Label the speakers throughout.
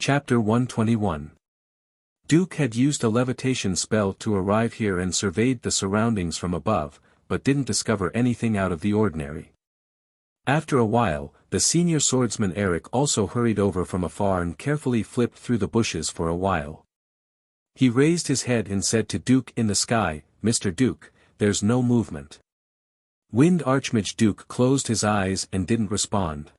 Speaker 1: Chapter 121. Duke had used a levitation spell to arrive here and surveyed the surroundings from above, but didn't discover anything out of the ordinary. After a while, the senior swordsman Eric also hurried over from afar and carefully flipped through the bushes for a while. He raised his head and said to Duke in the sky, "Mr. Duke, there's no movement." Wind Archmage Duke closed his eyes and didn't respond.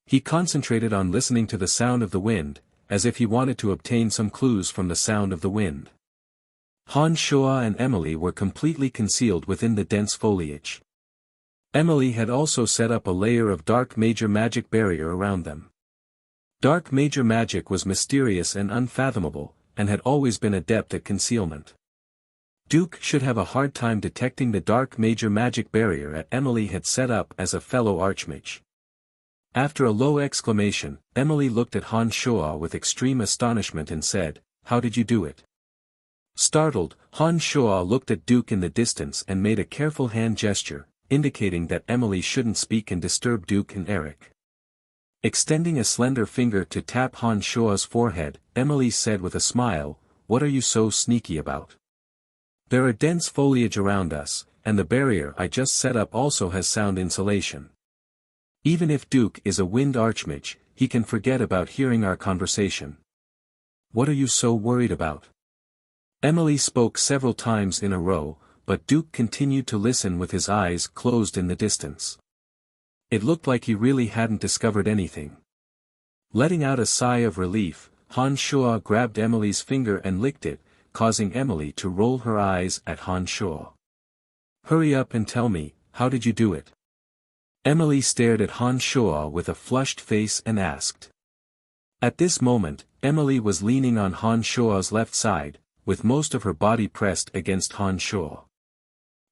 Speaker 1: He concentrated on listening to the sound of the wind, as if he wanted to obtain some clues from the sound of the wind. Han Shua and Emily were completely concealed within the dense foliage. Emily had also set up a layer of dark major magic barrier around them. Dark major magic was mysterious and unfathomable, and had always been adept at concealment. Duke should have a hard time detecting the dark major magic barrier that Emily had set up as a fellow archmage. After a low exclamation, Emily looked at Han Shua with extreme astonishment and said, "How did you do it?" Startled, Han Shua looked at Duke in the distance and made a careful hand gesture, indicating that Emily shouldn't speak and disturb Duke and Eric. Extending a slender finger to tap Han Shua's forehead, Emily said with a smile, "What are you so sneaky about? There are dense foliage around us, and the barrier I just set up also has sound insulation. Even if Duke is a wind archmage, he can forget about hearing our conversation. What are you so worried about?" Emily spoke several times in a row, but Duke continued to listen with his eyes closed in the distance. It looked like he really hadn't discovered anything. Letting out a sigh of relief, Han Shua grabbed Emily's finger and licked it, causing Emily to roll her eyes at Han Shua. "Hurry up and tell me, how did you do it?" Emily stared at Han Shua with a flushed face and asked. At this moment, Emily was leaning on Han Shua's left side, with most of her body pressed against Han Shua.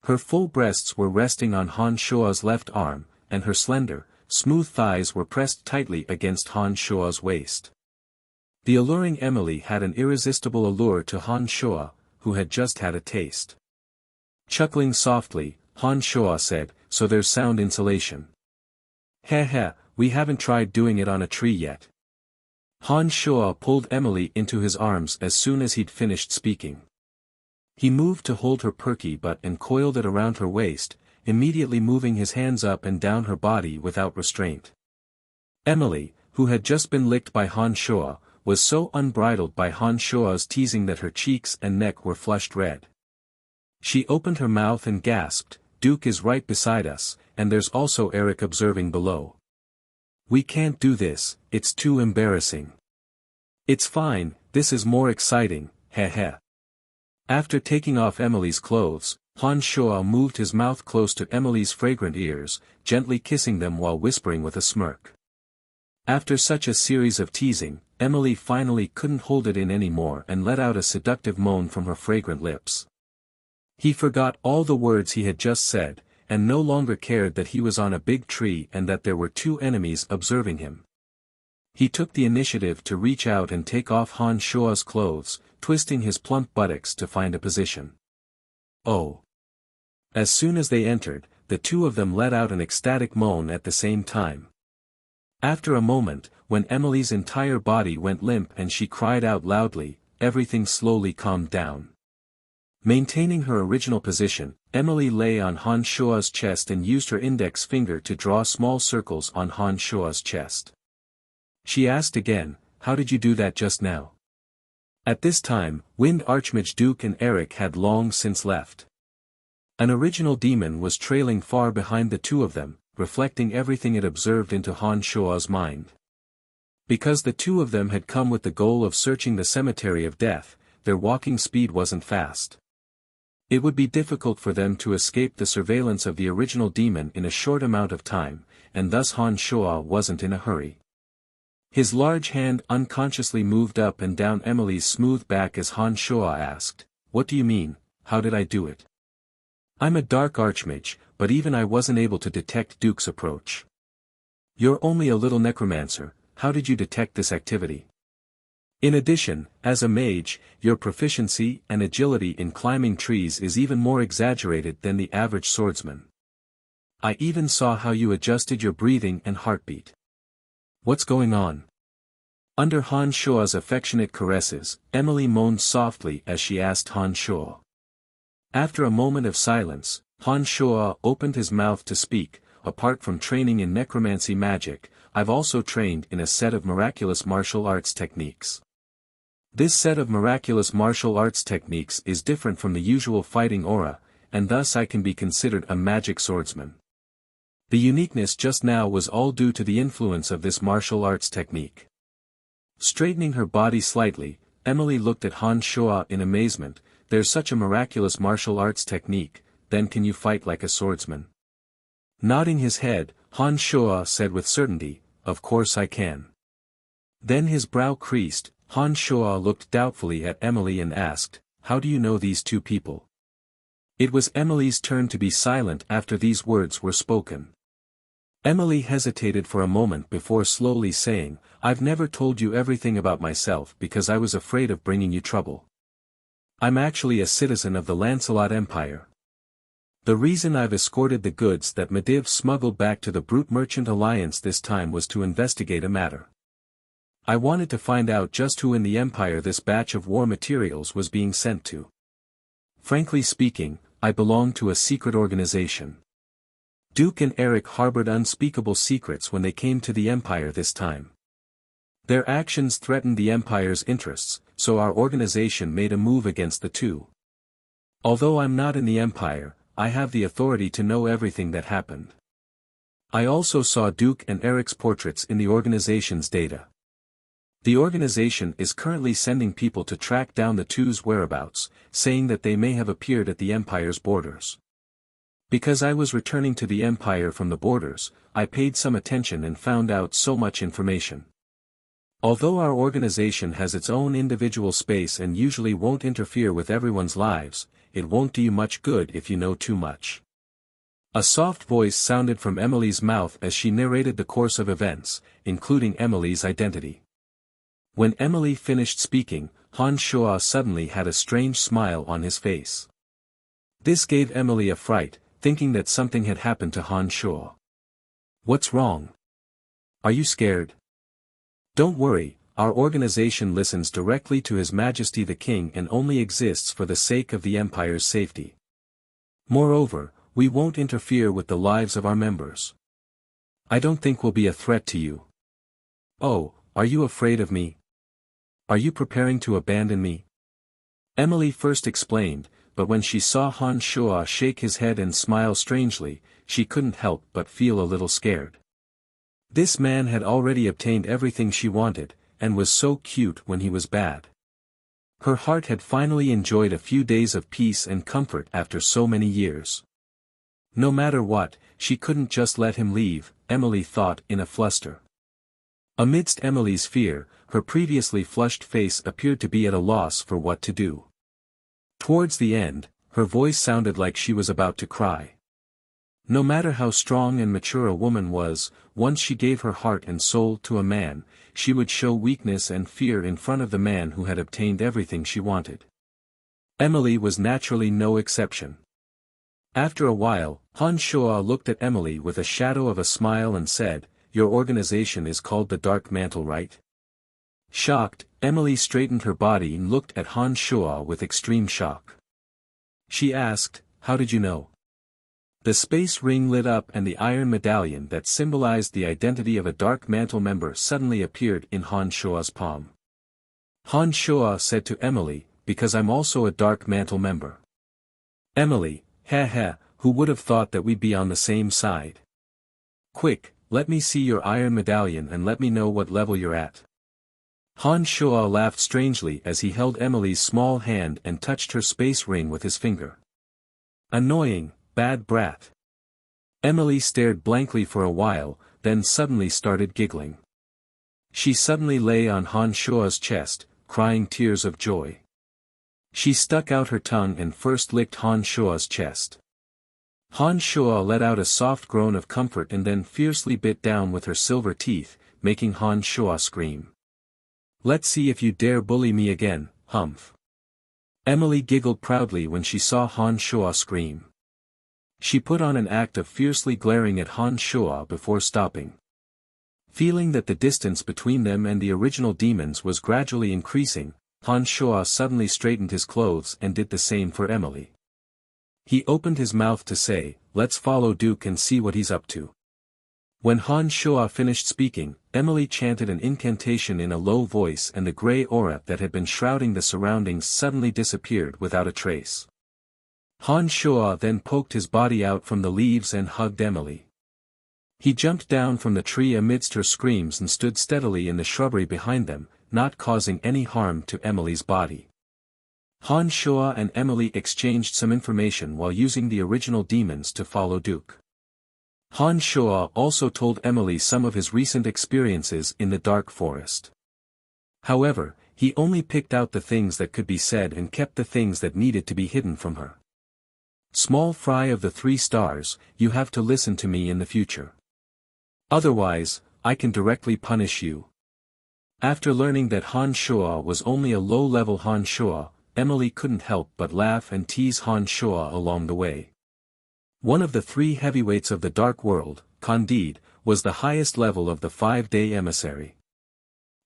Speaker 1: Her full breasts were resting on Han Shua's left arm, and her slender, smooth thighs were pressed tightly against Han Shua's waist. The alluring Emily had an irresistible allure to Han Shua, who had just had a taste. Chuckling softly, Han Shua said, "So there's sound insulation." "Heh, we haven't tried doing it on a tree yet." Han Shua pulled Emily into his arms as soon as he'd finished speaking. He moved to hold her perky butt and coiled it around her waist, immediately moving his hands up and down her body without restraint. Emily, who had just been licked by Han Shua, was so unbridled by Han Shua's teasing that her cheeks and neck were flushed red. She opened her mouth and gasped, "Duke is right beside us, and there's also Eric observing below. We can't do this, it's too embarrassing." "It's fine, this is more exciting, heh." After taking off Emily's clothes, Han Shua moved his mouth close to Emily's fragrant ears, gently kissing them while whispering with a smirk. After such a series of teasing, Emily finally couldn't hold it in anymore and let out a seductive moan from her fragrant lips. He forgot all the words he had just said, and no longer cared that he was on a big tree and that there were two enemies observing him. He took the initiative to reach out and take off Han Shua's clothes, twisting his plump buttocks to find a position. Oh! As soon as they entered, the two of them let out an ecstatic moan at the same time. After a moment, when Emily's entire body went limp and she cried out loudly, everything slowly calmed down. Maintaining her original position, Emily lay on Han Shua's chest and used her index finger to draw small circles on Han Shua's chest. She asked again, "How did you do that just now?" At this time, Wind Archmage Duke and Eric had long since left. An original demon was trailing far behind the two of them, reflecting everything it observed into Han Shua's mind. Because the two of them had come with the goal of searching the cemetery of death, their walking speed wasn't fast. It would be difficult for them to escape the surveillance of the original demon in a short amount of time, and thus Han Shua wasn't in a hurry. His large hand unconsciously moved up and down Emily's smooth back as Han Shua asked, "What do you mean, how did I do it?" "I'm a dark archmage, but even I wasn't able to detect Duke's approach." "You're only a little necromancer, how did you detect this activity?" "In addition, as a mage, your proficiency and agility in climbing trees is even more exaggerated than the average swordsman. I even saw how you adjusted your breathing and heartbeat. What's going on?" Under Han Shua's affectionate caresses, Emily moaned softly as she asked Han Shua. After a moment of silence, Han Shua opened his mouth to speak. Apart from training in necromancy magic, I've also trained in a set of miraculous martial arts techniques. This set of miraculous martial arts techniques is different from the usual fighting aura, and thus I can be considered a magic swordsman. The uniqueness just now was all due to the influence of this martial arts technique. Straightening her body slightly, Emily looked at Han Shua in amazement. There's such a miraculous martial arts technique, then can you fight like a swordsman? Nodding his head, Han Shua said with certainty, of course I can. Then his brow creased. Han Shua looked doubtfully at Emily and asked, how do you know these two people? It was Emily's turn to be silent after these words were spoken. Emily hesitated for a moment before slowly saying, I've never told you everything about myself because I was afraid of bringing you trouble. I'm actually a citizen of the Lancelot Empire. The reason I've escorted the goods that Medivh smuggled back to the Brute Merchant Alliance this time was to investigate a matter. I wanted to find out just who in the Empire this batch of war materials was being sent to. Frankly speaking, I belong to a secret organization. Duke and Eric harbored unspeakable secrets when they came to the Empire this time. Their actions threatened the Empire's interests, so our organization made a move against the two. Although I'm not in the Empire, I have the authority to know everything that happened. I also saw Duke and Eric's portraits in the organization's data. The organization is currently sending people to track down the two's whereabouts, saying that they may have appeared at the Empire's borders. Because I was returning to the Empire from the borders, I paid some attention and found out so much information. Although our organization has its own individual space and usually won't interfere with everyone's lives, it won't do you much good if you know too much. A soft voice sounded from Emily's mouth as she narrated the course of events, including Emily's identity. When Emily finished speaking, Han Shua suddenly had a strange smile on his face. This gave Emily a fright, thinking that something had happened to Han Shua. What's wrong? Are you scared? Don't worry, our organization listens directly to His Majesty the King and only exists for the sake of the Empire's safety. Moreover, we won't interfere with the lives of our members. I don't think we'll be a threat to you. Oh, are you afraid of me? Are you preparing to abandon me? Emily first explained, but when she saw Han Shua shake his head and smile strangely, she couldn't help but feel a little scared. This man had already obtained everything she wanted, and was so cute when he was bad. Her heart had finally enjoyed a few days of peace and comfort after so many years. No matter what, she couldn't just let him leave, Emily thought in a fluster. Amidst Emily's fear, her previously flushed face appeared to be at a loss for what to do. Towards the end, her voice sounded like she was about to cry. No matter how strong and mature a woman was, once she gave her heart and soul to a man, she would show weakness and fear in front of the man who had obtained everything she wanted. Emily was naturally no exception. After a while, Han Shua looked at Emily with a shadow of a smile and said, Your organization is called the Dark Mantle, right? Shocked, Emily straightened her body and looked at Han Shua with extreme shock. She asked, How did you know? The space ring lit up and the iron medallion that symbolized the identity of a Dark Mantle member suddenly appeared in Han Shua's palm. Han Shua said to Emily, Because I'm also a Dark Mantle member. Emily, who would have thought that we'd be on the same side? Quick, let me see your iron medallion and let me know what level you're at. Han Shua laughed strangely as he held Emily's small hand and touched her space ring with his finger. Annoying, bad brat. Emily stared blankly for a while, then suddenly started giggling. She suddenly lay on Han Shua's chest, crying tears of joy. She stuck out her tongue and first licked Han Shua's chest. Han Shua let out a soft groan of comfort and then fiercely bit down with her silver teeth, making Han Shua scream. Let's see if you dare bully me again, humph. Emily giggled proudly when she saw Han Shua scream. She put on an act of fiercely glaring at Han Shua before stopping. Feeling that the distance between them and the original demons was gradually increasing, Han Shuo suddenly straightened his clothes and did the same for Emily. He opened his mouth to say, "Let's follow Duke and see what he's up to." When Han Shuo finished speaking, Emily chanted an incantation in a low voice and the grey aura that had been shrouding the surroundings suddenly disappeared without a trace. Han Shuo then poked his body out from the leaves and hugged Emily. He jumped down from the tree amidst her screams and stood steadily in the shrubbery behind them, not causing any harm to Emily's body. Han Shuo and Emily exchanged some information while using the original demons to follow Duke. Han Shuo also told Emily some of his recent experiences in the dark forest. However, he only picked out the things that could be said and kept the things that needed to be hidden from her. "Small fry of the 3 stars, you have to listen to me in the future. Otherwise, I can directly punish you." After learning that Han Shuo was only a low-level Han Shuo, Emily couldn't help but laugh and tease Han Shuo along the way. One of the 3 heavyweights of the dark world, Candide, was the highest level of the 5-day emissary.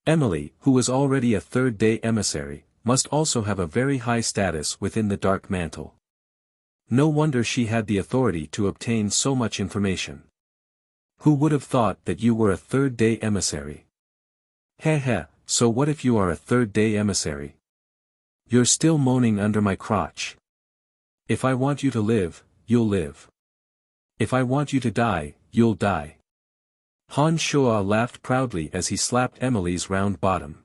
Speaker 1: Emily, who was already a 3rd-day emissary, must also have a very high status within the dark mantle. No wonder she had the authority to obtain so much information. Who would have thought that you were a 3rd-day emissary? Heh, so what if you are a 3rd-day emissary? You're still moaning under my crotch. If I want you to live, you'll live. If I want you to die, you'll die. Han Shuo laughed proudly as he slapped Emily's round bottom.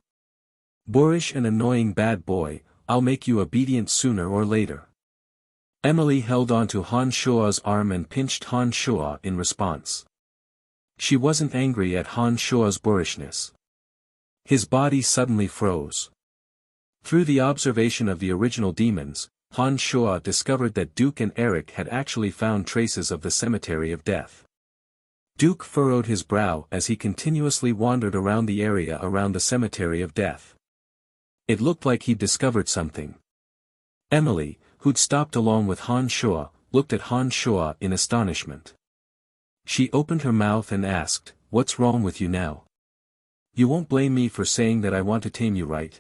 Speaker 1: "Boorish and annoying bad boy, I'll make you obedient sooner or later." Emily held onto Han Shuo's arm and pinched Han Shuo in response. She wasn't angry at Han Shuo's boorishness. His body suddenly froze. Through the observation of the original demons, Han Shuo discovered that Duke and Eric had actually found traces of the Cemetery of Death. Duke furrowed his brow as he continuously wandered around the area around the Cemetery of Death. It looked like he'd discovered something. Emily, who'd stopped along with Han Shuo, looked at Han Shuo in astonishment. She opened her mouth and asked, "What's wrong with you now? You won't blame me for saying that I want to tame you, right?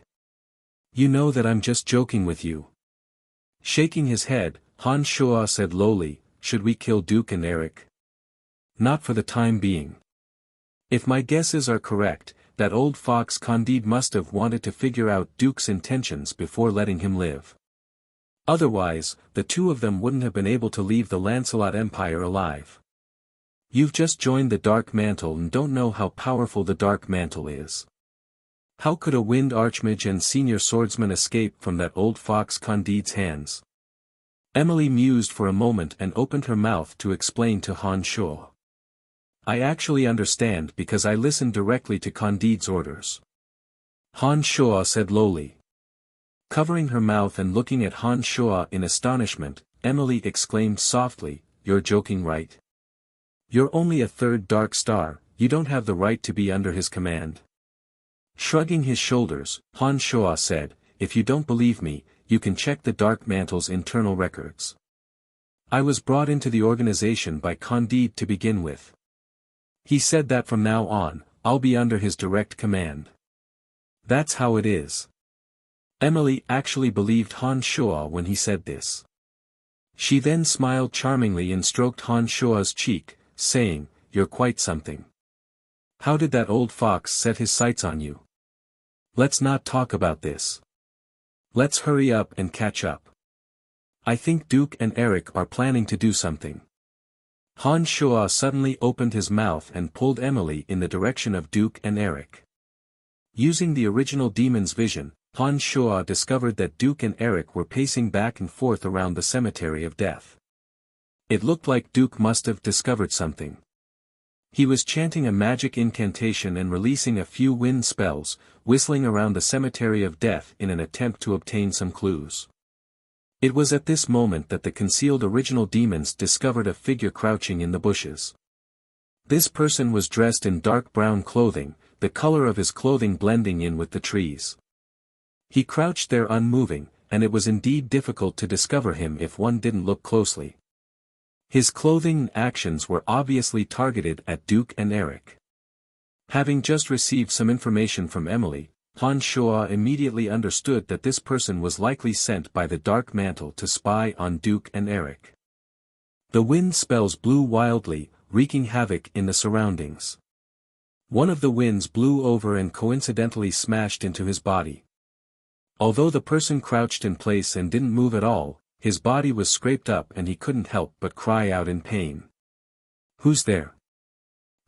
Speaker 1: You know that I'm just joking with you." Shaking his head, Han Shuo said lowly, "Should we kill Duke and Eric?" "Not for the time being. If my guesses are correct, that old fox Candide must have wanted to figure out Duke's intentions before letting him live. Otherwise, the 2 of them wouldn't have been able to leave the Lancelot Empire alive. You've just joined the Dark Mantle and don't know how powerful the Dark Mantle is. How could a Wind Archmage and Senior Swordsman escape from that old fox Candide's hands?" Emily mused for a moment and opened her mouth to explain to Han Shuo. "I actually understand because I listened directly to Candide's orders." Han Shuo said lowly. Covering her mouth and looking at Han Shuo in astonishment, Emily exclaimed softly, "You're joking, right? You're only a 3rd dark star, you don't have the right to be under his command." Shrugging his shoulders, Han Shuo said, "If you don't believe me, you can check the Dark Mantle's internal records. I was brought into the organization by Candide to begin with. He said that from now on, I'll be under his direct command. That's how it is." Emily actually believed Han Shuo when he said this. She then smiled charmingly and stroked Han Shuo's cheek, saying, "You're quite something. How did that old fox set his sights on you? Let's not talk about this. Let's hurry up and catch up. I think Duke and Eric are planning to do something." Han Shuo suddenly opened his mouth and pulled Emily in the direction of Duke and Eric. Using the original demon's vision, Han Shuo discovered that Duke and Eric were pacing back and forth around the Cemetery of Death. It looked like Duke must have discovered something. He was chanting a magic incantation and releasing a few wind spells, whistling around the Cemetery of Death in an attempt to obtain some clues. It was at this moment that the concealed original demons discovered a figure crouching in the bushes. This person was dressed in dark brown clothing, the color of his clothing blending in with the trees. He crouched there unmoving, and it was indeed difficult to discover him if one didn't look closely. His clothing and actions were obviously targeted at Duke and Eric. Having just received some information from Emily, Han Shuo immediately understood that this person was likely sent by the Dark Mantle to spy on Duke and Eric. The wind spells blew wildly, wreaking havoc in the surroundings. One of the winds blew over and coincidentally smashed into his body. Although the person crouched in place and didn't move at all, his body was scraped up and he couldn't help but cry out in pain. "Who's there?"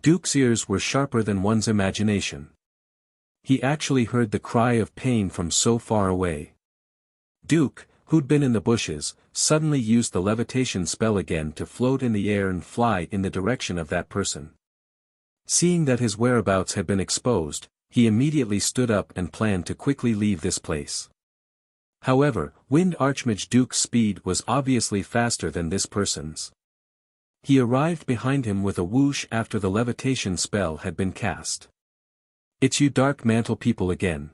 Speaker 1: Duke's ears were sharper than one's imagination. He actually heard the cry of pain from so far away. Duke, who'd been in the bushes, suddenly used the levitation spell again to float in the air and fly in the direction of that person. Seeing that his whereabouts had been exposed, he immediately stood up and planned to quickly leave this place. However, Wind Archmage Duke's speed was obviously faster than this person's. He arrived behind him with a whoosh after the levitation spell had been cast. "It's you Dark Mantle people again.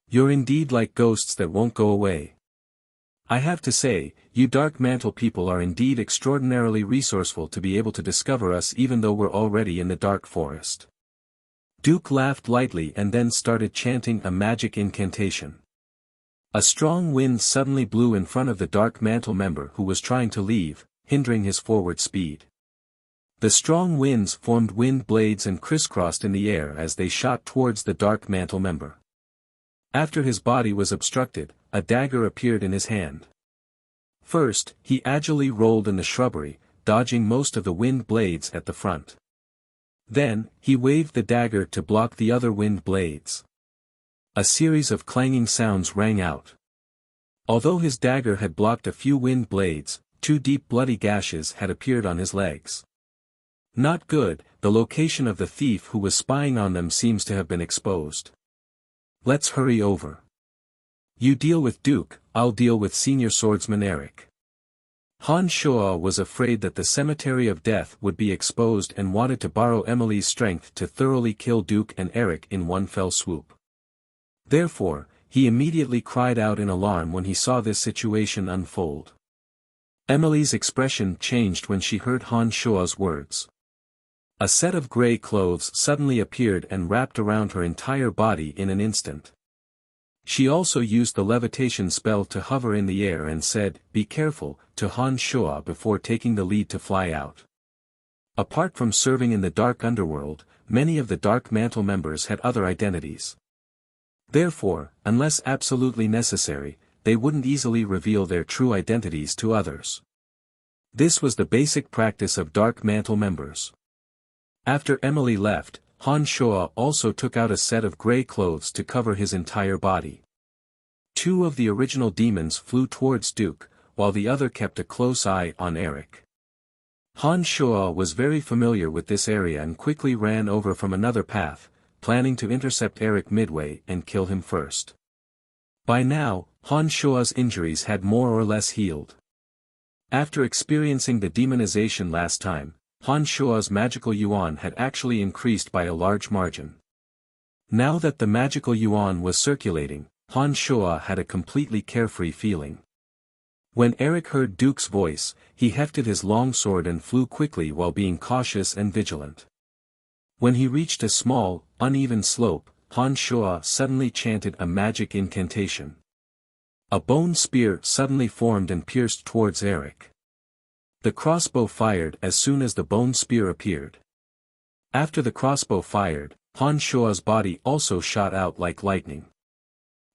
Speaker 1: You're indeed like ghosts that won't go away. I have to say, you Dark Mantle people are indeed extraordinarily resourceful to be able to discover us even though we're already in the dark forest." Duke laughed lightly and then started chanting a magic incantation. A strong wind suddenly blew in front of the Dark Mantle member who was trying to leave, hindering his forward speed. The strong winds formed wind blades and crisscrossed in the air as they shot towards the Dark Mantle member. After his body was obstructed, a dagger appeared in his hand. First, he agilely rolled in the shrubbery, dodging most of the wind blades at the front. Then, he waved the dagger to block the other wind blades. A series of clanging sounds rang out. Although his dagger had blocked a few wind blades, 2 deep bloody gashes had appeared on his legs. Not good, the location of the thief who was spying on them seems to have been exposed. "Let's hurry over. You deal with Duke, I'll deal with Senior Swordsman Eric." Han Shuo was afraid that the Cemetery of Death would be exposed and wanted to borrow Emily's strength to thoroughly kill Duke and Eric in one fell swoop. Therefore, he immediately cried out in alarm when he saw this situation unfold. Emily's expression changed when she heard Han Shuo's words. A set of gray clothes suddenly appeared and wrapped around her entire body in an instant. She also used the levitation spell to hover in the air and said, "Be careful," to Han Shuo before taking the lead to fly out. Apart from serving in the dark underworld, many of the Dark Mantle members had other identities. Therefore, unless absolutely necessary, they wouldn't easily reveal their true identities to others. This was the basic practice of Dark Mantle members. After Emily left, Han Shuo also took out a set of gray clothes to cover his entire body. 2 of the original demons flew towards Duke, while the other kept a close eye on Eric. Han Shuo was very familiar with this area and quickly ran over from another path, planning to intercept Eric midway and kill him first. By now, Han Shuo's injuries had more or less healed. After experiencing the demonization last time, Han Shuo's magical yuan had actually increased by a large margin. Now that the magical yuan was circulating, Han Shuo had a completely carefree feeling. When Eric heard Duke's voice, he hefted his long sword and flew quickly while being cautious and vigilant. When he reached a small, uneven slope, Han Shuo suddenly chanted a magic incantation. A bone spear suddenly formed and pierced towards Eric. The crossbow fired as soon as the bone spear appeared. After the crossbow fired, Han Shuo's body also shot out like lightning.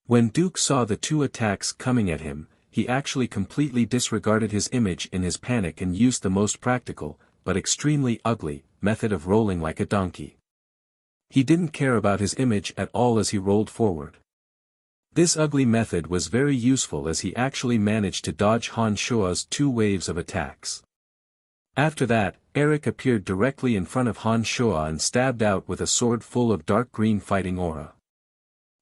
Speaker 1: When Duke saw the 2 attacks coming at him, he actually completely disregarded his image in his panic and used the most practical, but extremely ugly, method of rolling like a donkey. He didn't care about his image at all as he rolled forward. This ugly method was very useful as he actually managed to dodge Han Shuo's 2 waves of attacks. After that, Eric appeared directly in front of Han Shuo and stabbed out with a sword full of dark green fighting aura.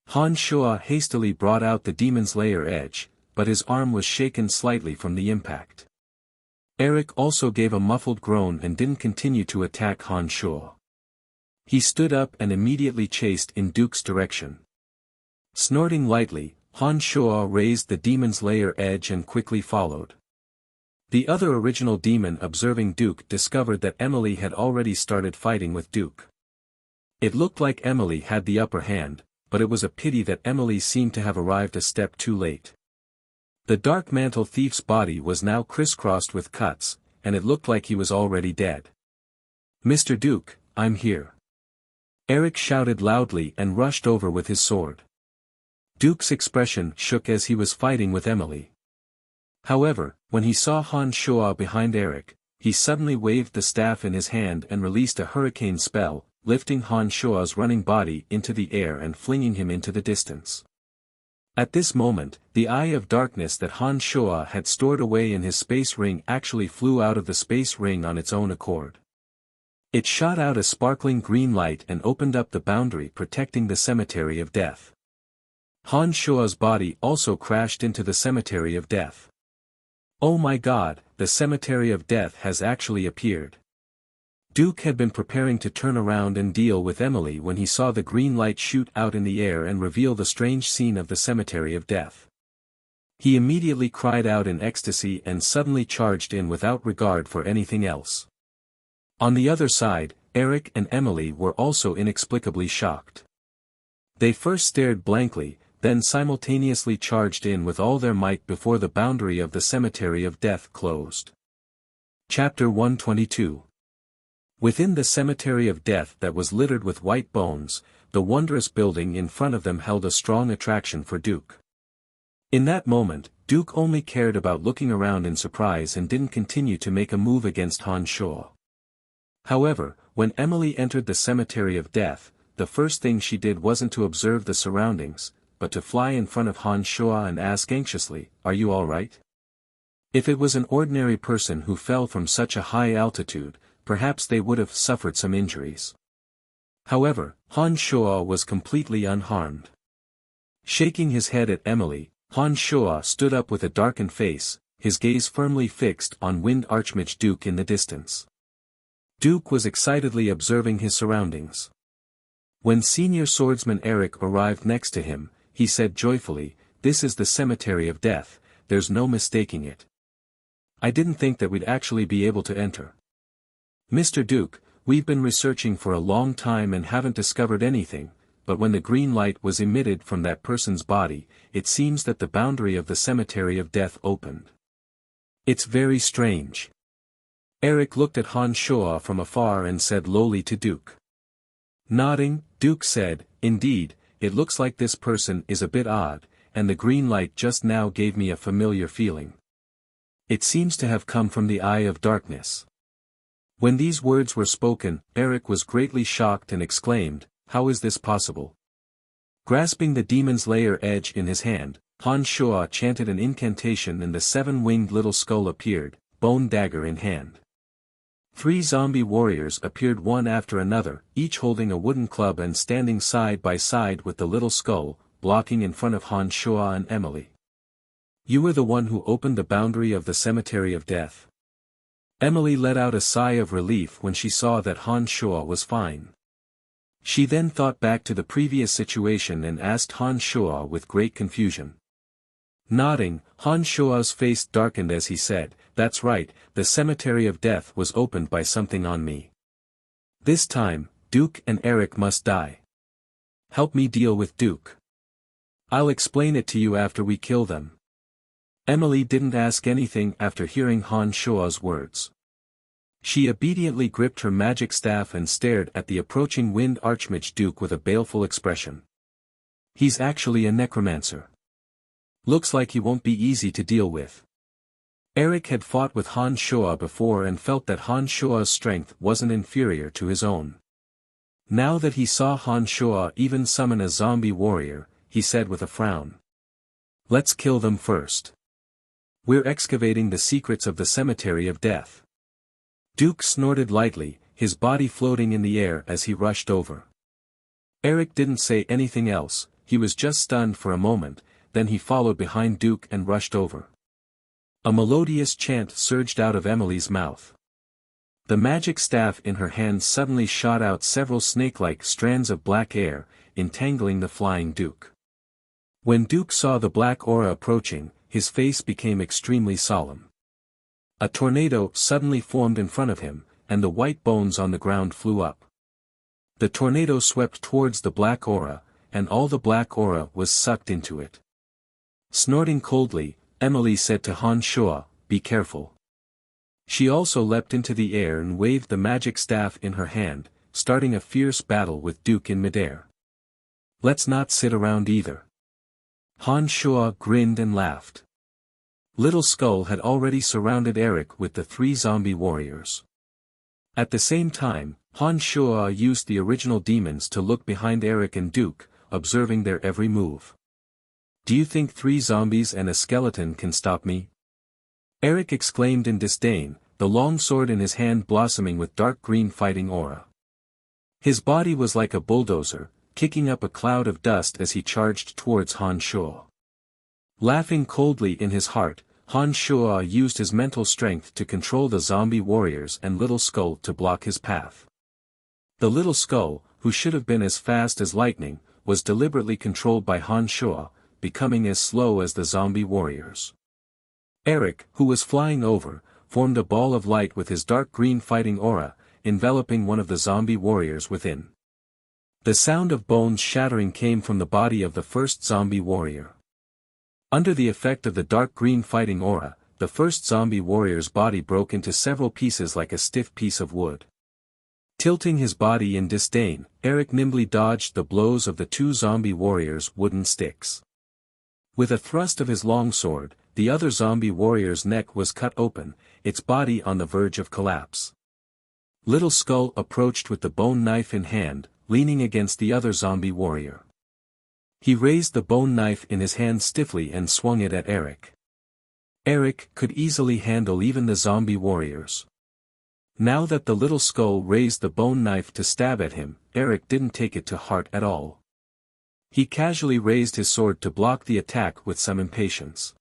Speaker 1: Han Shuo hastily brought out the demon's lair edge, but his arm was shaken slightly from the impact. Eric also gave a muffled groan and didn't continue to attack Han Shuo. He stood up and immediately chased in Duke's direction. Snorting lightly, Han Shuo raised the demon's lair edge and quickly followed. The other original demon observing Duke discovered that Emily had already started fighting with Duke. It looked like Emily had the upper hand, but it was a pity that Emily seemed to have arrived a step too late. The dark mantle thief's body was now crisscrossed with cuts, and it looked like he was already dead. "Mr. Duke, I'm here." Eric shouted loudly and rushed over with his sword. Duke's expression shook as he was fighting with Emily. However, when he saw Han Shoa behind Eric, he suddenly waved the staff in his hand and released a hurricane spell, lifting Han Shoa's running body into the air and flinging him into the distance. At this moment, the eye of darkness that Han Shoa had stored away in his space ring actually flew out of the space ring on its own accord. It shot out a sparkling green light and opened up the boundary protecting the cemetery of death. Han Shoa's body also crashed into the cemetery of death. "Oh my God, the cemetery of death has actually appeared." Duke had been preparing to turn around and deal with Emily when he saw the green light shoot out in the air and reveal the strange scene of the cemetery of death. He immediately cried out in ecstasy and suddenly charged in without regard for anything else. On the other side, Eric and Emily were also inexplicably shocked. They first stared blankly, then simultaneously charged in with all their might before the boundary of the cemetery of death closed. Chapter 122. Within the cemetery of death that was littered with white bones, the wondrous building in front of them held a strong attraction for Duke. In that moment, Duke only cared about looking around in surprise and didn't continue to make a move against Han Shoa. However, when Emily entered the cemetery of death, the first thing she did wasn't to observe the surroundings, but to fly in front of Han Shoa and ask anxiously, "Are you all right?" If it was an ordinary person who fell from such a high altitude, perhaps they would have suffered some injuries. However, Han Shoa was completely unharmed. Shaking his head at Emily, Han Shoa stood up with a darkened face, his gaze firmly fixed on Wind Archmage Duke in the distance. Duke was excitedly observing his surroundings. When senior swordsman Eric arrived next to him, he said joyfully, "This is the cemetery of death, there's no mistaking it. I didn't think that we'd actually be able to enter. Mr. Duke, we've been researching for a long time and haven't discovered anything, but when the green light was emitted from that person's body, it seems that the boundary of the cemetery of death opened. It's very strange." Eric looked at Han Shoa from afar and said lowly to Duke. Nodding, Duke said, "Indeed, it looks like this person is a bit odd, and the green light just now gave me a familiar feeling. It seems to have come from the eye of darkness." When these words were spoken, Eric was greatly shocked and exclaimed, "How is this possible?" Grasping the demon's lair edge in his hand, Han Shoa chanted an incantation and the seven-winged little skull appeared, bone dagger in hand. 3 zombie warriors appeared one after another, each holding a wooden club and standing side by side with the little skull, blocking in front of Han Shoa and Emily. "You were the one who opened the boundary of the cemetery of death." Emily let out a sigh of relief when she saw that Han Shoa was fine. She then thought back to the previous situation and asked Han Shoa with great confusion. Nodding, Han Shoa's face darkened as he said, "That's right, the cemetery of death was opened by something on me. This time, Duke and Eric must die. Help me deal with Duke. I'll explain it to you after we kill them." Emily didn't ask anything after hearing Han Shoa's words. She obediently gripped her magic staff and stared at the approaching Wind Archmage Duke with a baleful expression. "He's actually a necromancer. Looks like he won't be easy to deal with." Eric had fought with Han Shoa before and felt that Han Shoa's strength wasn't inferior to his own. Now that he saw Han Shoa even summon a zombie warrior, he said with a frown, "Let's kill them first. We're excavating the secrets of the cemetery of death." Duke snorted lightly, his body floating in the air as he rushed over. Eric didn't say anything else, he was just stunned for a moment, then he followed behind Duke and rushed over. A melodious chant surged out of Emily's mouth. The magic staff in her hand suddenly shot out several snake-like strands of black air, entangling the flying Duke. When Duke saw the black aura approaching, his face became extremely solemn. A tornado suddenly formed in front of him, and the white bones on the ground flew up. The tornado swept towards the black aura, and all the black aura was sucked into it. Snorting coldly, Emily said to Han Shuo, "Be careful." She also leapt into the air and waved the magic staff in her hand, starting a fierce battle with Duke in midair. "Let's not sit around either." Han Shuo grinned and laughed. Little Skull had already surrounded Eric with the 3 zombie warriors. At the same time, Han Shuo used the original demons to look behind Eric and Duke, observing their every move. "Do you think 3 zombies and a skeleton can stop me?" Eric exclaimed in disdain, the long sword in his hand blossoming with dark green fighting aura. His body was like a bulldozer, kicking up a cloud of dust as he charged towards Han Shuo. Laughing coldly in his heart, Han Shuo used his mental strength to control the zombie warriors and Little Skull to block his path. The Little Skull, who should have been as fast as lightning, was deliberately controlled by Han Shuo, becoming as slow as the zombie warriors. Eric, who was flying over, formed a ball of light with his dark green fighting aura, enveloping one of the zombie warriors within. The sound of bones shattering came from the body of the first zombie warrior. Under the effect of the dark green fighting aura, the first zombie warrior's body broke into several pieces like a stiff piece of wood. Tilting his body in disdain, Eric nimbly dodged the blows of the 2 zombie warriors' wooden sticks. With a thrust of his long sword, the other zombie warrior's neck was cut open, its body on the verge of collapse. Little Skull approached with the bone knife in hand, leaning against the other zombie warrior. He raised the bone knife in his hand stiffly and swung it at Eric. Eric could easily handle even the zombie warriors. Now that the Little Skull raised the bone knife to stab at him, Eric didn't take it to heart at all. He casually raised his sword to block the attack with some impatience.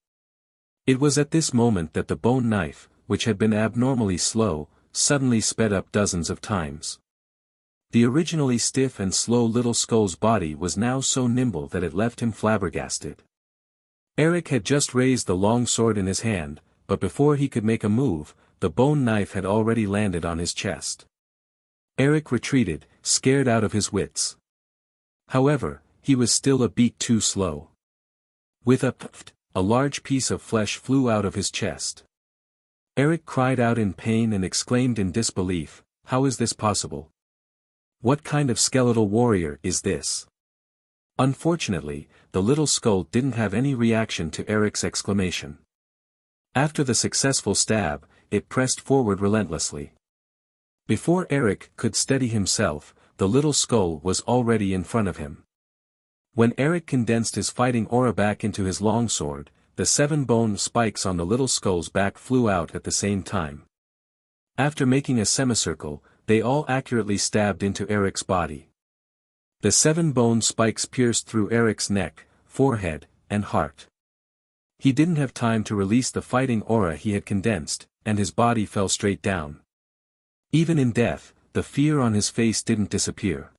Speaker 1: It was at this moment that the bone knife, which had been abnormally slow, suddenly sped up dozens of times. The originally stiff and slow Little Skull's body was now so nimble that it left him flabbergasted. Eric had just raised the long sword in his hand, but before he could make a move, the bone knife had already landed on his chest. Eric retreated, scared out of his wits. However, he was still a beat too slow. With a puff, a large piece of flesh flew out of his chest. Eric cried out in pain and exclaimed in disbelief, "How is this possible? What kind of skeletal warrior is this?" Unfortunately, the Little Skull didn't have any reaction to Eric's exclamation. After the successful stab, it pressed forward relentlessly. Before Eric could steady himself, the Little Skull was already in front of him. When Eric condensed his fighting aura back into his longsword, the 7 bone spikes on the Little Skull's back flew out at the same time. After making a semicircle, they all accurately stabbed into Eric's body. The 7 bone spikes pierced through Eric's neck, forehead, and heart. He didn't have time to release the fighting aura he had condensed, and his body fell straight down. Even in death, the fear on his face didn't disappear.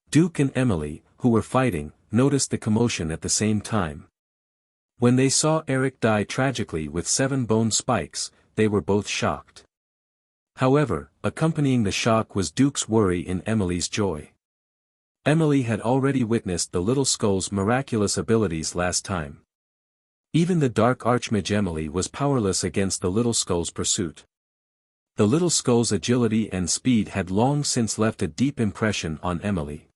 Speaker 1: Duke and Emily, who were fighting, noticed the commotion at the same time. When they saw Eric die tragically with 7 bone spikes, they were both shocked. However, accompanying the shock was Duke's worry in Emily's joy. Emily had already witnessed the Little Skull's miraculous abilities last time. Even the dark archmage Emily was powerless against the Little Skull's pursuit. The Little Skull's agility and speed had long since left a deep impression on Emily.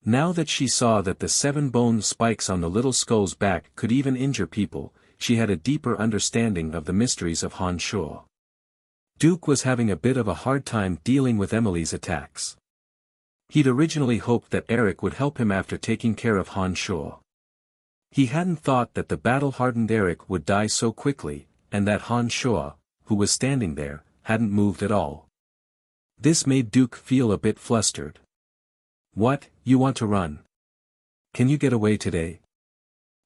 Speaker 1: Now that she saw that the 7 bone spikes on the Little Skull's back could even injure people, she had a deeper understanding of the mysteries of Han Shuo. Duke was having a bit of a hard time dealing with Emily's attacks. He'd originally hoped that Eric would help him after taking care of Han Shuo. He hadn't thought that the battle-hardened Eric would die so quickly, and that Han Shuo, who was standing there, hadn't moved at all. This made Duke feel a bit flustered. "What, you want to run? Can you get away today?"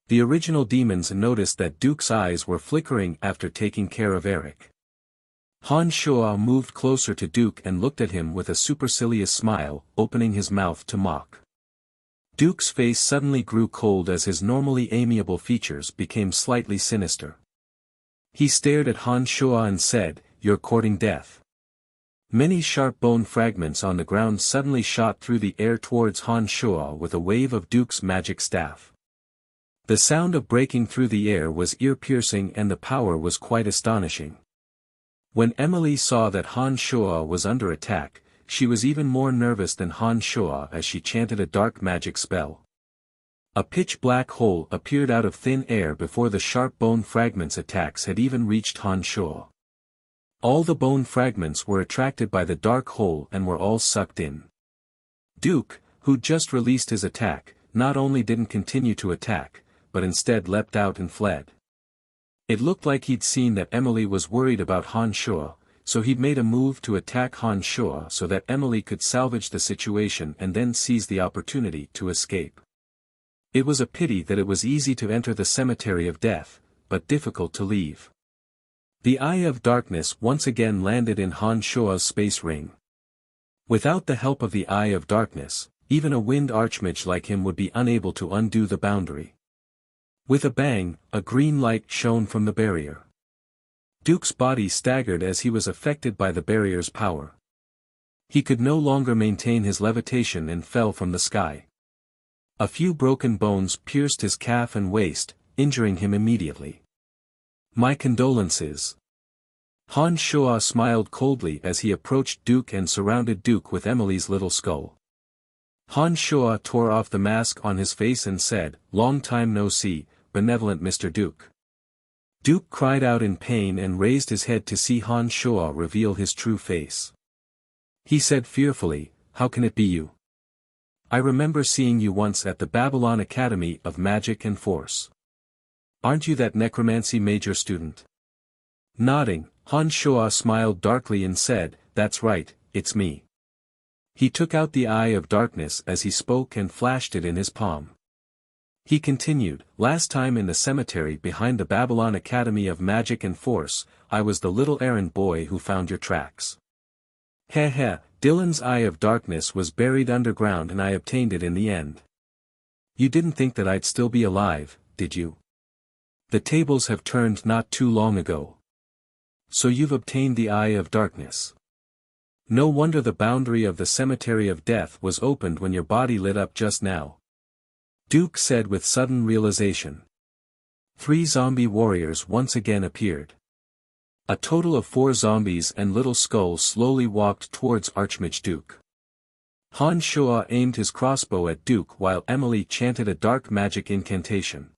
Speaker 1: The original demons noticed that Duke's eyes were flickering after taking care of Eric. Han Shuo moved closer to Duke and looked at him with a supercilious smile, opening his mouth to mock. Duke's face suddenly grew cold as his normally amiable features became slightly sinister. He stared at Han Shuo and said, "You're courting death. Many sharp bone fragments on the ground suddenly shot through the air towards Han Shuo with a wave of Duke's magic staff. The sound of breaking through the air was ear-piercing and the power was quite astonishing. When Emily saw that Han Shuo was under attack, she was even more nervous than Han Shuo as she chanted a dark magic spell. A pitch-black hole appeared out of thin air before the sharp bone fragments' attacks had even reached Han Shuo. All the bone fragments were attracted by the dark hole and were all sucked in. Duke, who'd just released his attack, not only didn't continue to attack, but instead leapt out and fled. It looked like he'd seen that Emily was worried about Han Shuo, so he'd made a move to attack Han Shuo so that Emily could salvage the situation and then seize the opportunity to escape. It was a pity that it was easy to enter the cemetery of death, but difficult to leave. The Eye of Darkness once again landed in Han Shuo's space ring. Without the help of the Eye of Darkness, even a wind archmage like him would be unable to undo the boundary. With a bang, a green light shone from the barrier. Duke's body staggered as he was affected by the barrier's power. He could no longer maintain his levitation and fell from the sky. A few broken bones pierced his calf and waist, injuring him immediately. My condolences. Han Shuo smiled coldly as he approached Duke and surrounded Duke with Emily's little skull. Han Shuo tore off the mask on his face and said, "Long time no see, benevolent Mr. Duke." Duke cried out in pain and raised his head to see Han Shuo reveal his true face. He said fearfully, "How can it be you? I remember seeing you once at the Babylon Academy of Magic and Force. Aren't you that necromancy major student?" Nodding, Han Shuo smiled darkly and said, "That's right, it's me." He took out the Eye of Darkness as he spoke and flashed it in his palm. He continued, "Last time in the cemetery behind the Babylon Academy of Magic and Force, I was the little errand boy who found your tracks. Heh heh, Dylan's Eye of Darkness was buried underground and I obtained it in the end. You didn't think that I'd still be alive, did you? The tables have turned not too long ago. So you've obtained the Eye of Darkness. No wonder the boundary of the cemetery of death was opened when your body lit up just now," Duke said with sudden realization. 3 zombie warriors once again appeared. A total of 4 zombies and Little Skull slowly walked towards Archmage Duke. Han Shuo aimed his crossbow at Duke while Emily chanted a dark magic incantation.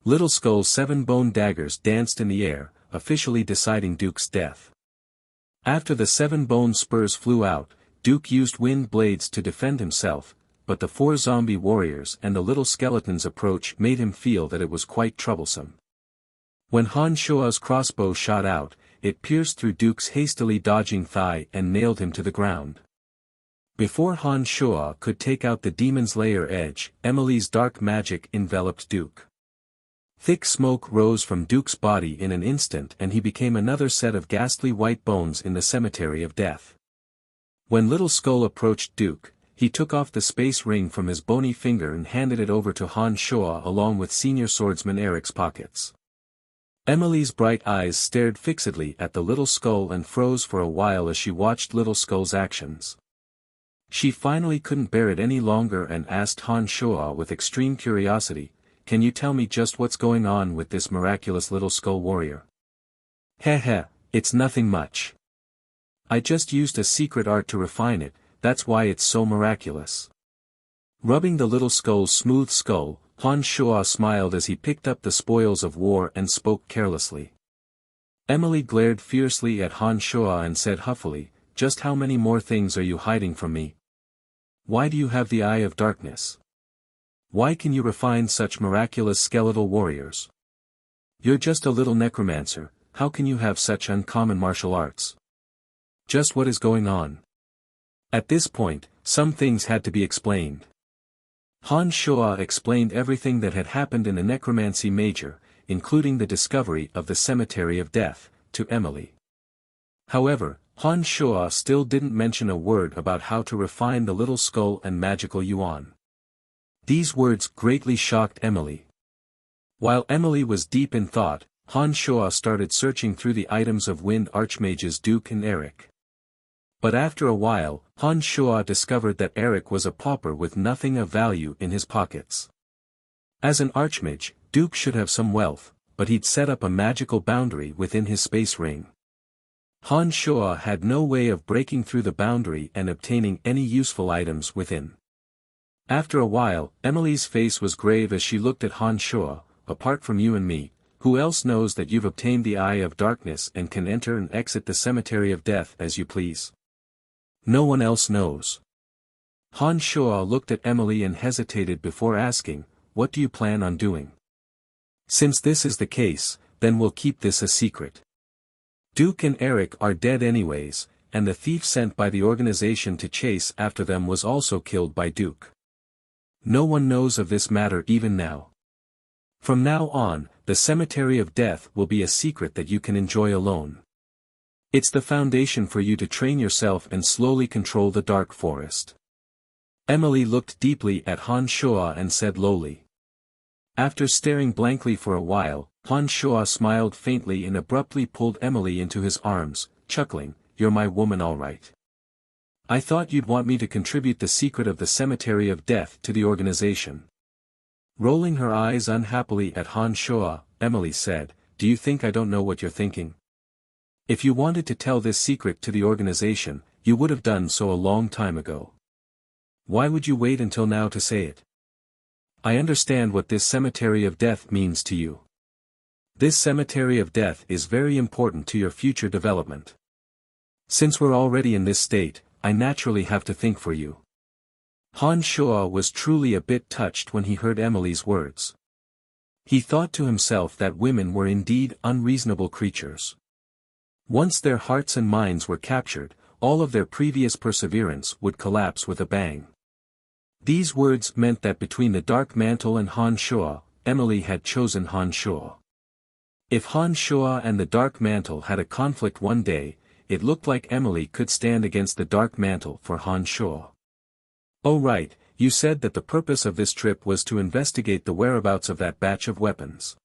Speaker 1: Little Skull's 7 bone daggers danced in the air, officially deciding Duke's death. After the 7 bone spurs flew out, Duke used wind blades to defend himself, but the 4 zombie warriors and the little skeleton's approach made him feel that it was quite troublesome. When Han Shuo's crossbow shot out, it pierced through Duke's hastily dodging thigh and nailed him to the ground. Before Han Shuo could take out the demon's lair edge, Emily's dark magic enveloped Duke. Thick smoke rose from Duke's body in an instant and he became another set of ghastly white bones in the cemetery of death. When Little Skull approached Duke, he took off the space ring from his bony finger and handed it over to Han Shuo along with senior swordsman Eric's pockets. Emily's bright eyes stared fixedly at the Little Skull and froze for a while as she watched Little Skull's actions. She finally couldn't bear it any longer and asked Han Shuo with extreme curiosity, "Can you tell me just what's going on with this miraculous Little Skull warrior?" "Heh heh, it's nothing much. I just used a secret art to refine it, that's why it's so miraculous." Rubbing the Little Skull's smooth skull, Han Shuo smiled as he picked up the spoils of war and spoke carelessly. Emily glared fiercely at Han Shuo and said huffily, "Just how many more things are you hiding from me? Why do you have the Eye of Darkness? Why can you refine such miraculous skeletal warriors? You're just a little necromancer, how can you have such uncommon martial arts? Just what is going on?" At this point, some things had to be explained. Han Shuo explained everything that had happened in the Necromancy Major, including the discovery of the Cemetery of Death, to Emily. However, Han Shuo still didn't mention a word about how to refine the Little Skull and magical yuan. These words greatly shocked Emily. While Emily was deep in thought, Han Shuo started searching through the items of Wind Archmages Duke and Eric. But after a while, Han Shuo discovered that Eric was a pauper with nothing of value in his pockets. As an archmage, Duke should have some wealth, but he'd set up a magical boundary within his space ring. Han Shuo had no way of breaking through the boundary and obtaining any useful items within. After a while, Emily's face was grave as she looked at Han Shuo. Apart from you and me, who else knows that you've obtained the Eye of Darkness and can enter and exit the Cemetery of Death as you please? No one else knows. Han Shuo looked at Emily and hesitated before asking, what do you plan on doing? Since this is the case, then we'll keep this a secret. Duke and Eric are dead anyways, and the thief sent by the organization to chase after them was also killed by Duke. No one knows of this matter even now. From now on, the Cemetery of Death will be a secret that you can enjoy alone. It's the foundation for you to train yourself and slowly control the dark forest. Emily looked deeply at Han Shuo and said lowly. After staring blankly for a while, Han Shuo smiled faintly and abruptly pulled Emily into his arms, chuckling, "You're my woman all right. I thought you'd want me to contribute the secret of the Cemetery of Death to the organization." Rolling her eyes unhappily at Han Shuo, Emily said, "Do you think I don't know what you're thinking? If you wanted to tell this secret to the organization, you would have done so a long time ago. Why would you wait until now to say it? I understand what this Cemetery of Death means to you. This Cemetery of Death is very important to your future development. Since we're already in this state, I naturally have to think for you." Han Shuo was truly a bit touched when he heard Emily's words. He thought to himself that women were indeed unreasonable creatures. Once their hearts and minds were captured, all of their previous perseverance would collapse with a bang. These words meant that between the Dark Mantle and Han Shuo, Emily had chosen Han Shuo. If Han Shuo and the Dark Mantle had a conflict one day, it looked like Emily could stand against the Dark Mantle for Han Shuo. "Oh right, you said that the purpose of this trip was to investigate the whereabouts of that batch of weapons.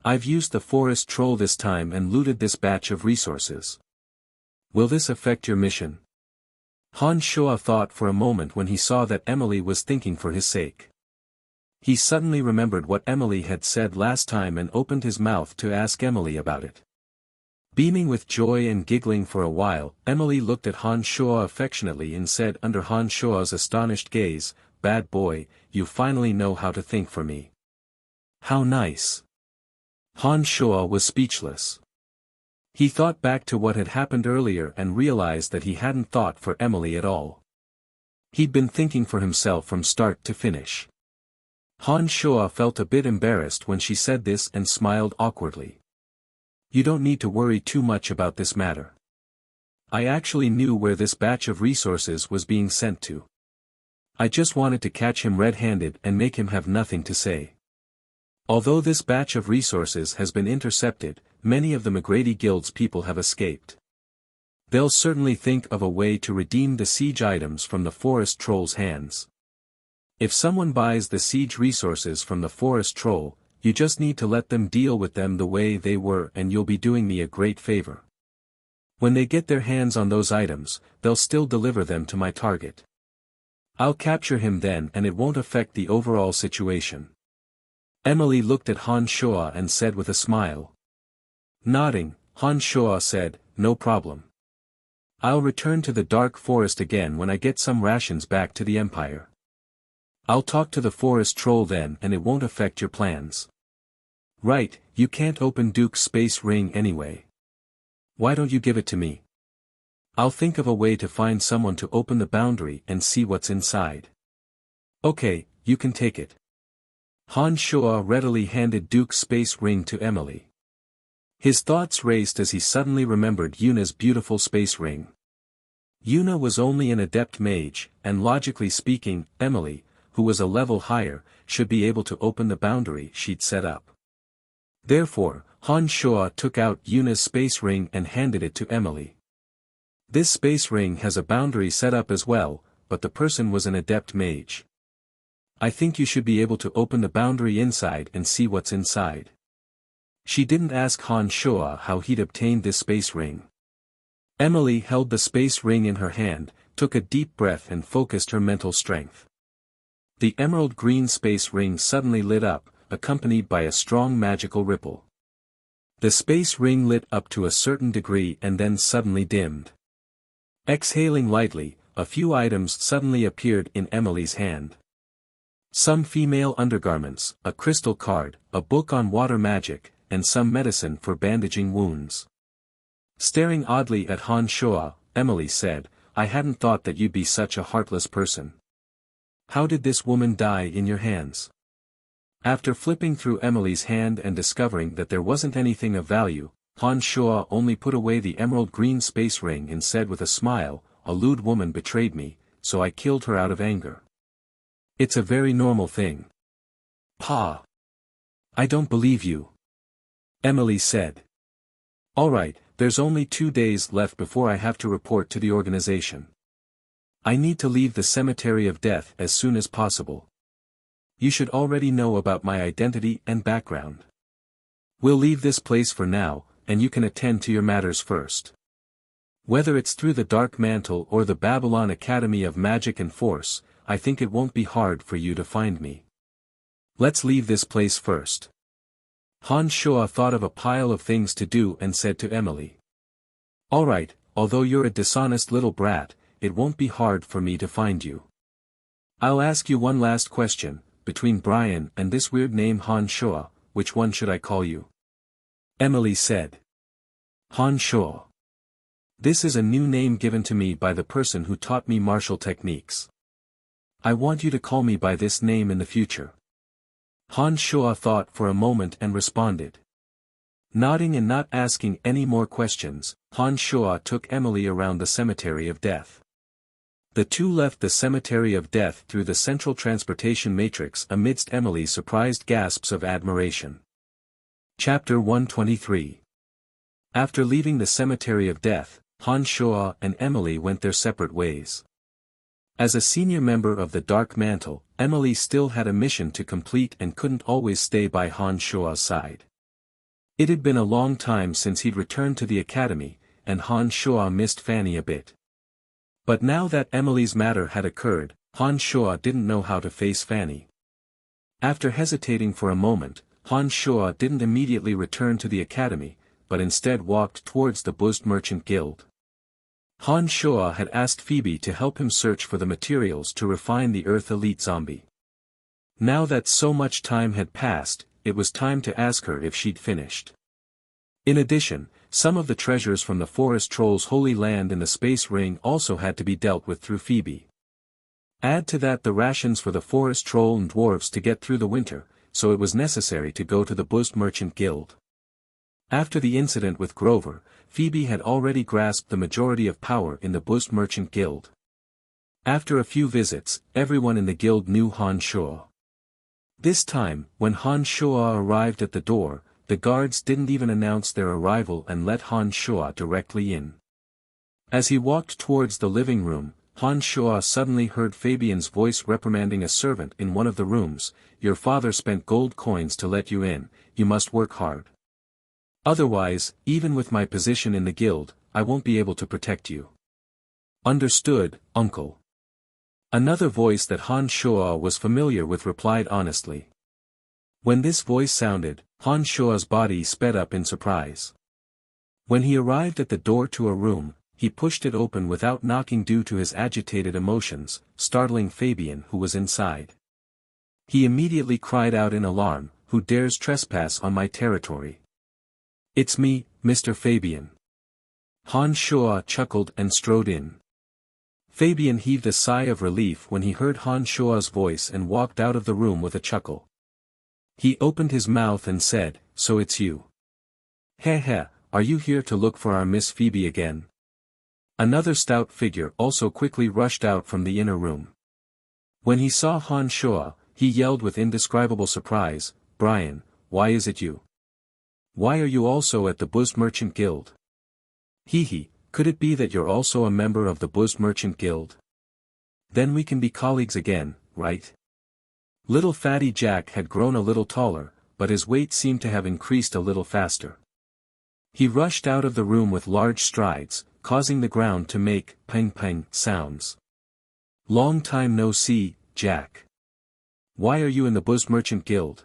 Speaker 1: I've used the forest troll this time and looted this batch of resources. Will this affect your mission?" Han Shuo thought for a moment when he saw that Emily was thinking for his sake. He suddenly remembered what Emily had said last time and opened his mouth to ask Emily about it. Beaming with joy and giggling for a while, Emily looked at Han Shuo affectionately and said under Han Shuo's astonished gaze, "Bad boy, you finally know how to think for me. How nice." Han Shuo was speechless. He thought back to what had happened earlier and realized that he hadn't thought for Emily at all. He'd been thinking for himself from start to finish. Han Shuo felt a bit embarrassed when she said this and smiled awkwardly. "You don't need to worry too much about this matter. I actually knew where this batch of resources was being sent to. I just wanted to catch him red-handed and make him have nothing to say. Although this batch of resources has been intercepted, many of the McGrady Guild's people have escaped. They'll certainly think of a way to redeem the siege items from the forest troll's hands. If someone buys the siege resources from the forest troll, you just need to let them deal with them the way they were and you'll be doing me a great favor. When they get their hands on those items, they'll still deliver them to my target. I'll capture him then and it won't affect the overall situation." Emily looked at Han Shuo and said with a smile. Nodding, Han Shuo said, "No problem. I'll return to the dark forest again when I get some rations back to the Empire. I'll talk to the forest troll then and it won't affect your plans." "Right, you can't open Duke's space ring anyway. Why don't you give it to me? I'll think of a way to find someone to open the boundary and see what's inside." "Okay, you can take it." Han Shuo readily handed Duke's space ring to Emily. His thoughts raced as he suddenly remembered Yuna's beautiful space ring. Yuna was only an adept mage, and logically speaking, Emily, who was a level higher, should be able to open the boundary she'd set up. Therefore, Han Shuo took out Yuna's space ring and handed it to Emily. This space ring has a boundary set up as well, but the person was an adept mage. "I think you should be able to open the boundary inside and see what's inside." She didn't ask Han Shuo how he'd obtained this space ring. Emily held the space ring in her hand, took a deep breath and focused her mental strength. The emerald green space ring suddenly lit up, accompanied by a strong magical ripple. The space ring lit up to a certain degree and then suddenly dimmed. Exhaling lightly, a few items suddenly appeared in Emily's hand. Some female undergarments, a crystal card, a book on water magic, and some medicine for bandaging wounds. Staring oddly at Han Shuo, Emily said, "I hadn't thought that you'd be such a heartless person. How did this woman die in your hands?" After flipping through Emily's hand and discovering that there wasn't anything of value, Han Shuo only put away the emerald green space ring and said with a smile, "A lewd woman betrayed me, so I killed her out of anger. It's a very normal thing." "Pa! I don't believe you," Emily said. "Alright, there's only 2 days left before I have to report to the organization. I need to leave the cemetery of death as soon as possible. You should already know about my identity and background. We'll leave this place for now, and you can attend to your matters first. Whether it's through the Dark Mantle or the Babylon Academy of Magic and Force, I think it won't be hard for you to find me. Let's leave this place first." Han Shuo thought of a pile of things to do and said to Emily. "Alright, although you're a dishonest little brat, it won't be hard for me to find you. I'll ask you one last question, between Brian and this weird name Han Shuo, which one should I call you?" Emily said. "Han Shuo. This is a new name given to me by the person who taught me martial techniques. I want you to call me by this name in the future." Han Shuo thought for a moment and responded. Nodding and not asking any more questions, Han Shuo took Emily around the cemetery of death. The two left the cemetery of death through the central transportation matrix amidst Emily's surprised gasps of admiration. Chapter 123. After leaving the cemetery of death, Han Shuo and Emily went their separate ways. As a senior member of the Dark Mantle, Emily still had a mission to complete and couldn't always stay by Han Shuo's side. It had been a long time since he'd returned to the academy, and Han Shuo missed Fanny a bit. But now that Emily's matter had occurred, Han Shuo didn't know how to face Fanny. After hesitating for a moment, Han Shuo didn't immediately return to the academy, but instead walked towards the Buzzed Merchant Guild. Han Shuo had asked Phoebe to help him search for the materials to refine the Earth Elite Zombie. Now that so much time had passed, it was time to ask her if she'd finished. In addition, some of the treasures from the Forest Troll's Holy Land in the Space Ring also had to be dealt with through Phoebe. Add to that the rations for the Forest Troll and dwarves to get through the winter, so it was necessary to go to the Buzzed Merchant Guild. After the incident with Grover, Phoebe had already grasped the majority of power in the Buzzed Merchant Guild. After a few visits, everyone in the guild knew Han Shuo. This time, when Han Shuo arrived at the door, the guards didn't even announce their arrival and let Han Shuo directly in. As he walked towards the living room, Han Shuo suddenly heard Fabian's voice reprimanding a servant in one of the rooms, "Your father spent gold coins to let you in, you must work hard. Otherwise, even with my position in the guild, I won't be able to protect you." "Understood, uncle." Another voice that Han Shuo was familiar with replied honestly. When this voice sounded, Han Shuo's body sped up in surprise. When he arrived at the door to a room, he pushed it open without knocking due to his agitated emotions, startling Fabian who was inside. He immediately cried out in alarm, "Who dares trespass on my territory?" "It's me, Mr. Fabian." Han Shuo chuckled and strode in. Fabian heaved a sigh of relief when he heard Han Shuo's voice and walked out of the room with a chuckle. He opened his mouth and said, "So it's you. Heh heh, are you here to look for our Miss Phoebe again?" Another stout figure also quickly rushed out from the inner room. When he saw Han Shuo, he yelled with indescribable surprise, "Brian, why is it you? Why are you also at the Buzzed Merchant Guild? Hee, could it be that you're also a member of the Buzzed Merchant Guild? Then we can be colleagues again, right?" Little Fatty Jack had grown a little taller, but his weight seemed to have increased a little faster. He rushed out of the room with large strides, causing the ground to make pang-pang sounds. Long time no see, Jack. Why are you in the Buzz Merchant Guild?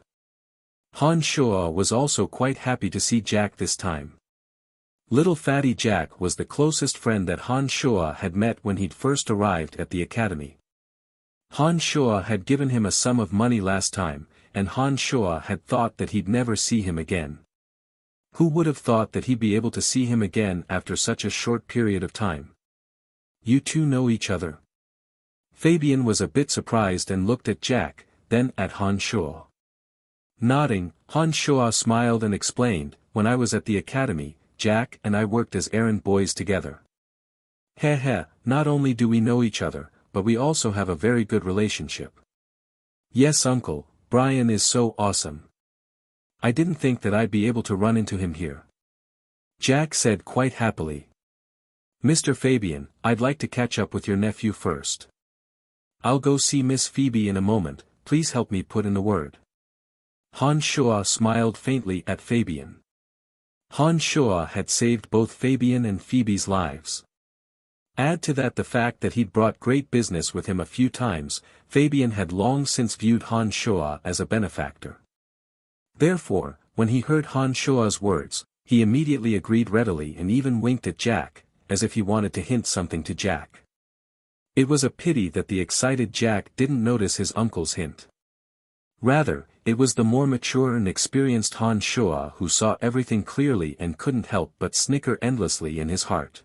Speaker 1: Han Shoa was also quite happy to see Jack this time. Little fatty Jack was the closest friend that Han Shoa had met when he'd first arrived at the academy. Han Shoa had given him a sum of money last time, and Han Shoa had thought that he'd never see him again. Who would have thought that he'd be able to see him again after such a short period of time? You two know each other? Fabian was a bit surprised and looked at Jack, then at Han Shoa. Nodding, Han Shoa smiled and explained, when I was at the academy, Jack and I worked as errand boys together. Heh, not only do we know each other, but we also have a very good relationship. Yes uncle, Brian is so awesome. I didn't think that I'd be able to run into him here. Jack said quite happily. Mr. Fabian, I'd like to catch up with your nephew first. I'll go see Miss Phoebe in a moment, please help me put in a word. Han Shoa smiled faintly at Fabian. Han Shoa had saved both Fabian and Phoebe's lives. Add to that the fact that he'd brought great business with him a few times, Fabian had long since viewed Han Shoa as a benefactor. Therefore, when he heard Han Shoa's words, he immediately agreed readily and even winked at Jack, as if he wanted to hint something to Jack. It was a pity that the excited Jack didn't notice his uncle's hint. Rather, it was the more mature and experienced Han Shoa who saw everything clearly and couldn't help but snicker endlessly in his heart.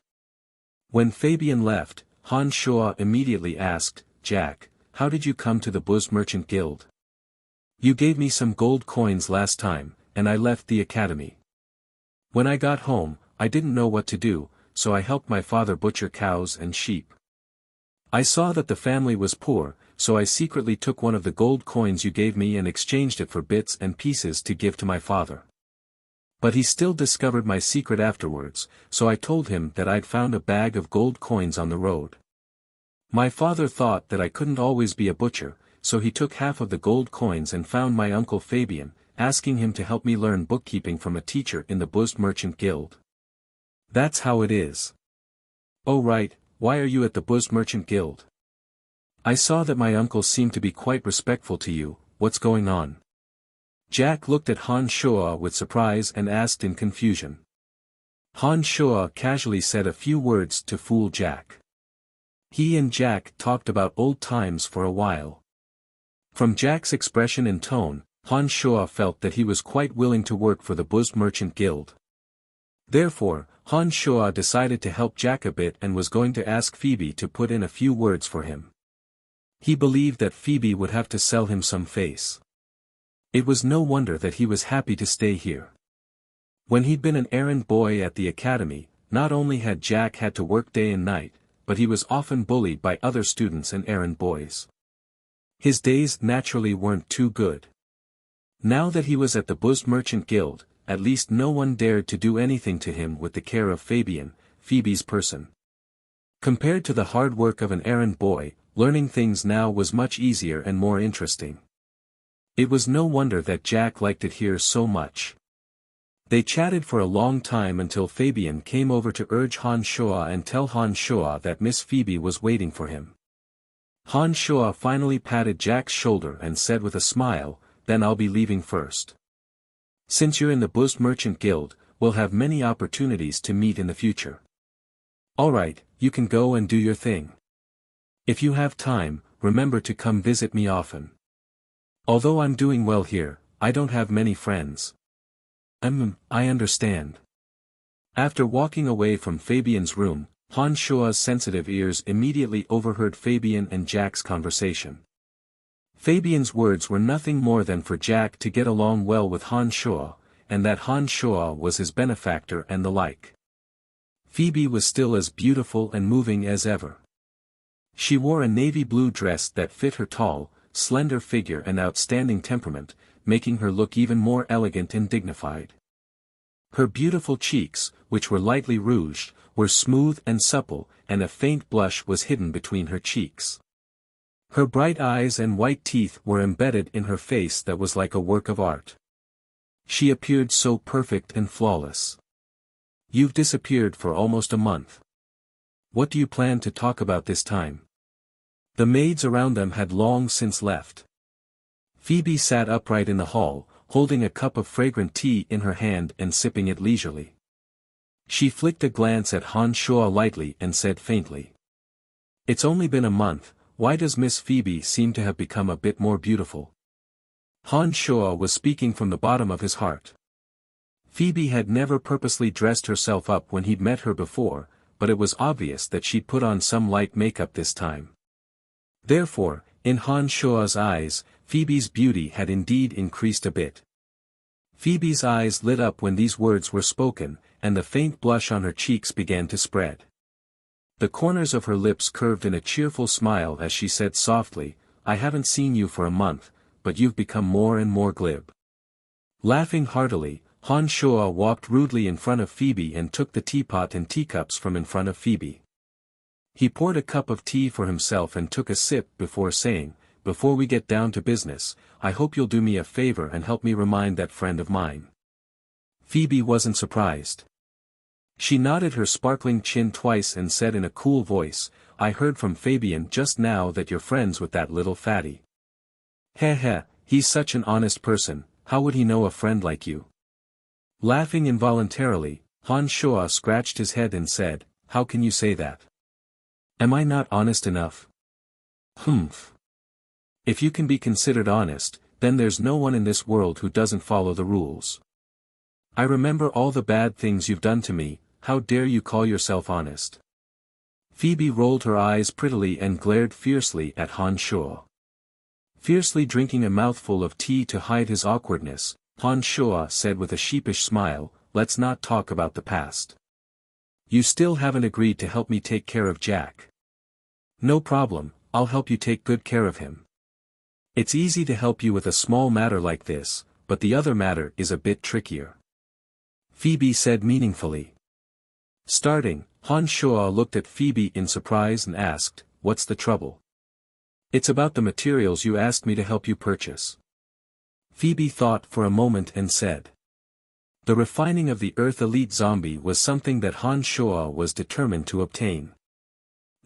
Speaker 1: When Fabian left, Han Shoa immediately asked, Jack, how did you come to the Buzz Merchant Guild? You gave me some gold coins last time, and I left the academy. When I got home, I didn't know what to do, so I helped my father butcher cows and sheep. I saw that the family was poor, so I secretly took one of the gold coins you gave me and exchanged it for bits and pieces to give to my father. But he still discovered my secret afterwards, so I told him that I'd found a bag of gold coins on the road. My father thought that I couldn't always be a butcher, so he took half of the gold coins and found my uncle Fabian, asking him to help me learn bookkeeping from a teacher in the Buzz Merchant Guild. That's how it is. Oh right, why are you at the Buzz Merchant Guild? I saw that my uncle seemed to be quite respectful to you, what's going on? Jack looked at Han Shoa with surprise and asked in confusion. Han Shoa casually said a few words to fool Jack. He and Jack talked about old times for a while. From Jack's expression and tone, Han Shoa felt that he was quite willing to work for the Buzz Merchant Guild. Therefore, Han Shoa decided to help Jack a bit and was going to ask Phoebe to put in a few words for him. He believed that Phoebe would have to sell him some face. It was no wonder that he was happy to stay here. When he'd been an errand boy at the academy, not only had Jack had to work day and night, but he was often bullied by other students and errand boys. His days naturally weren't too good. Now that he was at the Buzz Merchant Guild, at least no one dared to do anything to him with the care of Fabian, Phoebe's person. Compared to the hard work of an errand boy, learning things now was much easier and more interesting. It was no wonder that Jack liked it here so much. They chatted for a long time until Fabian came over to urge Han Shoa and tell Han Shoa that Miss Phoebe was waiting for him. Han Shoa finally patted Jack's shoulder and said with a smile, then I'll be leaving first. Since you're in the Buzz Merchant Guild, we'll have many opportunities to meet in the future. Alright, you can go and do your thing. If you have time, remember to come visit me often. Although I'm doing well here, I don't have many friends. I understand. After walking away from Fabian's room, Han Shoa's sensitive ears immediately overheard Fabian and Jack's conversation. Fabian's words were nothing more than for Jack to get along well with Han Shoa, and that Han Shoa was his benefactor and the like. Phoebe was still as beautiful and moving as ever. She wore a navy blue dress that fit her tall, slender figure and outstanding temperament, making her look even more elegant and dignified. Her beautiful cheeks, which were lightly rouged, were smooth and supple, and a faint blush was hidden between her cheeks. Her bright eyes and white teeth were embedded in her face that was like a work of art. She appeared so perfect and flawless. You've disappeared for almost a month. What do you plan to talk about this time? The maids around them had long since left. Phoebe sat upright in the hall, holding a cup of fragrant tea in her hand and sipping it leisurely. She flicked a glance at Han Shua lightly and said faintly. It's only been a month, why does Miss Phoebe seem to have become a bit more beautiful? Han Shua was speaking from the bottom of his heart. Phoebe had never purposely dressed herself up when he'd met her before, but it was obvious that she'd put on some light makeup this time. Therefore, in Han Shua's eyes, Phoebe's beauty had indeed increased a bit. Phoebe's eyes lit up when these words were spoken, and the faint blush on her cheeks began to spread. The corners of her lips curved in a cheerful smile as she said softly, I haven't seen you for a month, but you've become more and more glib. Laughing heartily, Han Shua walked rudely in front of Phoebe and took the teapot and teacups from in front of Phoebe. He poured a cup of tea for himself and took a sip before saying, before we get down to business, I hope you'll do me a favor and help me remind that friend of mine. Phoebe wasn't surprised. She nodded her sparkling chin twice and said in a cool voice, I heard from Fabian just now that you're friends with that little fatty. Heh heh, he's such an honest person, how would he know a friend like you? Laughing involuntarily, Han Shua scratched his head and said, how can you say that? Am I not honest enough? Humph. If you can be considered honest, then there's no one in this world who doesn't follow the rules. I remember all the bad things you've done to me, how dare you call yourself honest? Phoebe rolled her eyes prettily and glared fiercely at Han Shua. Fiercely drinking a mouthful of tea to hide his awkwardness, Han Shua said with a sheepish smile, let's not talk about the past. You still haven't agreed to help me take care of Jack. No problem, I'll help you take good care of him. It's easy to help you with a small matter like this, but the other matter is a bit trickier. Phoebe said meaningfully. Starting, Han Shua looked at Phoebe in surprise and asked, what's the trouble? It's about the materials you asked me to help you purchase. Phoebe thought for a moment and said. The refining of the Earth Elite Zombie was something that Han Shua was determined to obtain.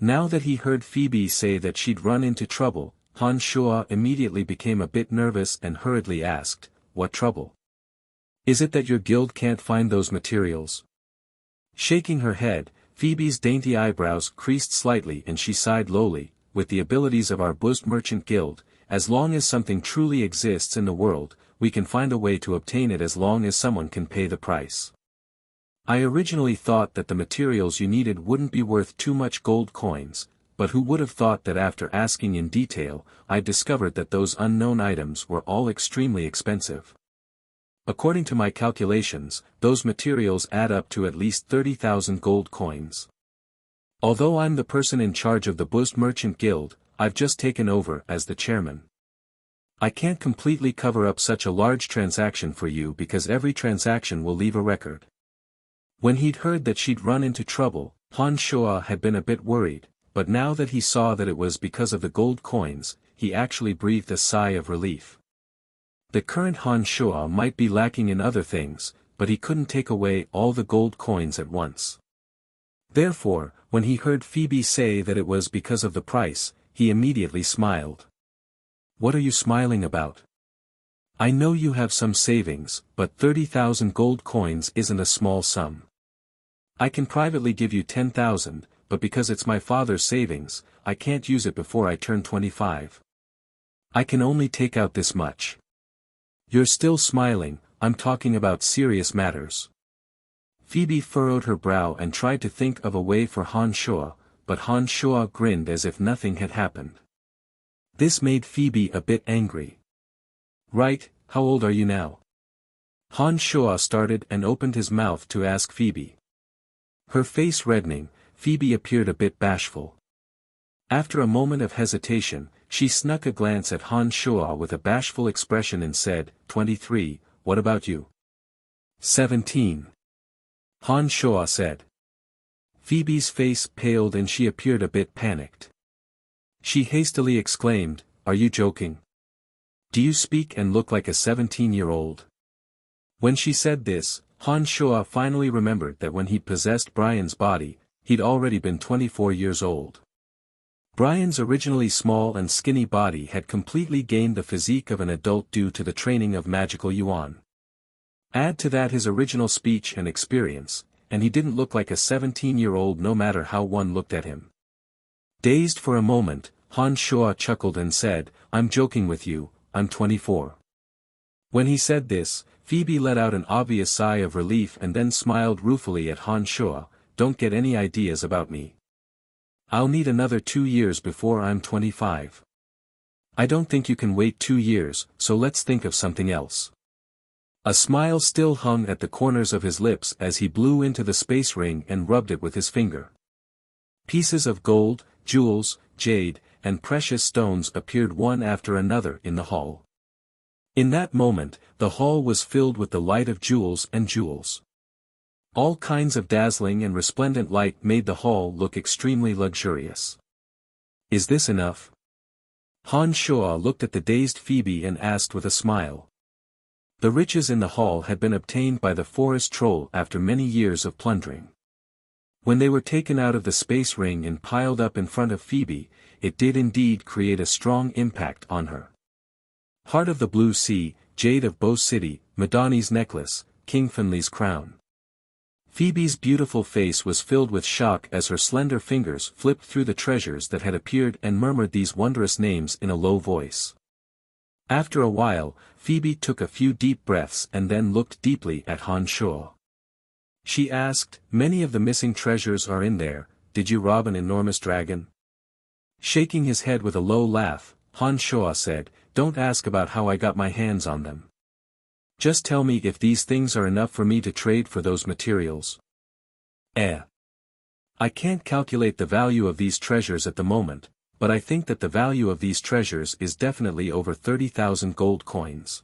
Speaker 1: Now that he heard Phoebe say that she'd run into trouble, Han Shua immediately became a bit nervous and hurriedly asked, what trouble? Is it that your guild can't find those materials? Shaking her head, Phoebe's dainty eyebrows creased slightly and she sighed lowly, with the abilities of our Boost Merchant Guild, as long as something truly exists in the world, we can find a way to obtain it as long as someone can pay the price. I originally thought that the materials you needed wouldn't be worth too much gold coins, but who would have thought that after asking in detail, I discovered that those unknown items were all extremely expensive. According to my calculations, those materials add up to at least 30,000 gold coins. Although I'm the person in charge of the Boost Merchant Guild, I've just taken over as the chairman. I can't completely cover up such a large transaction for you because every transaction will leave a record. When he'd heard that she'd run into trouble, Han Shua had been a bit worried, but now that he saw that it was because of the gold coins, he actually breathed a sigh of relief. The current Han Shua might be lacking in other things, but he couldn't take away all the gold coins at once. Therefore, when he heard Phoebe say that it was because of the price, he immediately smiled. What are you smiling about? I know you have some savings, but 30,000 gold coins isn't a small sum. I can privately give you 10,000, but because it's my father's savings, I can't use it before I turn 25. I can only take out this much. You're still smiling, I'm talking about serious matters. Phoebe furrowed her brow and tried to think of a way for Han Shua, but Han Shua grinned as if nothing had happened. This made Phoebe a bit angry. Right, how old are you now? Han Shua started and opened his mouth to ask Phoebe. Her face reddening, Phoebe appeared a bit bashful. After a moment of hesitation, she snuck a glance at Han Shua with a bashful expression and said, 23, what about you? 17. Han Shua said. Phoebe's face paled and she appeared a bit panicked. She hastily exclaimed, are you joking? Do you speak and look like a 17-year-old? When she said this, Han Shua finally remembered that when he possessed Brian's body, he'd already been 24 years old. Brian's originally small and skinny body had completely gained the physique of an adult due to the training of magical yuan. Add to that his original speech and experience, and he didn't look like a 17-year-old no matter how one looked at him. Dazed for a moment, Han Shuo chuckled and said, "I'm joking with you, I'm 24. When he said this, Phoebe let out an obvious sigh of relief and then smiled ruefully at Han Shuo. "Don't get any ideas about me. I'll need another 2 years before I'm 25. I don't think you can wait 2 years, so let's think of something else." A smile still hung at the corners of his lips as he blew into the space ring and rubbed it with his finger. Pieces of gold, jewels, jade, and precious stones appeared one after another in the hall. In that moment, the hall was filled with the light of jewels and jewels. All kinds of dazzling and resplendent light made the hall look extremely luxurious. "Is this enough?" Han Shuo looked at the dazed Phoebe and asked with a smile. The riches in the hall had been obtained by the forest troll after many years of plundering. When they were taken out of the space ring and piled up in front of Phoebe, it did indeed create a strong impact on her. Heart of the Blue Sea, Jade of Bow City, Madani's necklace, King Finley's crown. Phoebe's beautiful face was filled with shock as her slender fingers flipped through the treasures that had appeared and murmured these wondrous names in a low voice. After a while, Phoebe took a few deep breaths and then looked deeply at Han Shuo. She asked, "Many of the missing treasures are in there, did you rob an enormous dragon?" Shaking his head with a low laugh, Han Shuo said, "Don't ask about how I got my hands on them. Just tell me if these things are enough for me to trade for those materials." I can't calculate the value of these treasures at the moment, but I think that the value of these treasures is definitely over 30,000 gold coins."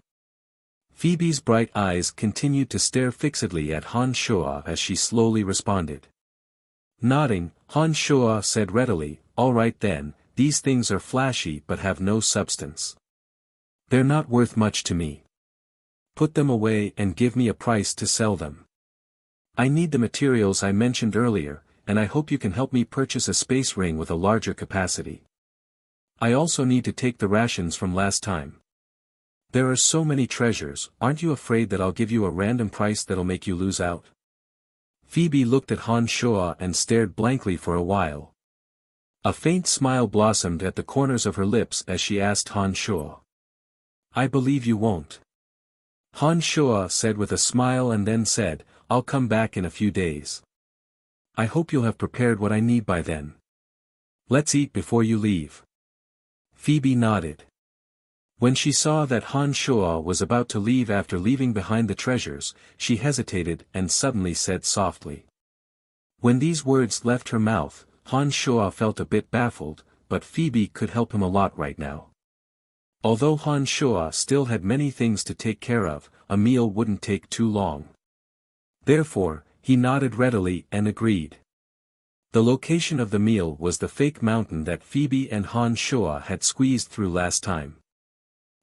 Speaker 1: Phoebe's bright eyes continued to stare fixedly at Han Shuo as she slowly responded. Nodding, Han Shuo said readily, "All right then, these things are flashy but have no substance. They're not worth much to me. Put them away and give me a price to sell them. I need the materials I mentioned earlier, and I hope you can help me purchase a space ring with a larger capacity. I also need to take the rations from last time. There are so many treasures, aren't you afraid that I'll give you a random price that'll make you lose out?" Phoebe looked at Han Shuo and stared blankly for a while. A faint smile blossomed at the corners of her lips as she asked Han Shuo. "I believe you won't." Han Shuo said with a smile and then said, "I'll come back in a few days. I hope you'll have prepared what I need by then. Let's eat before you leave." Phoebe nodded. When she saw that Han Shuo was about to leave after leaving behind the treasures, she hesitated and suddenly said softly. When these words left her mouth, Han Shuo felt a bit baffled, but Phoebe could help him a lot right now. Although Han Shuo still had many things to take care of, a meal wouldn't take too long. Therefore, he nodded readily and agreed. The location of the meal was the fake mountain that Phoebe and Han Shuo had squeezed through last time.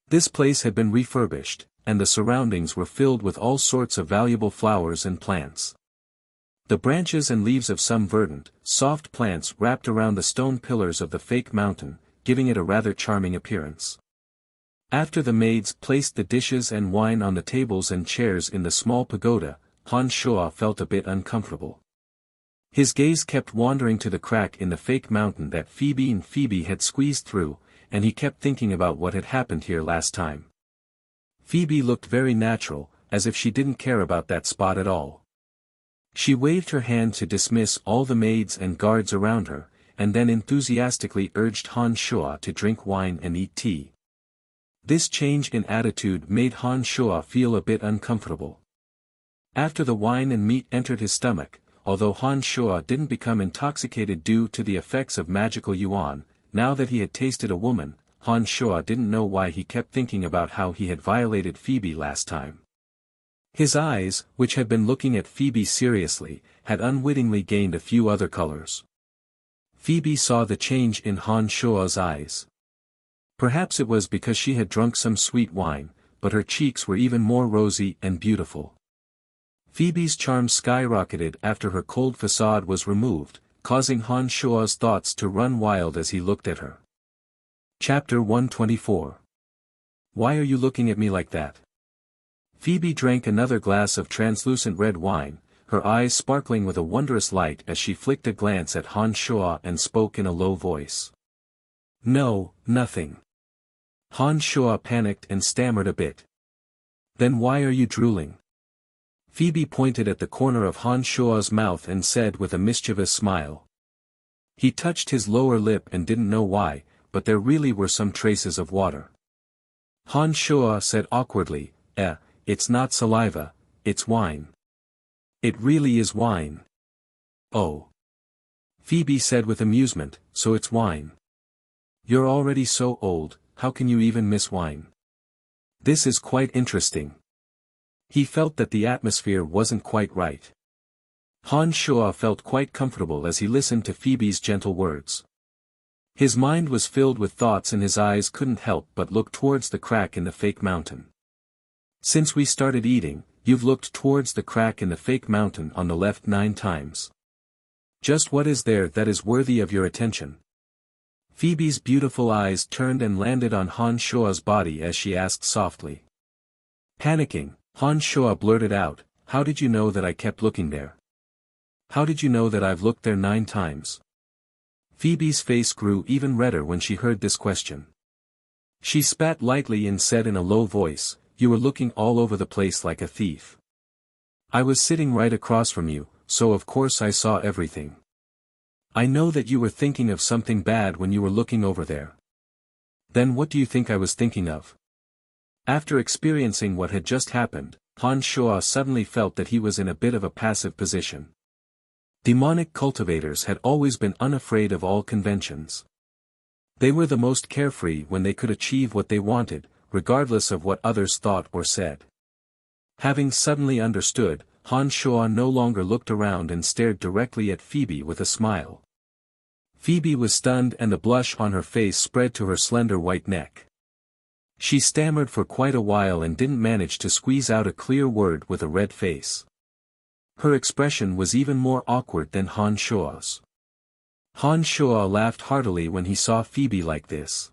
Speaker 1: This place had been refurbished, and the surroundings were filled with all sorts of valuable flowers and plants. The branches and leaves of some verdant, soft plants wrapped around the stone pillars of the fake mountain, giving it a rather charming appearance. After the maids placed the dishes and wine on the tables and chairs in the small pagoda, Han Shuo felt a bit uncomfortable. His gaze kept wandering to the crack in the fake mountain that Phoebe had squeezed through, and he kept thinking about what had happened here last time. Phoebe looked very natural, as if she didn't care about that spot at all. She waved her hand to dismiss all the maids and guards around her, and then enthusiastically urged Han Shuo to drink wine and eat tea. This change in attitude made Han Shuo feel a bit uncomfortable. After the wine and meat entered his stomach, although Han Shuo didn't become intoxicated due to the effects of magical yuan, now that he had tasted a woman, Han Shuo didn't know why he kept thinking about how he had violated Phoebe last time. His eyes, which had been looking at Phoebe seriously, had unwittingly gained a few other colors. Phoebe saw the change in Han Shuo's eyes. Perhaps it was because she had drunk some sweet wine, but her cheeks were even more rosy and beautiful. Phoebe's charm skyrocketed after her cold facade was removed, causing Han Shua's thoughts to run wild as he looked at her. Chapter 124. Why are you looking at me like that? Phoebe drank another glass of translucent red wine, her eyes sparkling with a wondrous light as she flicked a glance at Han Shua and spoke in a low voice. No, nothing. Han Shua panicked and stammered a bit. Then why are you drooling? Phoebe pointed at the corner of Han Shua's mouth and said with a mischievous smile. He touched his lower lip and didn't know why, but there really were some traces of water. Han Shua said awkwardly, it's not saliva, it's wine. It really is wine. Oh. Phoebe said with amusement, so it's wine. You're already so old, how can you even miss wine? This is quite interesting. He felt that the atmosphere wasn't quite right. Han Shua felt quite comfortable as he listened to Phoebe's gentle words. His mind was filled with thoughts and his eyes couldn't help but look towards the crack in the fake mountain. Since we started eating, you've looked towards the crack in the fake mountain on the left 9 times. Just what is there that is worthy of your attention? Phoebe's beautiful eyes turned and landed on Han Shua's body as she asked softly. Panicking, Han Shua blurted out, how did you know that I kept looking there? How did you know that I've looked there 9 times? Phoebe's face grew even redder when she heard this question. She spat lightly and said in a low voice, you were looking all over the place like a thief. I was sitting right across from you, so of course I saw everything. I know that you were thinking of something bad when you were looking over there. Then what do you think I was thinking of? After experiencing what had just happened, Han Shua suddenly felt that he was in a bit of a passive position. Demonic cultivators had always been unafraid of all conventions. They were the most carefree when they could achieve what they wanted, regardless of what others thought or said. Having suddenly understood, Han Shua no longer looked around and stared directly at Phoebe with a smile. Phoebe was stunned and the blush on her face spread to her slender white neck. She stammered for quite a while and didn't manage to squeeze out a clear word with a red face. Her expression was even more awkward than Han Shua's. Han Shua laughed heartily when he saw Phoebe like this.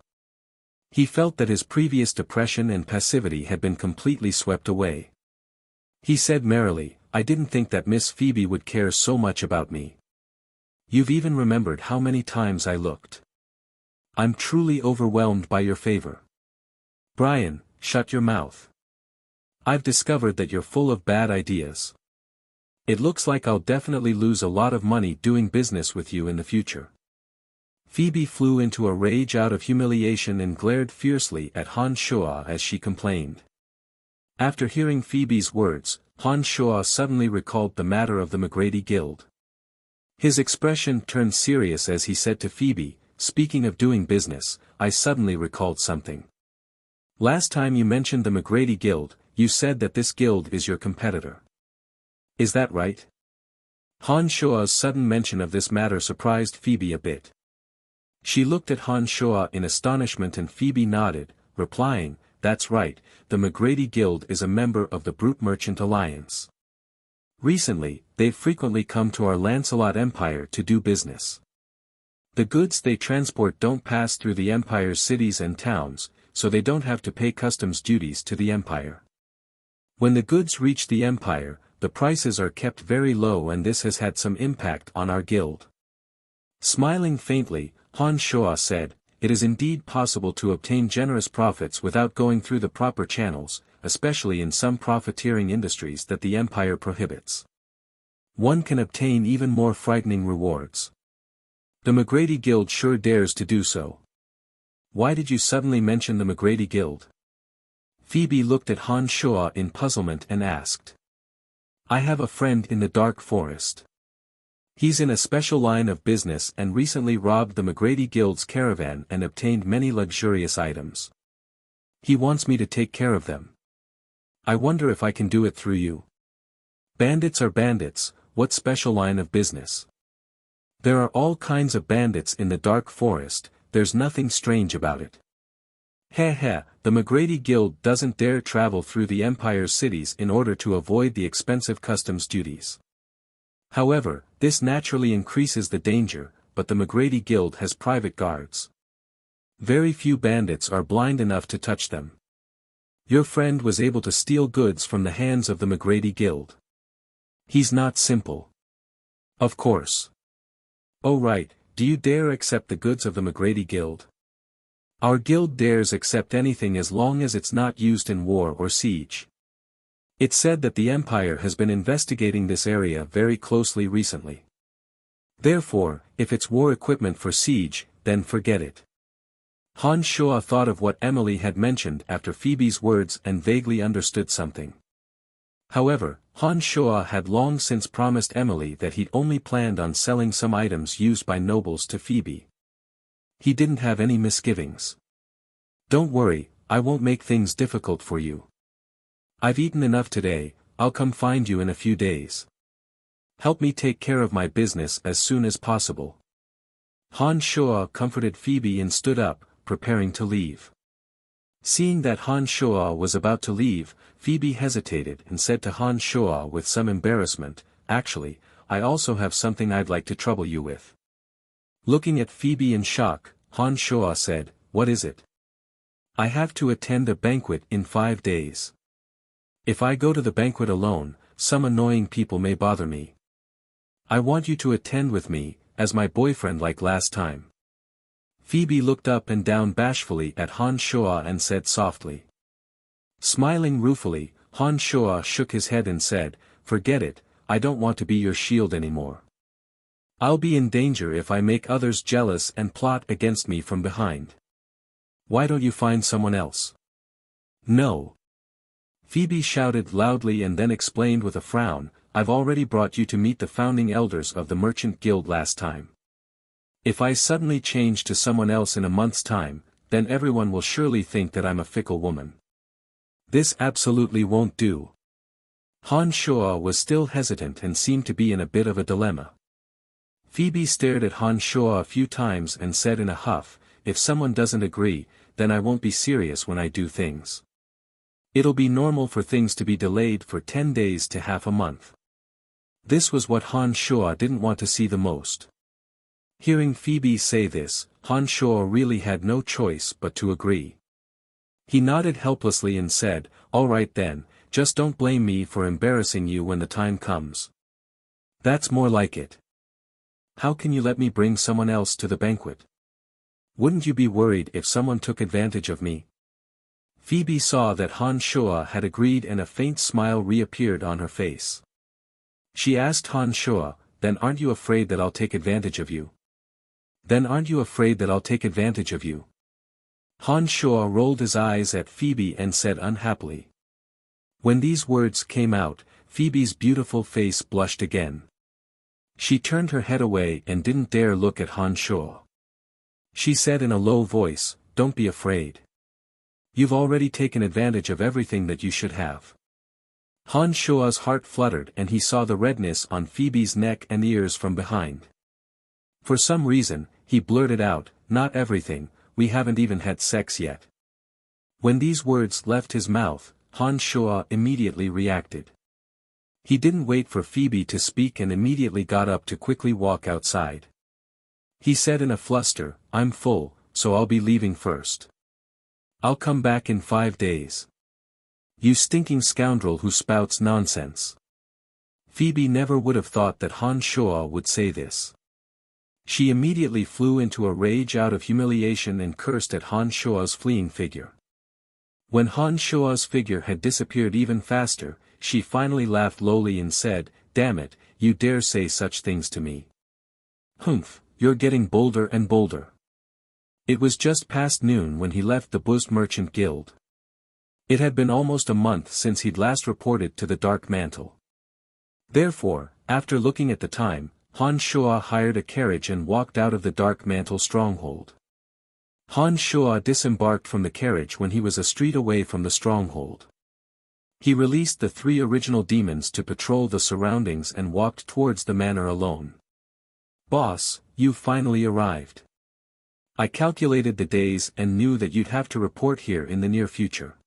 Speaker 1: He felt that his previous depression and passivity had been completely swept away. He said merrily, I didn't think that Miss Phoebe would care so much about me. You've even remembered how many times I looked. I'm truly overwhelmed by your favor. Brian, shut your mouth. I've discovered that you're full of bad ideas. It looks like I'll definitely lose a lot of money doing business with you in the future. Phoebe flew into a rage out of humiliation and glared fiercely at Han Shua as she complained. After hearing Phoebe's words, Han Shua suddenly recalled the matter of the McGrady Guild. His expression turned serious as he said to Phoebe, speaking of doing business, I suddenly recalled something. Last time you mentioned the McGrady Guild, you said that this guild is your competitor. Is that right? Han Shua's sudden mention of this matter surprised Phoebe a bit. She looked at Han Shua in astonishment and Phoebe nodded, replying, that's right, the McGrady Guild is a member of the Brute Merchant Alliance. Recently, they've frequently come to our Lancelot Empire to do business. The goods they transport don't pass through the Empire's cities and towns, so they don't have to pay customs duties to the Empire. When the goods reach the Empire, the prices are kept very low and this has had some impact on our guild. Smiling faintly, Han Shua said, it is indeed possible to obtain generous profits without going through the proper channels, especially in some profiteering industries that the Empire prohibits. One can obtain even more frightening rewards. The McGrady Guild sure dares to do so. Why did you suddenly mention the McGrady Guild? Phoebe looked at Han Shua in puzzlement and asked. I have a friend in the Dark Forest. He's in a special line of business and recently robbed the McGrady Guild's caravan and obtained many luxurious items. He wants me to take care of them. I wonder if I can do it through you. Bandits are bandits, what special line of business? There are all kinds of bandits in the Dark Forest, there's nothing strange about it. Heh, the McGrady Guild doesn't dare travel through the Empire's cities in order to avoid the expensive customs duties. However, This naturally increases the danger, but the McGrady Guild has private guards. Very few bandits are blind enough to touch them. Your friend was able to steal goods from the hands of the McGrady Guild. He's not simple. Of course. Oh right, do you dare accept the goods of the McGrady Guild? Our guild dares accept anything as long as it's not used in war or siege. It's said that the Empire has been investigating this area very closely recently. Therefore, if it's war equipment for siege, then forget it. Han Shua thought of what Emily had mentioned after Phoebe's words and vaguely understood something. However, Han Shua had long since promised Emily that he'd only planned on selling some items used by nobles to Phoebe. He didn't have any misgivings. Don't worry, I won't make things difficult for you. I've eaten enough today, I'll come find you in a few days. Help me take care of my business as soon as possible. Han Shua comforted Phoebe and stood up, preparing to leave. Seeing that Han Shua was about to leave, Phoebe hesitated and said to Han Shua with some embarrassment, "Actually, I also have something I'd like to trouble you with." Looking at Phoebe in shock, Han Shua said, "What is it?" "I have to attend a banquet in 5 days. If I go to the banquet alone, some annoying people may bother me. I want you to attend with me, as my boyfriend like last time." Phoebe looked up and down bashfully at Han Shua and said softly. Smiling ruefully, Han Shua shook his head and said, "Forget it, I don't want to be your shield anymore. I'll be in danger if I make others jealous and plot against me from behind. Why don't you find someone else?" "No." Phoebe shouted loudly and then explained with a frown, "I've already brought you to meet the founding elders of the Merchant Guild last time. If I suddenly change to someone else in a month's time, then everyone will surely think that I'm a fickle woman. This absolutely won't do." Han Shua was still hesitant and seemed to be in a bit of a dilemma. Phoebe stared at Han Shua a few times and said in a huff, "If someone doesn't agree, then I won't be serious when I do things. It'll be normal for things to be delayed for 10 days to half a month." This was what Han Shua didn't want to see the most. Hearing Phoebe say this, Han Shua really had no choice but to agree. He nodded helplessly and said, "All right then, just don't blame me for embarrassing you when the time comes. That's more like it. How can you let me bring someone else to the banquet? Wouldn't you be worried if someone took advantage of me?" Phoebe saw that Han Shua had agreed and a faint smile reappeared on her face. She asked Han Shua, "Then aren't you afraid that I'll take advantage of you?" "Then aren't you afraid that I'll take advantage of you?" Han Shua rolled his eyes at Phoebe and said unhappily. When these words came out, Phoebe's beautiful face blushed again. She turned her head away and didn't dare look at Han Shua. She said in a low voice, "Don't be afraid. You've already taken advantage of everything that you should have." Han Shua's heart fluttered and he saw the redness on Phoebe's neck and ears from behind. For some reason, he blurted out, "Not everything, we haven't even had sex yet." When these words left his mouth, Han Shua immediately reacted. He didn't wait for Phoebe to speak and immediately got up to quickly walk outside. He said in a fluster, "I'm full, so I'll be leaving first. I'll come back in 5 days. You stinking scoundrel who spouts nonsense." Phoebe never would have thought that Han Shua would say this. She immediately flew into a rage out of humiliation and cursed at Han Shua's fleeing figure. When Han Shua's figure had disappeared even faster, she finally laughed lowly and said, "Damn it, you dare say such things to me. Humph, you're getting bolder and bolder." It was just past noon when he left the Boost Merchant Guild. It had been almost a month since he'd last reported to the Dark Mantle. Therefore, after looking at the time, Han Shua hired a carriage and walked out of the Dark Mantle stronghold. Han Shua disembarked from the carriage when he was a street away from the stronghold. He released the 3 original demons to patrol the surroundings and walked towards the manor alone. "Boss, you've finally arrived. I calculated the days and knew that you'd have to report here in the near future.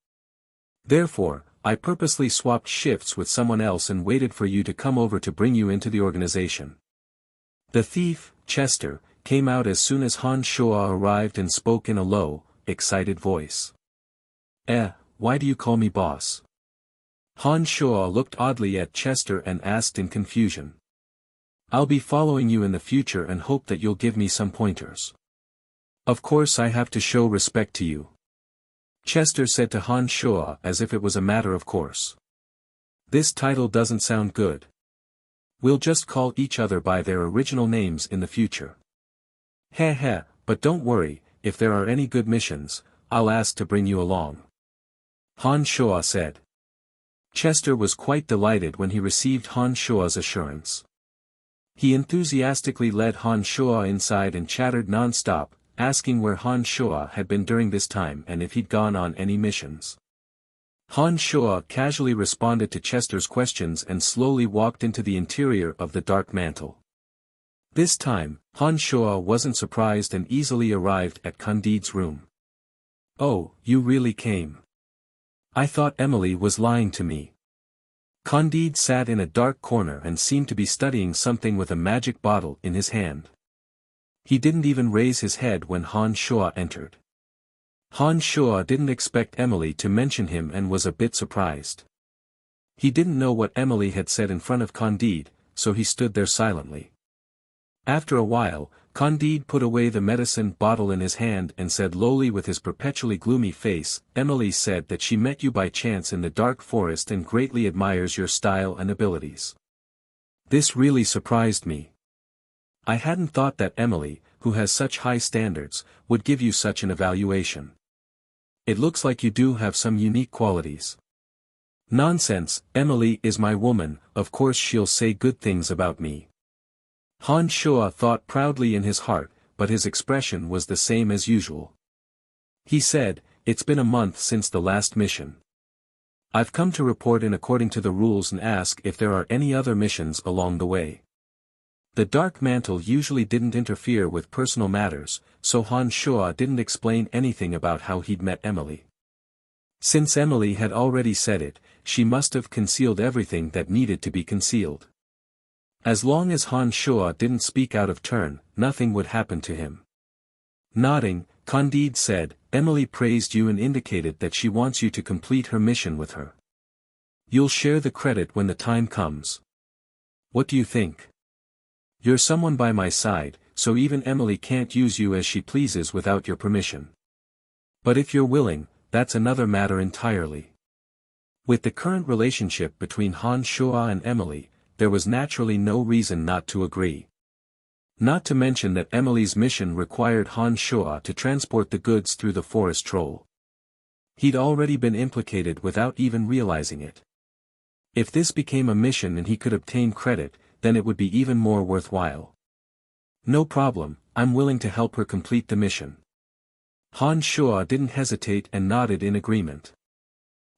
Speaker 1: Therefore, I purposely swapped shifts with someone else and waited for you to come over to bring you into the organization. The thief, Chester, came out as soon as Han Shuo arrived and spoke in a low, excited voice. Why do you call me boss? Han Shuo looked oddly at Chester and asked in confusion. I'll be following you in the future and hope that you'll give me some pointers. Of course I have to show respect to you. Chester said to Han Shuo as if it was a matter of course. This title doesn't sound good. We'll just call each other by their original names in the future. Heh, but don't worry, if there are any good missions, I'll ask to bring you along. Han Shuo said. Chester was quite delighted when he received Han Shuo's assurance. He enthusiastically led Han Shuo inside and chattered non-stop, asking where Han Shuo had been during this time and if he'd gone on any missions. Han Shuo casually responded to Chester's questions and slowly walked into the interior of the dark mantle. This time, Han Shuo wasn't surprised and easily arrived at Candide's room. Oh, you really came. I thought Emily was lying to me. Candide sat in a dark corner and seemed to be studying something with a magic bottle in his hand. He didn't even raise his head when Han Shuo entered. Han Shuo didn't expect Emily to mention him and was a bit surprised. He didn't know what Emily had said in front of Candide, so he stood there silently. After a while, Candide put away the medicine bottle in his hand and said lowly with his perpetually gloomy face, Emily said that she met you by chance in the dark forest and greatly admires your style and abilities. This really surprised me. I hadn't thought that Emily, who has such high standards, would give you such an evaluation. It looks like you do have some unique qualities. Nonsense, Emily is my woman, of course she'll say good things about me. Han Shuo thought proudly in his heart, but his expression was the same as usual. He said, it's been a month since the last mission. I've come to report in according to the rules and ask if there are any other missions along the way. The dark mantle usually didn't interfere with personal matters, so Han Shuo didn't explain anything about how he'd met Emily. Since Emily had already said it, she must have concealed everything that needed to be concealed. As long as Han Shuo didn't speak out of turn, nothing would happen to him. Nodding, Candide said, Emily praised you and indicated that she wants you to complete her mission with her. You'll share the credit when the time comes. What do you think? You're someone by my side, so even Emily can't use you as she pleases without your permission. But if you're willing, that's another matter entirely. With the current relationship between Han Shuo and Emily, there was naturally no reason not to agree. Not to mention that Emily's mission required Han Shuo to transport the goods through the forest troll. He'd already been implicated without even realizing it. If this became a mission and he could obtain credit, then it would be even more worthwhile. No problem, I'm willing to help her complete the mission. Han Shuo didn't hesitate and nodded in agreement.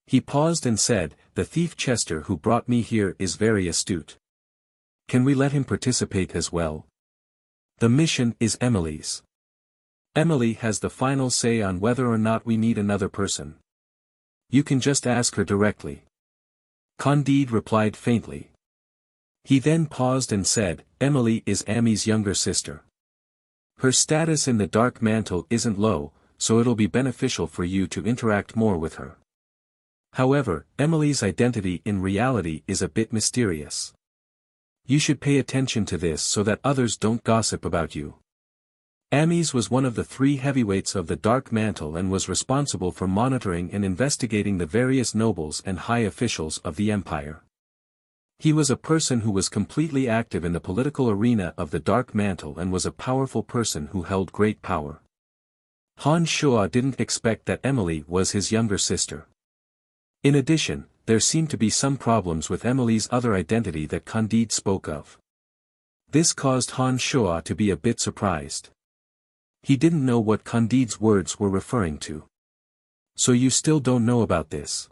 Speaker 1: He paused and said, the thief Chester who brought me here is very astute. Can we let him participate as well? The mission is Emily's. Emily has the final say on whether or not we need another person. You can just ask her directly. Candide replied faintly. He then paused and said, Emily is Amy's younger sister. Her status in the dark mantle isn't low, so it'll be beneficial for you to interact more with her. However, Emily's identity in reality is a bit mysterious. You should pay attention to this so that others don't gossip about you. Ames was one of the 3 heavyweights of the Dark Mantle and was responsible for monitoring and investigating the various nobles and high officials of the empire. He was a person who was completely active in the political arena of the Dark Mantle and was a powerful person who held great power. Han Shuo didn't expect that Emily was his younger sister. In addition, there seemed to be some problems with Emily's other identity that Candide spoke of. This caused Han Shuo to be a bit surprised. He didn't know what Candide's words were referring to. So you still don't know about this?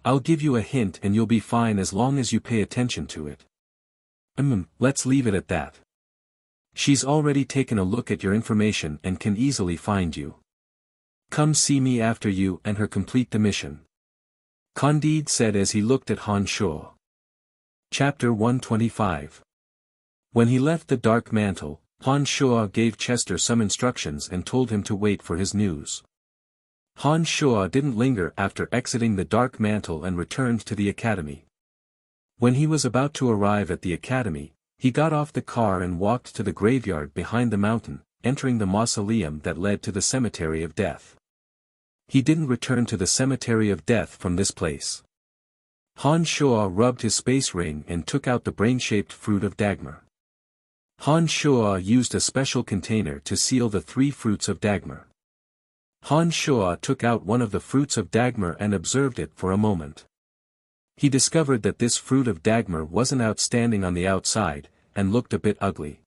Speaker 1: I'll give you a hint and you'll be fine as long as you pay attention to it. Let's leave it at that. She's already taken a look at your information and can easily find you. Come see me after you and her complete the mission. Candide said as he looked at Han Shuo. Chapter 125. When he left the dark mantle, Han Shuo gave Chester some instructions and told him to wait for his news. Han Shuo didn't linger after exiting the dark mantle and returned to the academy. When he was about to arrive at the academy, he got off the car and walked to the graveyard behind the mountain, entering the mausoleum that led to the cemetery of death. He didn't return to the cemetery of death from this place. Han Shuo rubbed his space ring and took out the brain-shaped fruit of Dagmar. Han Shuo used a special container to seal the 3 fruits of Dagmar. Han Shuo took out one of the fruits of Dagmar and observed it for a moment. He discovered that this fruit of Dagmar wasn't outstanding on the outside, and looked a bit ugly.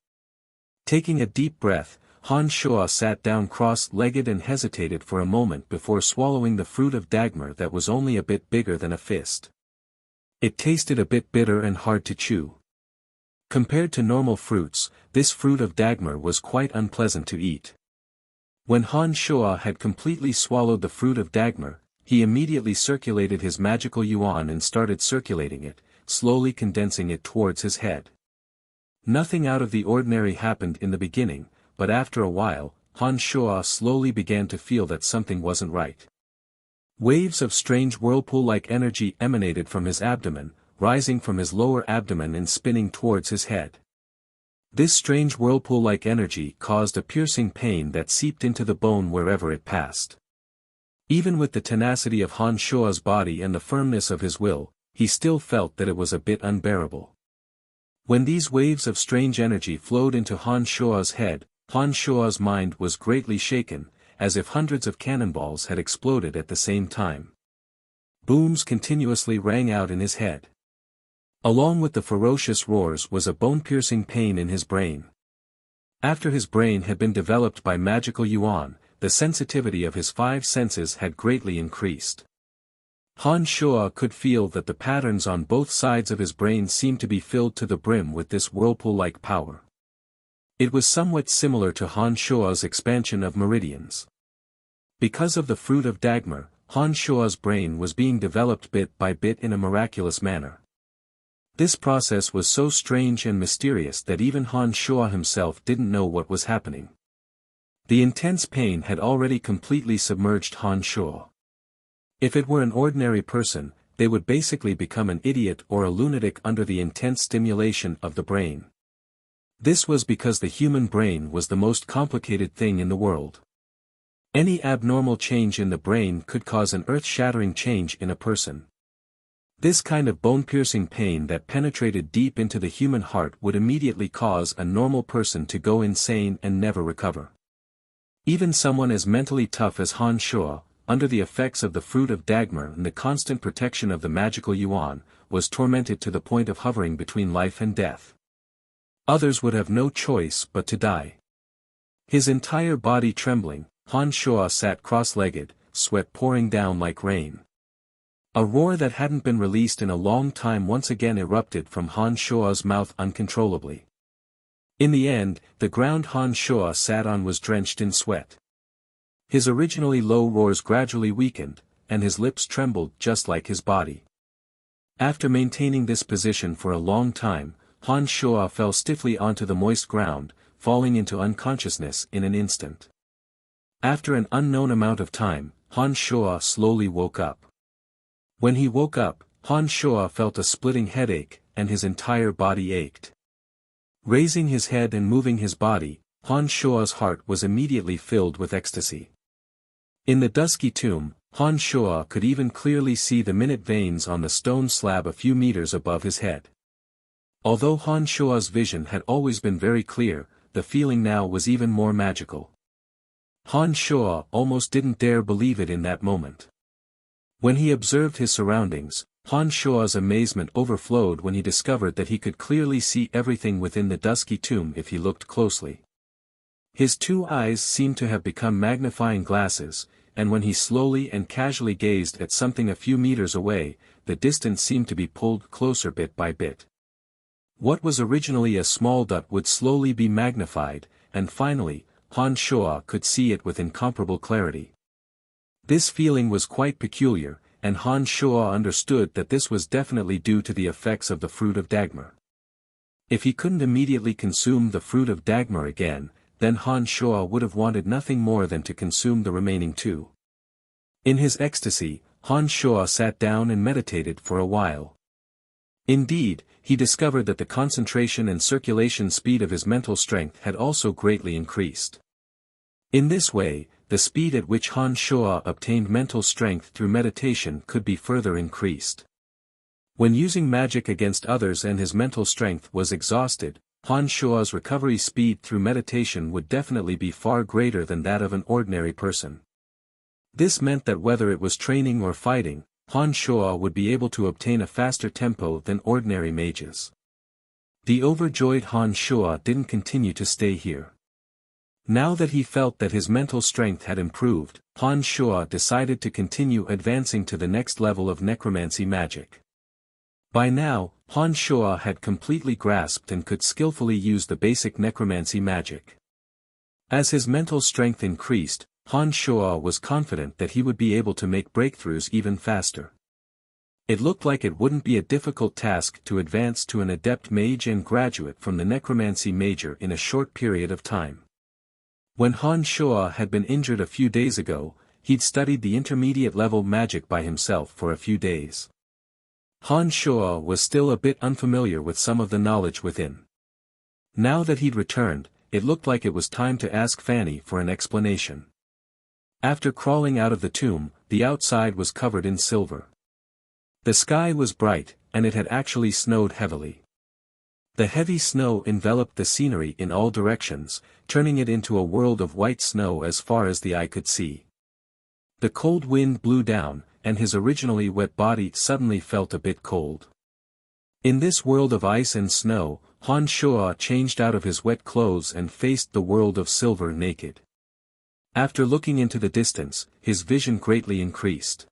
Speaker 1: Taking a deep breath, Han Shuo sat down cross-legged and hesitated for a moment before swallowing the fruit of Dagmar that was only a bit bigger than a fist. It tasted a bit bitter and hard to chew. Compared to normal fruits, this fruit of Dagmar was quite unpleasant to eat. When Han Shuo had completely swallowed the fruit of Dagmar, he immediately circulated his magical yuan and started circulating it, slowly condensing it towards his head. Nothing out of the ordinary happened in the beginning, but after a while, Han Shuo slowly began to feel that something wasn't right. Waves of strange whirlpool-like energy emanated from his abdomen, rising from his lower abdomen and spinning towards his head. This strange whirlpool-like energy caused a piercing pain that seeped into the bone wherever it passed. Even with the tenacity of Han Shuo's body and the firmness of his will, he still felt that it was a bit unbearable. When these waves of strange energy flowed into Han Shuo's head, Han Shuo's mind was greatly shaken, as if hundreds of cannonballs had exploded at the same time. Booms continuously rang out in his head. Along with the ferocious roars was a bone-piercing pain in his brain. After his brain had been developed by magical yuan, the sensitivity of his 5 senses had greatly increased. Han Shuo could feel that the patterns on both sides of his brain seemed to be filled to the brim with this whirlpool-like power. It was somewhat similar to Han Shuo's expansion of meridians. Because of the fruit of Dagmar, Han Shuo's brain was being developed bit by bit in a miraculous manner. This process was so strange and mysterious that even Han Shuo himself didn't know what was happening. The intense pain had already completely submerged Han Shuo. If it were an ordinary person, they would basically become an idiot or a lunatic under the intense stimulation of the brain. This was because the human brain was the most complicated thing in the world. Any abnormal change in the brain could cause an earth-shattering change in a person. This kind of bone-piercing pain that penetrated deep into the human heart would immediately cause a normal person to go insane and never recover. Even someone as mentally tough as Han Shuo, under the effects of the fruit of Dagmar and the constant protection of the magical yuan, was tormented to the point of hovering between life and death. Others would have no choice but to die. His entire body trembling, Han Shuo sat cross-legged, sweat pouring down like rain. A roar that hadn't been released in a long time once again erupted from Han Shuo's mouth uncontrollably. In the end, the ground Han Shuo sat on was drenched in sweat. His originally low roars gradually weakened, and his lips trembled just like his body. After maintaining this position for a long time, Han Shuo fell stiffly onto the moist ground, falling into unconsciousness in an instant. After an unknown amount of time, Han Shuo slowly woke up. When he woke up, Han Shuo felt a splitting headache, and his entire body ached. Raising his head and moving his body, Han Shuo's heart was immediately filled with ecstasy. In the dusky tomb, Han Shuo could even clearly see the minute veins on the stone slab a few meters above his head. Although Han Shuo's vision had always been very clear, the feeling now was even more magical. Han Shuo almost didn't dare believe it in that moment. When he observed his surroundings, Han Shuo's amazement overflowed when he discovered that he could clearly see everything within the dusky tomb if he looked closely. His 2 eyes seemed to have become magnifying glasses, and when he slowly and casually gazed at something a few meters away, the distance seemed to be pulled closer bit by bit. What was originally a small dot would slowly be magnified, and finally, Han Shuo could see it with incomparable clarity. This feeling was quite peculiar, and Han Shuo understood that this was definitely due to the effects of the fruit of Dagmar. If he couldn't immediately consume the fruit of Dagmar again, then Han Shuo would have wanted nothing more than to consume the remaining two. In his ecstasy, Han Shuo sat down and meditated for a while. Indeed, he discovered that the concentration and circulation speed of his mental strength had also greatly increased. In this way, the speed at which Han Shuo obtained mental strength through meditation could be further increased. When using magic against others and his mental strength was exhausted, Han Shuo's recovery speed through meditation would definitely be far greater than that of an ordinary person. This meant that whether it was training or fighting, Han Shuo would be able to obtain a faster tempo than ordinary mages. The overjoyed Han Shuo didn't continue to stay here. Now that he felt that his mental strength had improved, Han Shuo decided to continue advancing to the next level of necromancy magic. By now, Han Shuo had completely grasped and could skillfully use the basic necromancy magic. As his mental strength increased, Han Shuo was confident that he would be able to make breakthroughs even faster. It looked like it wouldn't be a difficult task to advance to an adept mage and graduate from the necromancy major in a short period of time. When Han Shuo had been injured a few days ago, he'd studied the intermediate level magic by himself for a few days. Han Shuo was still a bit unfamiliar with some of the knowledge within. Now that he'd returned, it looked like it was time to ask Fanny for an explanation. After crawling out of the tomb, the outside was covered in silver. The sky was bright, and it had actually snowed heavily. The heavy snow enveloped the scenery in all directions, turning it into a world of white snow as far as the eye could see. The cold wind blew down, and his originally wet body suddenly felt a bit cold. In this world of ice and snow, Han Shuo changed out of his wet clothes and faced the world of silver naked. After looking into the distance, his vision greatly increased.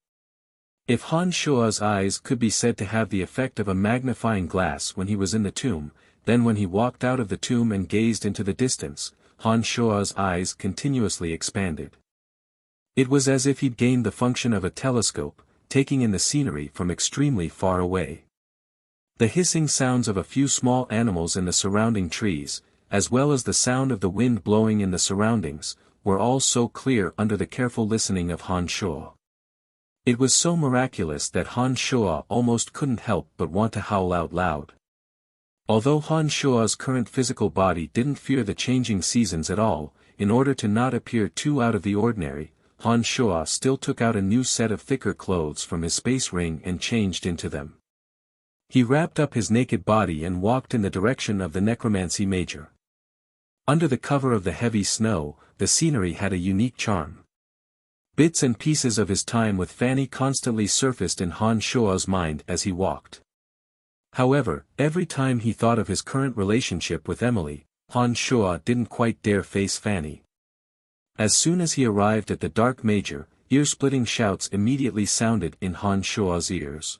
Speaker 1: If Han Shuo's eyes could be said to have the effect of a magnifying glass when he was in the tomb, then when he walked out of the tomb and gazed into the distance, Han Shuo's eyes continuously expanded. It was as if he'd gained the function of a telescope, taking in the scenery from extremely far away. The hissing sounds of a few small animals in the surrounding trees, as well as the sound of the wind blowing in the surroundings, were all so clear under the careful listening of Han Shuo. It was so miraculous that Han Shuo almost couldn't help but want to howl out loud. Although Han Shuo's current physical body didn't fear the changing seasons at all, in order to not appear too out of the ordinary, Han Shuo still took out a new set of thicker clothes from his space ring and changed into them. He wrapped up his naked body and walked in the direction of the necromancy major. Under the cover of the heavy snow, the scenery had a unique charm. Bits and pieces of his time with Fanny constantly surfaced in Han Shuo's mind as he walked. However, every time he thought of his current relationship with Emily, Han Shuo didn't quite dare face Fanny. As soon as he arrived at the dark major, ear-splitting shouts immediately sounded in Han Shuo's ears.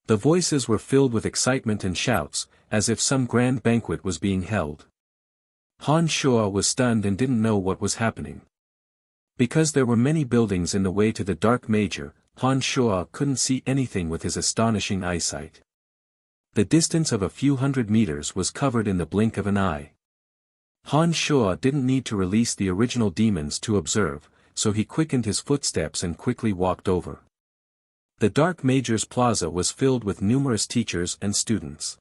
Speaker 1: The voices were filled with excitement and shouts, as if some grand banquet was being held. Han Shuo was stunned and didn't know what was happening. Because there were many buildings in the way to the dark major, Han Shuo couldn't see anything with his astonishing eyesight. The distance of a few hundred meters was covered in the blink of an eye. Han Shuo didn't need to release the original demons to observe, so he quickened his footsteps and quickly walked over. The Dark Major's plaza was filled with numerous teachers and students.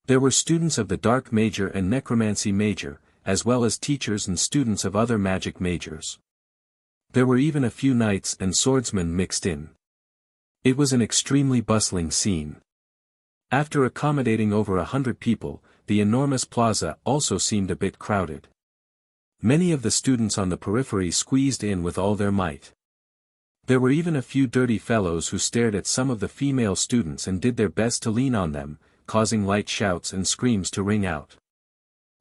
Speaker 1: There were students of the Dark Major and Necromancy Major, as well as teachers and students of other magic majors. There were even a few knights and swordsmen mixed in. It was an extremely bustling scene. After accommodating over 100 people, the enormous plaza also seemed a bit crowded. Many of the students on the periphery squeezed in with all their might. There were even a few dirty fellows who stared at some of the female students and did their best to lean on them, causing light shouts and screams to ring out.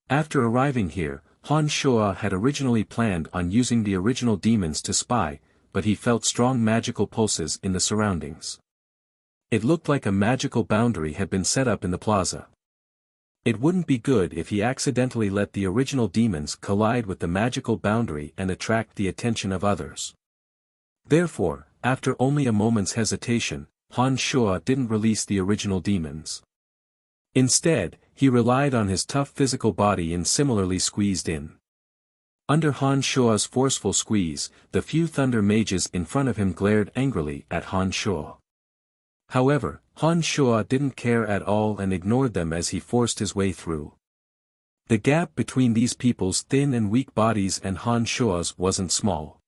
Speaker 1: After arriving here, Han Shuo had originally planned on using the original demons to spy, but he felt strong magical pulses in the surroundings. It looked like a magical boundary had been set up in the plaza. It wouldn't be good if he accidentally let the original demons collide with the magical boundary and attract the attention of others. Therefore, after only a moment's hesitation, Han Shuo didn't release the original demons. Instead, he relied on his tough physical body and similarly squeezed in. Under Han Shuo's forceful squeeze, the few thunder mages in front of him glared angrily at Han Shuo. However, Han Shuo didn't care at all and ignored them as he forced his way through. The gap between these people's thin and weak bodies and Han Shuo's wasn't small.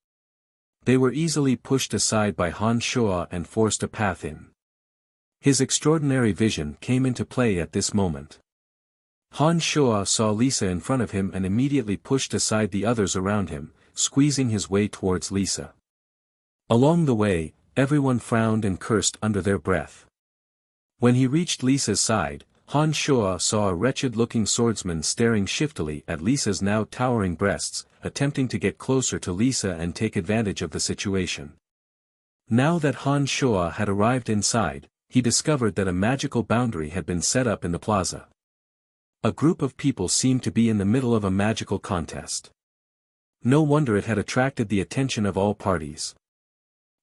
Speaker 1: They were easily pushed aside by Han Shuo and forced a path in. His extraordinary vision came into play at this moment. Han Shuo saw Lisa in front of him and immediately pushed aside the others around him, squeezing his way towards Lisa. Along the way, everyone frowned and cursed under their breath. When he reached Lisa's side, Han Shuo saw a wretched-looking swordsman staring shiftily at Lisa's now towering breasts, attempting to get closer to Lisa and take advantage of the situation. Now that Han Shuo had arrived inside, he discovered that a magical boundary had been set up in the plaza. A group of people seemed to be in the middle of a magical contest. No wonder it had attracted the attention of all parties.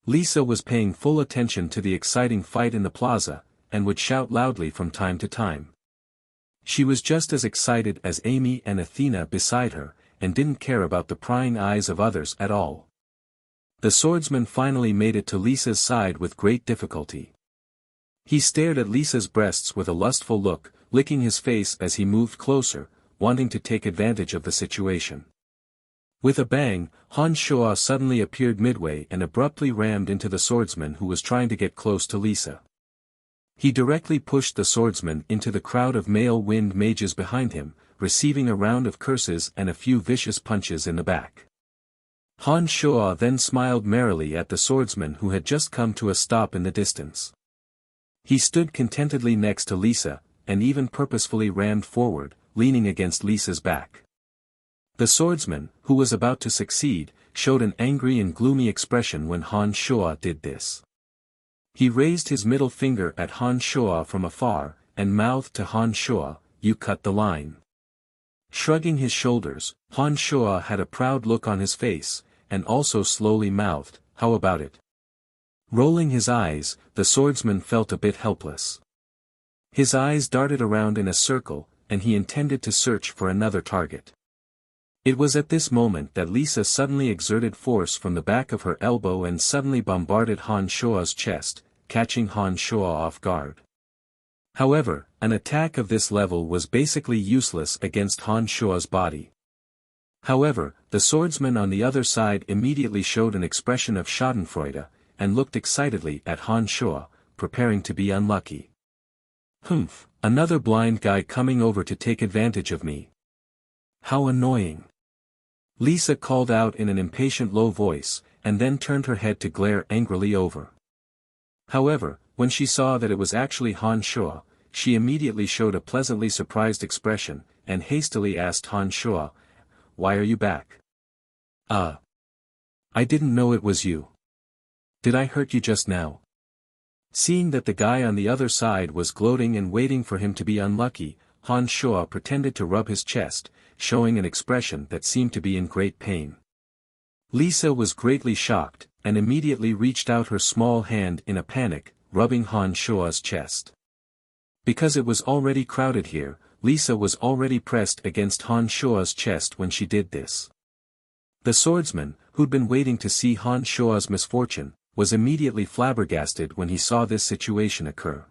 Speaker 1: Lisa was paying full attention to the exciting fight in the plaza, and would shout loudly from time to time. She was just as excited as Amy and Athena beside her, and didn't care about the prying eyes of others at all. The swordsman finally made it to Lisa's side with great difficulty. He stared at Lisa's breasts with a lustful look, licking his face as he moved closer, wanting to take advantage of the situation. With a bang, Han Shuo suddenly appeared midway and abruptly rammed into the swordsman who was trying to get close to Lisa. He directly pushed the swordsman into the crowd of male wind mages behind him, receiving a round of curses and a few vicious punches in the back. Han Shuo then smiled merrily at the swordsman who had just come to a stop in the distance. He stood contentedly next to Lisa, and even purposefully rammed forward, leaning against Lisa's back. The swordsman, who was about to succeed, showed an angry and gloomy expression when Han Shuo did this. He raised his middle finger at Han Shuo from afar, and mouthed to Han Shuo, "You cut the line." Shrugging his shoulders, Han Shuo had a proud look on his face, and also slowly mouthed, "How about it?" Rolling his eyes, the swordsman felt a bit helpless. His eyes darted around in a circle, and he intended to search for another target. It was at this moment that Lisa suddenly exerted force from the back of her elbow and suddenly bombarded Han Shuo's chest, catching Han Shuo off guard. However, an attack of this level was basically useless against Han Shuo's body. However, the swordsman on the other side immediately showed an expression of schadenfreude, and looked excitedly at Han Shuo, preparing to be unlucky. "Humph, another blind guy coming over to take advantage of me. How annoying." Lisa called out in an impatient low voice, and then turned her head to glare angrily over. However, when she saw that it was actually Han Shuo, she immediately showed a pleasantly surprised expression, and hastily asked Han Shuo, "Why are you back?" I didn't know it was you. Did I hurt you just now?" Seeing that the guy on the other side was gloating and waiting for him to be unlucky, Han Shuo pretended to rub his chest, showing an expression that seemed to be in great pain. Lisa was greatly shocked, and immediately reached out her small hand in a panic, rubbing Han Shuo's chest. Because it was already crowded here, Lisa was already pressed against Han Shuo's chest when she did this. The swordsman, who'd been waiting to see Han Shuo's misfortune, was immediately flabbergasted when he saw this situation occur.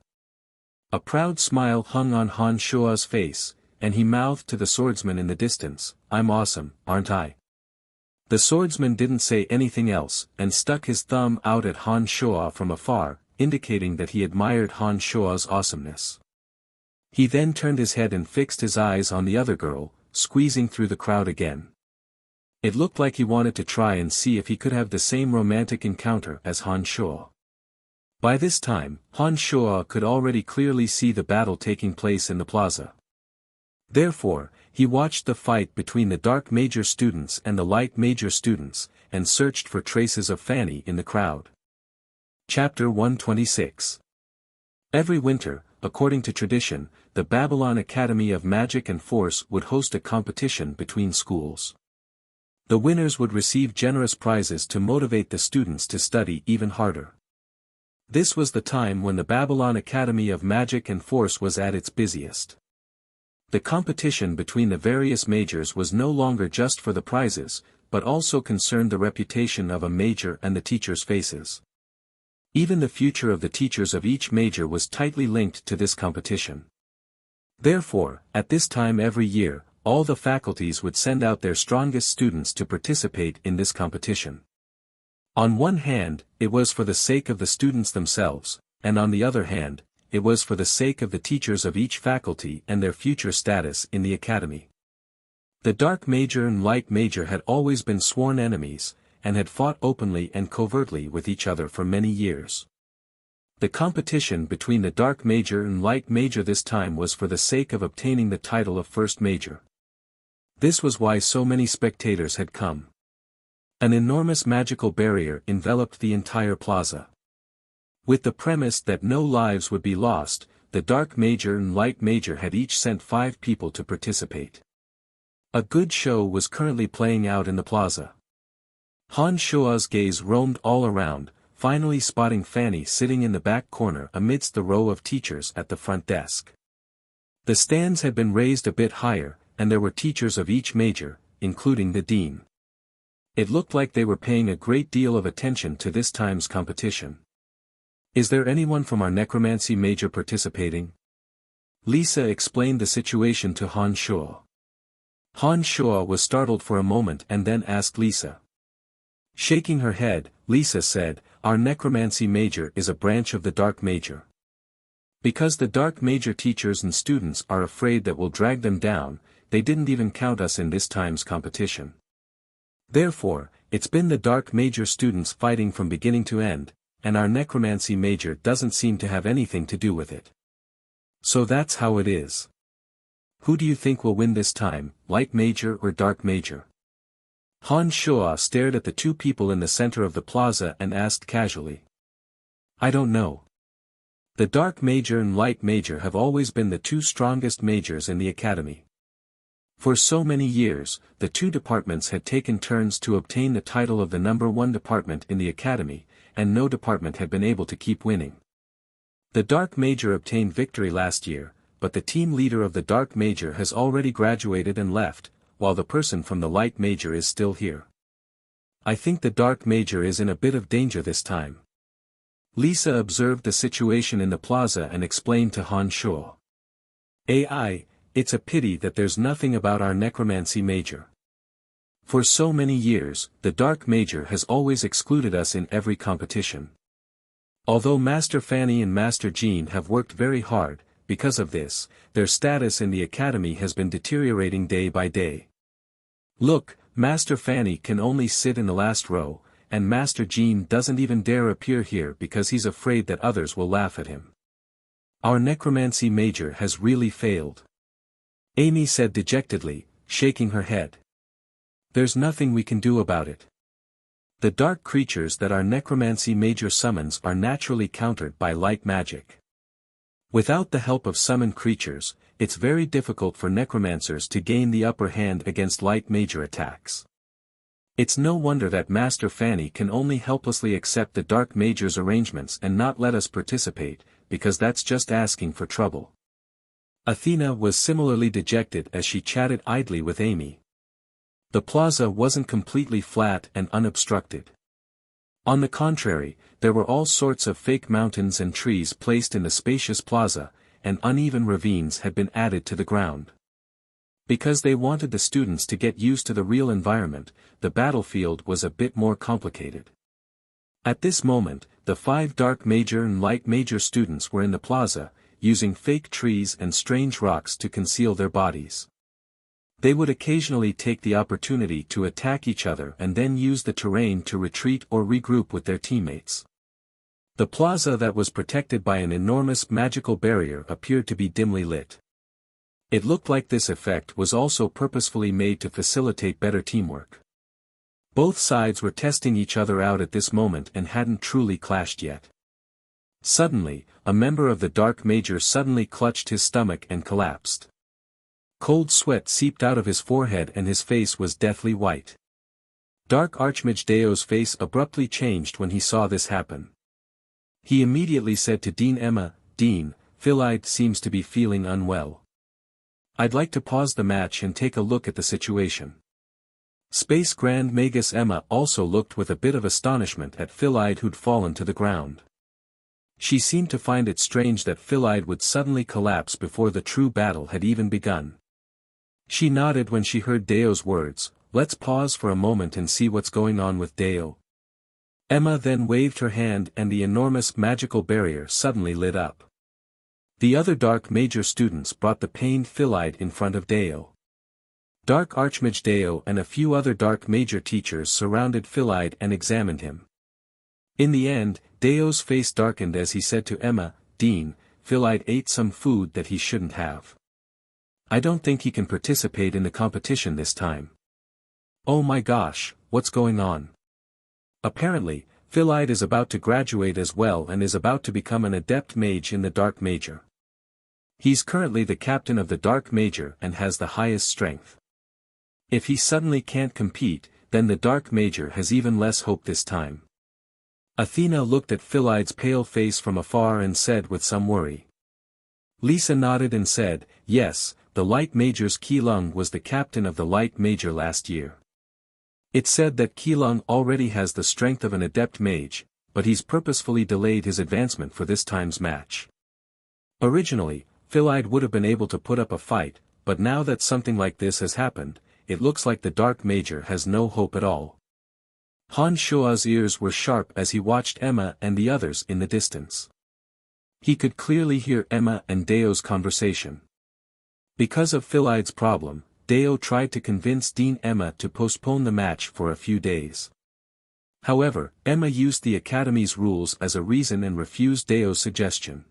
Speaker 1: A proud smile hung on Han Shuo's face, and he mouthed to the swordsman in the distance, "I'm awesome, aren't I?" The swordsman didn't say anything else, and stuck his thumb out at Han Shuo from afar, indicating that he admired Han Shuo's awesomeness. He then turned his head and fixed his eyes on the other girl, squeezing through the crowd again. It looked like he wanted to try and see if he could have the same romantic encounter as Han Shuo. By this time, Han Shuo could already clearly see the battle taking place in the plaza. Therefore, he watched the fight between the dark major students and the light major students, and searched for traces of Fanny in the crowd. Chapter 126. Every winter, according to tradition, the Babylon Academy of Magic and Force would host a competition between schools. The winners would receive generous prizes to motivate the students to study even harder. This was the time when the Babylon Academy of Magic and Force was at its busiest. The competition between the various majors was no longer just for the prizes, but also concerned the reputation of a major and the teachers' faces. Even the future of the teachers of each major was tightly linked to this competition. Therefore, at this time every year, all the faculties would send out their strongest students to participate in this competition. On one hand, it was for the sake of the students themselves, and on the other hand, it was for the sake of the teachers of each faculty and their future status in the academy. The Dark Major and Light Major had always been sworn enemies, and had fought openly and covertly with each other for many years. The competition between the Dark Major and Light Major this time was for the sake of obtaining the title of First Major. This was why so many spectators had come. An enormous magical barrier enveloped the entire plaza. With the premise that no lives would be lost, the Dark Major and Light Major had each sent 5 people to participate. A good show was currently playing out in the plaza. Han Shua's gaze roamed all around, finally spotting Fanny sitting in the back corner amidst the row of teachers at the front desk. The stands had been raised a bit higher, and there were teachers of each major, including the dean. It looked like they were paying a great deal of attention to this time's competition. "Is there anyone from our necromancy major participating?" Lisa explained the situation to Han Shua. Han Shua was startled for a moment and then asked Lisa. Shaking her head, Lisa said, "Our necromancy major is a branch of the Dark Major. Because the Dark Major teachers and students are afraid that we'll drag them down, they didn't even count us in this time's competition. Therefore, it's been the Dark Major students fighting from beginning to end, and our necromancy major doesn't seem to have anything to do with it. So that's how it is. Who do you think will win this time, Light Major or Dark Major?" Han Shua stared at the 2 people in the center of the plaza and asked casually. "I don't know. The Dark Major and Light Major have always been the 2 strongest majors in the academy. For so many years, the 2 departments had taken turns to obtain the title of the number 1 department in the academy, and no department had been able to keep winning. The Dark Major obtained victory last year, but the team leader of the Dark Major has already graduated and left, while the person from the Light Major is still here. I think the Dark Major is in a bit of danger this time." Lisa observed the situation in the plaza and explained to Han Shua. It's a pity that there's nothing about our necromancy major. For so many years, the Dark Major has always excluded us in every competition. Although Master Fanny and Master Jean have worked very hard, because of this, their status in the academy has been deteriorating day by day. Look, Master Fanny can only sit in the last row, and Master Jean doesn't even dare appear here because he's afraid that others will laugh at him. Our necromancy major has really failed," Amy said dejectedly, shaking her head. "There's nothing we can do about it. The dark creatures that our necromancy major summons are naturally countered by light magic. Without the help of summoned creatures, it's very difficult for necromancers to gain the upper hand against light major attacks. It's no wonder that Master Fanny can only helplessly accept the Dark Major's arrangements and not let us participate, because that's just asking for trouble." Athena was similarly dejected as she chatted idly with Amy. The plaza wasn't completely flat and unobstructed. On the contrary, there were all sorts of fake mountains and trees placed in the spacious plaza, and uneven ravines had been added to the ground. Because they wanted the students to get used to the real environment, the battlefield was a bit more complicated. At this moment, the 5 Dark Major and Light Major students were in the plaza, using fake trees and strange rocks to conceal their bodies. They would occasionally take the opportunity to attack each other and then use the terrain to retreat or regroup with their teammates. The plaza that was protected by an enormous magical barrier appeared to be dimly lit. It looked like this effect was also purposefully made to facilitate better teamwork. Both sides were testing each other out at this moment and hadn't truly clashed yet. Suddenly, a member of the Dark Major suddenly clutched his stomach and collapsed. Cold sweat seeped out of his forehead and his face was deathly white. Dark Archmage Deo's face abruptly changed when he saw this happen. He immediately said to Dean Emma, "Dean, Phyllide seems to be feeling unwell. I'd like to pause the match and take a look at the situation." Space Grand Magus Emma also looked with a bit of astonishment at Phyllide who'd fallen to the ground. She seemed to find it strange that Phyllide would suddenly collapse before the true battle had even begun. She nodded when she heard Deo's words, "Let's pause for a moment and see what's going on with Deo." Emma then waved her hand and the enormous magical barrier suddenly lit up. The other Dark Major students brought the pained Phyllide in front of Deo. Dark Archmage Deo and a few other Dark Major teachers surrounded Phyllide and examined him. In the end, Deo's face darkened as he said to Emma, "Dean, Phyllide ate some food that he shouldn't have. I don't think he can participate in the competition this time." "Oh my gosh, what's going on?" Apparently, Phyllide is about to graduate as well and is about to become an adept mage in the Dark Major. He's currently the captain of the Dark Major and has the highest strength. If he suddenly can't compete, then the Dark Major has even less hope this time. Athena looked at Phyllide's pale face from afar and said with some worry. Lisa nodded and said, "Yes, the Light Major's Qilong was the captain of the Light Major last year. It's said that Qilong already has the strength of an adept mage, but he's purposefully delayed his advancement for this time's match. Originally, Phyllide would have been able to put up a fight, but now that something like this has happened, it looks like the Dark Major has no hope at all." Han Shua's ears were sharp as he watched Emma and the others in the distance. He could clearly hear Emma and Deo's conversation. Because of Phyllide's problem, Deo tried to convince Dean Emma to postpone the match for a few days. However, Emma used the Academy's rules as a reason and refused Deo's suggestion.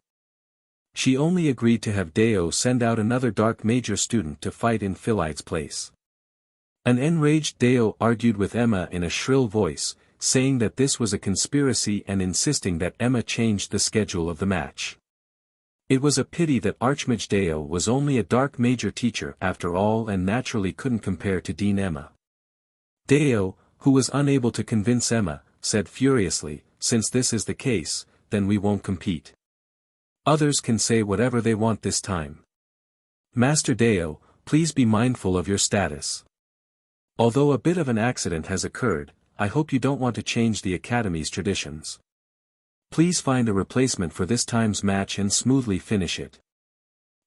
Speaker 1: She only agreed to have Deo send out another Dark Major student to fight in Phyllide's place. An enraged Deo argued with Emma in a shrill voice, saying that this was a conspiracy and insisting that Emma changed the schedule of the match. It was a pity that Archmage Deo was only a Dark Major teacher after all and naturally couldn't compare to Dean Emma. Deo, who was unable to convince Emma, said furiously, "Since this is the case, then we won't compete. Others can say whatever they want this time. Master Deo, please be mindful of your status. Although a bit of an accident has occurred, I hope you don't want to change the Academy's traditions. Please find a replacement for this time's match and smoothly finish it."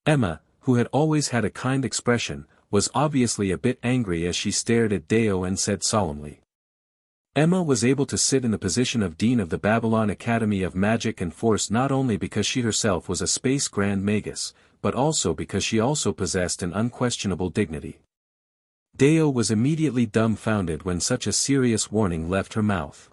Speaker 1: Emma, who had always had a kind expression, was obviously a bit angry as she stared at Deo and said solemnly. Emma was able to sit in the position of Dean of the Babylon Academy of Magic and Force not only because she herself was a Space Grand Magus, but also because she also possessed an unquestionable dignity. Deo was immediately dumbfounded when such a serious warning left her mouth.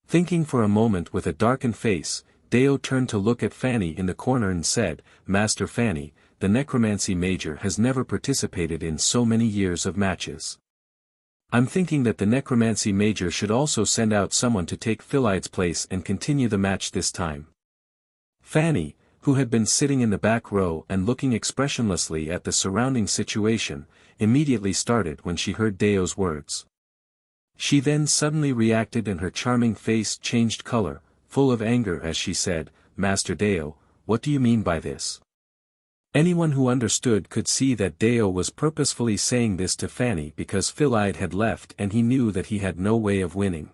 Speaker 1: Thinking for a moment with a darkened face, Deo turned to look at Fanny in the corner and said, "Master Fanny, the Necromancy Major has never participated in so many years of matches. I'm thinking that the Necromancy Major should also send out someone to take Phyllide's place and continue the match this time." Fanny, who had been sitting in the back row and looking expressionlessly at the surrounding situation, immediately started when she heard Deo's words. She then suddenly reacted and her charming face changed color, full of anger as she said, "Master Deo, what do you mean by this?" Anyone who understood could see that Deo was purposefully saying this to Fanny because Phyllide had left and he knew that he had no way of winning.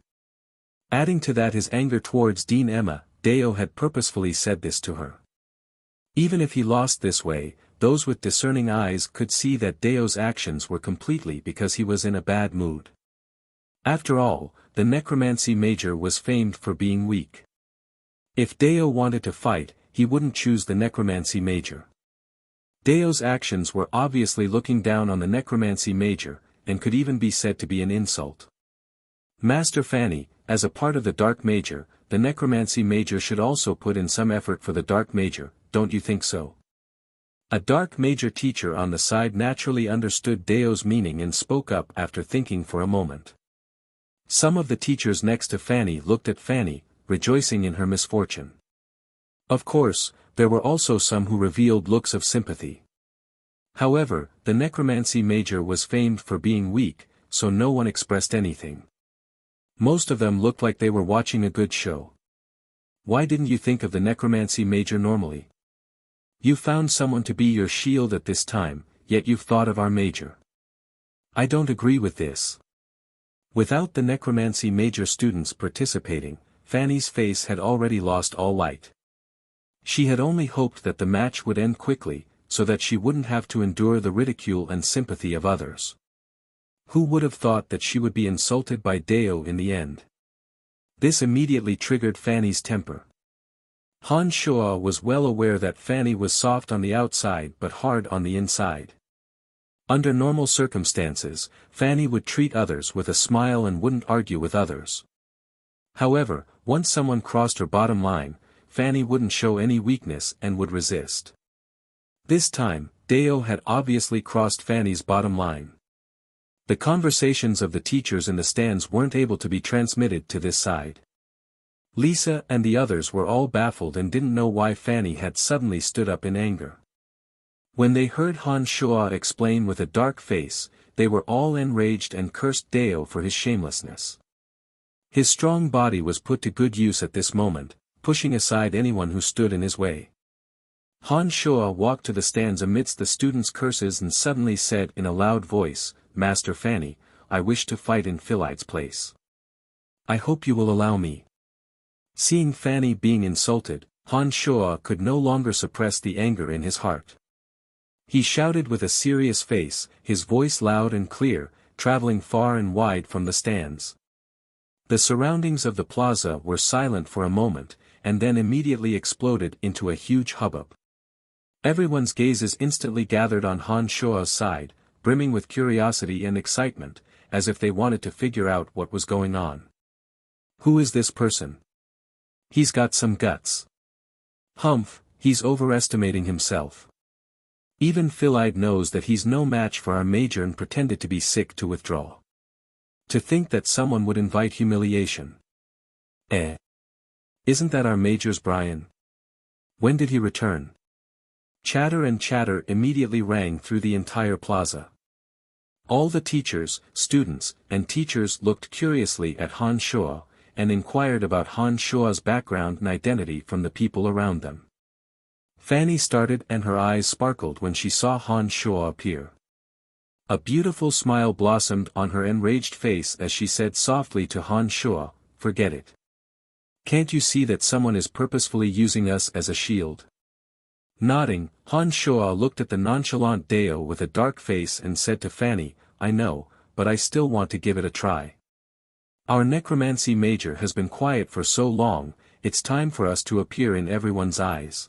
Speaker 1: Adding to that his anger towards Dean Emma, Deo had purposefully said this to her. Even if he lost this way, those with discerning eyes could see that Deo's actions were completely because he was in a bad mood. After all, the Necromancy Major was famed for being weak. If Deo wanted to fight, he wouldn't choose the Necromancy Major. Deo's actions were obviously looking down on the Necromancy Major, and could even be said to be an insult. Master Fanny, as a part of the Dark Major, the Necromancy Major should also put in some effort for the Dark Major, don't you think so? A Dark Major teacher on the side naturally understood Deo's meaning and spoke up after thinking for a moment. Some of the teachers next to Fanny looked at Fanny, rejoicing in her misfortune. Of course, there were also some who revealed looks of sympathy. However, the Necromancy Major was famed for being weak, so no one expressed anything. Most of them looked like they were watching a good show. Why didn't you think of the necromancy major normally? You found someone to be your shield at this time, yet you've thought of our major. I don't agree with this. Without the necromancy major students participating, Fanny's face had already lost all light. She had only hoped that the match would end quickly, so that she wouldn't have to endure the ridicule and sympathy of others. Who would have thought that she would be insulted by Deo in the end? This immediately triggered Fanny's temper. Han Shuo was well aware that Fanny was soft on the outside but hard on the inside. Under normal circumstances, Fanny would treat others with a smile and wouldn't argue with others. However, once someone crossed her bottom line, Fanny wouldn't show any weakness and would resist. This time, Deo had obviously crossed Fanny's bottom line. The conversations of the teachers in the stands weren't able to be transmitted to this side. Lisa and the others were all baffled and didn't know why Fanny had suddenly stood up in anger. When they heard Han Shuo explain with a dark face, they were all enraged and cursed Deo for his shamelessness. His strong body was put to good use at this moment, pushing aside anyone who stood in his way. Han Shuo walked to the stands amidst the students' curses and suddenly said in a loud voice, "Master Fanny, I wish to fight in Philide's place. I hope you will allow me." Seeing Fanny being insulted, Han Shuo could no longer suppress the anger in his heart. He shouted with a serious face, his voice loud and clear, traveling far and wide from the stands. The surroundings of the plaza were silent for a moment, and then immediately exploded into a huge hubbub. Everyone's gazes instantly gathered on Han Shuo's side, brimming with curiosity and excitement, as if they wanted to figure out what was going on. Who is this person? He's got some guts. Humph, he's overestimating himself. Even Philide knows that he's no match for our major and pretended to be sick to withdraw. To think that someone would invite humiliation. Isn't that our major's Brian? When did he return? Chatter and chatter immediately rang through the entire plaza. All the teachers, students, and teachers looked curiously at Han Shuo, and inquired about Han Shuo's background and identity from the people around them. Fanny started and her eyes sparkled when she saw Han Shuo appear. A beautiful smile blossomed on her enraged face as she said softly to Han Shuo, "Forget it. Can't you see that someone is purposefully using us as a shield?" Nodding, Han Shuo looked at the nonchalant Deo with a dark face and said to Fanny, "I know, but I still want to give it a try. Our necromancy major has been quiet for so long, it's time for us to appear in everyone's eyes."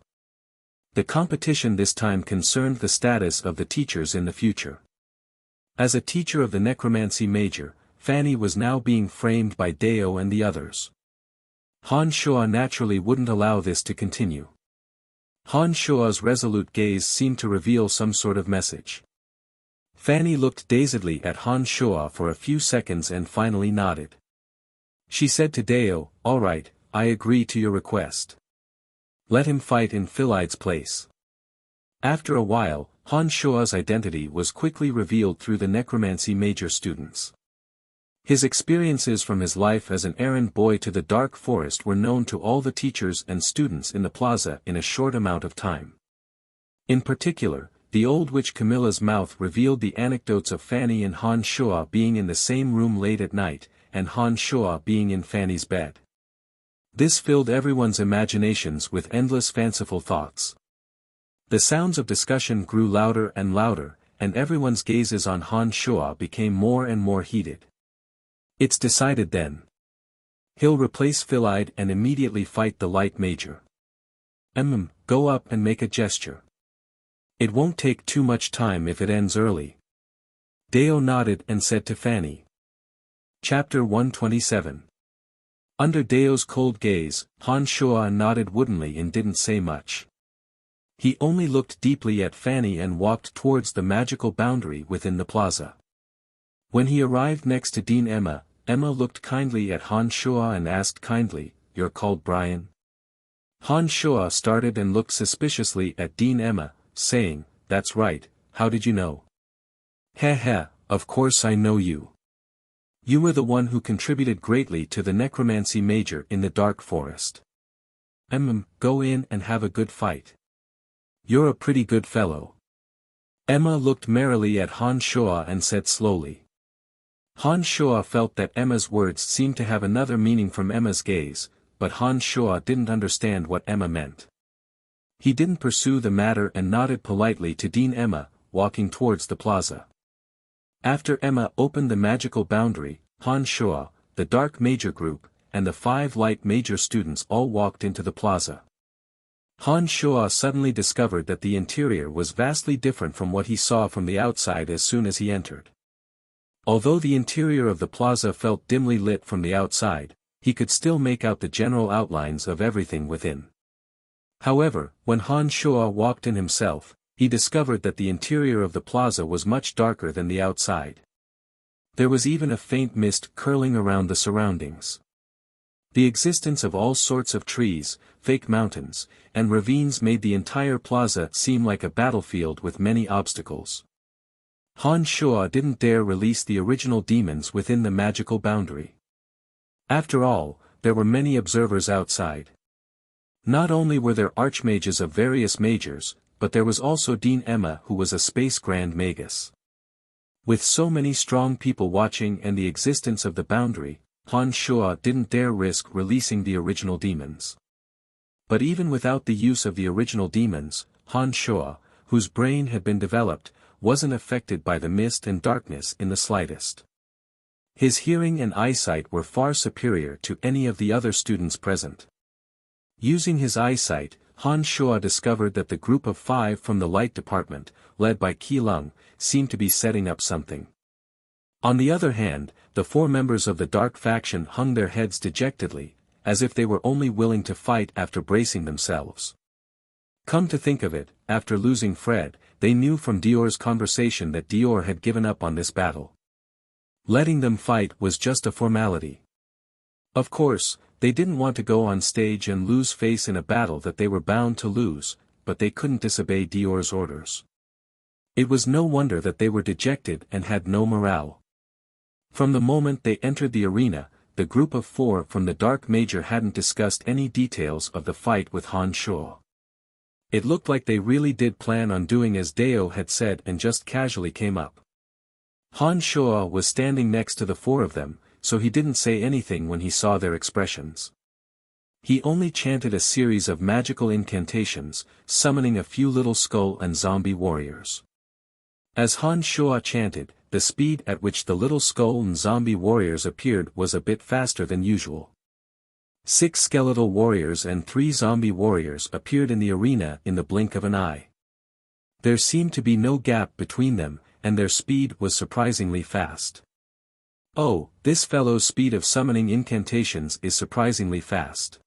Speaker 1: The competition this time concerned the status of the teachers in the future. As a teacher of the necromancy major, Fanny was now being framed by Deo and the others. Han Shuo naturally wouldn't allow this to continue. Han Shuo's resolute gaze seemed to reveal some sort of message. Fanny looked dazedly at Han Shuo for a few seconds and finally nodded. She said to Deo, "All right, I agree to your request. Let him fight in Philide's place." After a while, Han Shuo's identity was quickly revealed through the necromancy major students. His experiences from his life as an errand boy to the dark forest were known to all the teachers and students in the plaza in a short amount of time. In particular, the old witch Camilla's mouth revealed the anecdotes of Fanny and Han Shuo being in the same room late at night, and Han Shuo being in Fanny's bed. This filled everyone's imaginations with endless fanciful thoughts. The sounds of discussion grew louder and louder, and everyone's gazes on Han Shuo became more and more heated. "It's decided then. He'll replace Philide and immediately fight the light major. Go up and make a gesture. It won't take too much time if it ends early." Deo nodded and said to Fanny. Chapter 127. Under Deo's cold gaze, Han Shuo nodded woodenly and didn't say much. He only looked deeply at Fanny and walked towards the magical boundary within the plaza. When he arrived next to Dean Emma looked kindly at Han Shuo and asked kindly, "You're called Brian?" Han Shuo started and looked suspiciously at Dean Emma, saying, "That's right, how did you know?" "Heh, of course I know you. You were the one who contributed greatly to the necromancy major in the dark forest. Go in and have a good fight. You're a pretty good fellow. Emma looked merrily at Han Shuo and said slowly. Han Shuo felt that Emma's words seemed to have another meaning from Emma's gaze, but Han Shuo didn't understand what Emma meant. He didn't pursue the matter and nodded politely to Dean Emma, walking towards the plaza. After Emma opened the magical boundary, Han Shuo, the Dark Major group, and the 5 Light Major students all walked into the plaza. Han Shuo suddenly discovered that the interior was vastly different from what he saw from the outside as soon as he entered. Although the interior of the plaza felt dimly lit from the outside, he could still make out the general outlines of everything within. However, when Han Shuo walked in himself, he discovered that the interior of the plaza was much darker than the outside. There was even a faint mist curling around the surroundings. The existence of all sorts of trees, fake mountains, and ravines made the entire plaza seem like a battlefield with many obstacles. Han Shuo didn't dare release the original demons within the magical boundary. After all, there were many observers outside. Not only were there archmages of various majors, but there was also Dean Emma, who was a space Grand Magus. With so many strong people watching and the existence of the boundary, Han Shuo didn't dare risk releasing the original demons. But even without the use of the original demons, Han Shuo, whose brain had been developed, wasn't affected by the mist and darkness in the slightest. His hearing and eyesight were far superior to any of the other students present. Using his eyesight, Han Shuo discovered that the group of 5 from the light department, led by Qi Lung, seemed to be setting up something. On the other hand, the 4 members of the dark faction hung their heads dejectedly, as if they were only willing to fight after bracing themselves. Come to think of it, after losing Fred, they knew from Dior's conversation that Dior had given up on this battle. Letting them fight was just a formality. Of course, they didn't want to go on stage and lose face in a battle that they were bound to lose, but they couldn't disobey Dior's orders. It was no wonder that they were dejected and had no morale. From the moment they entered the arena, the group of 4 from the Dark Major hadn't discussed any details of the fight with Han Shuo. It looked like they really did plan on doing as Deo had said and just casually came up. Han Shuo was standing next to the 4 of them, so he didn't say anything when he saw their expressions. He only chanted a series of magical incantations, summoning a few little skull and zombie warriors. As Han Shuo chanted, the speed at which the little skull and zombie warriors appeared was a bit faster than usual. 6 skeletal warriors and 3 zombie warriors appeared in the arena in the blink of an eye. There seemed to be no gap between them, and their speed was surprisingly fast. Oh, this fellow's speed of summoning incantations is surprisingly fast.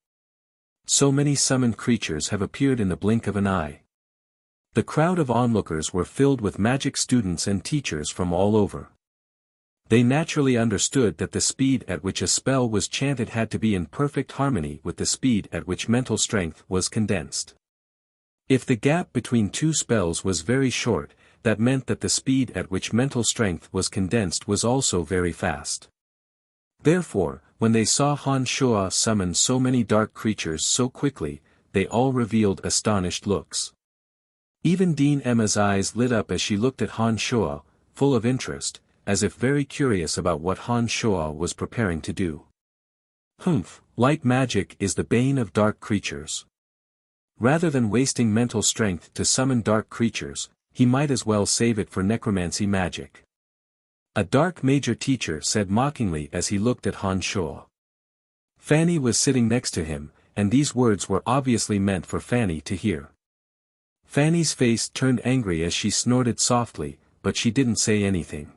Speaker 1: So many summoned creatures have appeared in the blink of an eye. The crowd of onlookers were filled with magic students and teachers from all over. They naturally understood that the speed at which a spell was chanted had to be in perfect harmony with the speed at which mental strength was condensed. If the gap between 2 spells was very short, that meant that the speed at which mental strength was condensed was also very fast. Therefore, when they saw Han Shuo summon so many dark creatures so quickly, they all revealed astonished looks. Even Dean Emma's eyes lit up as she looked at Han Shuo, full of interest, as if very curious about what Han Shuo was preparing to do. Light magic is the bane of dark creatures. Rather than wasting mental strength to summon dark creatures, he might as well save it for necromancy magic. A dark major teacher said mockingly as he looked at Han Shuo. Fanny was sitting next to him, and these words were obviously meant for Fanny to hear. Fanny's face turned angry as she snorted softly, but she didn't say anything.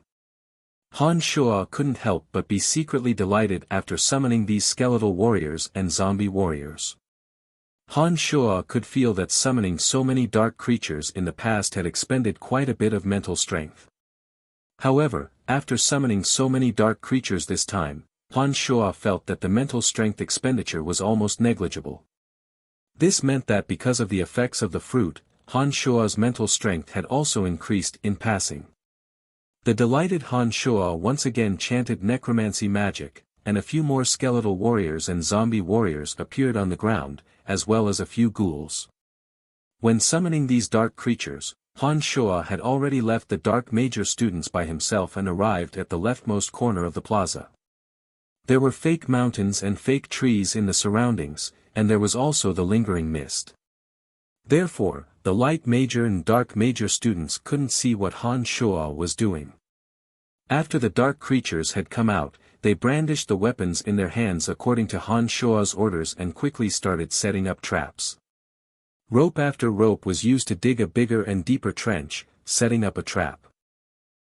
Speaker 1: Han Shuo couldn't help but be secretly delighted after summoning these skeletal warriors and zombie warriors. Han Shuo could feel that summoning so many dark creatures in the past had expended quite a bit of mental strength. However, after summoning so many dark creatures this time, Han Shuo felt that the mental strength expenditure was almost negligible. This meant that because of the effects of the fruit, Han Shuo's mental strength had also increased in passing. The delighted Han Shuo once again chanted necromancy magic, and a few more skeletal warriors and zombie warriors appeared on the ground, as well as a few ghouls. When summoning these dark creatures, Han Shuo had already left the dark major students by himself and arrived at the leftmost corner of the plaza. There were fake mountains and fake trees in the surroundings, and there was also the lingering mist. Therefore, the light major and dark major students couldn't see what Han Shuo was doing. After the dark creatures had come out, they brandished the weapons in their hands according to Han Shuo's orders and quickly started setting up traps. Rope after rope was used to dig a bigger and deeper trench, setting up a trap.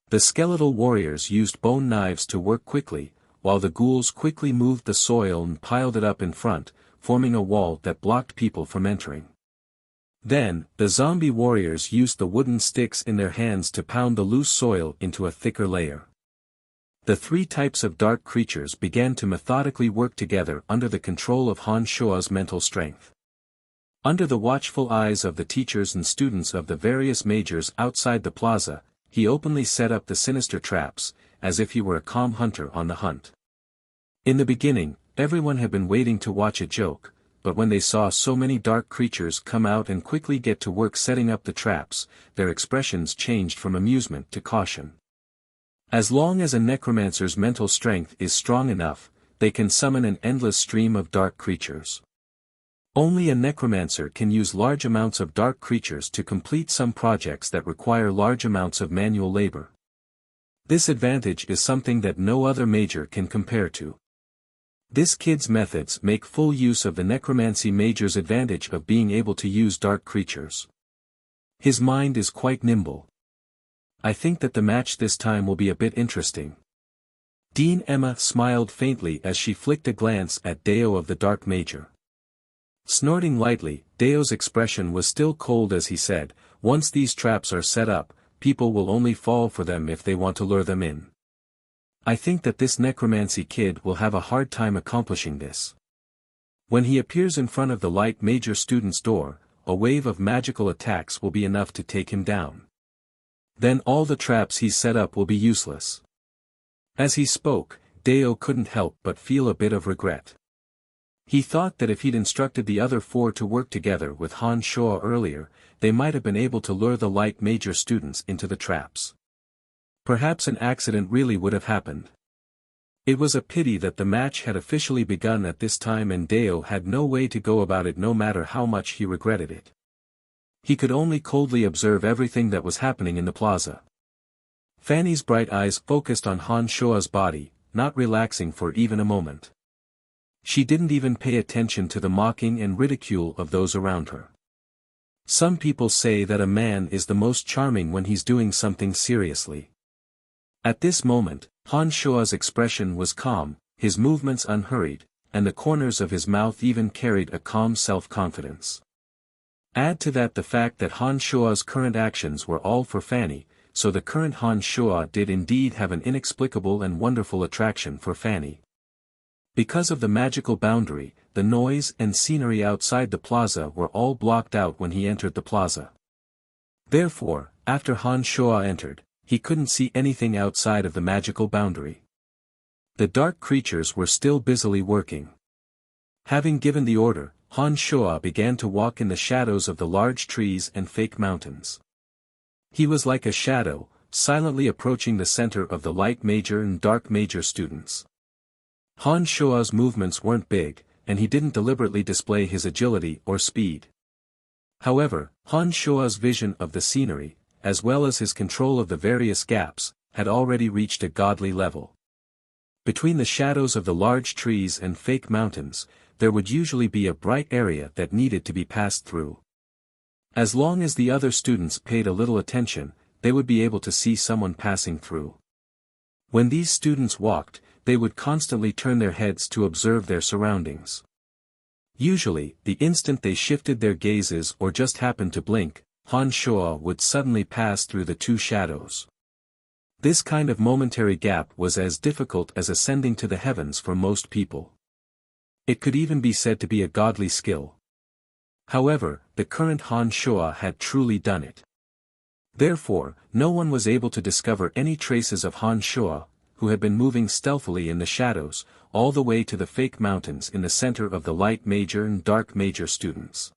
Speaker 1: The skeletal warriors used bone knives to work quickly, while the ghouls quickly moved the soil and piled it up in front, forming a wall that blocked people from entering. Then, the zombie warriors used the wooden sticks in their hands to pound the loose soil into a thicker layer. The three types of dark creatures began to methodically work together under the control of Han Shuo's mental strength. Under the watchful eyes of the teachers and students of the various majors outside the plaza, he openly set up the sinister traps, as if he were a calm hunter on the hunt. In the beginning, everyone had been waiting to watch a joke, but when they saw so many dark creatures come out and quickly get to work setting up the traps, their expressions changed from amusement to caution. As long as a necromancer's mental strength is strong enough, they can summon an endless stream of dark creatures. Only a necromancer can use large amounts of dark creatures to complete some projects that require large amounts of manual labor. This advantage is something that no other major can compare to. This kid's methods make full use of the necromancy major's advantage of being able to use dark creatures. His mind is quite nimble. I think that the match this time will be a bit interesting. Dean Emma smiled faintly as she flicked a glance at Deo of the Dark Major. Snorting lightly, Deo's expression was still cold as he said, "Once these traps are set up, people will only fall for them if they want to lure them in. I think that this necromancy kid will have a hard time accomplishing this. When he appears in front of the light major student's door, a wave of magical attacks will be enough to take him down. Then all the traps he's set up will be useless." As he spoke, Deo couldn't help but feel a bit of regret. He thought that if he'd instructed the other four to work together with Han Shuo earlier, they might have been able to lure the light major students into the traps. Perhaps an accident really would have happened. It was a pity that the match had officially begun at this time and Deo had no way to go about it no matter how much he regretted it. He could only coldly observe everything that was happening in the plaza. Fanny's bright eyes focused on Han Shuo's body, not relaxing for even a moment. She didn't even pay attention to the mocking and ridicule of those around her. Some people say that a man is the most charming when he's doing something seriously. At this moment, Han Shuo's expression was calm, his movements unhurried, and the corners of his mouth even carried a calm self-confidence. Add to that the fact that Han Shuo's current actions were all for Fanny, so the current Han Shuo did indeed have an inexplicable and wonderful attraction for Fanny. Because of the magical boundary, the noise and scenery outside the plaza were all blocked out when he entered the plaza. Therefore, after Han Shuo entered, he couldn't see anything outside of the magical boundary. The dark creatures were still busily working. Having given the order, Han Shuo began to walk in the shadows of the large trees and fake mountains. He was like a shadow, silently approaching the center of the light major and dark major students. Han Shuo's movements weren't big, and he didn't deliberately display his agility or speed. However, Han Shuo's vision of the scenery, as well as his control of the various gaps, had already reached a godly level. Between the shadows of the large trees and fake mountains, there would usually be a bright area that needed to be passed through. As long as the other students paid a little attention, they would be able to see someone passing through. When these students walked, they would constantly turn their heads to observe their surroundings. Usually, the instant they shifted their gazes or just happened to blink, Han Shuo would suddenly pass through the two shadows. This kind of momentary gap was as difficult as ascending to the heavens for most people. It could even be said to be a godly skill. However, the current Han Shuo had truly done it. Therefore, no one was able to discover any traces of Han Shuo, who had been moving stealthily in the shadows, all the way to the fake mountains in the center of the light major and dark major students.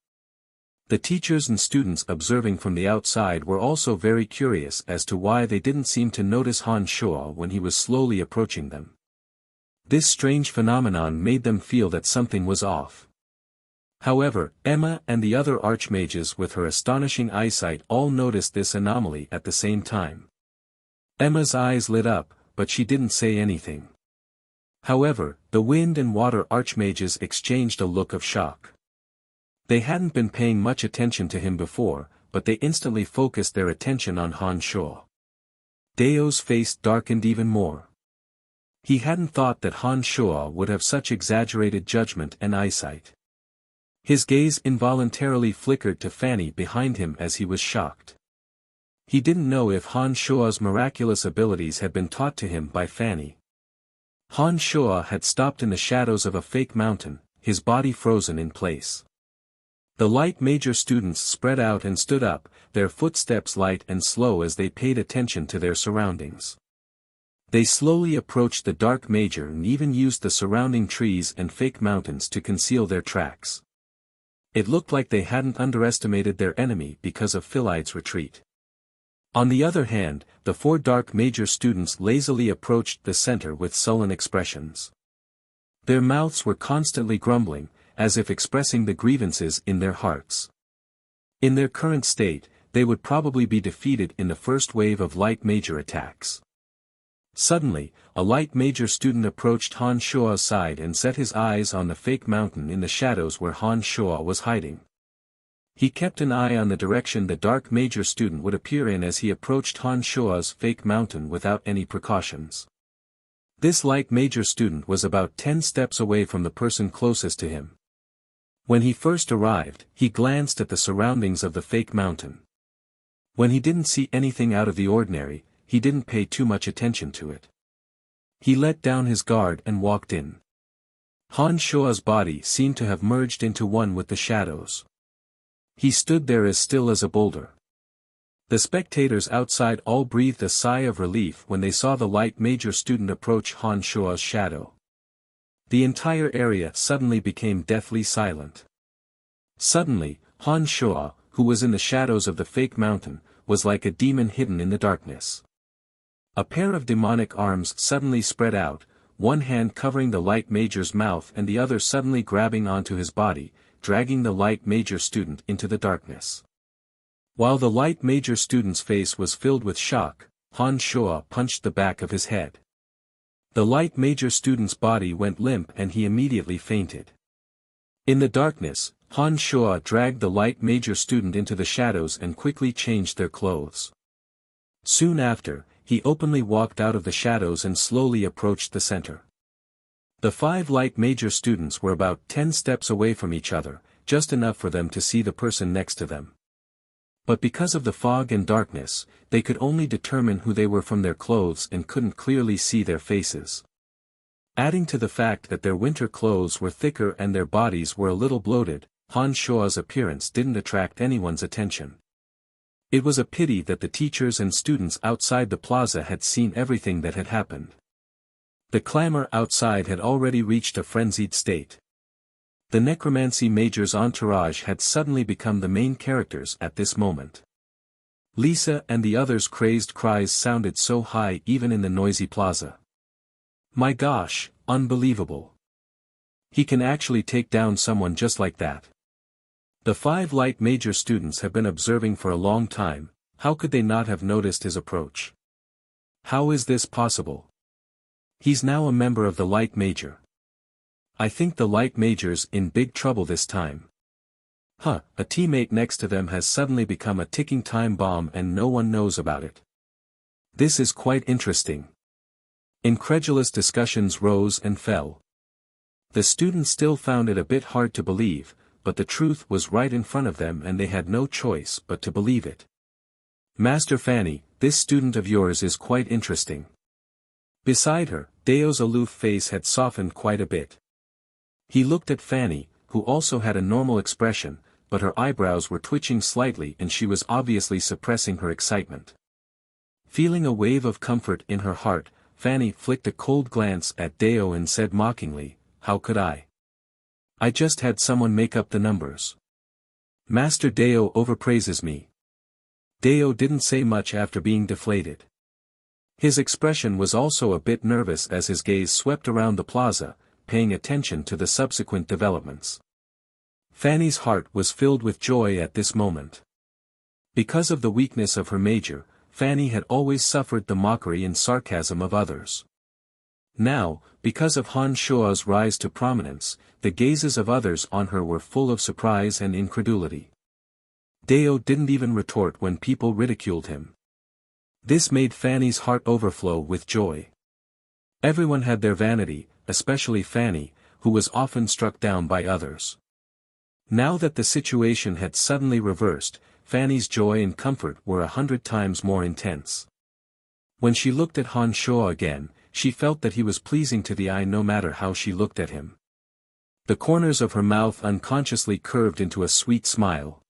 Speaker 1: The teachers and students observing from the outside were also very curious as to why they didn't seem to notice Han Shuo when he was slowly approaching them. This strange phenomenon made them feel that something was off. However, Emma and the other archmages with her astonishing eyesight all noticed this anomaly at the same time. Emma's eyes lit up, but she didn't say anything. However, the wind and water archmages exchanged a look of shock. They hadn't been paying much attention to him before, but they instantly focused their attention on Han Shuo. Dao's face darkened even more. He hadn't thought that Han Shuo would have such exaggerated judgment and eyesight. His gaze involuntarily flickered to Fanny behind him as he was shocked. He didn't know if Han Shuo's miraculous abilities had been taught to him by Fanny. Han Shuo had stopped in the shadows of a fake mountain, his body frozen in place. The light major students spread out and stood up, their footsteps light and slow as they paid attention to their surroundings. They slowly approached the dark major and even used the surrounding trees and fake mountains to conceal their tracks. It looked like they hadn't underestimated their enemy because of Philide's retreat. On the other hand, the 4 dark major students lazily approached the center with sullen expressions. Their mouths were constantly grumbling, as if expressing the grievances in their hearts. In their current state, they would probably be defeated in the first wave of light major attacks. Suddenly, a light major student approached Han Shuo's side and set his eyes on the fake mountain in the shadows where Han Shuo was hiding. He kept an eye on the direction the dark major student would appear in as he approached Han Shuo's fake mountain without any precautions. This light major student was about 10 steps away from the person closest to him. When he first arrived, he glanced at the surroundings of the fake mountain. When he didn't see anything out of the ordinary, he didn't pay too much attention to it. He let down his guard and walked in. Han Shuo's body seemed to have merged into one with the shadows. He stood there as still as a boulder. The spectators outside all breathed a sigh of relief when they saw the light major student approach Han Shuo's shadow. The entire area suddenly became deathly silent. Suddenly, Han Shuo, who was in the shadows of the fake mountain, was like a demon hidden in the darkness. A pair of demonic arms suddenly spread out, one hand covering the light major's mouth and the other suddenly grabbing onto his body, dragging the light major student into the darkness. While the light major student's face was filled with shock, Han Shuo punched the back of his head. The light major student's body went limp and he immediately fainted. In the darkness, Han Shuo dragged the light major student into the shadows and quickly changed their clothes. Soon after, he openly walked out of the shadows and slowly approached the center. The 5 light major students were about 10 steps away from each other, just enough for them to see the person next to them. But because of the fog and darkness, they could only determine who they were from their clothes and couldn't clearly see their faces. Adding to the fact that their winter clothes were thicker and their bodies were a little bloated, Han Shuo's appearance didn't attract anyone's attention. It was a pity that the teachers and students outside the plaza had seen everything that had happened. The clamor outside had already reached a frenzied state. The necromancy major's entourage had suddenly become the main characters at this moment. Lisa and the others' crazed cries sounded so high even in the noisy plaza. My gosh, unbelievable. He can actually take down someone just like that. The 5 light major students have been observing for a long time, how could they not have noticed his approach? How is this possible? He's now a member of the light major. I think the light major's in big trouble this time. A teammate next to them has suddenly become a ticking time bomb and no one knows about it. This is quite interesting. Incredulous discussions rose and fell. The students still found it a bit hard to believe, but the truth was right in front of them and they had no choice but to believe it. Master Fanny, this student of yours is quite interesting. Beside her, Dao's aloof face had softened quite a bit. He looked at Fanny, who also had a normal expression, but her eyebrows were twitching slightly and she was obviously suppressing her excitement. Feeling a wave of comfort in her heart, Fanny flicked a cold glance at Deo and said mockingly, "How could I? I just had someone make up the numbers. Master Deo overpraises me." Deo didn't say much after being deflated. His expression was also a bit nervous as his gaze swept around the plaza, paying attention to the subsequent developments. Fanny's heart was filled with joy at this moment. Because of the weakness of her major, Fanny had always suffered the mockery and sarcasm of others. Now, because of Han Shua's rise to prominence, the gazes of others on her were full of surprise and incredulity. Deo didn't even retort when people ridiculed him. This made Fanny's heart overflow with joy. Everyone had their vanity, especially Fanny, who was often struck down by others. Now that the situation had suddenly reversed, Fanny's joy and comfort were 100 times more intense. When she looked at Han Shua again, she felt that he was pleasing to the eye no matter how she looked at him. The corners of her mouth unconsciously curved into a sweet smile.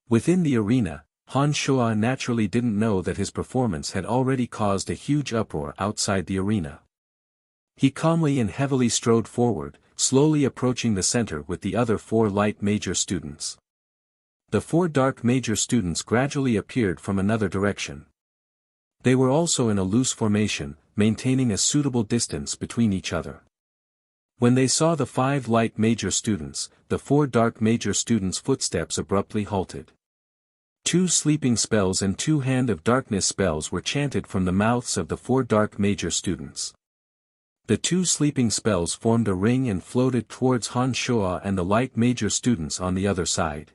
Speaker 1: Within the arena, Han Shua naturally didn't know that his performance had already caused a huge uproar outside the arena. He calmly and heavily strode forward, slowly approaching the center with the other 4 light major students. The 4 dark major students gradually appeared from another direction. They were also in a loose formation, maintaining a suitable distance between each other. When they saw the 5 light major students, the 4 dark major students' footsteps abruptly halted. 2 sleeping spells and 2 hand of darkness spells were chanted from the mouths of the 4 dark major students. The 2 sleeping spells formed a ring and floated towards Han Shua and the light major students on the other side.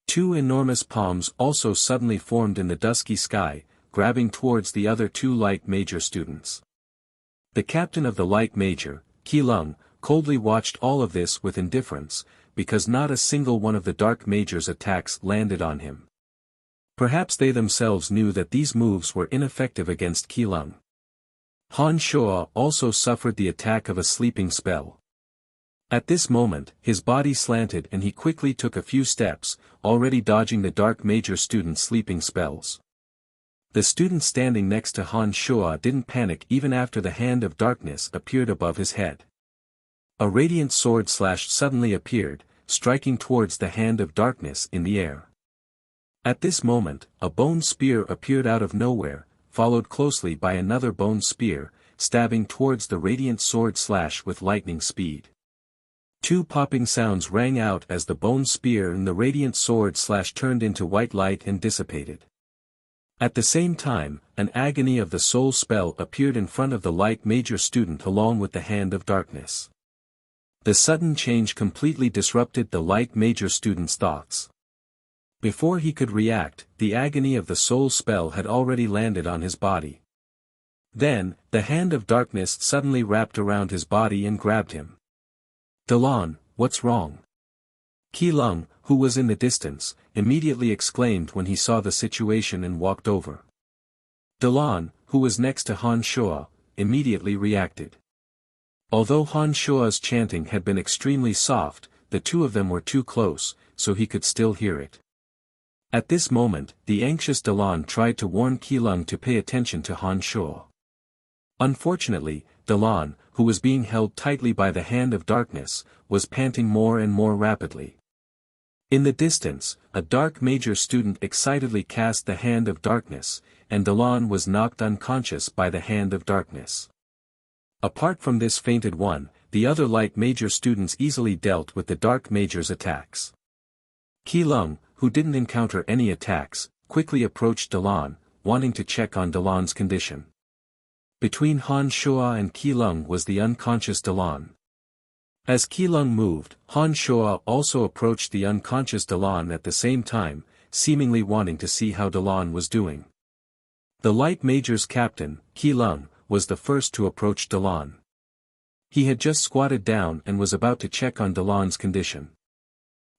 Speaker 1: 2 enormous palms also suddenly formed in the dusky sky, grabbing towards the other 2 light major students. The captain of the light major, Qi Lung, coldly watched all of this with indifference, because not a single one of the dark major's attacks landed on him. Perhaps they themselves knew that these moves were ineffective against Qi Lung. Han Shua also suffered the attack of a sleeping spell. At this moment, his body slanted and he quickly took a few steps, already dodging the dark major student's sleeping spells. The student standing next to Han Shua didn't panic even after the hand of darkness appeared above his head. A radiant sword slash suddenly appeared, striking towards the hand of darkness in the air. At this moment, a bone spear appeared out of nowhere, followed closely by another bone spear, stabbing towards the radiant sword slash with lightning speed. 2 popping sounds rang out as the bone spear and the radiant sword slash turned into white light and dissipated. At the same time, an agony of the soul spell appeared in front of the light major student along with the hand of darkness. The sudden change completely disrupted the light major student's thoughts. Before he could react, the agony of the soul spell had already landed on his body. Then, the hand of darkness suddenly wrapped around his body and grabbed him. "Dalan, what's wrong?" Qi Lung, who was in the distance, immediately exclaimed when he saw the situation and walked over. Dalan, who was next to Han Shua, immediately reacted. Although Han Shua's chanting had been extremely soft, the 2 of them were too close, so he could still hear it. At this moment, the anxious Dalan tried to warn Qi Lung to pay attention to Han Shua. Unfortunately, Dalan, who was being held tightly by the hand of darkness, was panting more and more rapidly. In the distance, a dark major student excitedly cast the hand of darkness, and Dalan was knocked unconscious by the hand of darkness. Apart from this fainted one, the other light major students easily dealt with the dark major's attacks. Qi Lung, who didn't encounter any attacks, quickly approached Dalan, wanting to check on Dalan's condition. Between Han Shua and Qi Lung was the unconscious Dalan. As Qi Lung moved, Han Shua also approached the unconscious Dalan at the same time, seemingly wanting to see how Dalan was doing. The light major's captain, Qi Lung, was the first to approach Dalan. He had just squatted down and was about to check on Dalan's condition.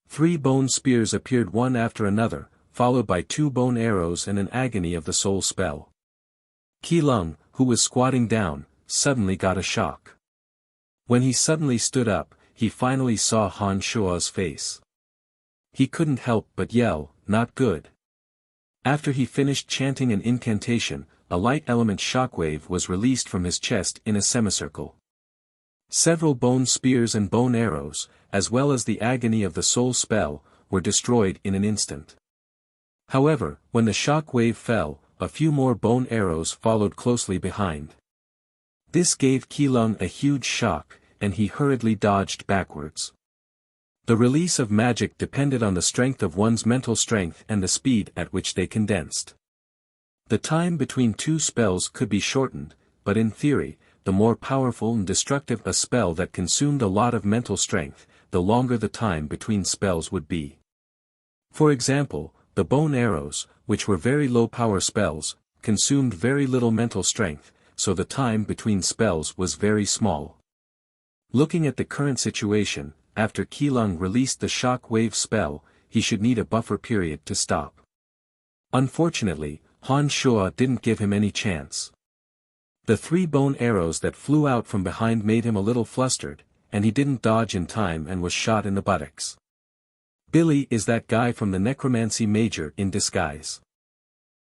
Speaker 1: 3 bone spears appeared one after another, followed by 2 bone arrows and an agony of the soul spell. Qi Lung, who was squatting down, suddenly got a shock. When he suddenly stood up, he finally saw Han Shua's face. He couldn't help but yell, "Not good." After he finished chanting an incantation, a light element shockwave was released from his chest in a semicircle. Several bone spears and bone arrows, as well as the agony of the soul spell, were destroyed in an instant. However, when the shock wave fell, a few more bone arrows followed closely behind. This gave Qilong a huge shock, and he hurriedly dodged backwards. The release of magic depended on the strength of one's mental strength and the speed at which they condensed. The time between two spells could be shortened, but in theory, the more powerful and destructive a spell that consumed a lot of mental strength, the longer the time between spells would be. For example, the bone arrows, which were very low-power spells, consumed very little mental strength, so the time between spells was very small. Looking at the current situation, after Qilong released the shock wave spell, he should need a buffer period to stop. Unfortunately, Han Shuo didn't give him any chance. The 3 bone arrows that flew out from behind made him a little flustered, and he didn't dodge in time and was shot in the buttocks. Billy is that guy from the necromancy major in disguise.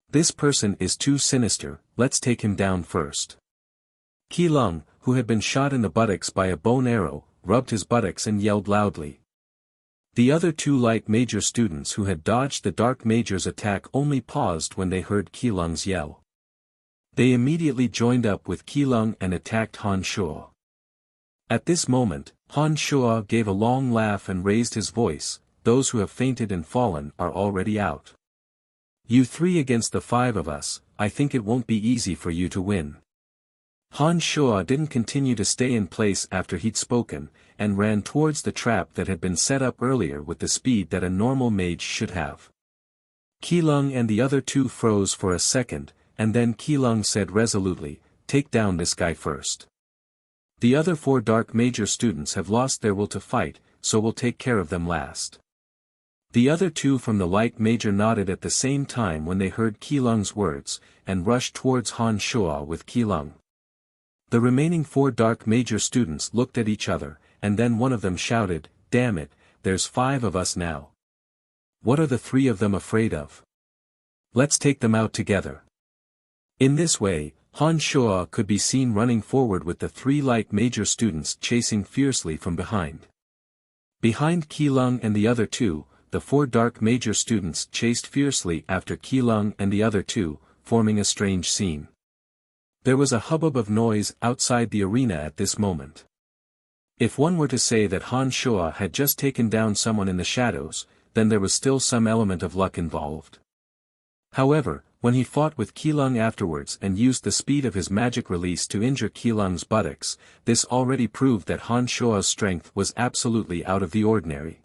Speaker 1: This person is too sinister, let's take him down first. Qilong, who had been shot in the buttocks by a bone arrow, rubbed his buttocks and yelled loudly. The other 2 light major students who had dodged the dark major's attack only paused when they heard Qilong's yell. They immediately joined up with Qilong and attacked Han Shuo. At this moment, Han Shuo gave a long laugh and raised his voice. Those who have fainted and fallen are already out. You 3 against the 5 of us, I think it won't be easy for you to win. Han Shuo didn't continue to stay in place after he'd spoken, and ran towards the trap that had been set up earlier with the speed that a normal mage should have. Qilong and the other 2 froze for a second, and then Qilong said resolutely, take down this guy first. The other 4 dark major students have lost their will to fight, so we'll take care of them last. The other 2 from the light major nodded at the same time when they heard Qilong's words, and rushed towards Han Shuo with Qilong. The remaining 4 dark major students looked at each other, and then one of them shouted, damn it, there's 5 of us now. What are the 3 of them afraid of? Let's take them out together. In this way, Han Shuo could be seen running forward with the 3 light major students chasing fiercely from behind. Behind Qilong and the other 2, the 4 dark major students chased fiercely after Qilong and the other 2, forming a strange scene. There was a hubbub of noise outside the arena at this moment. If one were to say that Han Shuo had just taken down someone in the shadows, then there was still some element of luck involved. However, when he fought with Qilong afterwards and used the speed of his magic release to injure Qilong's buttocks, this already proved that Han Shuo's strength was absolutely out of the ordinary.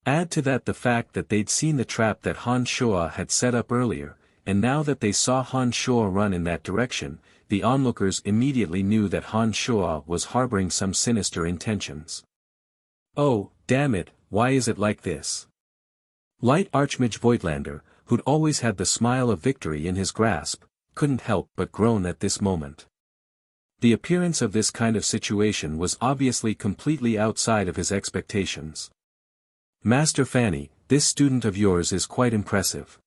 Speaker 1: Add to that the fact that they'd seen the trap that Han Shuo had set up earlier, and now that they saw Han Shuo run in that direction, the onlookers immediately knew that Han Shuo was harboring some sinister intentions. Oh, damn it, why is it like this? Light Archmage Voigtlander, who'd always had the smile of victory in his grasp, couldn't help but groan at this moment. The appearance of this kind of situation was obviously completely outside of his expectations. Master Fanny, this student of yours is quite impressive.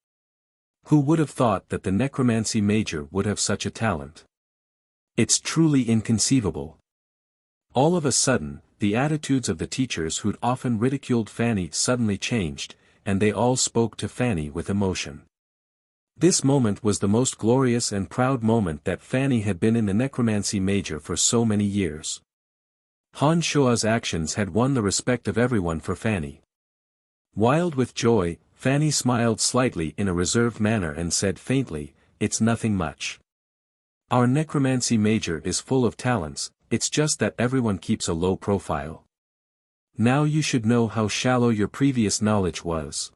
Speaker 1: Who would have thought that the necromancy major would have such a talent? It's truly inconceivable. All of a sudden, the attitudes of the teachers who'd often ridiculed Fanny suddenly changed, and they all spoke to Fanny with emotion. This moment was the most glorious and proud moment that Fanny had been in the necromancy major for so many years. Han Shuo's actions had won the respect of everyone for Fanny. Wild with joy, Fanny smiled slightly in a reserved manner and said faintly, it's nothing much. Our necromancy major is full of talents, it's just that everyone keeps a low profile. Now you should know how shallow your previous knowledge was.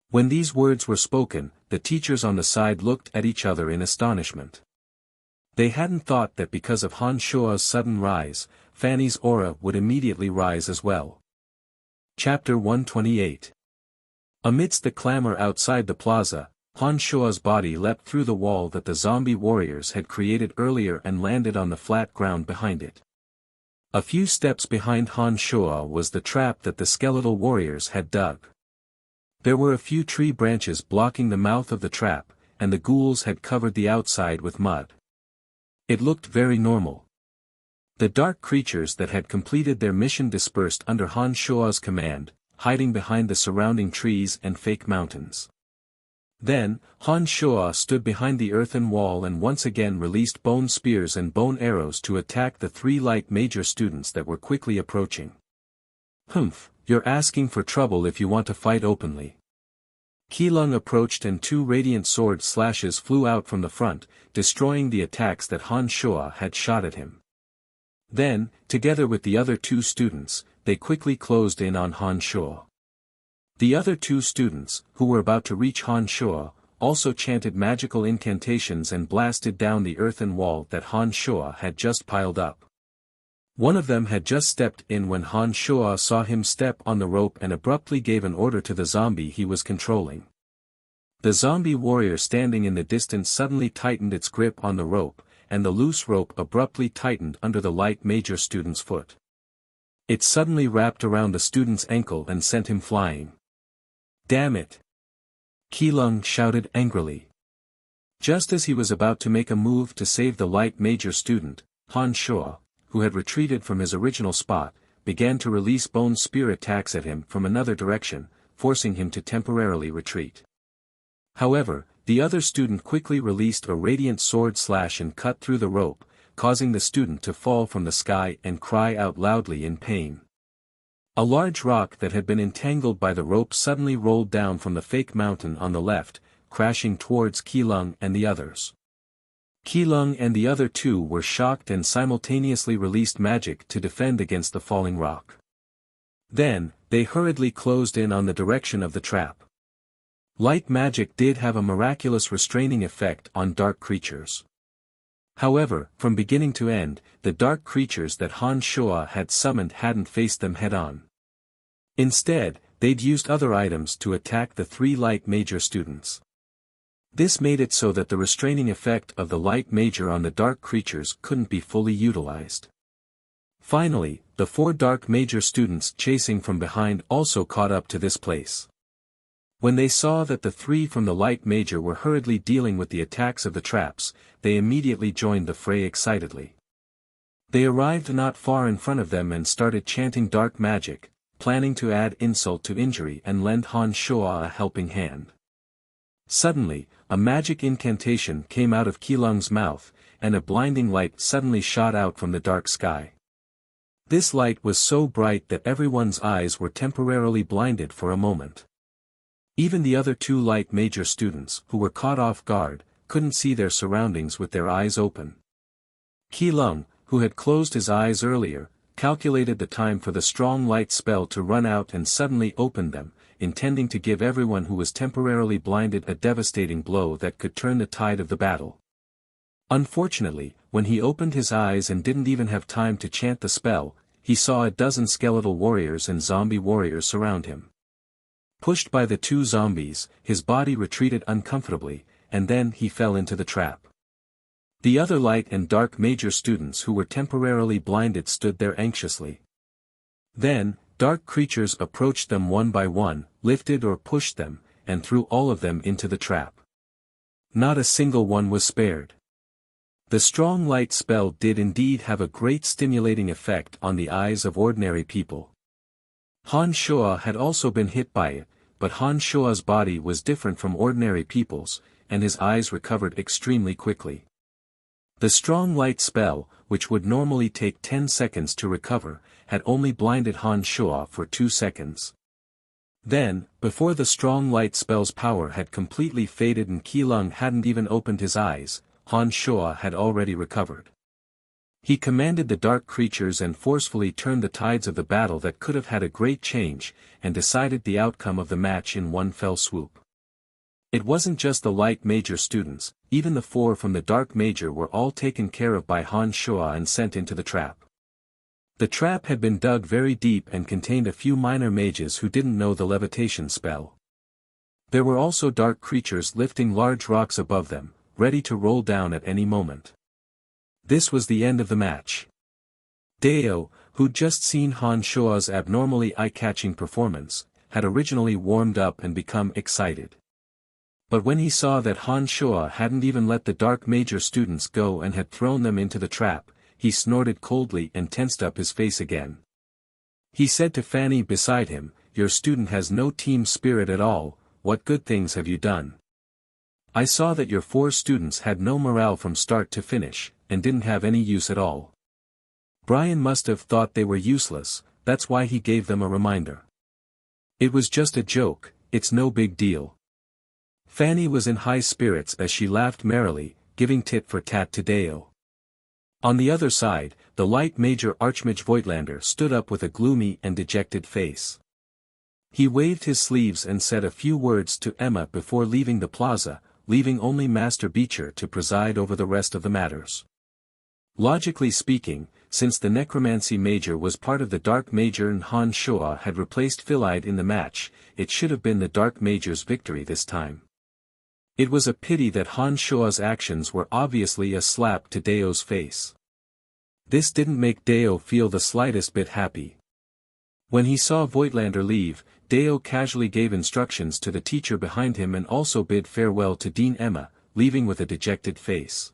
Speaker 1: When these words were spoken, the teachers on the side looked at each other in astonishment. They hadn't thought that because of Han Shuo's sudden rise, Fanny's aura would immediately rise as well. Chapter 128. Amidst the clamor outside the plaza, Han Shuo's body leapt through the wall that the zombie warriors had created earlier and landed on the flat ground behind it. A few steps behind Han Shuo was the trap that the skeletal warriors had dug. There were a few tree branches blocking the mouth of the trap, and the ghouls had covered the outside with mud. It looked very normal. The dark creatures that had completed their mission dispersed under Han Shuo's command, hiding behind the surrounding trees and fake mountains. Then, Han Shuo stood behind the earthen wall and once again released bone spears and bone arrows to attack the 3 light major students that were quickly approaching. "Humph, you're asking for trouble if you want to fight openly." Qilong approached and 2 radiant sword slashes flew out from the front, destroying the attacks that Han Shuo had shot at him. Then, together with the other 2 students, they quickly closed in on Han Shuo. The other 2 students, who were about to reach Han Shuo, also chanted magical incantations and blasted down the earthen wall that Han Shuo had just piled up. One of them had just stepped in when Han Shuo saw him step on the rope and abruptly gave an order to the zombie he was controlling. The zombie warrior standing in the distance suddenly tightened its grip on the rope, and the loose rope abruptly tightened under the light major student's foot. It suddenly wrapped around the student's ankle and sent him flying. "Damn it!" Qilong shouted angrily. Just as he was about to make a move to save the light major student, Han Shuo, who had retreated from his original spot, began to release bone spear attacks at him from another direction, forcing him to temporarily retreat. However, the other student quickly released a radiant sword slash and cut through the rope, causing the student to fall from the sky and cry out loudly in pain. A large rock that had been entangled by the rope suddenly rolled down from the fake mountain on the left, crashing towards Qilong and the others. Qilong and the other 2 were shocked and simultaneously released magic to defend against the falling rock. Then, they hurriedly closed in on the direction of the trap. Light magic did have a miraculous restraining effect on dark creatures. However, from beginning to end, the dark creatures that Han Shuo had summoned hadn't faced them head-on. Instead, they'd used other items to attack the 3 light major students. This made it so that the restraining effect of the light major on the dark creatures couldn't be fully utilized. Finally, the 4 dark major students chasing from behind also caught up to this place. When they saw that the 3 from the light major were hurriedly dealing with the attacks of the traps, they immediately joined the fray excitedly. They arrived not far in front of them and started chanting dark magic, planning to add insult to injury and lend Han Shuo a helping hand. Suddenly, a magic incantation came out of Qilong's mouth, and a blinding light suddenly shot out from the dark sky. This light was so bright that everyone's eyes were temporarily blinded for a moment. Even the other 2 light major students, who were caught off guard, couldn't see their surroundings with their eyes open. Qilong, who had closed his eyes earlier, calculated the time for the strong light spell to run out and suddenly opened them, intending to give everyone who was temporarily blinded a devastating blow that could turn the tide of the battle. Unfortunately, when he opened his eyes and didn't even have time to chant the spell, he saw a dozen skeletal warriors and zombie warriors surround him. Pushed by the 2 zombies, his body retreated uncomfortably, and then he fell into the trap. The other light and dark major students who were temporarily blinded stood there anxiously. Then, dark creatures approached them one by one, lifted or pushed them, and threw all of them into the trap. Not a single one was spared. The strong light spell did indeed have a great stimulating effect on the eyes of ordinary people. Han Shuo had also been hit by it, but Han Shuo's body was different from ordinary people's, and his eyes recovered extremely quickly. The strong light spell, which would normally take 10 seconds to recover, had only blinded Han Shuo for 2 seconds. Then, before the strong light spell's power had completely faded and Qilong hadn't even opened his eyes, Han Shuo had already recovered. He commanded the dark creatures and forcefully turned the tides of the battle that could have had a great change, and decided the outcome of the match in one fell swoop. It wasn't just the light major students, even the 4 from the dark major were all taken care of by Han Shuo and sent into the trap. The trap had been dug very deep and contained a few minor mages who didn't know the levitation spell. There were also dark creatures lifting large rocks above them, ready to roll down at any moment. This was the end of the match. Deo, who'd just seen Han Shuo's abnormally eye-catching performance, had originally warmed up and become excited. But when he saw that Han Shuo hadn't even let the dark major students go and had thrown them into the trap, he snorted coldly and tensed up his face again. He said to Fanny beside him, "Your student has no team spirit at all. What good things have you done? I saw that your 4 students had no morale from start to finish, and didn't have any use at all. Brian must have thought they were useless, that's why he gave them a reminder. It was just a joke, it's no big deal." Fanny was in high spirits as she laughed merrily, giving tit for tat to Deo. On the other side, the light major Archmage Voigtlander stood up with a gloomy and dejected face. He waved his sleeves and said a few words to Emma before leaving the plaza, leaving only Master Beecher to preside over the rest of the matters. Logically speaking, since the Necromancy Major was part of the Dark Major and Han Shuo had replaced Philide in the match, it should have been the Dark Major's victory this time. It was a pity that Han Shuo's actions were obviously a slap to Deo's face. This didn't make Deo feel the slightest bit happy. When he saw Voigtlander leave, Deo casually gave instructions to the teacher behind him and also bid farewell to Dean Emma, leaving with a dejected face.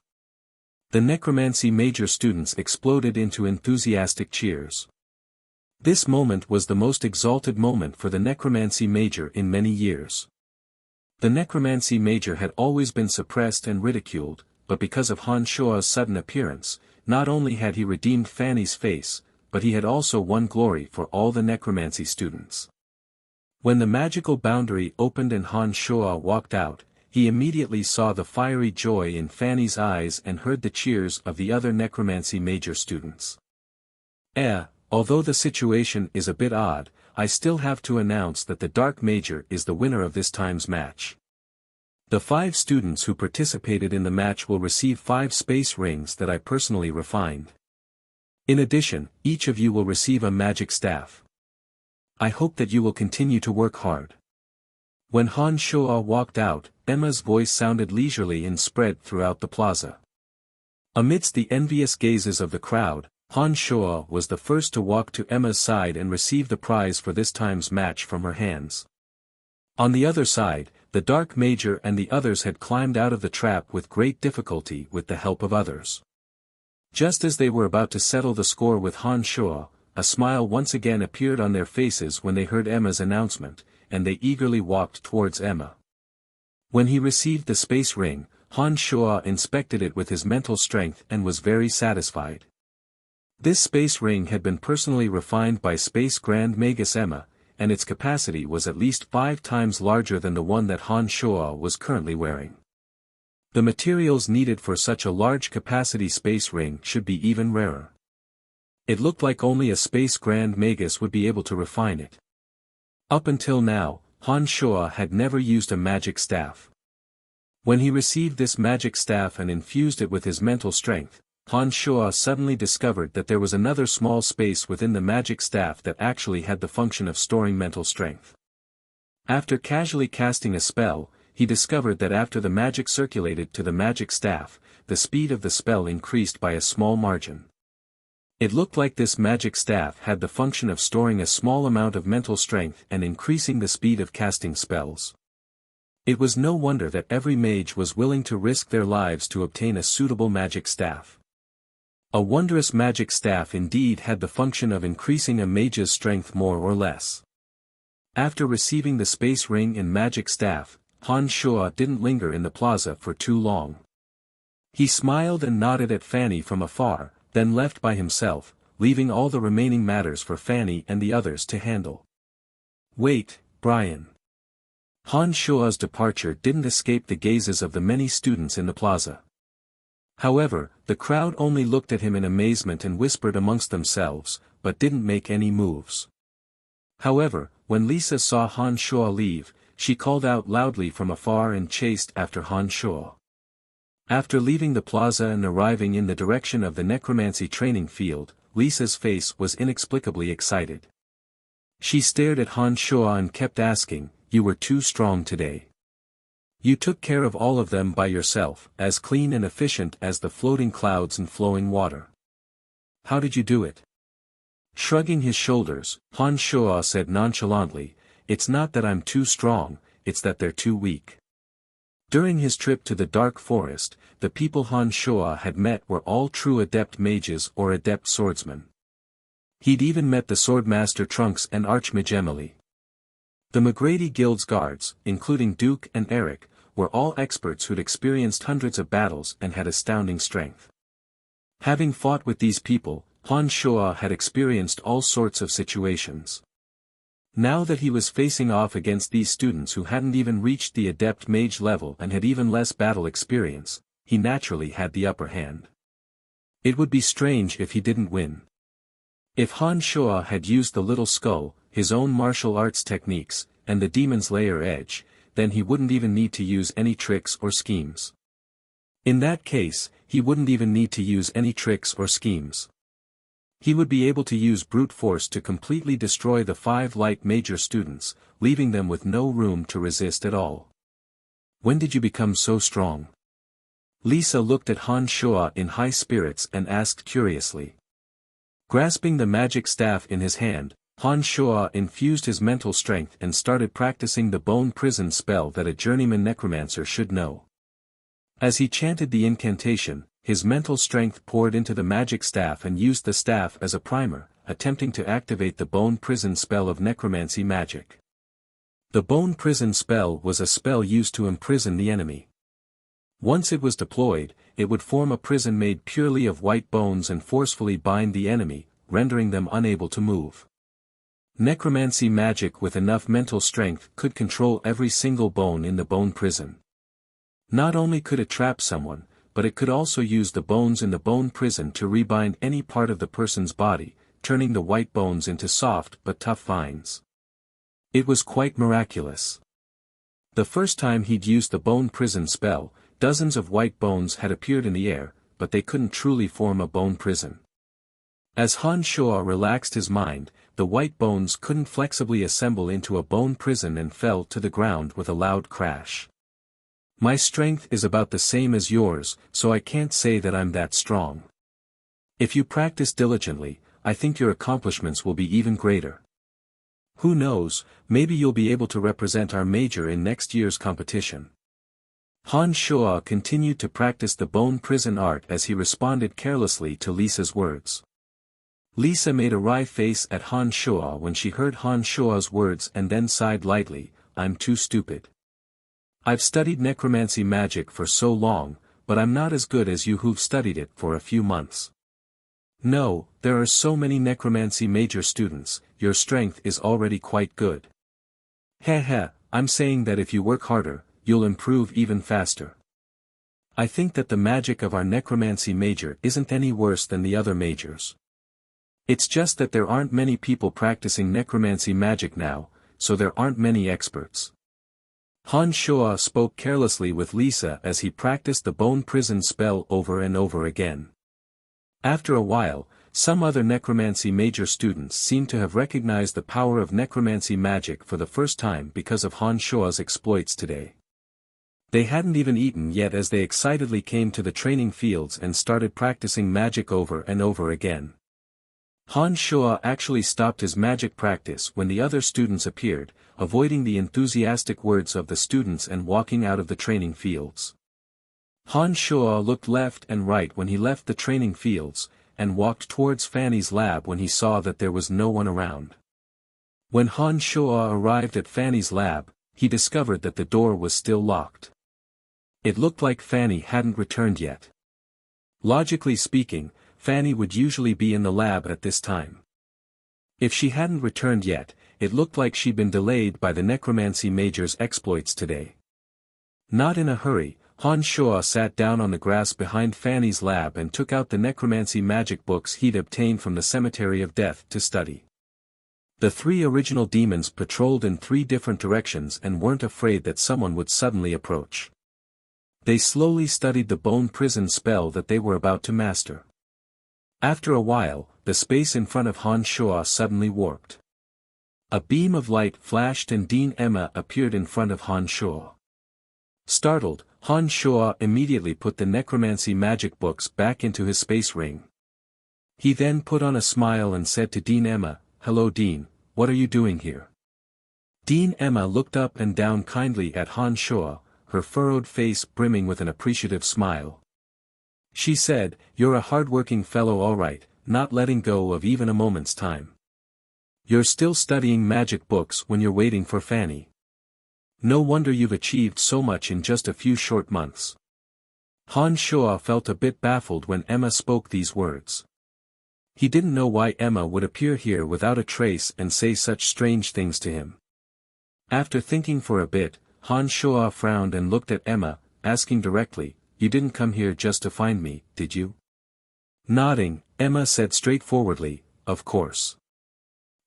Speaker 1: The Necromancy Major students exploded into enthusiastic cheers. This moment was the most exalted moment for the Necromancy Major in many years. The Necromancy Major had always been suppressed and ridiculed, but because of Han Shuo's sudden appearance, not only had he redeemed Fanny's face, but he had also won glory for all the Necromancy students. When the magical boundary opened and Han Shuo walked out, he immediately saw the fiery joy in Fanny's eyes and heard the cheers of the other Necromancy Major students. Although the situation is a bit odd, I still have to announce that the Dark Major is the winner of this time's match. The 5 students who participated in the match will receive 5 space rings that I personally refined. In addition, each of you will receive a magic staff. I hope that you will continue to work hard. When Han Shuo walked out, Emma's voice sounded leisurely and spread throughout the plaza. Amidst the envious gazes of the crowd, Han Shuo was the first to walk to Emma's side and receive the prize for this time's match from her hands. On the other side, the Dark Major and the others had climbed out of the trap with great difficulty with the help of others. Just as they were about to settle the score with Han Shuo, a smile once again appeared on their faces when they heard Emma's announcement, and they eagerly walked towards Emma. When he received the space ring, Han Shuo inspected it with his mental strength and was very satisfied. This space ring had been personally refined by Space Grand Magus Emma, and its capacity was at least 5 times larger than the one that Han Shuo was currently wearing. The materials needed for such a large capacity space ring should be even rarer. It looked like only a Space Grand Magus would be able to refine it. Up until now, Han Shuo had never used a magic staff. When he received this magic staff and infused it with his mental strength, Han Shuo suddenly discovered that there was another small space within the magic staff that actually had the function of storing mental strength. After casually casting a spell, he discovered that after the magic circulated to the magic staff, the speed of the spell increased by a small margin. It looked like this magic staff had the function of storing a small amount of mental strength and increasing the speed of casting spells. It was no wonder that every mage was willing to risk their lives to obtain a suitable magic staff. A wondrous magic staff indeed had the function of increasing a mage's strength more or less. After receiving the space ring and magic staff, Han Shuo didn't linger in the plaza for too long. He smiled and nodded at Fanny from afar, then left by himself, leaving all the remaining matters for Fanny and the others to handle. Wait, Brian. Han Shuo's departure didn't escape the gazes of the many students in the plaza. However, the crowd only looked at him in amazement and whispered amongst themselves, but didn't make any moves. However, when Lisa saw Han Shuo leave, she called out loudly from afar and chased after Han Shuo. After leaving the plaza and arriving in the direction of the necromancy training field, Lisa's face was inexplicably excited. She stared at Han Shuo and kept asking, "You were too strong today. You took care of all of them by yourself, as clean and efficient as the floating clouds and flowing water. How did you do it?" Shrugging his shoulders, Han Shuo said nonchalantly, "It's not that I'm too strong, it's that they're too weak." During his trip to the dark forest, the people Han Shuo had met were all true adept mages or adept swordsmen. He'd even met the swordmaster Trunks and Archmage Emily. The McGrady Guild's guards, including Duke and Eric, were all experts who'd experienced hundreds of battles and had astounding strength. Having fought with these people, Han Shuo had experienced all sorts of situations. Now that he was facing off against these students who hadn't even reached the adept mage level and had even less battle experience, he naturally had the upper hand. It would be strange if he didn't win. If Han Shuo had used the little skull, his own martial arts techniques, and the demon's lair edge, then he wouldn't even need to use any tricks or schemes. In that case, he wouldn't even need to use any tricks or schemes. He would be able to use brute force to completely destroy the 5 light major students, leaving them with no room to resist at all. When did you become so strong? Lisa looked at Han Shuo in high spirits and asked curiously. Grasping the magic staff in his hand, Han Shuo infused his mental strength and started practicing the bone prison spell that a journeyman necromancer should know. As he chanted the incantation, his mental strength poured into the magic staff and used the staff as a primer, attempting to activate the bone prison spell of necromancy magic. The bone prison spell was a spell used to imprison the enemy. Once it was deployed, it would form a prison made purely of white bones and forcefully bind the enemy, rendering them unable to move. Necromancy magic with enough mental strength could control every single bone in the bone prison. Not only could it trap someone, but it could also use the bones in the bone prison to rebind any part of the person's body, turning the white bones into soft but tough vines. It was quite miraculous. The first time he'd used the bone prison spell, dozens of white bones had appeared in the air, but they couldn't truly form a bone prison. As Han Shuo relaxed his mind, the white bones couldn't flexibly assemble into a bone prison and fell to the ground with a loud crash. My strength is about the same as yours, so I can't say that I'm that strong. If you practice diligently, I think your accomplishments will be even greater. Who knows, maybe you'll be able to represent our major in next year's competition. Han Shuo continued to practice the bone prison art as he responded carelessly to Lisa's words. Lisa made a wry face at Han Shuo when she heard Han Shuo's words and then sighed lightly, "I'm too stupid. I've studied necromancy magic for so long, but I'm not as good as you who've studied it for a few months. No, there are so many necromancy major students, your strength is already quite good. Heh, I'm saying that if you work harder, you'll improve even faster. I think that the magic of our necromancy major isn't any worse than the other majors. It's just that there aren't many people practicing necromancy magic now, so there aren't many experts." Han Shuo spoke carelessly with Lisa as he practiced the bone prison spell over and over again. After a while, some other necromancy major students seemed to have recognized the power of necromancy magic for the first time because of Han Shuo's exploits today. They hadn't even eaten yet as they excitedly came to the training fields and started practicing magic over and over again. Han Shuo actually stopped his magic practice when the other students appeared, avoiding the enthusiastic words of the students and walking out of the training fields. Han Shuo looked left and right when he left the training fields, and walked towards Fanny's lab when he saw that there was no one around. When Han Shuo arrived at Fanny's lab, he discovered that the door was still locked. It looked like Fanny hadn't returned yet. Logically speaking, Fanny would usually be in the lab at this time. If she hadn't returned yet, it looked like she'd been delayed by the necromancy major's exploits today. Not in a hurry, Han Shuo sat down on the grass behind Fanny's lab and took out the necromancy magic books he'd obtained from the Cemetery of Death to study. The 3 original demons patrolled in 3 different directions and weren't afraid that someone would suddenly approach. They slowly studied the bone prison spell that they were about to master. After a while, the space in front of Han Shuo suddenly warped. A beam of light flashed and Dean Emma appeared in front of Han Shuo. Startled, Han Shuo immediately put the necromancy magic books back into his space ring. He then put on a smile and said to Dean Emma, "Hello Dean, what are you doing here?" Dean Emma looked up and down kindly at Han Shuo, her furrowed face brimming with an appreciative smile. She said, "You're a hard-working fellow all right, not letting go of even a moment's time. You're still studying magic books when you're waiting for Fanny. No wonder you've achieved so much in just a few short months." Han Shuo felt a bit baffled when Emma spoke these words. He didn't know why Emma would appear here without a trace and say such strange things to him. After thinking for a bit, Han Shuo frowned and looked at Emma, asking directly, "You didn't come here just to find me, did you?" Nodding, Emma said straightforwardly, "Of course.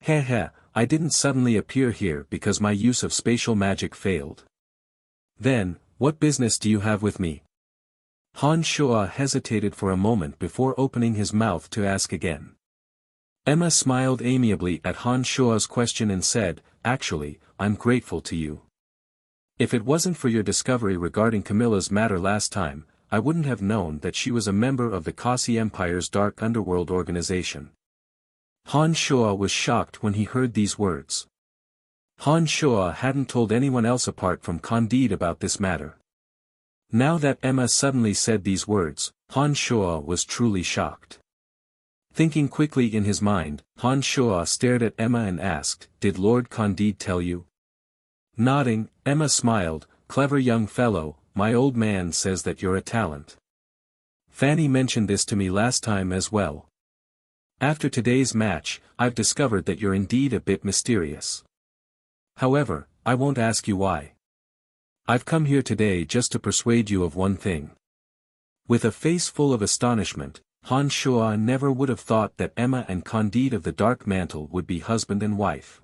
Speaker 1: Heh, I didn't suddenly appear here because my use of spatial magic failed." "Then, what business do you have with me?" Han Shuo hesitated for a moment before opening his mouth to ask again. Emma smiled amiably at Han Shuo's question and said, "Actually, I'm grateful to you. If it wasn't for your discovery regarding Camilla's matter last time, I wouldn't have known that she was a member of the Kasi Empire's dark underworld organization." Han Shuo was shocked when he heard these words. Han Shuo hadn't told anyone else apart from Candide about this matter. Now that Emma suddenly said these words, Han Shuo was truly shocked. Thinking quickly in his mind, Han Shuo stared at Emma and asked, "Did Lord Candide tell you?" Nodding, Emma smiled, "Clever young fellow, my old man says that you're a talent. Fanny mentioned this to me last time as well. After today's match, I've discovered that you're indeed a bit mysterious. However, I won't ask you why. I've come here today just to persuade you of one thing." With a face full of astonishment, Han Shuo never would have thought that Emma and Candide of the Dark Mantle would be husband and wife.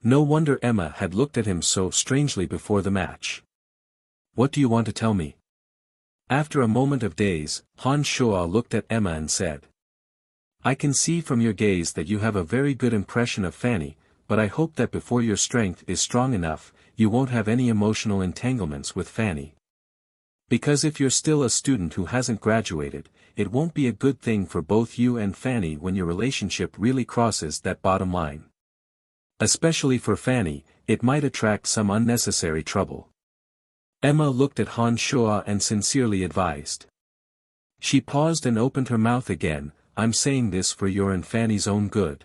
Speaker 1: No wonder Emma had looked at him so strangely before the match. "What do you want to tell me?" After a moment of daze, Han Shuo looked at Emma and said, "I can see from your gaze that you have a very good impression of Fanny, but I hope that before your strength is strong enough, you won't have any emotional entanglements with Fanny. Because if you're still a student who hasn't graduated, it won't be a good thing for both you and Fanny when your relationship really crosses that bottom line. Especially for Fanny, it might attract some unnecessary trouble." Emma looked at Han Shuo and sincerely advised. She paused and opened her mouth again, "I'm saying this for your and Fanny's own good.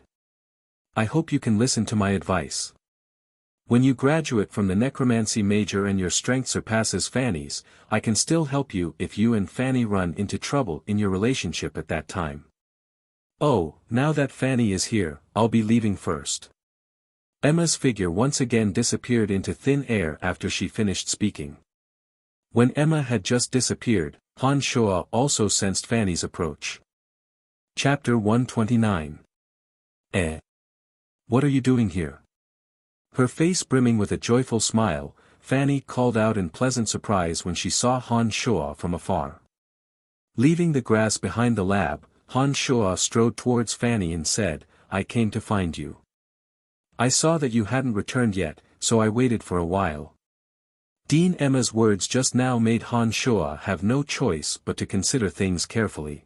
Speaker 1: I hope you can listen to my advice. When you graduate from the necromancy major and your strength surpasses Fanny's, I can still help you if you and Fanny run into trouble in your relationship at that time. Oh, now that Fanny is here, I'll be leaving first." Emma's figure once again disappeared into thin air after she finished speaking. When Emma had just disappeared, Han Shuo also sensed Fanny's approach. Chapter 129. What are you doing here?" Her face brimming with a joyful smile, Fanny called out in pleasant surprise when she saw Han Shuo from afar. Leaving the grass behind the lab, Han Shuo strode towards Fanny and said, "I came to find you. I saw that you hadn't returned yet, so I waited for a while." Dean Emma's words just now made Han Shuo have no choice but to consider things carefully.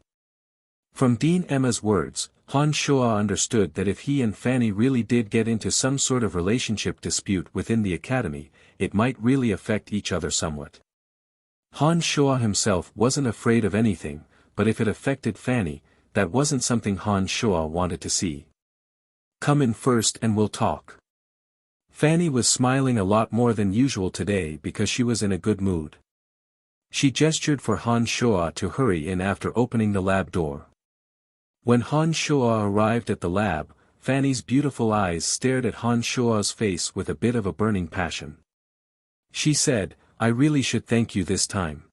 Speaker 1: From Dean Emma's words, Han Shuo understood that if he and Fanny really did get into some sort of relationship dispute within the academy, it might really affect each other somewhat. Han Shuo himself wasn't afraid of anything, but if it affected Fanny, that wasn't something Han Shuo wanted to see. "Come in first and we'll talk." Fanny was smiling a lot more than usual today because she was in a good mood. She gestured for Han Shuo to hurry in after opening the lab door. When Han Shuo arrived at the lab, Fanny's beautiful eyes stared at Han Shuo's face with a bit of a burning passion. She said, "I really should thank you this time.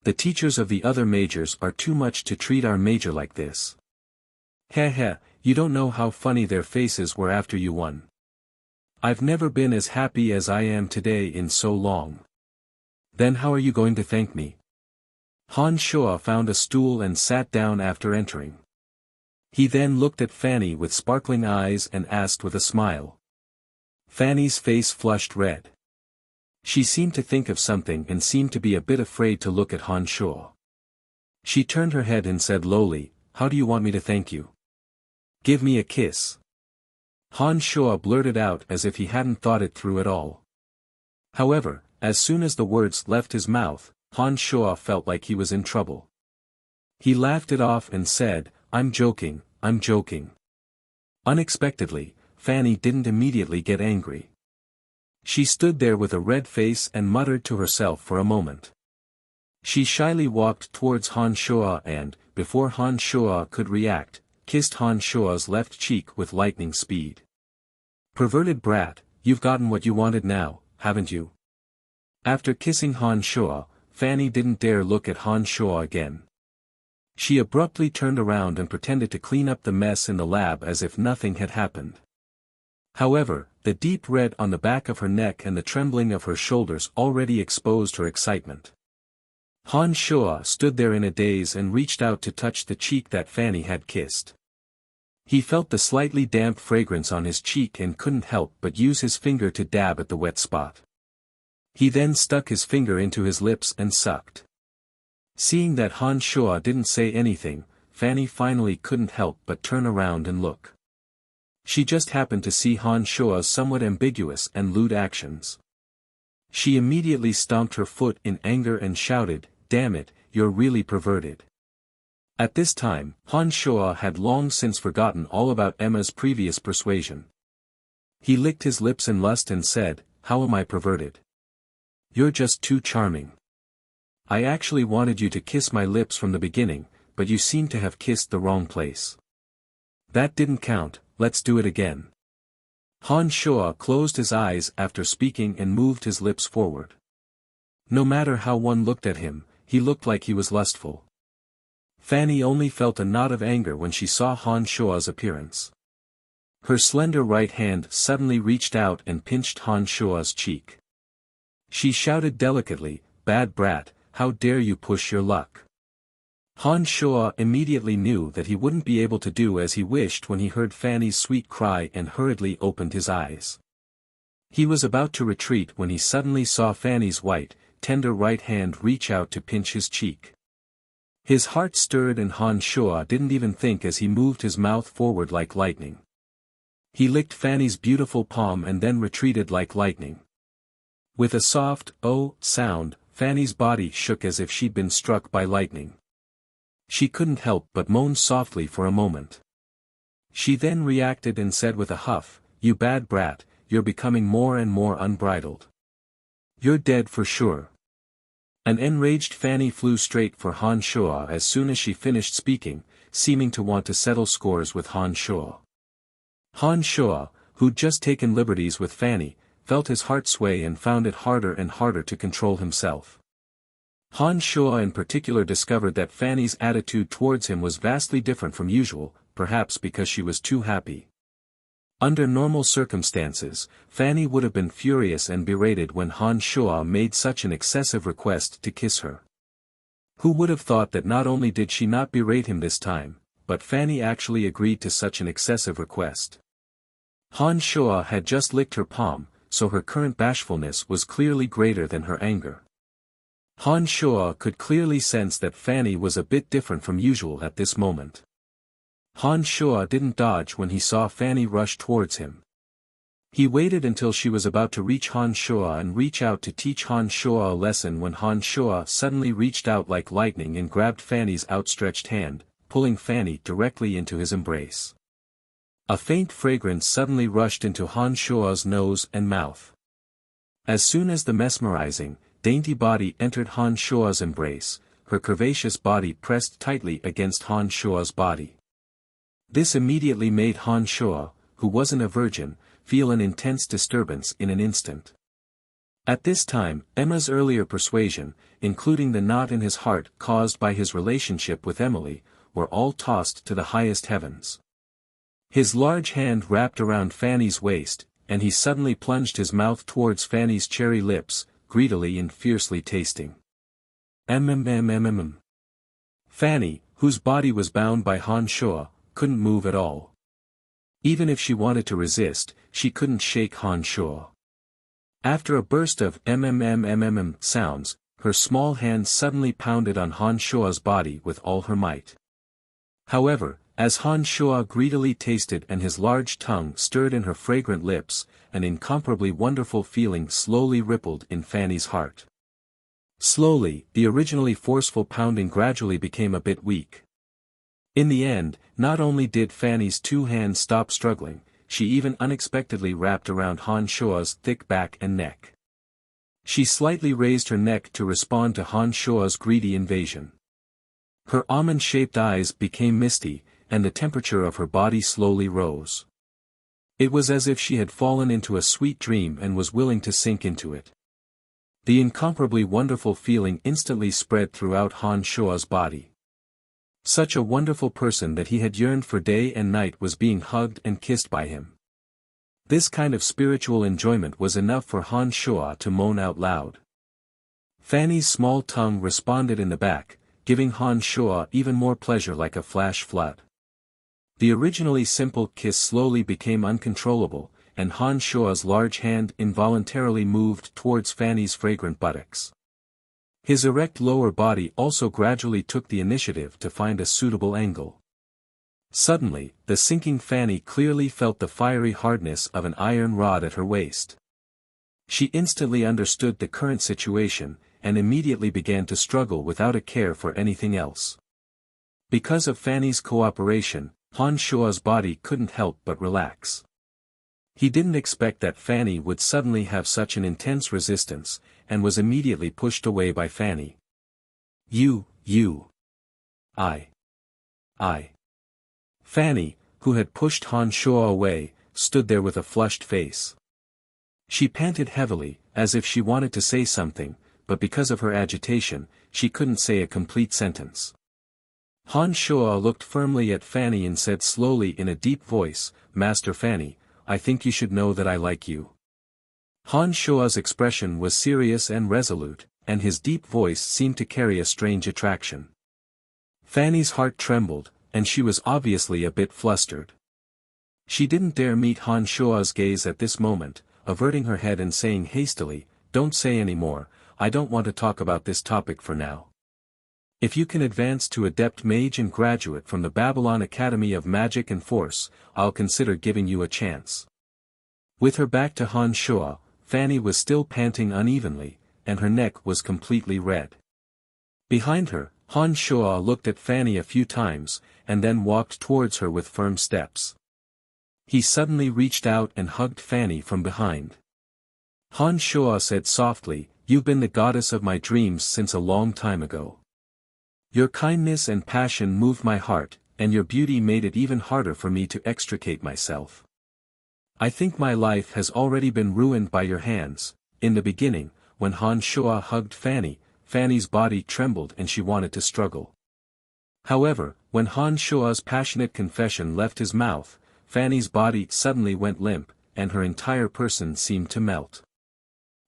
Speaker 1: The teachers of the other majors are too much to treat our major like this. Heh, you don't know how funny their faces were after you won. I've never been as happy as I am today in so long. Then how are you going to thank me?" Han Shuo found a stool and sat down after entering. He then looked at Fanny with sparkling eyes and asked with a smile. Fanny's face flushed red. She seemed to think of something and seemed to be a bit afraid to look at Han Shuo. She turned her head and said lowly, "How do you want me to thank you?" "Give me a kiss." Han Shuo blurted out as if he hadn't thought it through at all. However, as soon as the words left his mouth, Han Shuo felt like he was in trouble. He laughed it off and said, "I'm joking, I'm joking." Unexpectedly, Fanny didn't immediately get angry. She stood there with a red face and muttered to herself for a moment. She shyly walked towards Han Shuo and, before Han Shuo could react, kissed Han Shuo's left cheek with lightning speed. "Perverted brat, you've gotten what you wanted now, haven't you?" After kissing Han Shuo, Fanny didn't dare look at Han Shuo again. She abruptly turned around and pretended to clean up the mess in the lab as if nothing had happened. However, the deep red on the back of her neck and the trembling of her shoulders already exposed her excitement. Han Shuo stood there in a daze and reached out to touch the cheek that Fanny had kissed. He felt the slightly damp fragrance on his cheek and couldn't help but use his finger to dab at the wet spot. He then stuck his finger into his lips and sucked. Seeing that Han Shuo didn't say anything, Fanny finally couldn't help but turn around and look. She just happened to see Han Shuo's somewhat ambiguous and lewd actions. She immediately stomped her foot in anger and shouted, "Damn it, you're really perverted." At this time, Han Shuo had long since forgotten all about Emma's previous persuasion. He licked his lips in lust and said, "How am I perverted? You're just too charming. I actually wanted you to kiss my lips from the beginning, but you seem to have kissed the wrong place. That didn't count, let's do it again." Han Shuo closed his eyes after speaking and moved his lips forward. No matter how one looked at him, he looked like he was lustful. Fanny only felt a knot of anger when she saw Han Shuo's appearance. Her slender right hand suddenly reached out and pinched Han Shuo's cheek. She shouted delicately, "Bad brat, how dare you push your luck." Han Shuo immediately knew that he wouldn't be able to do as he wished when he heard Fanny's sweet cry and hurriedly opened his eyes. He was about to retreat when he suddenly saw Fanny's white, tender right hand reach out to pinch his cheek. His heart stirred and Han Shuo didn't even think as he moved his mouth forward like lightning. He licked Fanny's beautiful palm and then retreated like lightning. With a soft, "oh" sound, Fanny's body shook as if she'd been struck by lightning. She couldn't help but moan softly for a moment. She then reacted and said with a huff, "You bad brat, you're becoming more and more unbridled. You're dead for sure." An enraged Fanny flew straight for Han Shuo as soon as she finished speaking, seeming to want to settle scores with Han Shuo. Han Shuo, who'd just taken liberties with Fanny, felt his heart sway and found it harder and harder to control himself. Han Shuo in particular discovered that Fanny's attitude towards him was vastly different from usual, perhaps because she was too happy. Under normal circumstances, Fanny would have been furious and berated when Han Shuo made such an excessive request to kiss her. Who would have thought that not only did she not berate him this time, but Fanny actually agreed to such an excessive request. Han Shuo had just licked her palm, so her current bashfulness was clearly greater than her anger. Han Shuo could clearly sense that Fanny was a bit different from usual at this moment. Han Shuo didn't dodge when he saw Fanny rush towards him. He waited until she was about to reach Han Shuo and reach out to teach Han Shuo a lesson when Han Shuo suddenly reached out like lightning and grabbed Fanny's outstretched hand, pulling Fanny directly into his embrace. A faint fragrance suddenly rushed into Han Shuo's nose and mouth. As soon as the mesmerizing, dainty body entered Han Shuo's embrace, her curvaceous body pressed tightly against Han Shuo's body. This immediately made Han Shuo, who wasn't a virgin, feel an intense disturbance in an instant. At this time, Emma's earlier persuasion, including the knot in his heart caused by his relationship with Emily, were all tossed to the highest heavens. His large hand wrapped around Fanny's waist, and he suddenly plunged his mouth towards Fanny's cherry lips, greedily and fiercely tasting. Fanny, whose body was bound by Han Shuo, couldn't move at all. Even if she wanted to resist, she couldn't shake Han Shuo. After a burst of sounds, her small hand suddenly pounded on Han Shuo's body with all her might. However, As Han Shuo greedily tasted and his large tongue stirred in her fragrant lips, an incomparably wonderful feeling slowly rippled in Fanny's heart. Slowly, the originally forceful pounding gradually became a bit weak. In the end, not only did Fanny's two hands stop struggling, she even unexpectedly wrapped around Han Shuo's thick back and neck. She slightly raised her neck to respond to Han Shuo's greedy invasion. Her almond-shaped eyes became misty, and the temperature of her body slowly rose. It was as if she had fallen into a sweet dream and was willing to sink into it. The incomparably wonderful feeling instantly spread throughout Han Shuo's body. Such a wonderful person that he had yearned for day and night was being hugged and kissed by him. This kind of spiritual enjoyment was enough for Han Shuo to moan out loud. Fanny's small tongue responded in the back, giving Han Shuo even more pleasure like a flash flood. The originally simple kiss slowly became uncontrollable, and Han Shuo's large hand involuntarily moved towards Fanny's fragrant buttocks. His erect lower body also gradually took the initiative to find a suitable angle. Suddenly, the sinking Fanny clearly felt the fiery hardness of an iron rod at her waist. She instantly understood the current situation, and immediately began to struggle without a care for anything else. Because of Fanny's cooperation, Han Shuo's body couldn't help but relax. He didn't expect that Fanny would suddenly have such an intense resistance, and was immediately pushed away by Fanny. I. Fanny, who had pushed Han Shuo away, stood there with a flushed face. She panted heavily, as if she wanted to say something, but because of her agitation, she couldn't say a complete sentence. Han Shuo looked firmly at Fanny and said slowly in a deep voice, "Master Fanny, I think you should know that I like you." Han Shuo's expression was serious and resolute, and his deep voice seemed to carry a strange attraction. Fanny's heart trembled, and she was obviously a bit flustered. She didn't dare meet Han Shuo's gaze at this moment, averting her head and saying hastily, "Don't say any more, I don't want to talk about this topic for now. If you can advance to Adept Mage and graduate from the Babylon Academy of Magic and Force, I'll consider giving you a chance." With her back to Han Shuo, Fanny was still panting unevenly, and her neck was completely red. Behind her, Han Shuo looked at Fanny a few times, and then walked towards her with firm steps. He suddenly reached out and hugged Fanny from behind. Han Shuo said softly, "You've been the goddess of my dreams since a long time ago. Your kindness and passion moved my heart, and your beauty made it even harder for me to extricate myself. I think my life has already been ruined by your hands." In the beginning, when Han Shuo hugged Fanny, Fanny's body trembled and she wanted to struggle. However, when Han Shuo's passionate confession left his mouth, Fanny's body suddenly went limp, and her entire person seemed to melt.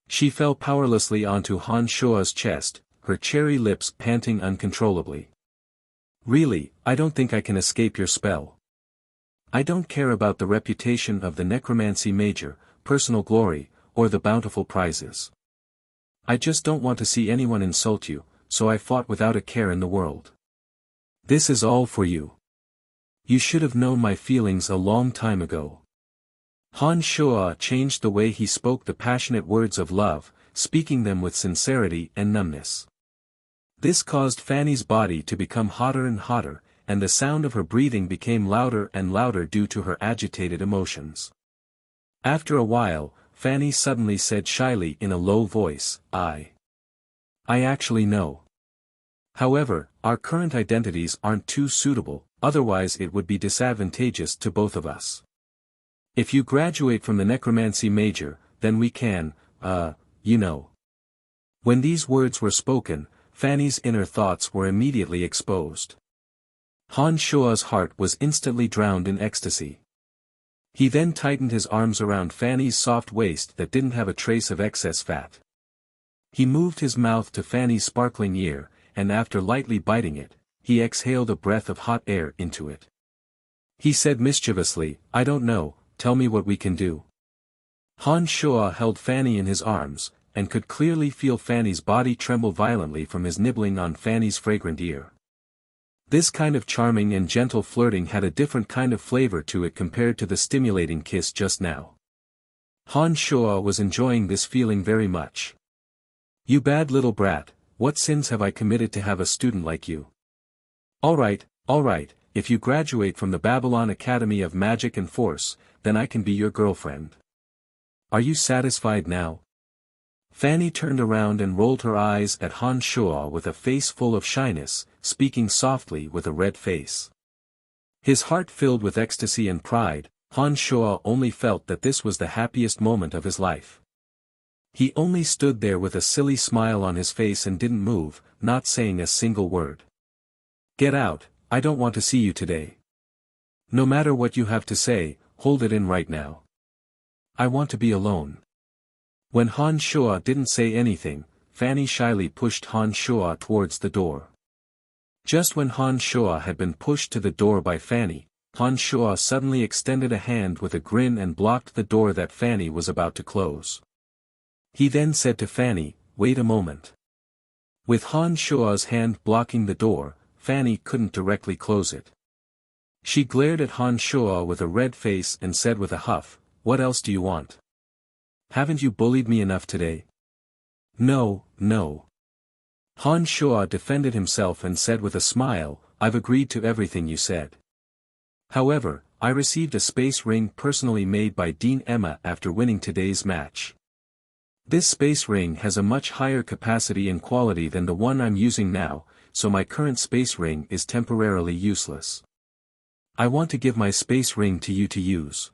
Speaker 1: She fell powerlessly onto Han Shuo's chest, her cherry lips panting uncontrollably. "Really, I don't think I can escape your spell. I don't care about the reputation of the necromancy major, personal glory, or the bountiful prizes. I just don't want to see anyone insult you, so I fought without a care in the world. This is all for you. You should have known my feelings a long time ago." Han Shuo changed the way he spoke the passionate words of love, speaking them with sincerity and numbness. This caused Fanny's body to become hotter and hotter, and the sound of her breathing became louder and louder due to her agitated emotions. After a while, Fanny suddenly said shyly in a low voice, I actually know. However, our current identities aren't too suitable, otherwise it would be disadvantageous to both of us. If you graduate from the necromancy major, then we can, you know." When these words were spoken, Fanny's inner thoughts were immediately exposed. Han Shuo's heart was instantly drowned in ecstasy. He then tightened his arms around Fanny's soft waist that didn't have a trace of excess fat. He moved his mouth to Fanny's sparkling ear, and after lightly biting it, he exhaled a breath of hot air into it. He said mischievously, "I don't know, tell me what we can do." Han Shuo held Fanny in his arms, and could clearly feel Fanny's body tremble violently from his nibbling on Fanny's fragrant ear. This kind of charming and gentle flirting had a different kind of flavor to it compared to the stimulating kiss just now. Han Shuo was enjoying this feeling very much. You bad little brat, what sins have I committed to have a student like you? Alright, if you graduate from the Babylon Academy of Magic and Force, then I can be your girlfriend. Are you satisfied now? Fanny turned around and rolled her eyes at Han Shuo with a face full of shyness, speaking softly with a red face. His heart filled with ecstasy and pride, Han Shuo only felt that this was the happiest moment of his life. He only stood there with a silly smile on his face and didn't move, not saying a single word. Get out, I don't want to see you today. No matter what you have to say, hold it in right now. I want to be alone. When Han Shuo didn't say anything, Fanny shyly pushed Han Shuo towards the door. Just when Han Shuo had been pushed to the door by Fanny, Han Shuo suddenly extended a hand with a grin and blocked the door that Fanny was about to close. He then said to Fanny, "Wait a moment." With Han Shuo's hand blocking the door, Fanny couldn't directly close it. She glared at Han Shuo with a red face and said with a huff, "What else do you want? Haven't you bullied me enough today?" No. Han Shuo defended himself and said with a smile, "I've agreed to everything you said. However, I received a space ring personally made by Dean Emma after winning today's match. This space ring has a much higher capacity and quality than the one I'm using now, so my current space ring is temporarily useless. I want to give my space ring to you to use."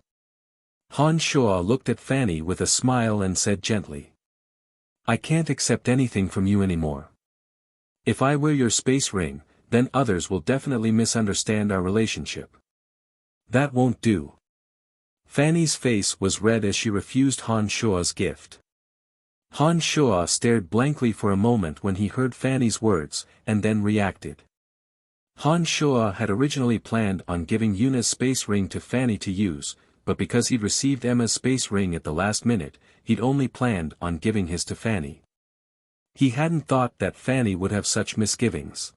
Speaker 1: Han Shuo looked at Fanny with a smile and said gently, "I can't accept anything from you anymore. If I wear your space ring, then others will definitely misunderstand our relationship. That won't do." Fanny's face was red as she refused Han Shuo's gift. Han Shuo stared blankly for a moment when he heard Fanny's words, and then reacted. Han Shuo had originally planned on giving Yuna's space ring to Fanny to use, but because he'd received Emma's space ring at the last minute, he'd only planned on giving his to Fanny. He hadn't thought that Fanny would have such misgivings.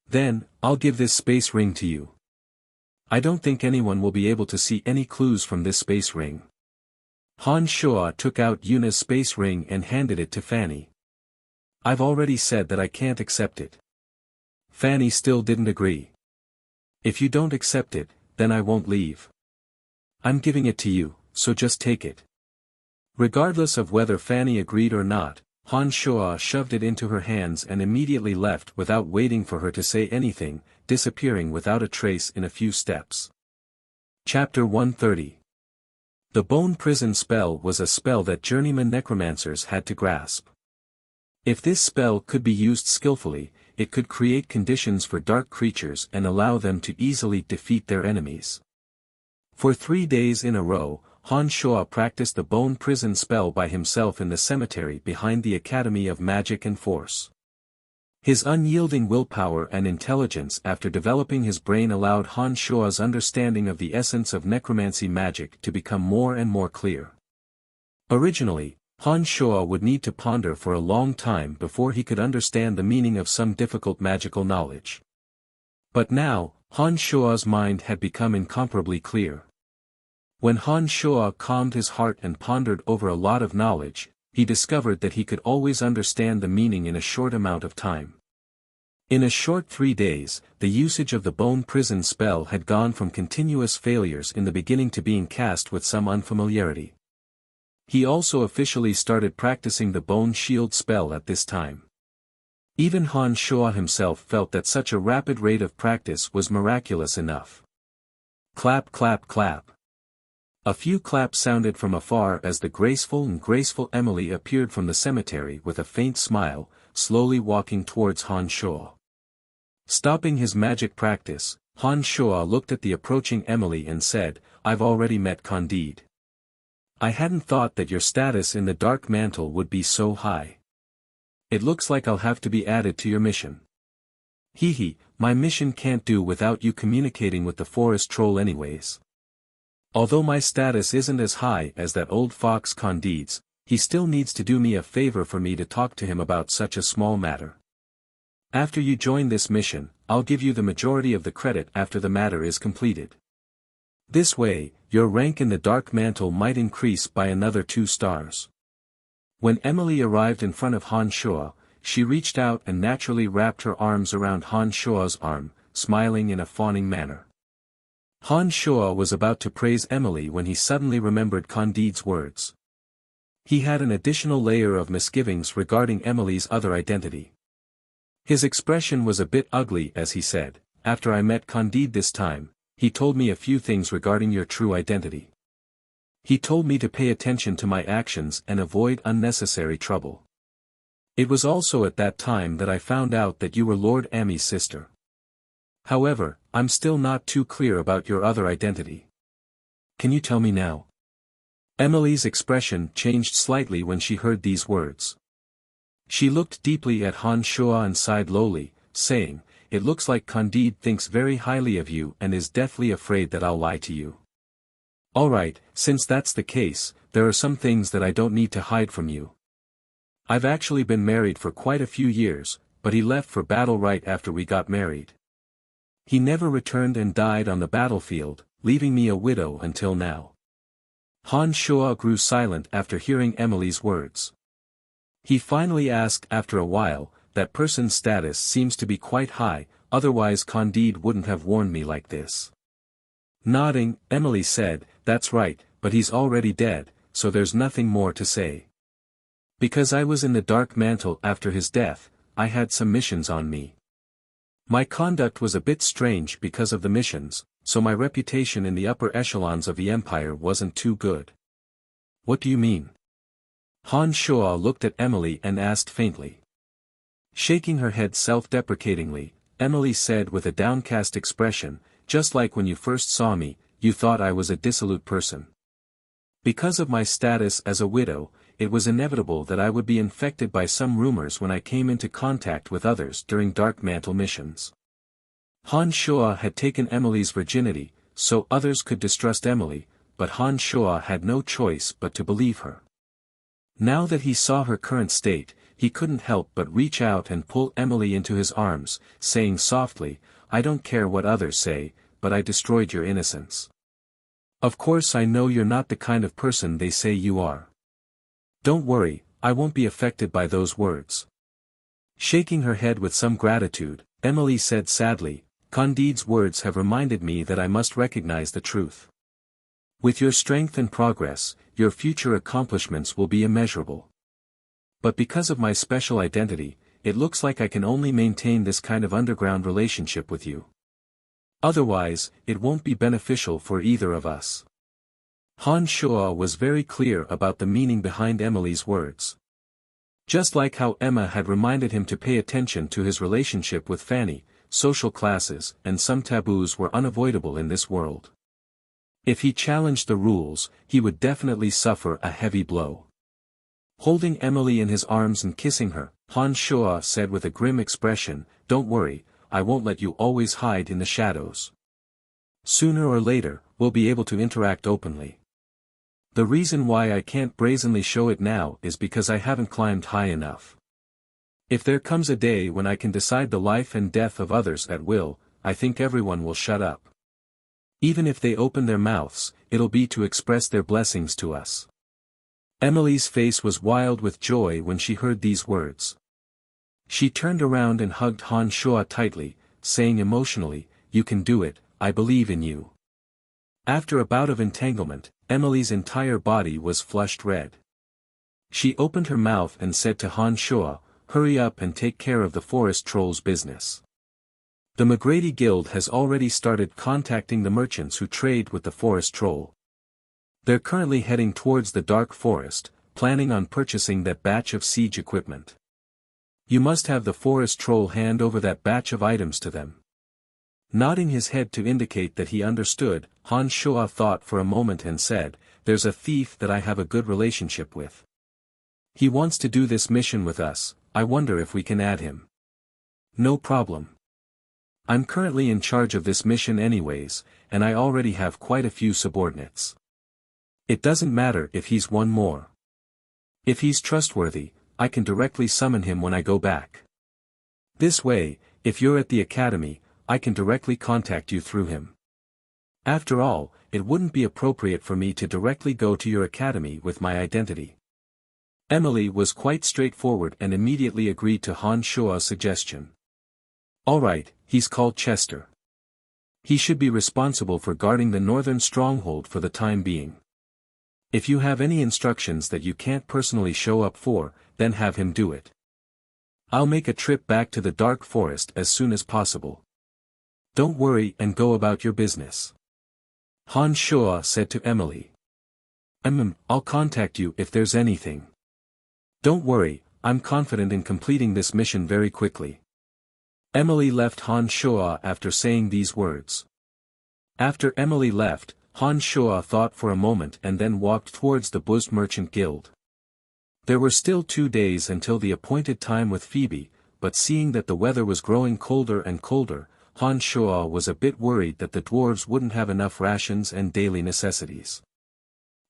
Speaker 1: "Then, I'll give this space ring to you. I don't think anyone will be able to see any clues from this space ring." Han Shuo took out Yuna's space ring and handed it to Fanny. "I've already said that I can't accept it." Fanny still didn't agree. "If you don't accept it, then I won't leave. I'm giving it to you, so just take it." Regardless of whether Fanny agreed or not, Han Shuo shoved it into her hands and immediately left without waiting for her to say anything, disappearing without a trace in a few steps. Chapter 130. The Bone Prison spell was a spell that journeyman necromancers had to grasp. If this spell could be used skillfully, it could create conditions for dark creatures and allow them to easily defeat their enemies. For 3 days in a row, Han Shuo practiced the Bone Prison spell by himself in the cemetery behind the Academy of Magic and Force. His unyielding willpower and intelligence after developing his brain allowed Han Shuo's understanding of the essence of necromancy magic to become more and more clear. Originally, Han Shuo would need to ponder for a long time before he could understand the meaning of some difficult magical knowledge. But now, Han Shuo's mind had become incomparably clear. When Han Shuo calmed his heart and pondered over a lot of knowledge, he discovered that he could always understand the meaning in a short amount of time. In a short 3 days, the usage of the Bone Prison spell had gone from continuous failures in the beginning to being cast with some unfamiliarity. He also officially started practicing the Bone Shield spell at this time. Even Han Shuo himself felt that such a rapid rate of practice was miraculous enough. Clap clap clap. A few claps sounded from afar as the graceful Emily appeared from the cemetery with a faint smile, slowly walking towards Han Shuo. Stopping his magic practice, Han Shuo looked at the approaching Emily and said, "I've already met Candide. I hadn't thought that your status in the Dark Mantle would be so high. It looks like I'll have to be added to your mission." "Hee, my mission can't do without you communicating with the forest troll anyways. Although my status isn't as high as that old fox Candide's, he still needs to do me a favor for me to talk to him about such a small matter." After you join this mission, I'll give you the majority of the credit after the matter is completed. This way, your rank in the Dark Mantle might increase by another 2 stars. When Emily arrived in front of Han Shuo, she reached out and naturally wrapped her arms around Han Shuo's arm, smiling in a fawning manner. Han Shuo was about to praise Emily when he suddenly remembered Candide's words. He had an additional layer of misgivings regarding Emily's other identity. His expression was a bit ugly as he said, "After I met Candide this time, he told me a few things regarding your true identity. He told me to pay attention to my actions and avoid unnecessary trouble. It was also at that time that I found out that you were Lord Ami's sister. However, I'm still not too clear about your other identity. Can you tell me now?" Emily's expression changed slightly when she heard these words. She looked deeply at Han Shuo and sighed lowly, saying, "It looks like Candide thinks very highly of you and is deathly afraid that I'll lie to you. Alright, since that's the case, there are some things that I don't need to hide from you. I've actually been married for quite a few years, but he left for battle right after we got married. He never returned and died on the battlefield, leaving me a widow until now." Han Shuo grew silent after hearing Emily's words. He finally asked after a while, "That person's status seems to be quite high, otherwise Candide wouldn't have warned me like this." Nodding, Emily said, "That's right, but he's already dead, so there's nothing more to say. Because I was in the Dark Mantle after his death, I had some missions on me. My conduct was a bit strange because of the missions, so my reputation in the upper echelons of the Empire wasn't too good." "What do you mean?" Han Shuo looked at Emily and asked faintly. Shaking her head self-deprecatingly, Emily said with a downcast expression, "Just like when you first saw me, you thought I was a dissolute person. Because of my status as a widow, it was inevitable that I would be infected by some rumors when I came into contact with others during Dark Mantle missions." Han Shuo had taken Emily's virginity, so others could distrust Emily, but Han Shuo had no choice but to believe her. Now that he saw her current state, he couldn't help but reach out and pull Emily into his arms, saying softly, "I don't care what others say, but I destroyed your innocence. Of course I know you're not the kind of person they say you are. Don't worry, I won't be affected by those words." Shaking her head with some gratitude, Emily said sadly, "Candide's words have reminded me that I must recognize the truth. With your strength and progress, your future accomplishments will be immeasurable. But because of my special identity, it looks like I can only maintain this kind of underground relationship with you. Otherwise, it won't be beneficial for either of us." Han Shuo was very clear about the meaning behind Emily's words. Just like how Emma had reminded him to pay attention to his relationship with Fanny, social classes and some taboos were unavoidable in this world. If he challenged the rules, he would definitely suffer a heavy blow. Holding Emily in his arms and kissing her, Han Shuo said with a grim expression, "Don't worry, I won't let you always hide in the shadows. Sooner or later, we'll be able to interact openly. The reason why I can't brazenly show it now is because I haven't climbed high enough. If there comes a day when I can decide the life and death of others at will, I think everyone will shut up. Even if they open their mouths, it'll be to express their blessings to us." Emily's face was wild with joy when she heard these words. She turned around and hugged Han Shuo tightly, saying emotionally, "You can do it, I believe in you." After a bout of entanglement, Emily's entire body was flushed red. She opened her mouth and said to Han Shuo, "Hurry up and take care of the forest troll's business. The McGrady Guild has already started contacting the merchants who trade with the forest troll. They're currently heading towards the dark forest, planning on purchasing that batch of siege equipment. You must have the forest troll hand over that batch of items to them." Nodding his head to indicate that he understood, Han Shuo thought for a moment and said, "There's a thief that I have a good relationship with. He wants to do this mission with us, I wonder if we can add him." "No problem. I'm currently in charge of this mission anyways, and I already have quite a few subordinates. It doesn't matter if he's one more. If he's trustworthy, I can directly summon him when I go back." This way, if you're at the academy, I can directly contact you through him. After all, it wouldn't be appropriate for me to directly go to your academy with my identity. Emily was quite straightforward and immediately agreed to Han Shua's suggestion. Alright, he's called Chester. He should be responsible for guarding the northern stronghold for the time being. If you have any instructions that you can't personally show up for, then have him do it. I'll make a trip back to the dark forest as soon as possible. Don't worry and go about your business. Han Shua said to Emily. I'll contact you if there's anything. Don't worry, I'm confident in completing this mission very quickly. Emily left Han Shua after saying these words. After Emily left, Han Shua thought for a moment and then walked towards the Buzzed Merchant Guild. There were still 2 days until the appointed time with Phoebe, but seeing that the weather was growing colder and colder, Han Shua was a bit worried that the dwarves wouldn't have enough rations and daily necessities.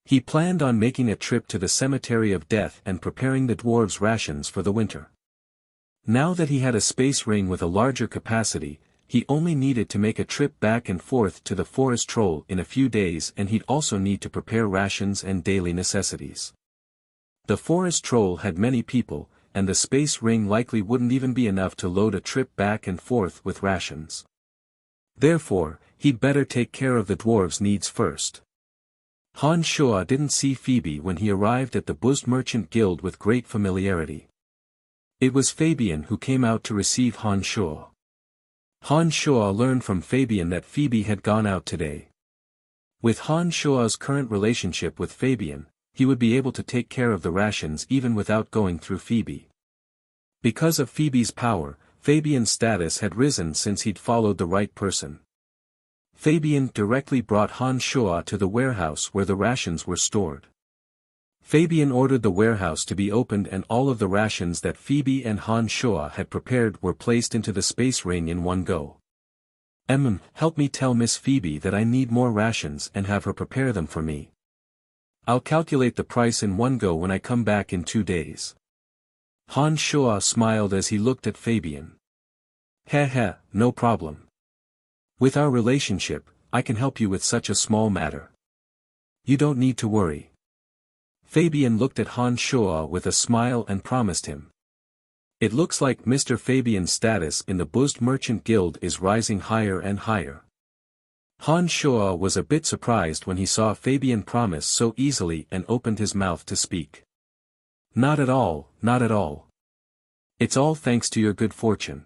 Speaker 1: He planned on making a trip to the Cemetery of Death and preparing the dwarves' rations for the winter. Now that he had a space ring with a larger capacity, he only needed to make a trip back and forth to the forest troll in a few days, and he'd also need to prepare rations and daily necessities. The forest troll had many people, and the space ring likely wouldn't even be enough to load a trip back and forth with rations. Therefore, he'd better take care of the dwarves' needs first. Han Shua didn't see Phoebe when he arrived at the Buzzed Merchant Guild with great familiarity. It was Fabian who came out to receive Han Shua. Han Shua learned from Fabian that Phoebe had gone out today. With Han Shua's current relationship with Fabian, he would be able to take care of the rations even without going through Phoebe. Because of Phoebe's power, Fabian's status had risen since he'd followed the right person. Fabian directly brought Han Shua to the warehouse where the rations were stored. Fabian ordered the warehouse to be opened and all of the rations that Phoebe and Han Shua had prepared were placed into the space ring in one go. Help me tell Miss Phoebe that I need more rations and have her prepare them for me. I'll calculate the price in one go when I come back in 2 days. Han Shua smiled as he looked at Fabian. No problem. With our relationship, I can help you with such a small matter. You don't need to worry. Fabian looked at Han Shua with a smile and promised him. It looks like Mr. Fabian's status in the Buzzed Merchant Guild is rising higher and higher. Han Shua was a bit surprised when he saw Fabian promise so easily and opened his mouth to speak. Not at all, not at all. It's all thanks to your good fortune.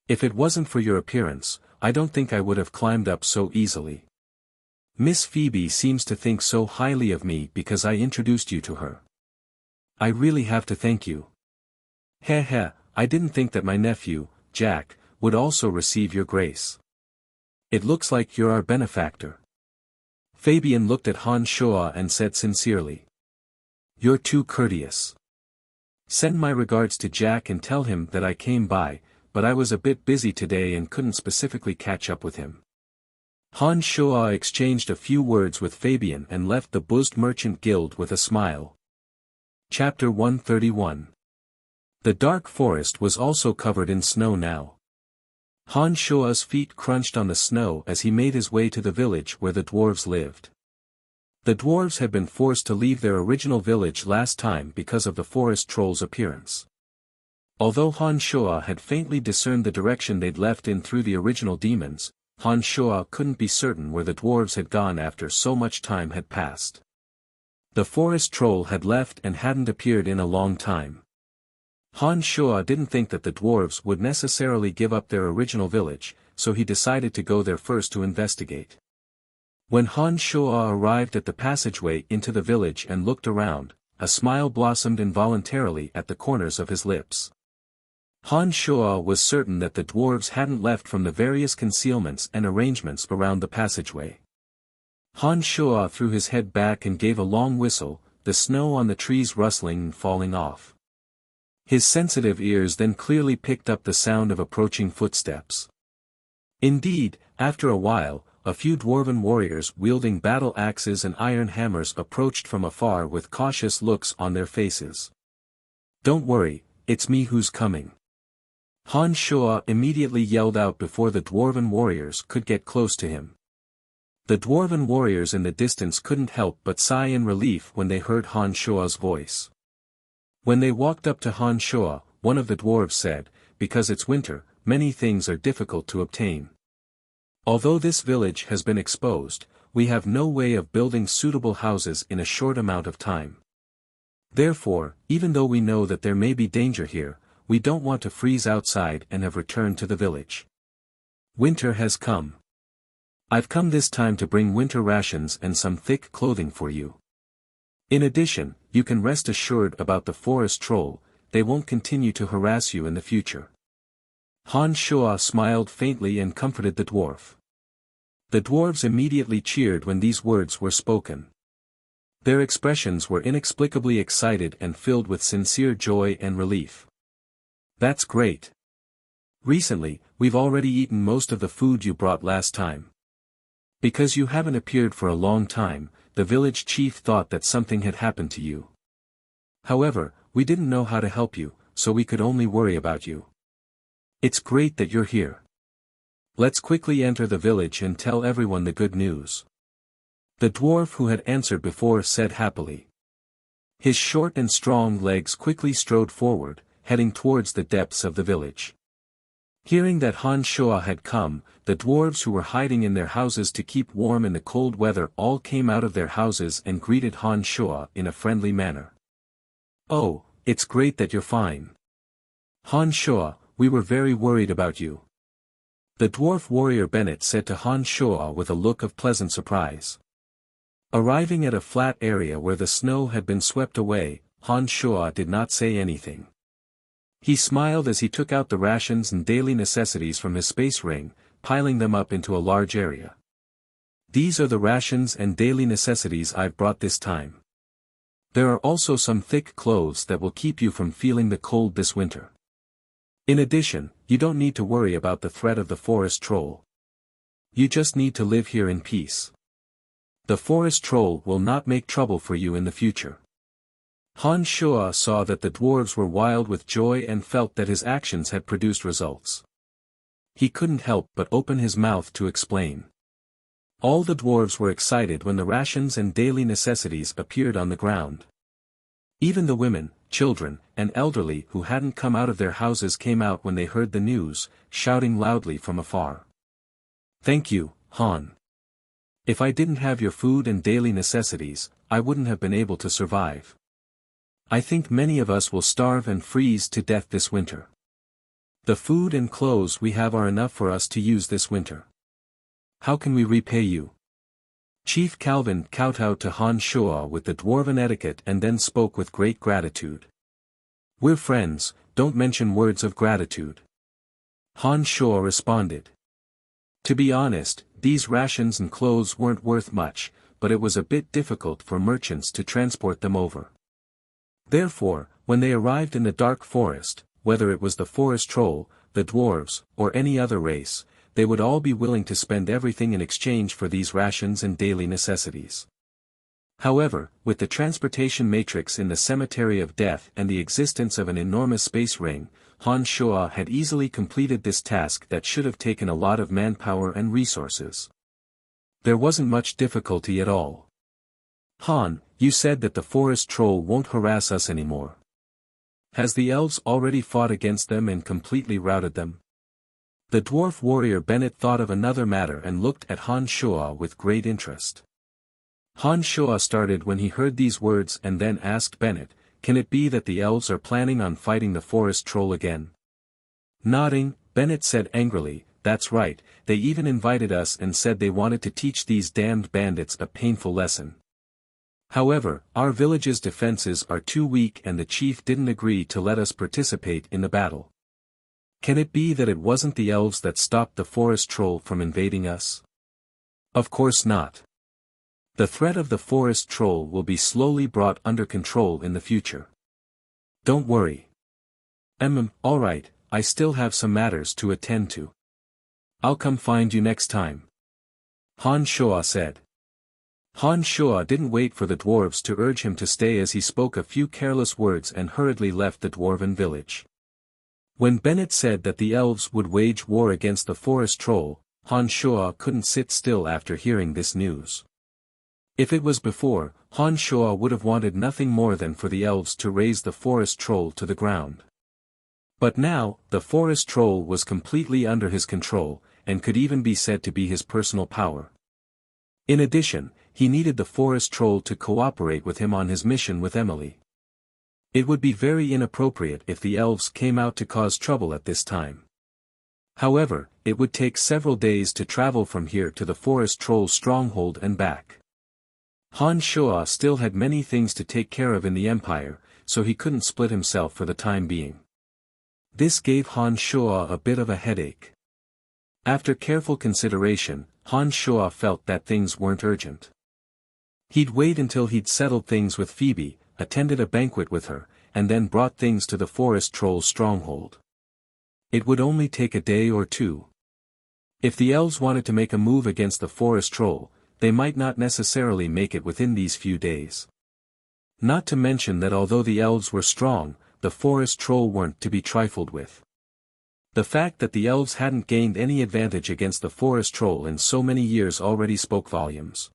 Speaker 1: If it wasn't for your appearance, I don't think I would have climbed up so easily. Miss Phoebe seems to think so highly of me because I introduced you to her. I really have to thank you. I didn't think that my nephew, Jack, would also receive your grace. It looks like you're our benefactor. Fabian looked at Han Shua and said sincerely. You're too courteous. Send my regards to Jack and tell him that I came by, but I was a bit busy today and couldn't specifically catch up with him. Han Shua exchanged a few words with Fabian and left the Buzzed Merchant Guild with a smile. Chapter 131. The dark forest was also covered in snow now. Han Shua's feet crunched on the snow as he made his way to the village where the dwarves lived. The dwarves had been forced to leave their original village last time because of the forest troll's appearance. Although Han Shua had faintly discerned the direction they'd left in through the original demons, Han Shua couldn't be certain where the dwarves had gone after so much time had passed. The forest troll had left and hadn't appeared in a long time. Han Shua didn't think that the dwarves would necessarily give up their original village, so he decided to go there first to investigate. When Han Shua arrived at the passageway into the village and looked around, a smile blossomed involuntarily at the corners of his lips. Han Shua was certain that the dwarves hadn't left from the various concealments and arrangements around the passageway. Han Shua threw his head back and gave a long whistle, the snow on the trees rustling and falling off. His sensitive ears then clearly picked up the sound of approaching footsteps. Indeed, after a while, a few dwarven warriors wielding battle axes and iron hammers approached from afar with cautious looks on their faces. Don't worry, it's me who's coming. Han Shua immediately yelled out before the dwarven warriors could get close to him. The dwarven warriors in the distance couldn't help but sigh in relief when they heard Han Shua's voice. When they walked up to Han Shua, one of the dwarves said, "Because it's winter, many things are difficult to obtain. Although this village has been exposed, we have no way of building suitable houses in a short amount of time. Therefore, even though we know that there may be danger here, we don't want to freeze outside and have returned to the village. Winter has come. I've come this time to bring winter rations and some thick clothing for you. In addition, you can rest assured about the forest troll, they won't continue to harass you in the future." Han Shua smiled faintly and comforted the dwarf. The dwarves immediately cheered when these words were spoken. Their expressions were inexplicably excited and filled with sincere joy and relief. "That's great. Recently, we've already eaten most of the food you brought last time. Because you haven't appeared for a long time, the village chief thought that something had happened to you. However, we didn't know how to help you, so we could only worry about you. It's great that you're here. Let's quickly enter the village and tell everyone the good news." The dwarf who had answered before said happily. His short and strong legs quickly strode forward, heading towards the depths of the village. Hearing that Han Shua had come, the dwarves who were hiding in their houses to keep warm in the cold weather all came out of their houses and greeted Han Shua in a friendly manner. "Oh, it's great that you're fine. Han Shua, we were very worried about you." The dwarf warrior Bennett said to Han Shua with a look of pleasant surprise. Arriving at a flat area where the snow had been swept away, Han Shua did not say anything. He smiled as he took out the rations and daily necessities from his space ring, piling them up into a large area. "These are the rations and daily necessities I've brought this time. There are also some thick clothes that will keep you from feeling the cold this winter. In addition, you don't need to worry about the threat of the forest troll. You just need to live here in peace. The forest troll will not make trouble for you in the future." Han Shua saw that the dwarves were wild with joy and felt that his actions had produced results. He couldn't help but open his mouth to explain. All the dwarves were excited when the rations and daily necessities appeared on the ground. Even the women, children, and elderly who hadn't come out of their houses came out when they heard the news, shouting loudly from afar. "Thank you, Han. If I didn't have your food and daily necessities, I wouldn't have been able to survive. I think many of us will starve and freeze to death this winter. The food and clothes we have are enough for us to use this winter. How can we repay you?" Chief Calvin kowtowed to Han Shua with the dwarven etiquette and then spoke with great gratitude. "We're friends, don't mention words of gratitude." Han Shua responded. To be honest, these rations and clothes weren't worth much, but it was a bit difficult for merchants to transport them over. Therefore, when they arrived in the dark forest, whether it was the forest troll, the dwarves, or any other race, they would all be willing to spend everything in exchange for these rations and daily necessities. However, with the transportation matrix in the cemetery of death and the existence of an enormous space ring, Han Shua had easily completed this task that should have taken a lot of manpower and resources. There wasn't much difficulty at all. "Han, you said that the forest troll won't harass us anymore. Has the elves already fought against them and completely routed them?" The dwarf warrior Bennett thought of another matter and looked at Han Shua with great interest. Han Shua started when he heard these words and then asked Bennett, "Can it be that the elves are planning on fighting the forest troll again?" Nodding, Bennett said angrily, "That's right, they even invited us and said they wanted to teach these damned bandits a painful lesson. However, our village's defenses are too weak and the chief didn't agree to let us participate in the battle. Can it be that it wasn't the elves that stopped the forest troll from invading us?" "Of course not. The threat of the forest troll will be slowly brought under control in the future. Don't worry. Alright, I still have some matters to attend to. I'll come find you next time," Han Shua said. Han Shua didn't wait for the dwarves to urge him to stay as he spoke a few careless words and hurriedly left the dwarven village. When Bennett said that the elves would wage war against the forest troll, Han Shuo couldn't sit still after hearing this news. If it was before, Han Shuo would have wanted nothing more than for the elves to raze the forest troll to the ground. But now, the forest troll was completely under his control, and could even be said to be his personal power. In addition, he needed the forest troll to cooperate with him on his mission with Emily. It would be very inappropriate if the elves came out to cause trouble at this time. However, it would take several days to travel from here to the forest troll's stronghold and back. Han Shuo still had many things to take care of in the Empire, so he couldn't split himself for the time being. This gave Han Shuo a bit of a headache. After careful consideration, Han Shuo felt that things weren't urgent. He'd wait until he'd settled things with Phoebe, attended a banquet with her, and then brought things to the forest troll's stronghold. It would only take a day or two. If the elves wanted to make a move against the forest troll, they might not necessarily make it within these few days. Not to mention that although the elves were strong, the forest troll weren't to be trifled with. The fact that the elves hadn't gained any advantage against the forest troll in so many years already spoke volumes.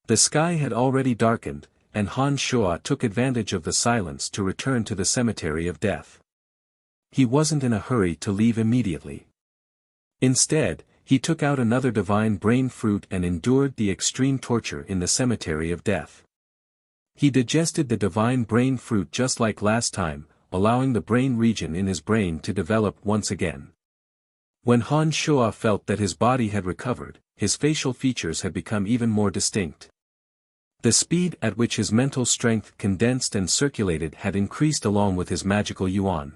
Speaker 1: The sky had already darkened, and Han Shuo took advantage of the silence to return to the cemetery of death. He wasn't in a hurry to leave immediately. Instead, he took out another divine brain fruit and endured the extreme torture in the cemetery of death. He digested the divine brain fruit just like last time, allowing the brain region in his brain to develop once again. When Han Shuo felt that his body had recovered, his facial features had become even more distinct. The speed at which his mental strength condensed and circulated had increased along with his magical yuan.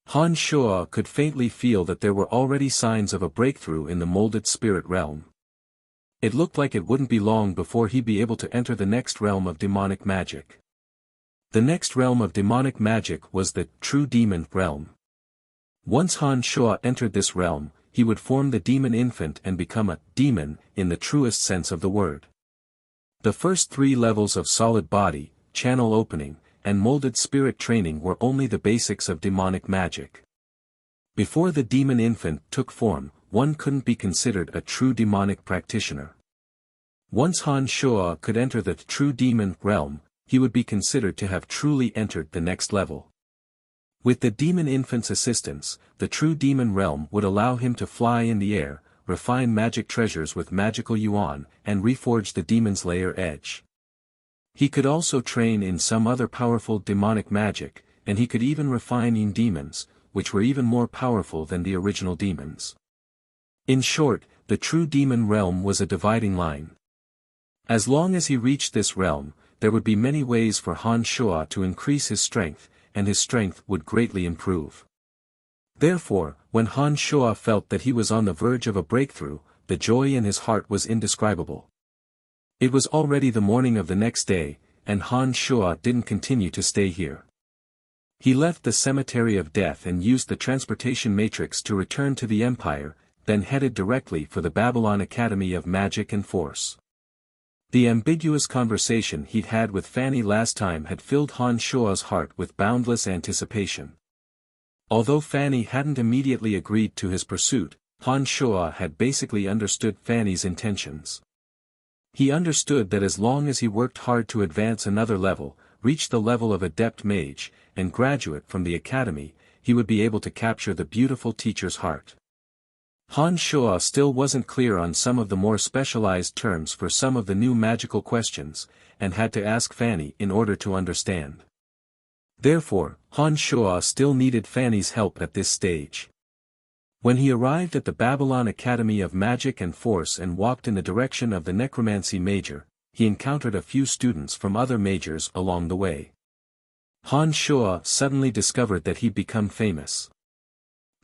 Speaker 1: Han Shuo could faintly feel that there were already signs of a breakthrough in the molded spirit realm. It looked like it wouldn't be long before he'd be able to enter the next realm of demonic magic. The next realm of demonic magic was the true demon realm. Once Han Shuo entered this realm, he would form the demon infant and become a demon in the truest sense of the word. The first 3 levels of solid body, channel opening, and molded spirit training were only the basics of demonic magic. Before the demon infant took form, one couldn't be considered a true demonic practitioner. Once Han Shuo could enter the true demon realm, he would be considered to have truly entered the next level. With the demon infant's assistance, the true demon realm would allow him to fly in the air, refine magic treasures with magical yuan, and reforge the demon's layer edge. He could also train in some other powerful demonic magic, and he could even refine in demons, which were even more powerful than the original demons. In short, the true demon realm was a dividing line. As long as he reached this realm, there would be many ways for Han Shuo to increase his strength, and his strength would greatly improve. Therefore, when Han Shuo felt that he was on the verge of a breakthrough, the joy in his heart was indescribable. It was already the morning of the next day, and Han Shuo didn't continue to stay here. He left the cemetery of death and used the transportation matrix to return to the Empire, then headed directly for the Babylon Academy of Magic and Force. The ambiguous conversation he'd had with Fanny last time had filled Han Shuo's heart with boundless anticipation. Although Fanny hadn't immediately agreed to his pursuit, Han Shuo had basically understood Fanny's intentions. He understood that as long as he worked hard to advance another level, reach the level of adept mage, and graduate from the academy, he would be able to capture the beautiful teacher's heart. Han Shuo still wasn't clear on some of the more specialized terms for some of the new magical questions, and had to ask Fanny in order to understand. Therefore, Han Shuo still needed Fanny's help at this stage. When he arrived at the Babylon Academy of Magic and Force and walked in the direction of the necromancy major, he encountered a few students from other majors along the way. Han Shuo suddenly discovered that he'd become famous.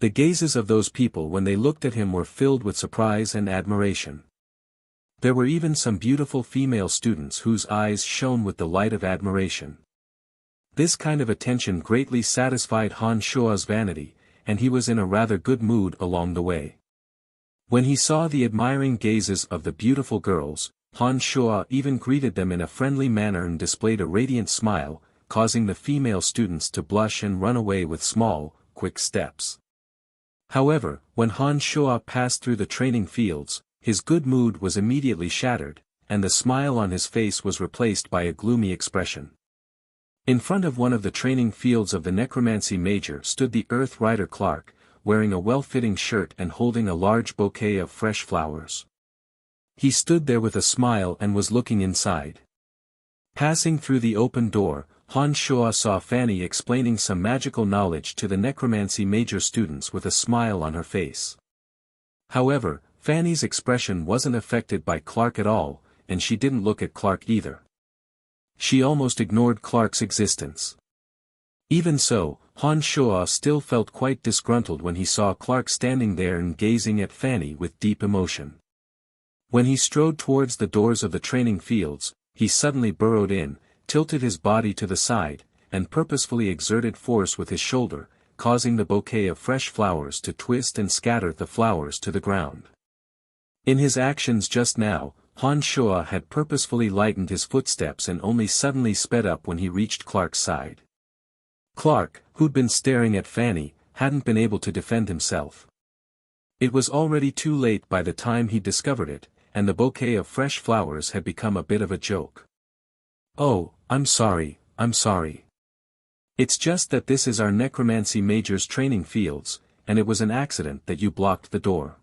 Speaker 1: The gazes of those people when they looked at him were filled with surprise and admiration. There were even some beautiful female students whose eyes shone with the light of admiration. This kind of attention greatly satisfied Han Shuo's vanity, and he was in a rather good mood along the way. When he saw the admiring gazes of the beautiful girls, Han Shuo even greeted them in a friendly manner and displayed a radiant smile, causing the female students to blush and run away with small, quick steps. However, when Han Shuo passed through the training fields, his good mood was immediately shattered, and the smile on his face was replaced by a gloomy expression. In front of one of the training fields of the necromancy major stood the Earth Rider Clark, wearing a well-fitting shirt and holding a large bouquet of fresh flowers. He stood there with a smile and was looking inside. Passing through the open door, Han Shuo saw Fanny explaining some magical knowledge to the necromancy major students with a smile on her face. However, Fanny's expression wasn't affected by Clark at all, and she didn't look at Clark either. She almost ignored Clark's existence. Even so, Han Shuo still felt quite disgruntled when he saw Clark standing there and gazing at Fanny with deep emotion. When he strode towards the doors of the training fields, he suddenly burrowed in, tilted his body to the side, and purposefully exerted force with his shoulder, causing the bouquet of fresh flowers to twist and scatter the flowers to the ground. In his actions just now, Han Shuo had purposefully lightened his footsteps and only suddenly sped up when he reached Clark's side. Clark, who'd been staring at Fanny, hadn't been able to defend himself. It was already too late by the time he discovered it, and the bouquet of fresh flowers had become a bit of a joke. "Oh, I'm sorry. It's just that this is our necromancy major's training fields, and it was an accident that you blocked the door."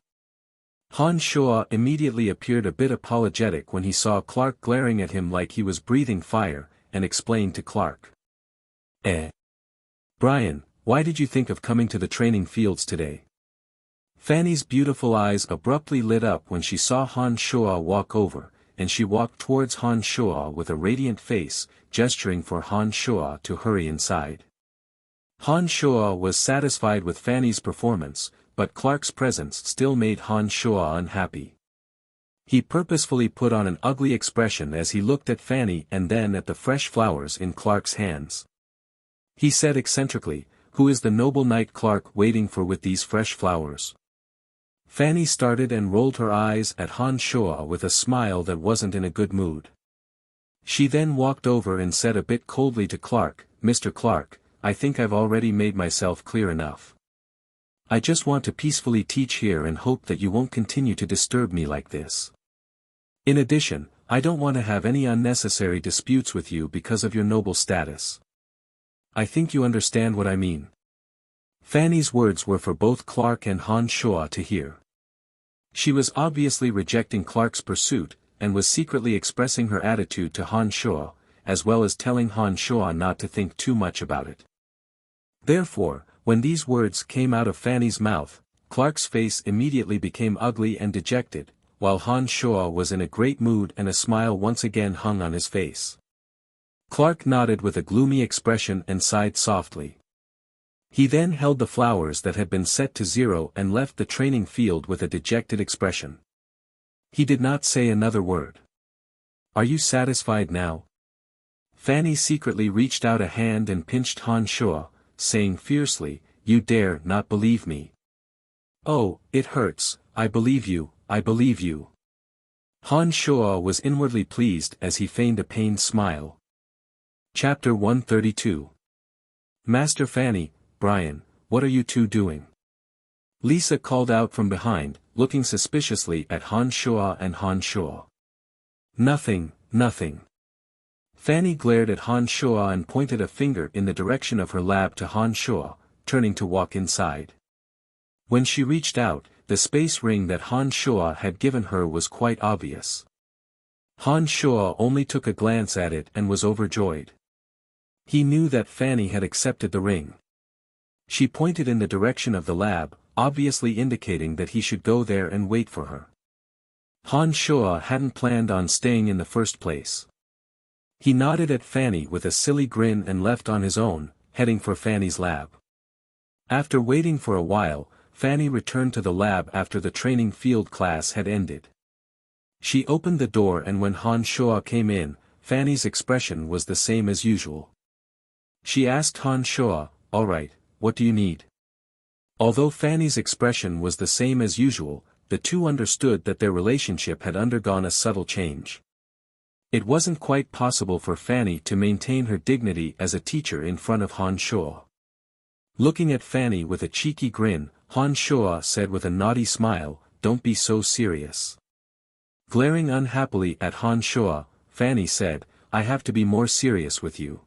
Speaker 1: Han Shuo immediately appeared a bit apologetic when he saw Clark glaring at him like he was breathing fire, and explained to Clark. Brian, why did you think of coming to the training fields today?" Fanny's beautiful eyes abruptly lit up when she saw Han Shuo walk over, and she walked towards Han Shuo with a radiant face, gesturing for Han Shuo to hurry inside. Han Shuo was satisfied with Fanny's performance, but Clark's presence still made Han Shuo unhappy. He purposefully put on an ugly expression as he looked at Fanny and then at the fresh flowers in Clark's hands. He said eccentrically, "Who is the noble knight Clark waiting for with these fresh flowers?" Fanny started and rolled her eyes at Han Shuo with a smile that wasn't in a good mood. She then walked over and said a bit coldly to Clark, "Mr. Clark, I think I've already made myself clear enough. I just want to peacefully teach here and hope that you won't continue to disturb me like this. In addition, I don't want to have any unnecessary disputes with you because of your noble status. I think you understand what I mean." Fanny's words were for both Clark and Han Shuo to hear. She was obviously rejecting Clark's pursuit, and was secretly expressing her attitude to Han Shuo, as well as telling Han Shuo not to think too much about it. Therefore, when these words came out of Fanny's mouth, Clark's face immediately became ugly and dejected, while Han Shuo was in a great mood and a smile once again hung on his face. Clark nodded with a gloomy expression and sighed softly. He then held the flowers that had been set to 0 and left the training field with a dejected expression. He did not say another word. "Are you satisfied now?" Fanny secretly reached out a hand and pinched Han Shuo, saying fiercely, "You dare not believe me." "Oh, it hurts, I believe you. Han Shuo was inwardly pleased as he feigned a pained smile. Chapter 132. "Master Fanny, Brian, what are you two doing?" Lisa called out from behind, looking suspiciously at Han Shuo and Han Shuo. Nothing. Fanny glared at Han Shuo and pointed a finger in the direction of her lab to Han Shuo, turning to walk inside. When she reached out, the space ring that Han Shuo had given her was quite obvious. Han Shuo only took a glance at it and was overjoyed. He knew that Fanny had accepted the ring. She pointed in the direction of the lab, obviously indicating that he should go there and wait for her. Han Shuo hadn't planned on staying in the first place. He nodded at Fanny with a silly grin and left on his own, heading for Fanny's lab. After waiting for a while, Fanny returned to the lab after the training field class had ended. She opened the door and when Han Shuo came in, Fanny's expression was the same as usual. She asked Han Shuo, "All right, what do you need?" Although Fanny's expression was the same as usual, the two understood that their relationship had undergone a subtle change. It wasn't quite possible for Fanny to maintain her dignity as a teacher in front of Han Shuo. Looking at Fanny with a cheeky grin, Han Shuo said with a naughty smile, "Don't be so serious." Glaring unhappily at Han Shuo, Fanny said, "I have to be more serious with you.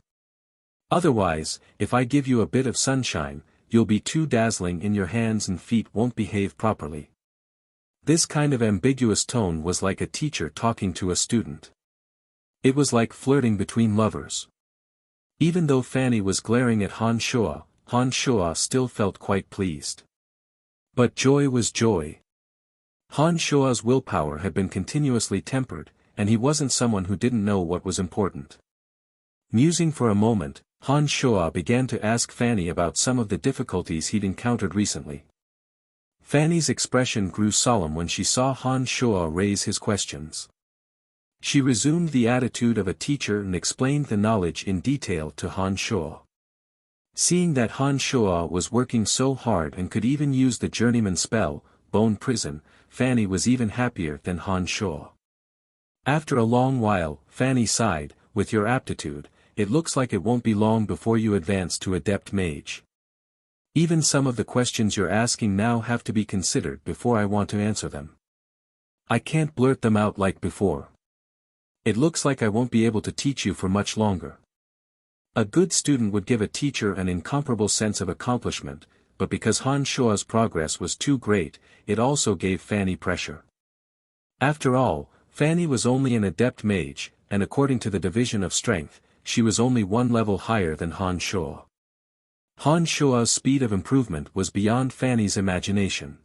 Speaker 1: Otherwise, if I give you a bit of sunshine, you'll be too dazzling and your hands and feet won't behave properly." This kind of ambiguous tone was like a teacher talking to a student. It was like flirting between lovers. Even though Fanny was glaring at Han Shuo still felt quite pleased. But joy was joy. Han Shuo's willpower had been continuously tempered, and he wasn't someone who didn't know what was important. Musing for a moment, Han Shuo began to ask Fanny about some of the difficulties he'd encountered recently. Fanny's expression grew solemn when she saw Han Shuo raise his questions. She resumed the attitude of a teacher and explained the knowledge in detail to Han Shuo. Seeing that Han Shuo was working so hard and could even use the journeyman spell, Bone Prison, Fanny was even happier than Han Shuo. After a long while, Fanny sighed, "With your aptitude, it looks like it won't be long before you advance to Adept Mage. Even some of the questions you're asking now have to be considered before I want to answer them. I can't blurt them out like before. It looks like I won't be able to teach you for much longer." A good student would give a teacher an incomparable sense of accomplishment, but because Han Shuo's progress was too great, it also gave Fanny pressure. After all, Fanny was only an Adept Mage, and according to the division of strength, she was only one level higher than Han Shuo. Han Shuo's speed of improvement was beyond Fanny's imagination.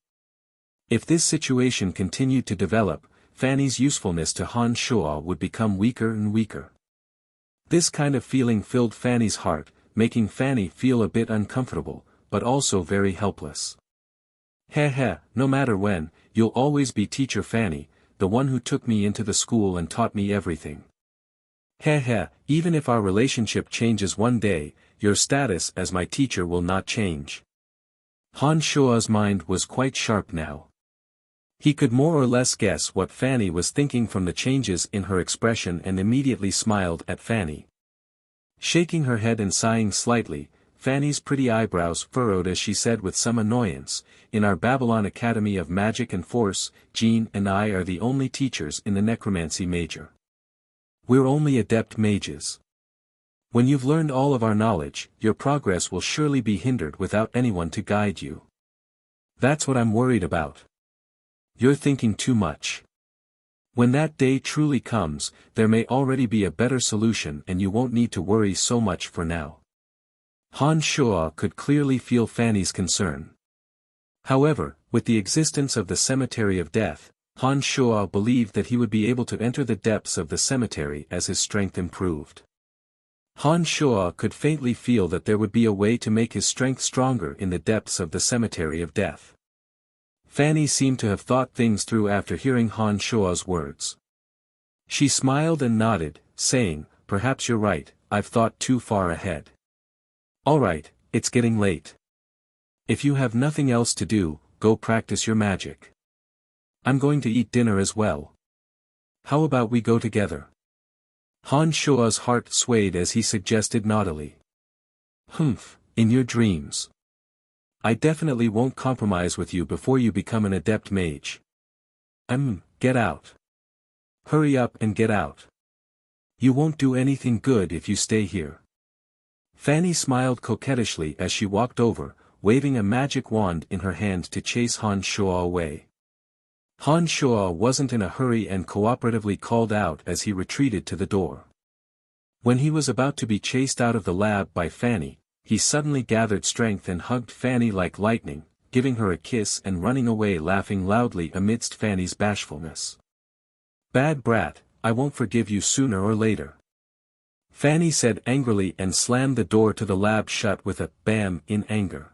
Speaker 1: If this situation continued to develop, Fanny's usefulness to Han Shuo would become weaker and weaker. This kind of feeling filled Fanny's heart, making Fanny feel a bit uncomfortable, but also very helpless. "Heh, no matter when, you'll always be Teacher Fanny, the one who took me into the school and taught me everything. Heh, even if our relationship changes one day, your status as my teacher will not change." Han Shuo's mind was quite sharp now. He could more or less guess what Fanny was thinking from the changes in her expression and immediately smiled at Fanny. Shaking her head and sighing slightly, Fanny's pretty eyebrows furrowed as she said with some annoyance, "In our Babylon Academy of Magic and Force, Jean and I are the only teachers in the Necromancy Major. We're only Adept Mages. When you've learned all of our knowledge, your progress will surely be hindered without anyone to guide you. That's what I'm worried about. You're thinking too much. When that day truly comes, there may already be a better solution and you won't need to worry so much for now." Han Shuo could clearly feel Fanny's concern. However, with the existence of the Cemetery of Death, Han Shuo believed that he would be able to enter the depths of the cemetery as his strength improved. Han Shuo could faintly feel that there would be a way to make his strength stronger in the depths of the Cemetery of Death. Fanny seemed to have thought things through after hearing Han Shuo's words. She smiled and nodded, saying, "Perhaps you're right, I've thought too far ahead. Alright, it's getting late. If you have nothing else to do, go practice your magic. I'm going to eat dinner as well. How about we go together?" Han Shuo's heart swayed as he suggested naughtily. "Humph, in your dreams. I definitely won't compromise with you before you become an Adept Mage. Get out. Hurry up and get out. You won't do anything good if you stay here." Fanny smiled coquettishly as she walked over, waving a magic wand in her hand to chase Han Shuo away. Han Shuo wasn't in a hurry and cooperatively called out as he retreated to the door. When he was about to be chased out of the lab by Fanny, he suddenly gathered strength and hugged Fanny like lightning, giving her a kiss and running away laughing loudly amidst Fanny's bashfulness. "Bad brat, I won't forgive you sooner or later," Fanny said angrily and slammed the door to the lab shut with a bam in anger.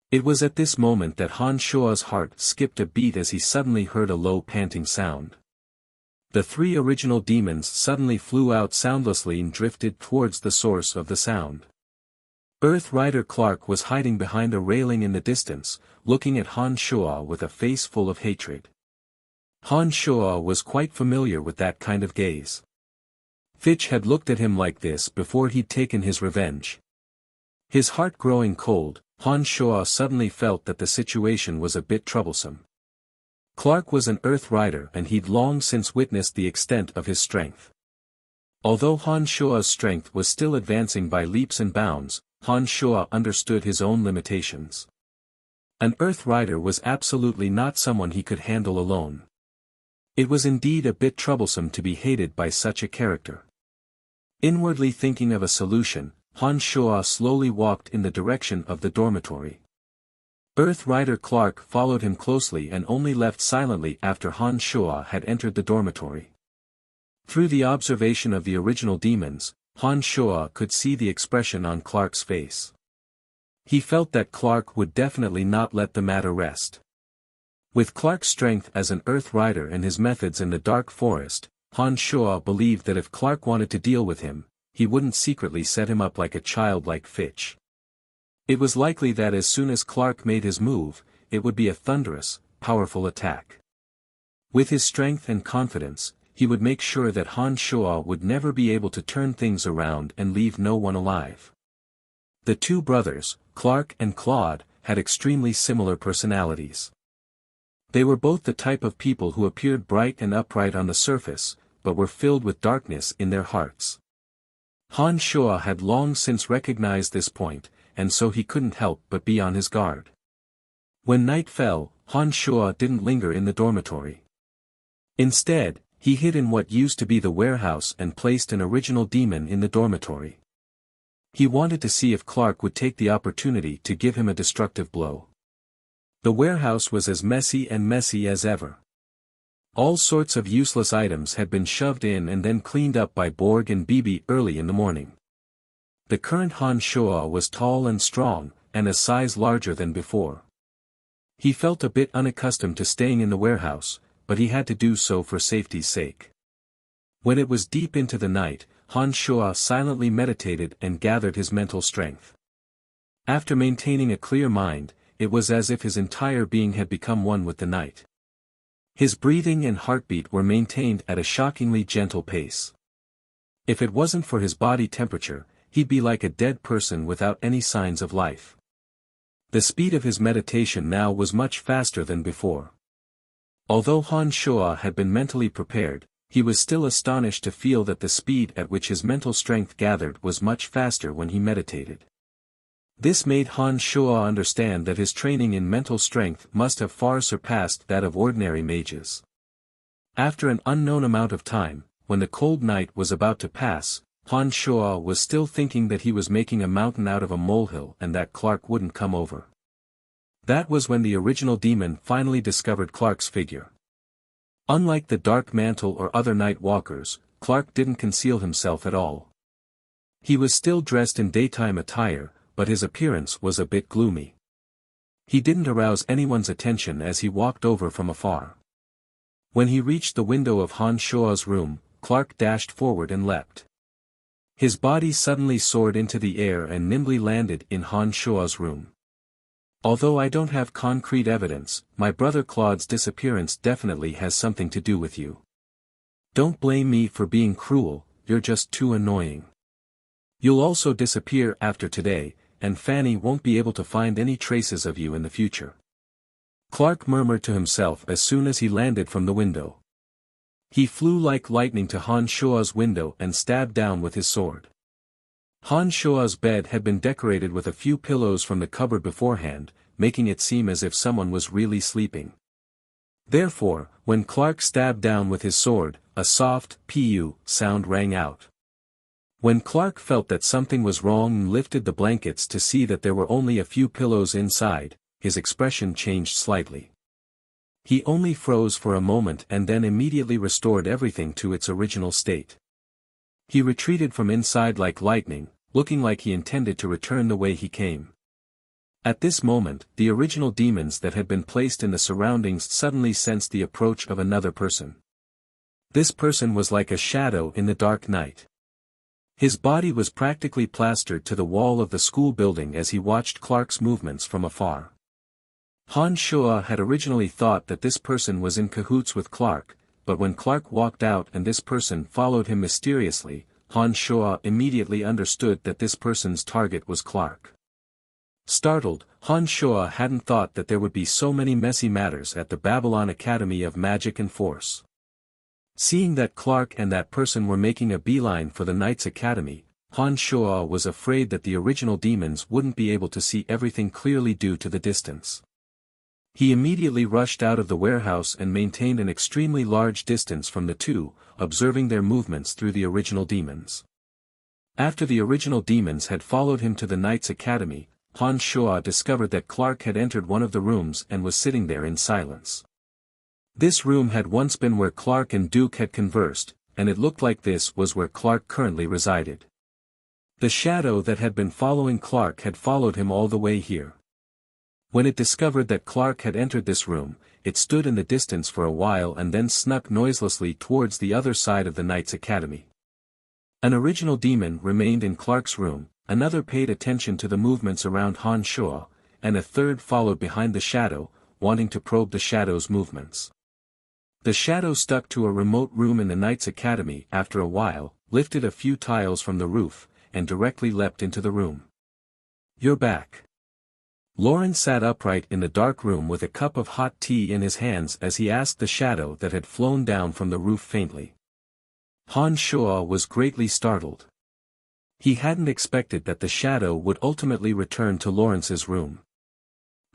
Speaker 1: It was at this moment that Han Shuo's heart skipped a beat as he suddenly heard a low panting sound. The three original demons suddenly flew out soundlessly and drifted towards the source of the sound. Earth Rider Clark was hiding behind a railing in the distance, looking at Han Shuo with a face full of hatred. Han Shuo was quite familiar with that kind of gaze. Fitch had looked at him like this before he'd taken his revenge. His heart growing cold, Han Shoa suddenly felt that the situation was a bit troublesome. Clark was an Earth Rider and he'd long since witnessed the extent of his strength. Although Han Shoa's strength was still advancing by leaps and bounds, Han Shoa understood his own limitations. An Earth Rider was absolutely not someone he could handle alone. It was indeed a bit troublesome to be hated by such a character. Inwardly thinking of a solution, Han Shoa slowly walked in the direction of the dormitory. Earth Rider Clark followed him closely and only left silently after Han Shoa had entered the dormitory. Through the observation of the original demons, Han Shoa could see the expression on Clark's face. He felt that Clark would definitely not let the matter rest. With Clark's strength as an Earth Rider and his methods in the dark forest, Han Shoa believed that if Clark wanted to deal with him, he wouldn't secretly set him up like a childlike Fitch. It was likely that as soon as Clark made his move, it would be a thunderous, powerful attack. With his strength and confidence, he would make sure that Han Shoa would never be able to turn things around and leave no one alive. The two brothers, Clark and Claude, had extremely similar personalities. They were both the type of people who appeared bright and upright on the surface, but were filled with darkness in their hearts. Han Shoa had long since recognized this point, and so he couldn't help but be on his guard. When night fell, Han Shoa didn't linger in the dormitory. Instead, he hid in what used to be the warehouse and placed an original demon in the dormitory. He wanted to see if Clark would take the opportunity to give him a destructive blow. The warehouse was as messy as ever. All sorts of useless items had been shoved in and then cleaned up by Borg and Bibi early in the morning. The current Han Shoa was tall and strong, and a size larger than before. He felt a bit unaccustomed to staying in the warehouse, but he had to do so for safety's sake. When it was deep into the night, Han Shoa silently meditated and gathered his mental strength. After maintaining a clear mind, it was as if his entire being had become one with the night. His breathing and heartbeat were maintained at a shockingly gentle pace. If it wasn't for his body temperature, he'd be like a dead person without any signs of life. The speed of his meditation now was much faster than before. Although Han Shoa had been mentally prepared, he was still astonished to feel that the speed at which his mental strength gathered was much faster when he meditated. This made Han Shoa understand that his training in mental strength must have far surpassed that of ordinary mages. After an unknown amount of time, when the cold night was about to pass, Han Shoa was still thinking that he was making a mountain out of a molehill and that Clark wouldn't come over. That was when the original demon finally discovered Clark's figure. Unlike the Dark Mantle or other night walkers, Clark didn't conceal himself at all. He was still dressed in daytime attire, but his appearance was a bit gloomy. He didn't arouse anyone's attention as he walked over from afar. When he reached the window of Han Shoa's room, Clark dashed forward and leapt. His body suddenly soared into the air and nimbly landed in Han Shoa's room. Although I don't have concrete evidence, my brother Claude's disappearance definitely has something to do with you. Don't blame me for being cruel, you're just too annoying. You'll also disappear after today, and Fanny won't be able to find any traces of you in the future. Clark murmured to himself as soon as he landed from the window. He flew like lightning to Han Shoa's window and stabbed down with his sword. Han Shoa's bed had been decorated with a few pillows from the cupboard beforehand, making it seem as if someone was really sleeping. Therefore, when Clark stabbed down with his sword, a soft "pu" sound rang out. When Clark felt that something was wrong and lifted the blankets to see that there were only a few pillows inside, his expression changed slightly. He only froze for a moment and then immediately restored everything to its original state. He retreated from inside like lightning, looking like he intended to return the way he came. At this moment, the original demons that had been placed in the surroundings suddenly sensed the approach of another person. This person was like a shadow in the dark night. His body was practically plastered to the wall of the school building as he watched Clark's movements from afar. Han Shoa had originally thought that this person was in cahoots with Clark, but when Clark walked out and this person followed him mysteriously, Han Shoa immediately understood that this person's target was Clark. Startled, Han Shuo hadn't thought that there would be so many messy matters at the Babylon Academy of Magic and Force. Seeing that Clark and that person were making a beeline for the Knights Academy, Han Shuo was afraid that the original demons wouldn't be able to see everything clearly due to the distance. He immediately rushed out of the warehouse and maintained an extremely large distance from the two, observing their movements through the original demons. After the original demons had followed him to the Knights Academy, Han Shuo discovered that Clark had entered one of the rooms and was sitting there in silence. This room had once been where Clark and Duke had conversed, and it looked like this was where Clark currently resided. The shadow that had been following Clark had followed him all the way here. When it discovered that Clark had entered this room, it stood in the distance for a while and then snuck noiselessly towards the other side of the Knights Academy. An original demon remained in Clark's room, another paid attention to the movements around Han Shuo, and a third followed behind the shadow, wanting to probe the shadow's movements. The shadow stuck to a remote room in the Knights Academy after a while, lifted a few tiles from the roof, and directly leapt into the room. "You're back." Lawrence sat upright in the dark room with a cup of hot tea in his hands as he asked the shadow that had flown down from the roof faintly. Han Shuo was greatly startled. He hadn't expected that the shadow would ultimately return to Lawrence's room.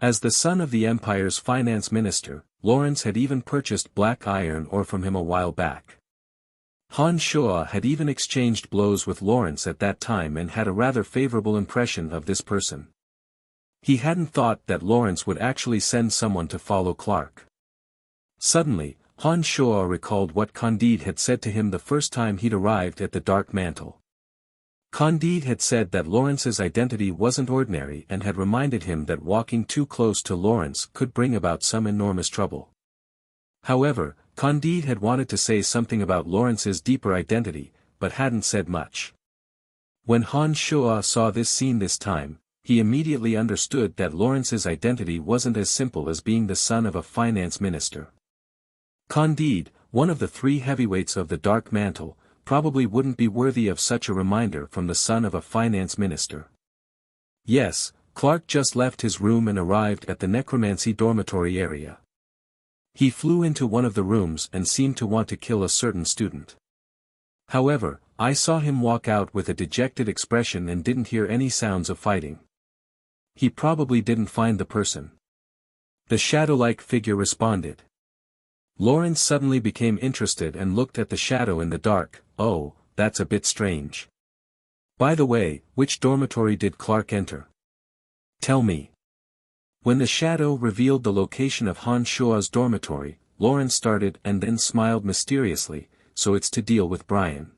Speaker 1: As the son of the Empire's finance minister, Lawrence had even purchased black iron ore from him a while back. Han Shuo had even exchanged blows with Lawrence at that time and had a rather favorable impression of this person. He hadn't thought that Lawrence would actually send someone to follow Clark. Suddenly, Han Shuo recalled what Candide had said to him the first time he'd arrived at the Dark Mantle. Candide had said that Lawrence's identity wasn't ordinary and had reminded him that walking too close to Lawrence could bring about some enormous trouble. However, Candide had wanted to say something about Lawrence's deeper identity, but hadn't said much. When Han Shuo saw this scene this time, he immediately understood that Lawrence's identity wasn't as simple as being the son of a finance minister. Candide, one of the three heavyweights of the Dark Mantle, probably wouldn't be worthy of such a reminder from the son of a finance minister. Yes, Clark just left his room and arrived at the necromancy dormitory area. He flew into one of the rooms and seemed to want to kill a certain student. However, I saw him walk out with a dejected expression and didn't hear any sounds of fighting. He probably didn't find the person. The shadow-like figure responded. Lawrence suddenly became interested and looked at the shadow in the dark. "Oh, that's a bit strange. By the way, which dormitory did Clark enter? Tell me." When the shadow revealed the location of Han Shuo's dormitory, Lawrence started and then smiled mysteriously. "So it's to deal with Brian.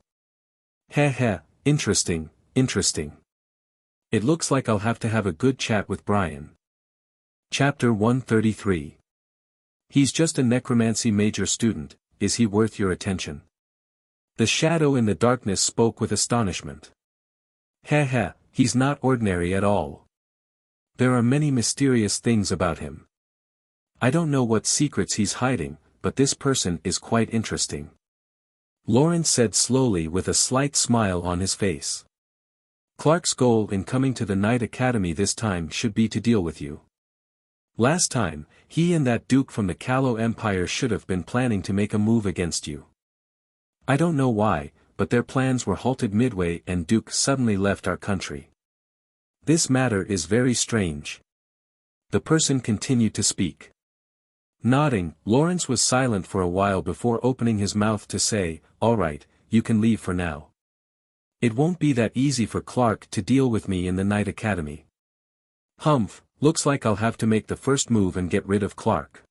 Speaker 1: Heh, interesting. It looks like I'll have to have a good chat with Brian." Chapter 133. He's just a necromancy major student, is he worth your attention? The shadow in the darkness spoke with astonishment. He's not ordinary at all. There are many mysterious things about him. I don't know what secrets he's hiding, but this person is quite interesting. Lawrence said slowly with a slight smile on his face. Clark's goal in coming to the Knight Academy this time should be to deal with you. Last time, he and that Duke from the Callow Empire should have been planning to make a move against you. I don't know why, but their plans were halted midway and Duke suddenly left our country. This matter is very strange. The person continued to speak. Nodding, Lawrence was silent for a while before opening his mouth to say, "All right, you can leave for now. It won't be that easy for Clark to deal with me in the Knight Academy. Humph, looks like I'll have to make the first move and get rid of Clark."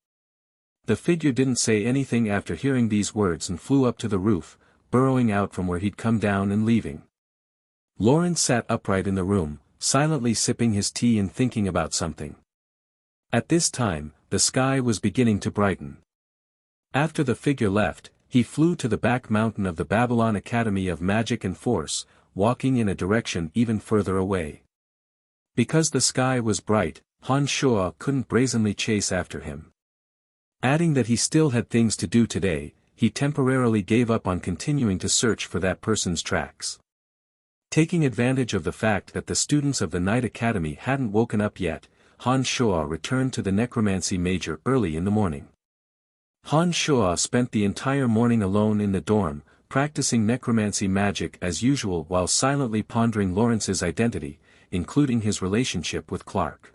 Speaker 1: The figure didn't say anything after hearing these words and flew up to the roof, burrowing out from where he'd come down and leaving. Lawrence sat upright in the room, silently sipping his tea and thinking about something. At this time, the sky was beginning to brighten. After the figure left, he flew to the back mountain of the Babylon Academy of Magic and Force, walking in a direction even further away. Because the sky was bright, Han Shuo couldn't brazenly chase after him. Adding that he still had things to do today, he temporarily gave up on continuing to search for that person's tracks. Taking advantage of the fact that the students of the Night Academy hadn't woken up yet, Han Shuo returned to the necromancy major early in the morning. Han Shuo spent the entire morning alone in the dorm, practicing necromancy magic as usual while silently pondering Lawrence's identity, including his relationship with Clark.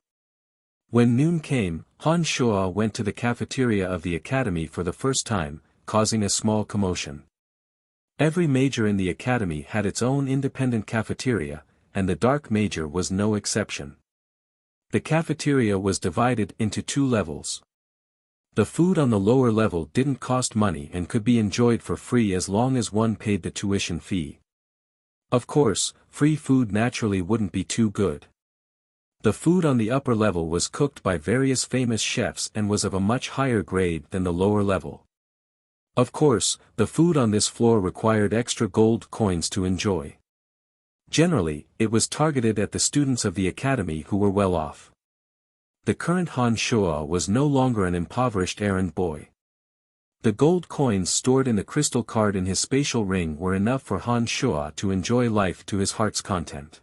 Speaker 1: When noon came, Han Shuo went to the cafeteria of the academy for the first time, causing a small commotion. Every major in the academy had its own independent cafeteria, and the dark major was no exception. The cafeteria was divided into two levels. The food on the lower level didn't cost money and could be enjoyed for free as long as one paid the tuition fee. Of course, free food naturally wouldn't be too good. The food on the upper level was cooked by various famous chefs and was of a much higher grade than the lower level. Of course, the food on this floor required extra gold coins to enjoy. Generally, it was targeted at the students of the academy who were well off. The current Han Shuo was no longer an impoverished errand boy. The gold coins stored in the crystal card in his spatial ring were enough for Han Shuo to enjoy life to his heart's content.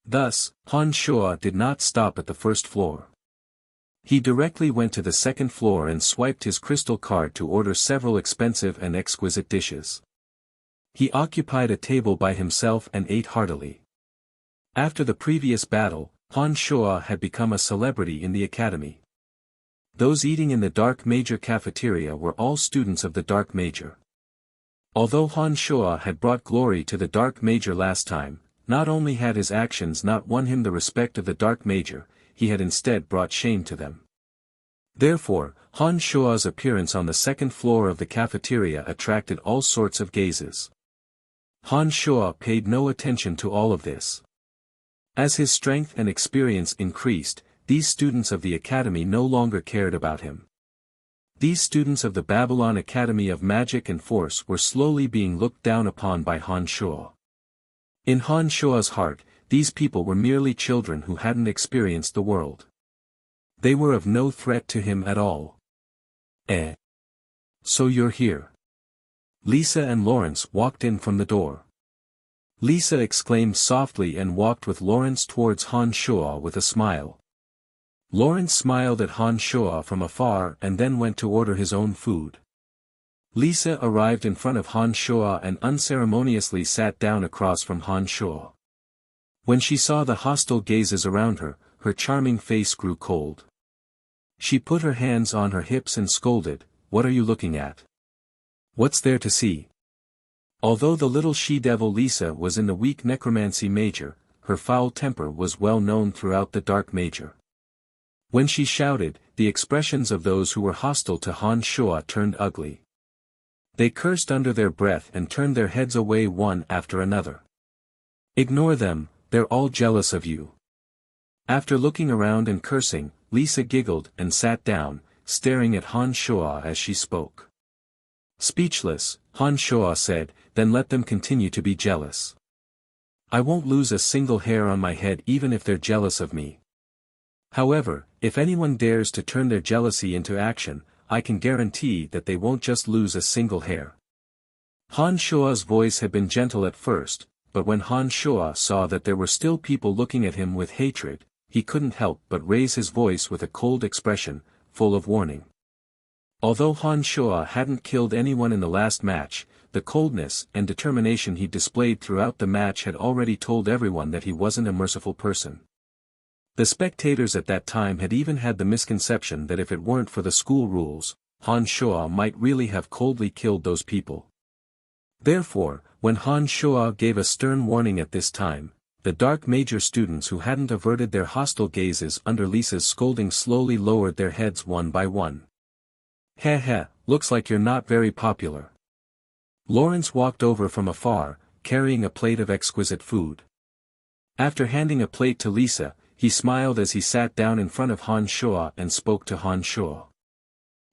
Speaker 1: Thus, Han Shuo did not stop at the first floor. He directly went to the second floor and swiped his crystal card to order several expensive and exquisite dishes. He occupied a table by himself and ate heartily. After the previous battle, Han Shuo had become a celebrity in the academy. Those eating in the Dark Major cafeteria were all students of the Dark Major. Although Han Shuo had brought glory to the Dark Major last time, not only had his actions not won him the respect of the Dark Major, he had instead brought shame to them. Therefore, Han Shuo's appearance on the second floor of the cafeteria attracted all sorts of gazes. Han Shuo paid no attention to all of this. As his strength and experience increased, these students of the academy no longer cared about him. These students of the Babylon Academy of Magic and Force were slowly being looked down upon by Han Shuo. In Han Shuo's heart, these people were merely children who hadn't experienced the world. They were of no threat to him at all. So you're here. Lisa and Lawrence walked in from the door. Lisa exclaimed softly and walked with Lawrence towards Han Shuo with a smile. Lawrence smiled at Han Shuo from afar and then went to order his own food. Lisa arrived in front of Han Shuo and unceremoniously sat down across from Han Shuo. When she saw the hostile gazes around her, her charming face grew cold. She put her hands on her hips and scolded, "What are you looking at? What's there to see?" Although the little she-devil Lisa was in the weak necromancy major, her foul temper was well known throughout the dark major. When she shouted, the expressions of those who were hostile to Han Shuo turned ugly. They cursed under their breath and turned their heads away one after another. "Ignore them, they're all jealous of you." After looking around and cursing, Lisa giggled and sat down, staring at Han Shuo as she spoke. Speechless, Han Shuo said, "Then let them continue to be jealous. I won't lose a single hair on my head even if they're jealous of me. However, if anyone dares to turn their jealousy into action, I can guarantee that they won't just lose a single hair." Han Shuo's voice had been gentle at first, but when Han Shuo saw that there were still people looking at him with hatred, he couldn't help but raise his voice with a cold expression, full of warning. Although Han Shuo hadn't killed anyone in the last match, the coldness and determination he displayed throughout the match had already told everyone that he wasn't a merciful person. The spectators at that time had even had the misconception that if it weren't for the school rules, Han Shuo might really have coldly killed those people. Therefore, when Han Shuo gave a stern warning at this time, the dark major students who hadn't averted their hostile gazes under Lisa's scolding slowly lowered their heads one by one. "Heh, looks like you're not very popular." Lawrence walked over from afar, carrying a plate of exquisite food. After handing a plate to Lisa, he smiled as he sat down in front of Han Shuo and spoke to Han Shuo.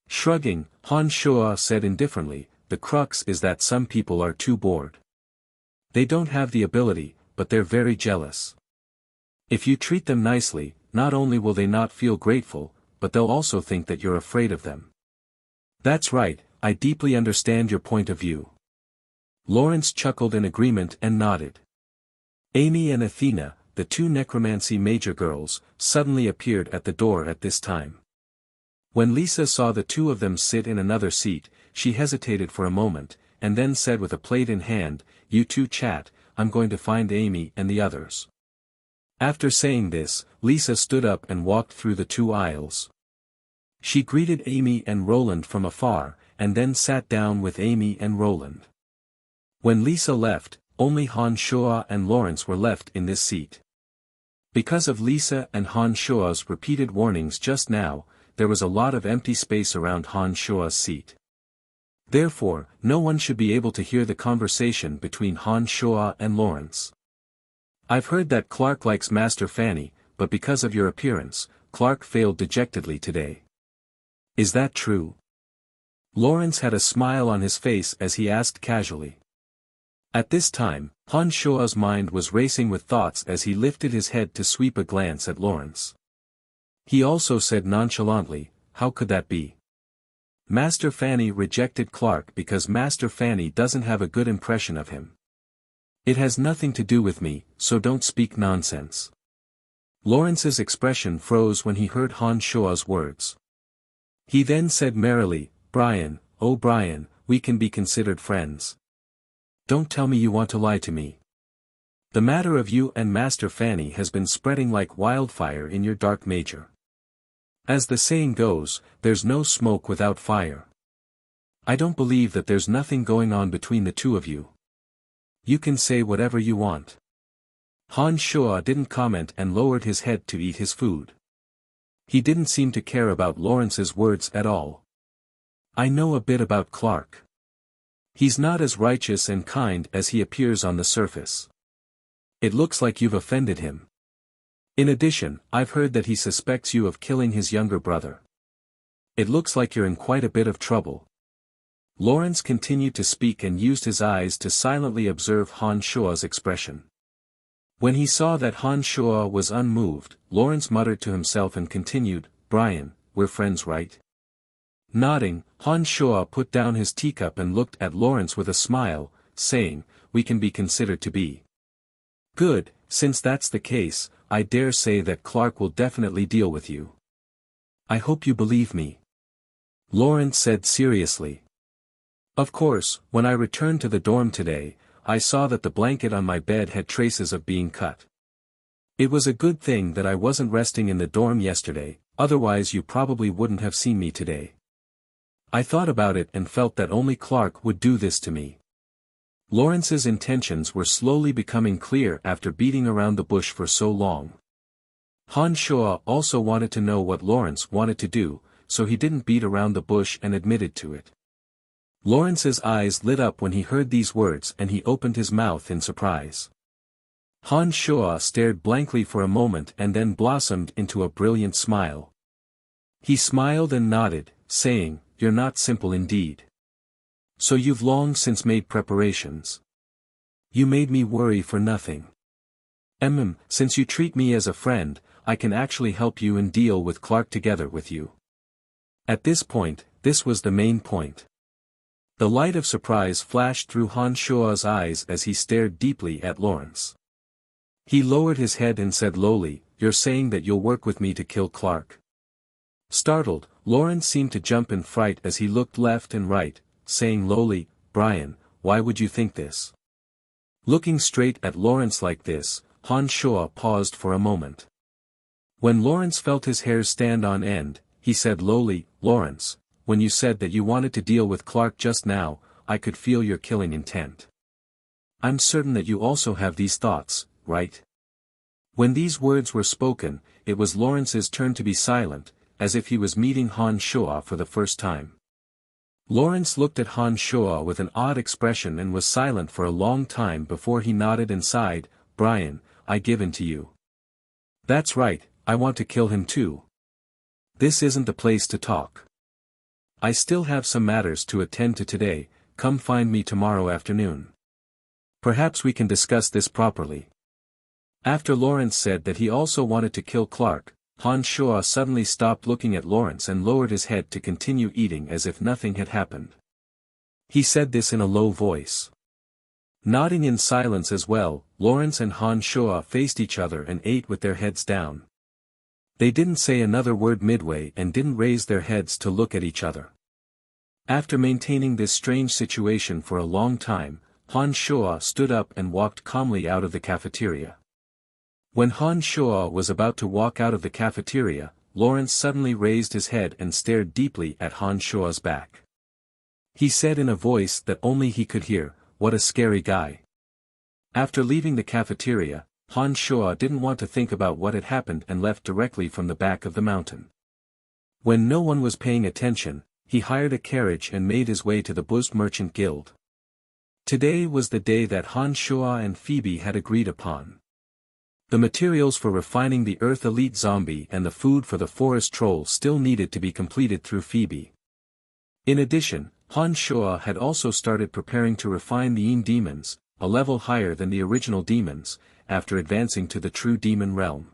Speaker 1: Shrugging, Han Shuo said indifferently, "The crux is that some people are too bored. They don't have the ability, but they're very jealous. If you treat them nicely, not only will they not feel grateful, but they'll also think that you're afraid of them." "That's right, I deeply understand your point of view." Lawrence chuckled in agreement and nodded. Amy and Athena, the two necromancy major girls, suddenly appeared at the door at this time. When Lisa saw the two of them sit in another seat, she hesitated for a moment, and then said with a plate in hand, "You two chat, I'm going to find Amy and the others." After saying this, Lisa stood up and walked through the two aisles. She greeted Amy and Roland from afar, and then sat down with Amy and Roland. When Lisa left, only Han Shua and Lawrence were left in this seat. Because of Lisa and Han Shua's repeated warnings just now, there was a lot of empty space around Han Shua's seat. Therefore, no one should be able to hear the conversation between Han Shua and Lawrence. "I've heard that Clark likes Master Fanny, but because of your appearance, Clark failed dejectedly today. Is that true?" Lawrence had a smile on his face as he asked casually. At this time, Han Shua's mind was racing with thoughts as he lifted his head to sweep a glance at Lawrence. He also said nonchalantly, "How could that be? Master Fanny rejected Clark because Master Fanny doesn't have a good impression of him. It has nothing to do with me, so don't speak nonsense." Lawrence's expression froze when he heard Han Shua's words. He then said merrily, "Brian, oh Brian, we can be considered friends. Don't tell me you want to lie to me. The matter of you and Master Fanny has been spreading like wildfire in your dark major. As the saying goes, there's no smoke without fire. I don't believe that there's nothing going on between the two of you. You can say whatever you want." Han Shua didn't comment and lowered his head to eat his food. He didn't seem to care about Lawrence's words at all. "I know a bit about Clark. He's not as righteous and kind as he appears on the surface. It looks like you've offended him. In addition, I've heard that he suspects you of killing his younger brother. It looks like you're in quite a bit of trouble." Lawrence continued to speak and used his eyes to silently observe Han Shua's expression. When he saw that Han Shua was unmoved, Lawrence muttered to himself and continued, "Brian, we're friends, right?" Nodding, Han Shua put down his teacup and looked at Lawrence with a smile, saying, "We can be considered to be." "Good, since that's the case, I dare say that Clark will definitely deal with you." "I hope you believe me," Lawrence said seriously. "Of course, when I returned to the dorm today, I saw that the blanket on my bed had traces of being cut. It was a good thing that I wasn't resting in the dorm yesterday, otherwise you probably wouldn't have seen me today. I thought about it and felt that only Clark would do this to me." Lawrence's intentions were slowly becoming clear after beating around the bush for so long. Han Shua also wanted to know what Lawrence wanted to do, so he didn't beat around the bush and admitted to it. Lawrence's eyes lit up when he heard these words and he opened his mouth in surprise. Han Shua stared blankly for a moment and then blossomed into a brilliant smile. He smiled and nodded, saying, "You're not simple indeed. So you've long since made preparations. You made me worry for nothing. Since you treat me as a friend, I can actually help you and deal with Clark together with you." At this point, this was the main point. The light of surprise flashed through Han Shua's eyes as he stared deeply at Lawrence. He lowered his head and said lowly, "You're saying that you'll work with me to kill Clark?" Startled, Lawrence seemed to jump in fright as he looked left and right, saying lowly, "Brian, why would you think this?" Looking straight at Lawrence like this, Han Shua paused for a moment. When Lawrence felt his hairs stand on end, he said lowly, "Lawrence, when you said that you wanted to deal with Clark just now, I could feel your killing intent. I'm certain that you also have these thoughts, right?" When these words were spoken, it was Lawrence's turn to be silent, as if he was meeting Han Shua for the first time. Lawrence looked at Han Shua with an odd expression and was silent for a long time before he nodded and sighed, "Brian, I give in to you. That's right, I want to kill him too. This isn't the place to talk. I still have some matters to attend to today, come find me tomorrow afternoon. Perhaps we can discuss this properly." After Lawrence said that he also wanted to kill Clark, Han Shua suddenly stopped looking at Lawrence and lowered his head to continue eating as if nothing had happened. He said this in a low voice. Nodding in silence as well, Lawrence and Han Shuo faced each other and ate with their heads down. They didn't say another word midway and didn't raise their heads to look at each other. After maintaining this strange situation for a long time, Han Shuo stood up and walked calmly out of the cafeteria. When Han Shuo was about to walk out of the cafeteria, Lawrence suddenly raised his head and stared deeply at Han Shuo's back. He said in a voice that only he could hear, "What a scary guy." After leaving the cafeteria, Han Shuo didn't want to think about what had happened and left directly from the back of the mountain. When no one was paying attention, he hired a carriage and made his way to the Boost Merchant Guild. Today was the day that Han Shuo and Phoebe had agreed upon. The materials for refining the Earth Elite Zombie and the food for the Forest Troll still needed to be completed through Phoebe. In addition, Han Shuo had also started preparing to refine the Yin demons, a level higher than the original demons, after advancing to the true demon realm.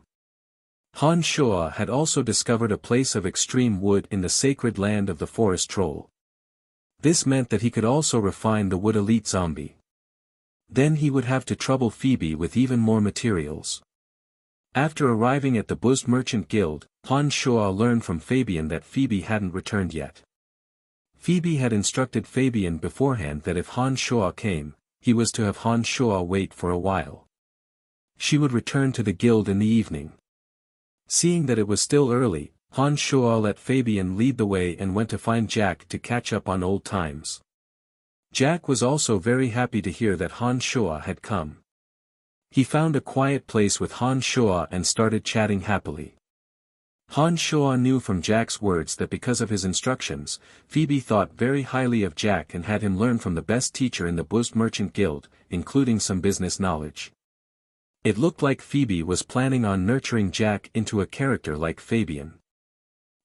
Speaker 1: Han Shuo had also discovered a place of extreme wood in the sacred land of the Forest Troll. This meant that he could also refine the Wood Elite Zombie. Then he would have to trouble Phoebe with even more materials. After arriving at the Boost Merchant Guild, Han Shuo learned from Fabian that Phoebe hadn't returned yet. Phoebe had instructed Fabian beforehand that if Han Shuo came, he was to have Han Shuo wait for a while. She would return to the guild in the evening. Seeing that it was still early, Han Shuo let Fabian lead the way and went to find Jack to catch up on old times. Jack was also very happy to hear that Han Shuo had come. He found a quiet place with Han Shuo and started chatting happily. Han Shuo knew from Jack's words that because of his instructions, Phoebe thought very highly of Jack and had him learn from the best teacher in the Boost Merchant Guild, including some business knowledge. It looked like Phoebe was planning on nurturing Jack into a character like Fabian.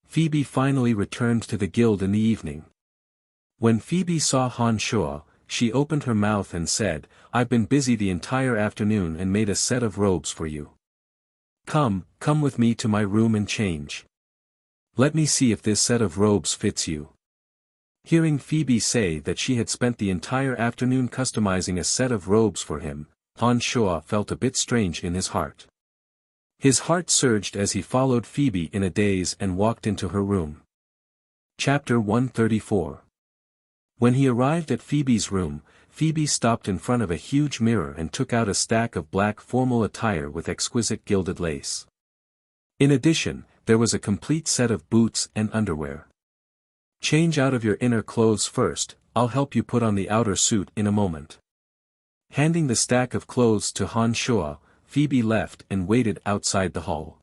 Speaker 1: Phoebe finally returned to the guild in the evening. When Phoebe saw Han Shuo, she opened her mouth and said, "I've been busy the entire afternoon and made a set of robes for you. Come with me to my room and change. Let me see if this set of robes fits you." Hearing Phoebe say that she had spent the entire afternoon customizing a set of robes for him, Han Shuo felt a bit strange in his heart. His heart surged as he followed Phoebe in a daze and walked into her room. Chapter 134. When he arrived at Phoebe's room, Phoebe stopped in front of a huge mirror and took out a stack of black formal attire with exquisite gilded lace. In addition, there was a complete set of boots and underwear. "Change out of your inner clothes first, I'll help you put on the outer suit in a moment." Handing the stack of clothes to Han Shuo, Phoebe left and waited outside the hall.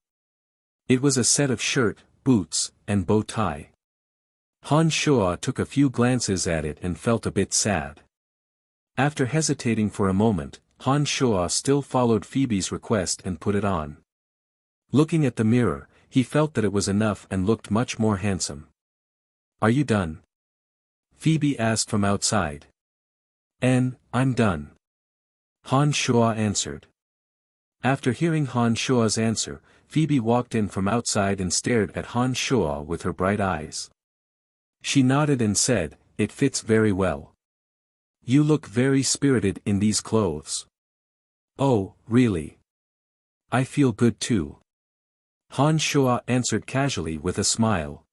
Speaker 1: It was a set of shirt, boots, and bow tie. Han Shuo took a few glances at it and felt a bit sad. After hesitating for a moment, Han Shuo still followed Phoebe's request and put it on. Looking at the mirror, he felt that it was enough and looked much more handsome. "Are you done?" Phoebe asked from outside. "I'm done," Han Shuo answered. After hearing Han Shuo's answer, Phoebe walked in from outside and stared at Han Shuo with her bright eyes. She nodded and said, "It fits very well. You look very spirited in these clothes." "Oh, really? I feel good too," Han Shuo answered casually with a smile.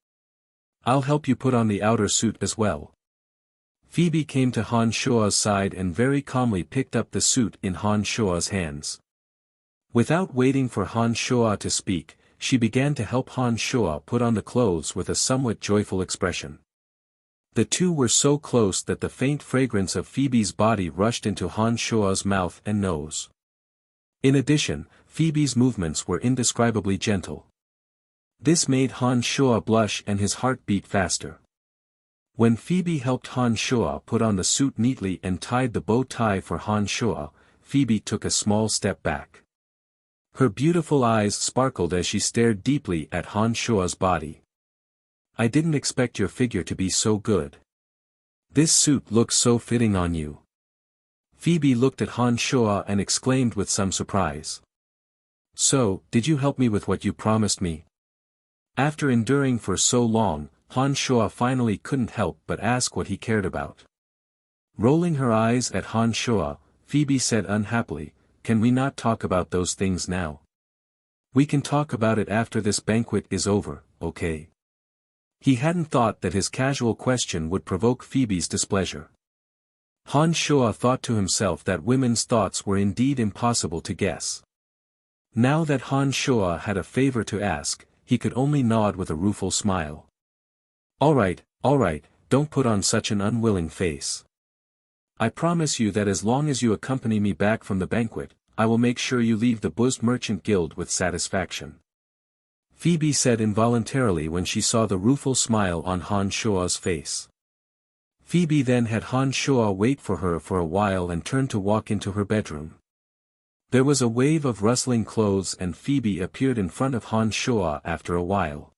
Speaker 1: "I'll help you put on the outer suit as well." Phoebe came to Han Shuo's side and very calmly picked up the suit in Han Shuo's hands. Without waiting for Han Shuo to speak, she began to help Han Shuo put on the clothes with a somewhat joyful expression. The two were so close that the faint fragrance of Phoebe's body rushed into Han Shuo's mouth and nose. In addition, Phoebe's movements were indescribably gentle. This made Han Shuo blush and his heart beat faster. When Phoebe helped Han Shuo put on the suit neatly and tied the bow tie for Han Shuo, Phoebe took a small step back. Her beautiful eyes sparkled as she stared deeply at Han Shuo's body. "I didn't expect your figure to be so good. This suit looks so fitting on you." Phoebe looked at Han Shuo and exclaimed with some surprise. "So, did you help me with what you promised me?" After enduring for so long, Han Shuo finally couldn't help but ask what he cared about. Rolling her eyes at Han Shuo, Phoebe said unhappily, can we not talk about those things now? We can talk about it after this banquet is over, okay? He hadn't thought that his casual question would provoke Phoebe's displeasure. Han Shua thought to himself that women's thoughts were indeed impossible to guess. Now that Han Shua had a favor to ask, he could only nod with a rueful smile. All right, don't put on such an unwilling face. I promise you that as long as you accompany me back from the banquet, I will make sure you leave the Buzz Merchant Guild with satisfaction. Phoebe said involuntarily when she saw the rueful smile on Han Shua's face. Phoebe then had Han Shua wait for her for a while and turned to walk into her bedroom. There was a wave of rustling clothes and Phoebe appeared in front of Han Shua after a while.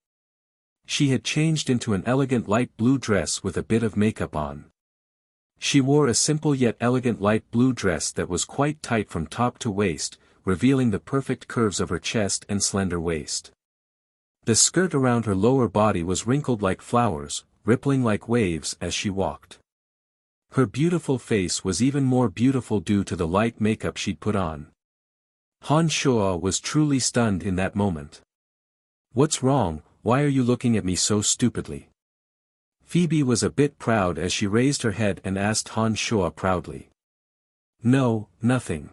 Speaker 1: She had changed into an elegant light blue dress with a bit of makeup on. She wore a simple yet elegant light blue dress that was quite tight from top to waist, revealing the perfect curves of her chest and slender waist. The skirt around her lower body was wrinkled like flowers, rippling like waves as she walked. Her beautiful face was even more beautiful due to the light makeup she'd put on. Han Shua was truly stunned in that moment. What's wrong, why are you looking at me so stupidly? Phoebe was a bit proud as she raised her head and asked Han Shua proudly. No, nothing.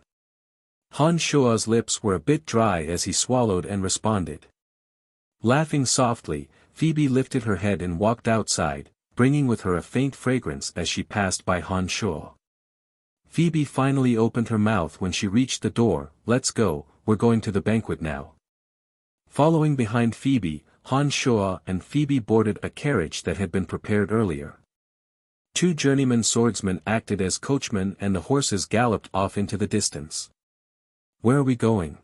Speaker 1: Han Shua's lips were a bit dry as he swallowed and responded. Laughing softly, Phoebe lifted her head and walked outside, bringing with her a faint fragrance as she passed by Han Shua. Phoebe finally opened her mouth when she reached the door. Let's go, we're going to the banquet now. Following behind Phoebe, Han Shua and Phoebe boarded a carriage that had been prepared earlier. Two journeyman swordsmen acted as coachmen and the horses galloped off into the distance. Where are we going?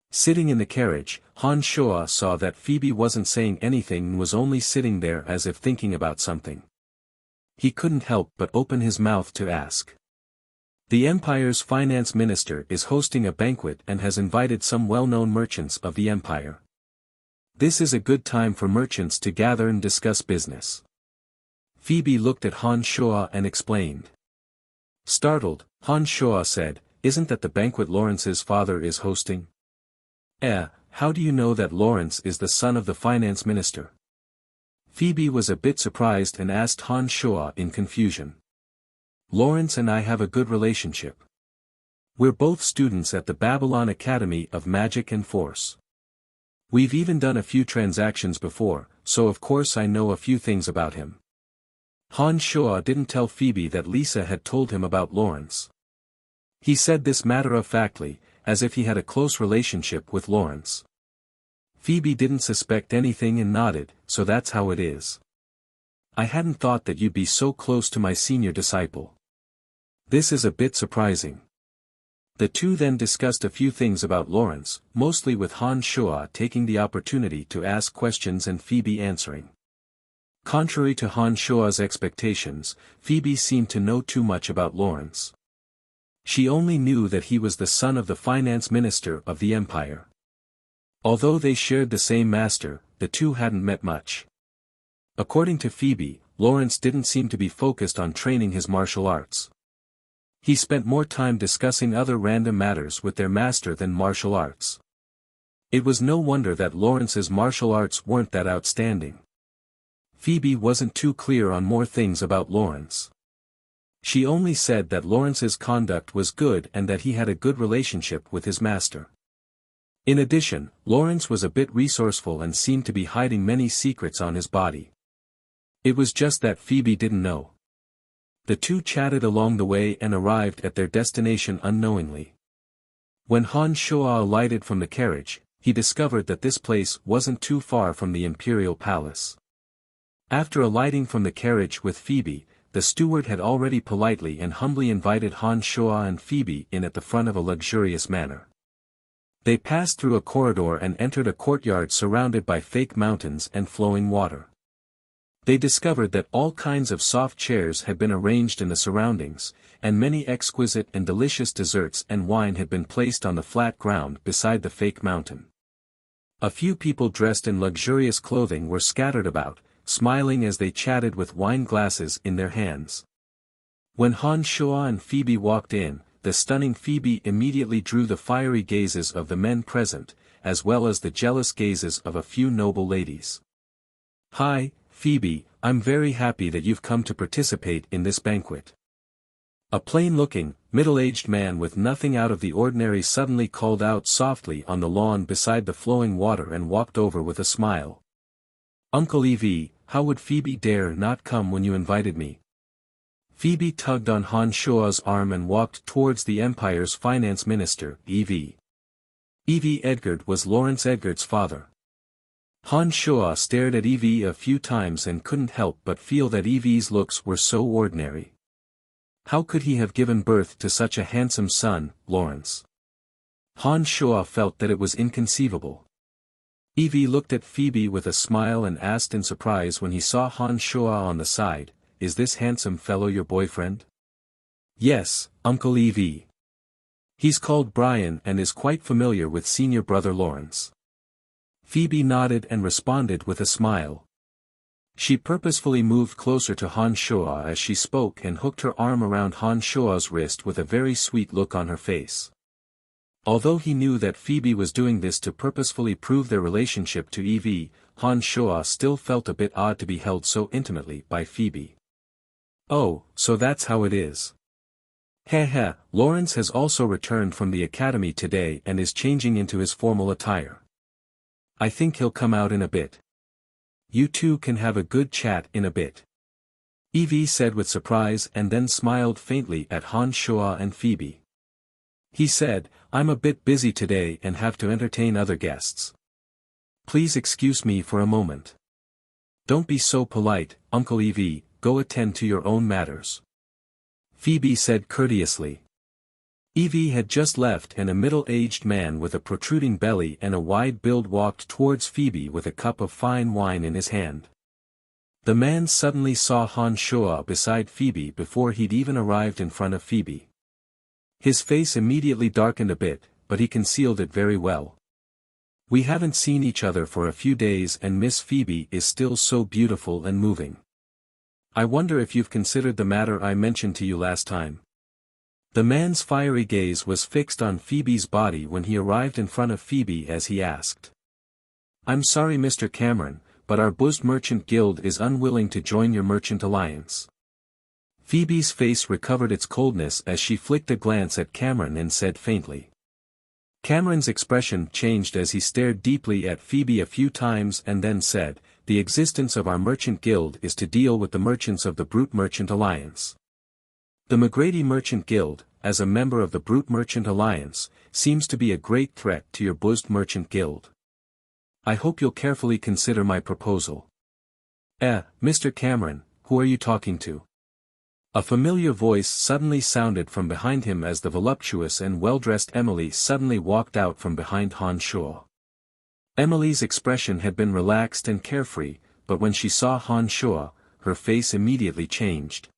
Speaker 1: Sitting in the carriage, Han Shua saw that Phoebe wasn't saying anything and was only sitting there as if thinking about something. He couldn't help but open his mouth to ask. The Empire's finance minister is hosting a banquet and has invited some well-known merchants of the Empire. This is a good time for merchants to gather and discuss business. Phoebe looked at Han Shua and explained. Startled, Han Shua said, isn't that the banquet Lawrence's father is hosting? How do you know that Lawrence is the son of the finance minister? Phoebe was a bit surprised and asked Han Shua in confusion. Lawrence and I have a good relationship. We're both students at the Babylon Academy of Magic and Force. We've even done a few transactions before, so of course I know a few things about him. Han Shua didn't tell Phoebe that Lisa had told him about Lawrence. He said this matter-of-factly, as if he had a close relationship with Lawrence. Phoebe didn't suspect anything and nodded, so that's how it is. I hadn't thought that you'd be so close to my senior disciple. This is a bit surprising. The two then discussed a few things about Lawrence, mostly with Han Shua taking the opportunity to ask questions and Phoebe answering. Contrary to Han Shua's expectations, Phoebe seemed to know too much about Lawrence. She only knew that he was the son of the finance minister of the Empire. Although they shared the same master, the two hadn't met much. According to Phoebe, Lawrence didn't seem to be focused on training his martial arts. He spent more time discussing other random matters with their master than martial arts. It was no wonder that Lawrence's martial arts weren't that outstanding. Phoebe wasn't too clear on more things about Lawrence. She only said that Lawrence's conduct was good and that he had a good relationship with his master. In addition, Lawrence was a bit resourceful and seemed to be hiding many secrets on his body. It was just that Phoebe didn't know. The two chatted along the way and arrived at their destination unknowingly. When Han Shua alighted from the carriage, he discovered that this place wasn't too far from the Imperial Palace. After alighting from the carriage with Phoebe, the steward had already politely and humbly invited Han Shua and Phoebe in at the front of a luxurious manor. They passed through a corridor and entered a courtyard surrounded by fake mountains and flowing water. They discovered that all kinds of soft chairs had been arranged in the surroundings, and many exquisite and delicious desserts and wine had been placed on the flat ground beside the fake mountain. A few people dressed in luxurious clothing were scattered about, smiling as they chatted with wine glasses in their hands. When Han Shua and Phoebe walked in, the stunning Phoebe immediately drew the fiery gazes of the men present, as well as the jealous gazes of a few noble ladies. "Hi, Phoebe, I'm very happy that you've come to participate in this banquet." A plain-looking, middle-aged man with nothing out of the ordinary suddenly called out softly on the lawn beside the flowing water and walked over with a smile. "Uncle Evie, how would Phoebe dare not come when you invited me?" Phoebe tugged on Han Shua's arm and walked towards the Empire's finance minister, Evie. Evie Edgard was Lawrence Edgard's father. Han Shua stared at Evie a few times and couldn't help but feel that Evie's looks were so ordinary. How could he have given birth to such a handsome son, Lawrence? Han Shua felt that it was inconceivable. Evie looked at Phoebe with a smile and asked in surprise when he saw Han Shua on the side, "Is this handsome fellow your boyfriend?" "Yes, Uncle Evie. He's called Brian and is quite familiar with senior brother Lawrence." Phoebe nodded and responded with a smile. She purposefully moved closer to Han Shua as she spoke and hooked her arm around Han Shua's wrist with a very sweet look on her face. Although he knew that Phoebe was doing this to purposefully prove their relationship to Evie, Han Shua still felt a bit odd to be held so intimately by Phoebe. "Oh, so that's how it is. Heh, Lawrence has also returned from the academy today and is changing into his formal attire. I think he'll come out in a bit. You two can have a good chat in a bit," Evie said with surprise and then smiled faintly at Han Shua and Phoebe. He said, "I'm a bit busy today and have to entertain other guests. Please excuse me for a moment." "Don't be so polite, Uncle Evie, go attend to your own matters," Phoebe said courteously. Evie had just left and a middle-aged man with a protruding belly and a wide build walked towards Phoebe with a cup of fine wine in his hand. The man suddenly saw Han Shua beside Phoebe before he'd even arrived in front of Phoebe. His face immediately darkened a bit, but he concealed it very well. "We haven't seen each other for a few days and Miss Phoebe is still so beautiful and moving. I wonder if you've considered the matter I mentioned to you last time." The man's fiery gaze was fixed on Phoebe's body when he arrived in front of Phoebe as he asked. "I'm sorry Mr. Cameron, but our Buzzed Merchant Guild is unwilling to join your merchant alliance." Phoebe's face recovered its coldness as she flicked a glance at Cameron and said faintly. Cameron's expression changed as he stared deeply at Phoebe a few times and then said, "The existence of our merchant guild is to deal with the merchants of the Brute Merchant Alliance. The McGrady Merchant Guild, as a member of the Brute Merchant Alliance, seems to be a great threat to your Buzzed Merchant Guild. I hope you'll carefully consider my proposal." Mr. Cameron, who are you talking to?" A familiar voice suddenly sounded from behind him as the voluptuous and well-dressed Emily suddenly walked out from behind Han Shua. Emily's expression had been relaxed and carefree, but when she saw Han Shua, her face immediately changed.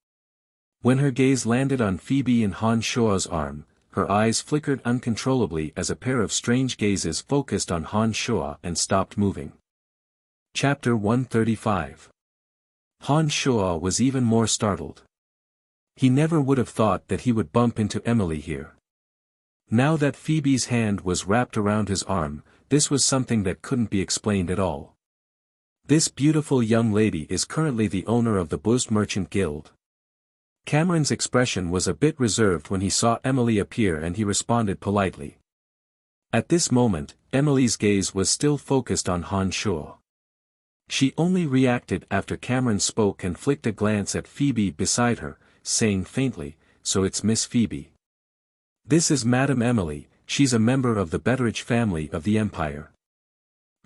Speaker 1: When her gaze landed on Phoebe and Han Shua's arm, her eyes flickered uncontrollably as a pair of strange gazes focused on Han Shua and stopped moving. Chapter 135. Han Shua was even more startled. He never would have thought that he would bump into Emily here. Now that Phoebe's hand was wrapped around his arm, this was something that couldn't be explained at all. This beautiful young lady is currently the owner of the Buzzed Merchant Guild. Cameron's expression was a bit reserved when he saw Emily appear and he responded politely. At this moment, Emily's gaze was still focused on Han Shua. She only reacted after Cameron spoke and flicked a glance at Phoebe beside her, saying faintly, "So it's Miss Phoebe. This is Madame Emily, she's a member of the Betteridge family of the Empire.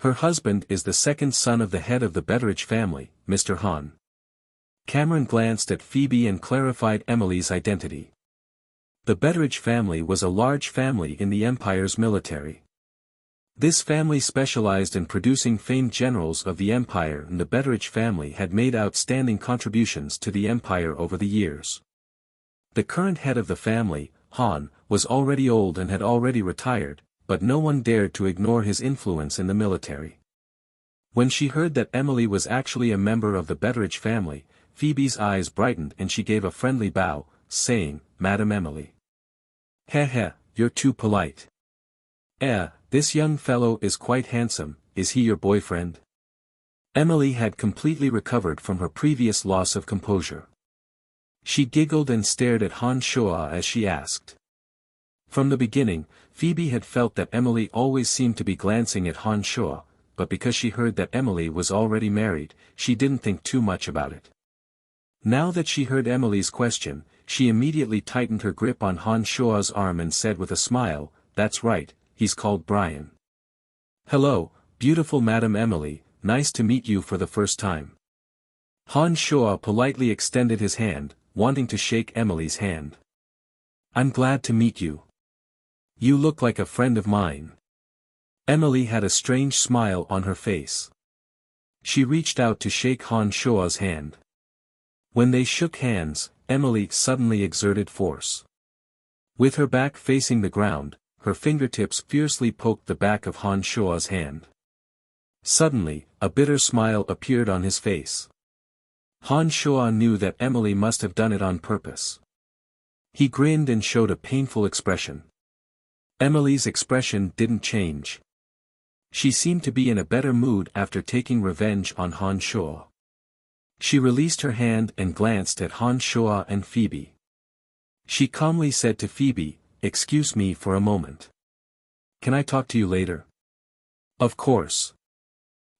Speaker 1: Her husband is the second son of the head of the Betteridge family, Mr. Han." Cameron glanced at Phoebe and clarified Emily's identity. The Betteridge family was a large family in the Empire's military. This family specialized in producing famed generals of the Empire, and the Betteridge family had made outstanding contributions to the Empire over the years. The current head of the family, Han, was already old and had already retired, but no one dared to ignore his influence in the military. When she heard that Emily was actually a member of the Betteridge family, Phoebe's eyes brightened and she gave a friendly bow, saying, "Madam Emily." Heh heh, you're too polite. This young fellow is quite handsome, is he your boyfriend? Emily had completely recovered from her previous loss of composure. She giggled and stared at Han Shuo as she asked. From the beginning, Phoebe had felt that Emily always seemed to be glancing at Han Shuo, but because she heard that Emily was already married, she didn't think too much about it. Now that she heard Emily's question, she immediately tightened her grip on Han Shuo's arm and said with a smile, "That's right, he's called Brian." "Hello, beautiful Madam Emily, nice to meet you for the first time." Han Shuo politely extended his hand, wanting to shake Emily's hand. "I'm glad to meet you. You look like a friend of mine." Emily had a strange smile on her face. She reached out to shake Han Shuo's hand. When they shook hands, Emily suddenly exerted force. With her back facing the ground, her fingertips fiercely poked the back of Han Shuo's hand. Suddenly, a bitter smile appeared on his face. Han Shuo knew that Emily must have done it on purpose. He grinned and showed a painful expression. Emily's expression didn't change. She seemed to be in a better mood after taking revenge on Han Shuo. She released her hand and glanced at Han Shuo and Phoebe. She calmly said to Phoebe, "Excuse me for a moment. Can I talk to you later?" "Of course."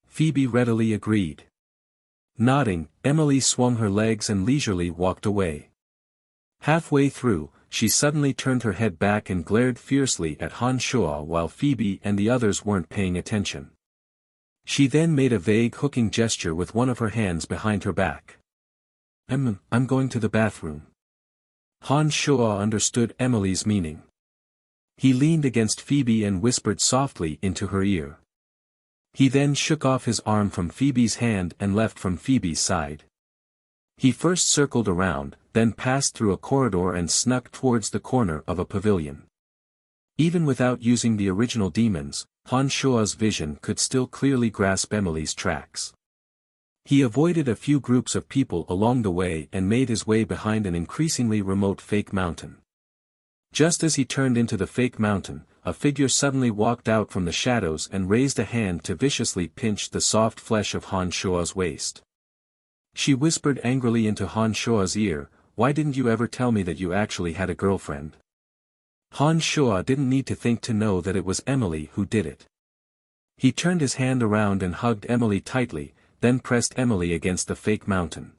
Speaker 1: Phoebe readily agreed. Nodding, Emily swung her legs and leisurely walked away. Halfway through, she suddenly turned her head back and glared fiercely at Han Shuo while Phoebe and the others weren't paying attention. She then made a vague hooking gesture with one of her hands behind her back. I'm going to the bathroom." Han Shuo understood Emily's meaning. He leaned against Phoebe and whispered softly into her ear. He then shook off his arm from Phoebe's hand and left from Phoebe's side. He first circled around, then passed through a corridor and snuck towards the corner of a pavilion. Even without using the original demons, Han Shuo's vision could still clearly grasp Emily's tracks. He avoided a few groups of people along the way and made his way behind an increasingly remote fake mountain. Just as he turned into the fake mountain, a figure suddenly walked out from the shadows and raised a hand to viciously pinch the soft flesh of Han Shuo's waist. She whispered angrily into Han Shuo's ear, "Why didn't you ever tell me that you actually had a girlfriend?" Han Shuo didn't need to think to know that it was Emily who did it. He turned his hand around and hugged Emily tightly, then pressed Emily against the fake mountain.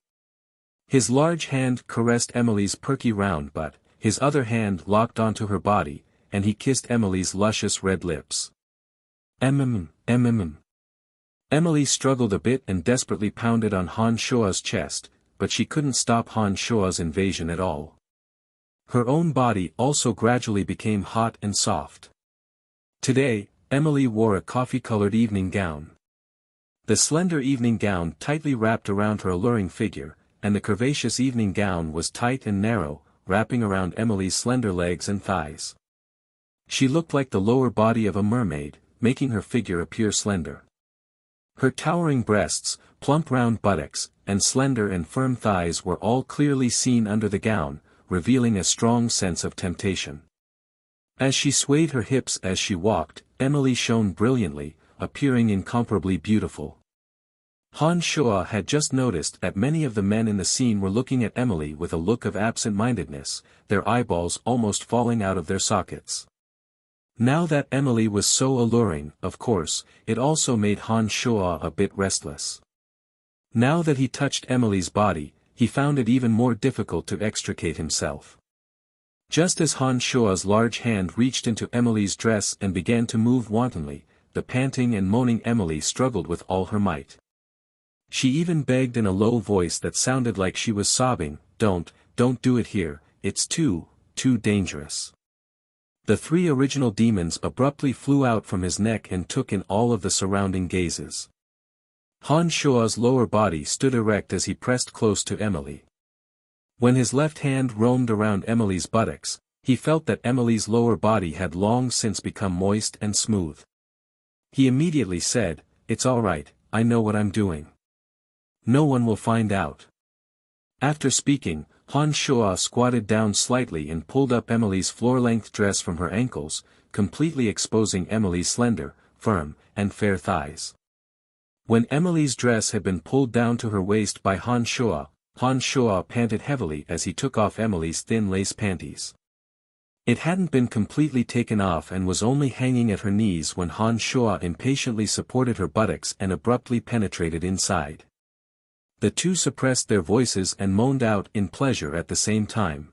Speaker 1: His large hand caressed Emily's perky round butt, his other hand locked onto her body, and he kissed Emily's luscious red lips. Emily struggled a bit and desperately pounded on Han Shuo's chest, but she couldn't stop Han Shuo's invasion at all. Her own body also gradually became hot and soft. Today, Emily wore a coffee-colored evening gown. The slender evening gown tightly wrapped around her alluring figure, and the curvaceous evening gown was tight and narrow, wrapping around Emily's slender legs and thighs. She looked like the lower body of a mermaid, making her figure appear slender. Her towering breasts, plump round buttocks, and slender and firm thighs were all clearly seen under the gown, revealing a strong sense of temptation. As she swayed her hips as she walked, Emily shone brilliantly, appearing incomparably beautiful. Han Shuo had just noticed that many of the men in the scene were looking at Emily with a look of absent-mindedness, their eyeballs almost falling out of their sockets. Now that Emily was so alluring, of course, it also made Han Shuo a bit restless. Now that he touched Emily's body, he found it even more difficult to extricate himself. Just as Han Shuo's large hand reached into Emily's dress and began to move wantonly, the panting and moaning Emily struggled with all her might. She even begged in a low voice that sounded like she was sobbing, don't do it here, it's too dangerous." The three original demons abruptly flew out from his neck and took in all of the surrounding gazes. Han Shuo's lower body stood erect as he pressed close to Emily. When his left hand roamed around Emily's buttocks, he felt that Emily's lower body had long since become moist and smooth. He immediately said, "It's all right, I know what I'm doing. No one will find out." After speaking, Han Shua squatted down slightly and pulled up Emily's floor-length dress from her ankles, completely exposing Emily's slender, firm, and fair thighs. When Emily's dress had been pulled down to her waist by Han Shua panted heavily as he took off Emily's thin lace panties. It hadn't been completely taken off and was only hanging at her knees when Han Shua impatiently supported her buttocks and abruptly penetrated inside. The two suppressed their voices and moaned out in pleasure at the same time.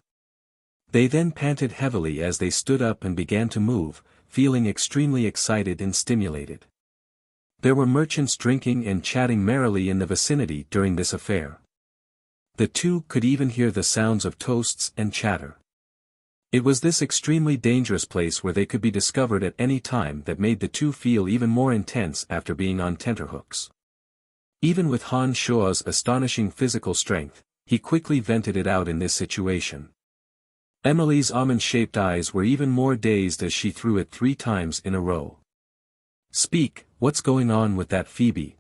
Speaker 1: They then panted heavily as they stood up and began to move, feeling extremely excited and stimulated. There were merchants drinking and chatting merrily in the vicinity during this affair. The two could even hear the sounds of toasts and chatter. It was this extremely dangerous place where they could be discovered at any time that made the two feel even more intense after being on tenterhooks. Even with Han Shua's astonishing physical strength, he quickly vented it out in this situation. Emily's almond-shaped eyes were even more dazed as she threw it 3 times in a row. "Speak, what's going on with that Phoebe?"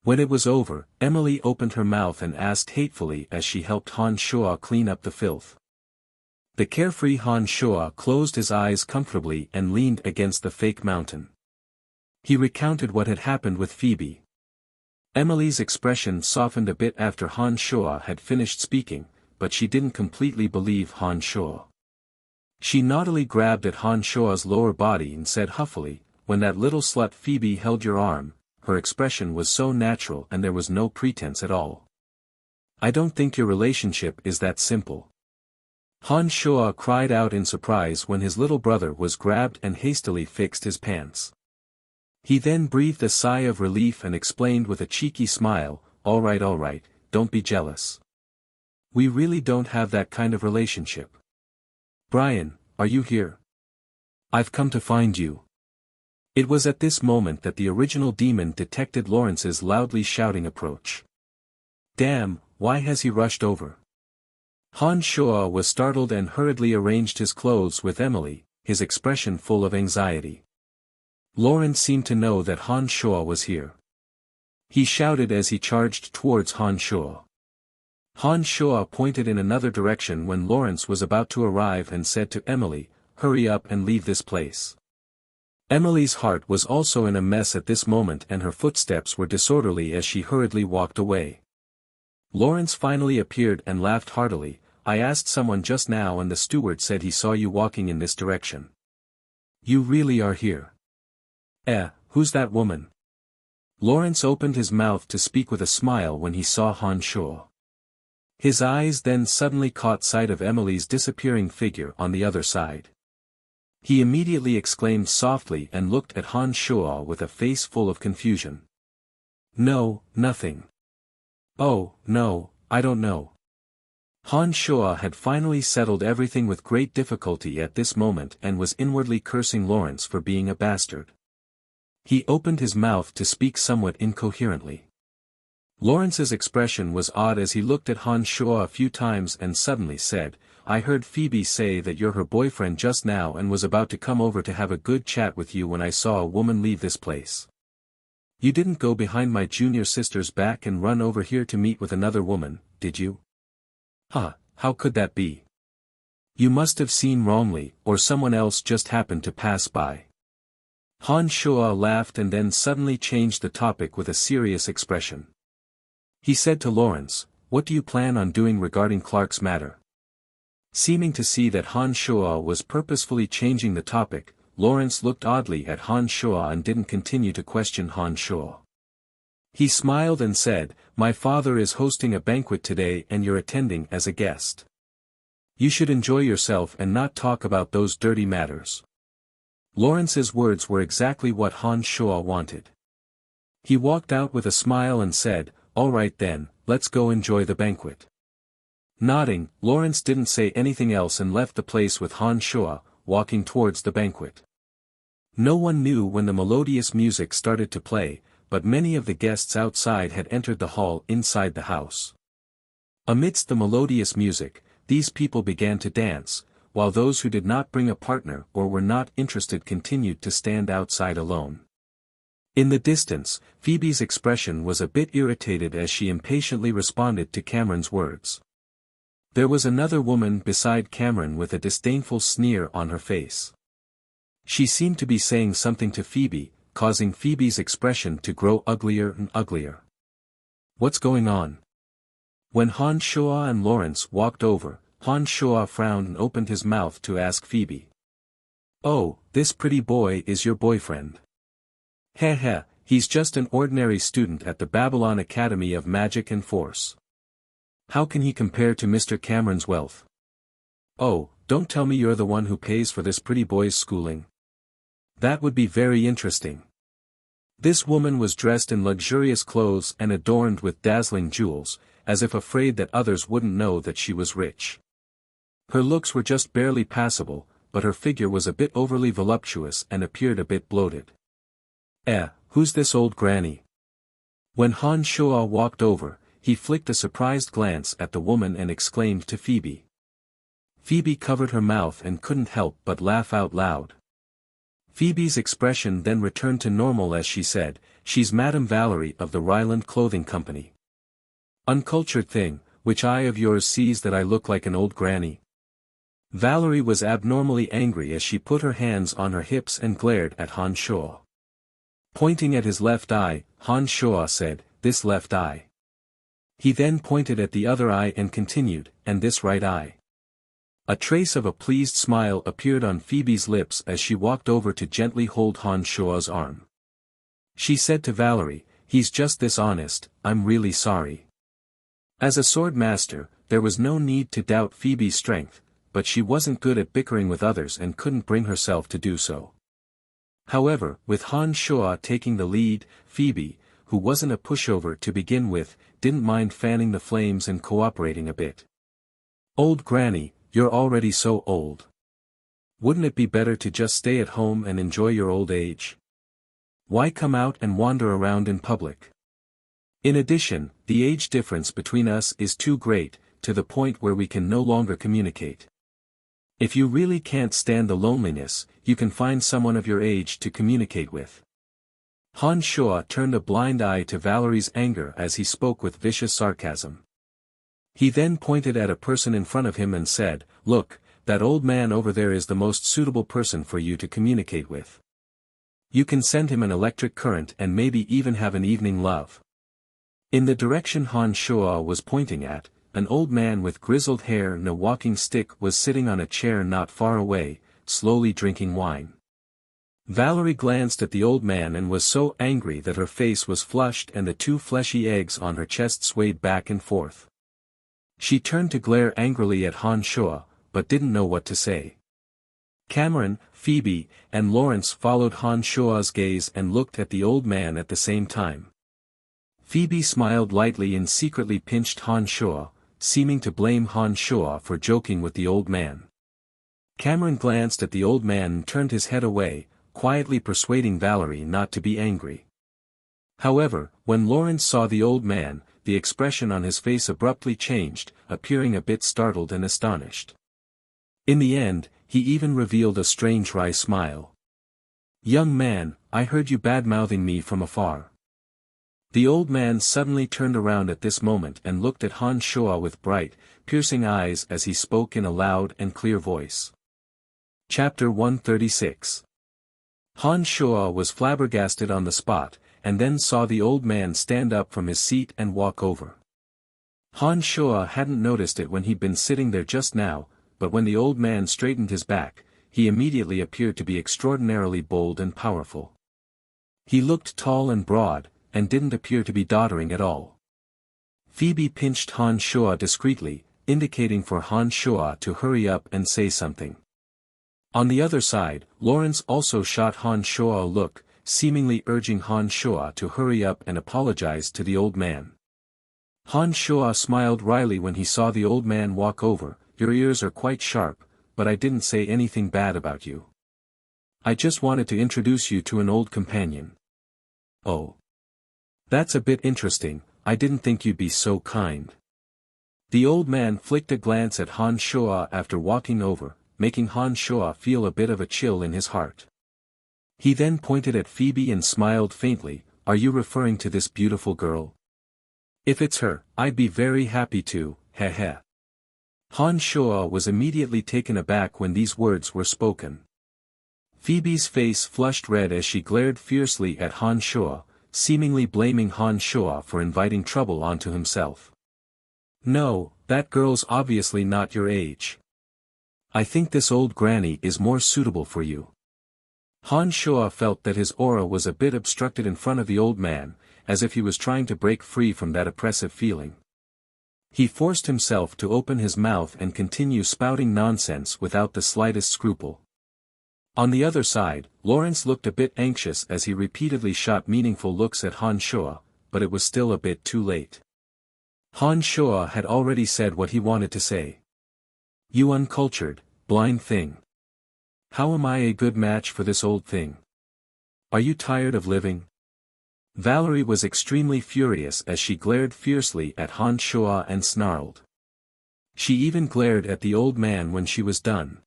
Speaker 1: When it was over, Emily opened her mouth and asked hatefully as she helped Han Shua clean up the filth. The carefree Han Shua closed his eyes comfortably and leaned against the fake mountain. He recounted what had happened with Phoebe. Emily's expression softened a bit after Han Shua had finished speaking, but she didn't completely believe Han Shua. She naughtily grabbed at Han Shua's lower body and said huffily, "When that little slut Phoebe held your arm, her expression was so natural and there was no pretense at all. I don't think your relationship is that simple." Han Shua cried out in surprise when his little brother was grabbed and hastily fixed his pants. He then breathed a sigh of relief and explained with a cheeky smile, all right, don't be jealous. We really don't have that kind of relationship. Brian, are you here? I've come to find you." It was at this moment that the original demon detected Lawrence's loudly shouting approach. Damn, why has he rushed over? Han Shua was startled and hurriedly arranged his clothes with Emily, his expression full of anxiety. Lawrence seemed to know that Han Shua was here. He shouted as he charged towards Han Shua. Han Shua pointed in another direction when Lawrence was about to arrive and said to Emily, "Hurry up and leave this place." Emily's heart was also in a mess at this moment and her footsteps were disorderly as she hurriedly walked away. Lawrence finally appeared and laughed heartily. "I asked someone just now and the steward said he saw you walking in this direction. You really are here." Who's that woman?" Lawrence opened his mouth to speak with a smile when he saw Han Shua. His eyes then suddenly caught sight of Emily's disappearing figure on the other side. He immediately exclaimed softly and looked at Han Shua with a face full of confusion. "No, nothing. Oh, no, I don't know." Han Shua had finally settled everything with great difficulty at this moment and was inwardly cursing Lawrence for being a bastard. He opened his mouth to speak somewhat incoherently. Lawrence's expression was odd as he looked at Han Shua a few times and suddenly said, "I heard Phoebe say that you're her boyfriend just now and was about to come over to have a good chat with you when I saw a woman leave this place. You didn't go behind my junior sister's back and run over here to meet with another woman, did you?" How could that be? You must have seen wrongly, or someone else just happened to pass by." Han Shua laughed and then suddenly changed the topic with a serious expression. He said to Lawrence, "What do you plan on doing regarding Clark's matter?" Seeming to see that Han Shua was purposefully changing the topic, Lawrence looked oddly at Han Shua and didn't continue to question Han Shua. He smiled and said, "My father is hosting a banquet today and you're attending as a guest. You should enjoy yourself and not talk about those dirty matters." Lawrence's words were exactly what Han Shua wanted. He walked out with a smile and said, "All right then, let's go enjoy the banquet." Nodding, Lawrence didn't say anything else and left the place with Han Shua, walking towards the banquet. No one knew when the melodious music started to play, but many of the guests outside had entered the hall inside the house. Amidst the melodious music, these people began to dance, while those who did not bring a partner or were not interested continued to stand outside alone. In the distance, Phoebe's expression was a bit irritated as she impatiently responded to Cameron's words. There was another woman beside Cameron with a disdainful sneer on her face. She seemed to be saying something to Phoebe, causing Phoebe's expression to grow uglier and uglier. What's going on? When Han Shua and Lawrence walked over, Han Shua frowned and opened his mouth to ask Phoebe. Oh, this pretty boy is your boyfriend. Heh heh, he's just an ordinary student at the Babylon Academy of Magic and Force. How can he compare to Mr. Cameron's wealth? Oh, don't tell me you're the one who pays for this pretty boy's schooling. That would be very interesting. This woman was dressed in luxurious clothes and adorned with dazzling jewels, as if afraid that others wouldn't know that she was rich. Her looks were just barely passable, but her figure was a bit overly voluptuous and appeared a bit bloated. Who's this old granny? When Han Shua walked over, he flicked a surprised glance at the woman and exclaimed to Phoebe. Phoebe covered her mouth and couldn't help but laugh out loud. Phoebe's expression then returned to normal as she said, "She's Madame Valerie of the Ryland Clothing Company." Uncultured thing, which eye of yours sees that I look like an old granny? Valerie was abnormally angry as she put her hands on her hips and glared at Han Shua. Pointing at his left eye, Han Shua said, "This left eye." He then pointed at the other eye and continued, "And this right eye." A trace of a pleased smile appeared on Phoebe's lips as she walked over to gently hold Han Shua's arm. She said to Valerie, "He's just this honest, I'm really sorry." As a sword master, there was no need to doubt Phoebe's strength, but she wasn't good at bickering with others and couldn't bring herself to do so. However, with Han Shua taking the lead, Phoebe, who wasn't a pushover to begin with, didn't mind fanning the flames and cooperating a bit. "Old granny, you're already so old. Wouldn't it be better to just stay at home and enjoy your old age? Why come out and wander around in public? In addition, the age difference between us is too great, to the point where we can no longer communicate. If you really can't stand the loneliness, you can find someone of your age to communicate with." Han Shua turned a blind eye to Valerie's anger as he spoke with vicious sarcasm. He then pointed at a person in front of him and said, "Look, that old man over there is the most suitable person for you to communicate with. You can send him an electric current and maybe even have an evening love." In the direction Han Shua was pointing at, an old man with grizzled hair and a walking stick was sitting on a chair not far away, slowly drinking wine. Valerie glanced at the old man and was so angry that her face was flushed and the two fleshy eggs on her chest swayed back and forth. She turned to glare angrily at Han Shua, but didn't know what to say. Cameron, Phoebe, and Lawrence followed Han Shua's gaze and looked at the old man at the same time. Phoebe smiled lightly and secretly pinched Han Shua, seeming to blame Han Shua for joking with the old man. Cameron glanced at the old man and turned his head away, quietly persuading Valerie not to be angry. However, when Lawrence saw the old man, the expression on his face abruptly changed, appearing a bit startled and astonished. In the end, he even revealed a strange wry smile. "Young man, I heard you bad-mouthing me from afar." The old man suddenly turned around at this moment and looked at Han Shua with bright, piercing eyes as he spoke in a loud and clear voice. Chapter 136. Han Shua was flabbergasted on the spot, and then saw the old man stand up from his seat and walk over. Han Shua hadn't noticed it when he'd been sitting there just now, but when the old man straightened his back, he immediately appeared to be extraordinarily bold and powerful. He looked tall and broad, and didn't appear to be doddering at all. Phoebe pinched Han Shua discreetly, indicating for Han Shua to hurry up and say something. On the other side, Lawrence also shot Han Shua a look, seemingly urging Han Shua to hurry up and apologize to the old man. Han Shua smiled wryly when he saw the old man walk over. "Your ears are quite sharp, but I didn't say anything bad about you. I just wanted to introduce you to an old companion." "Oh. That's a bit interesting, I didn't think you'd be so kind." The old man flicked a glance at Han Shua after walking over, making Han Shua feel a bit of a chill in his heart. He then pointed at Phoebe and smiled faintly. "Are you referring to this beautiful girl? If it's her, I'd be very happy to, heh heh." Han Shuo was immediately taken aback when these words were spoken. Phoebe's face flushed red as she glared fiercely at Han Shuo, seemingly blaming Han Shuo for inviting trouble onto himself. "No, that girl's obviously not your age. I think this old granny is more suitable for you." Han Shuo felt that his aura was a bit obstructed in front of the old man, as if he was trying to break free from that oppressive feeling. He forced himself to open his mouth and continue spouting nonsense without the slightest scruple. On the other side, Lawrence looked a bit anxious as he repeatedly shot meaningful looks at Han Shuo, but it was still a bit too late. Han Shuo had already said what he wanted to say. "You uncultured, blind thing. How am I a good match for this old thing? Are you tired of living?" Valerie was extremely furious as she glared fiercely at Han Shuo and snarled. She even glared at the old man when she was done.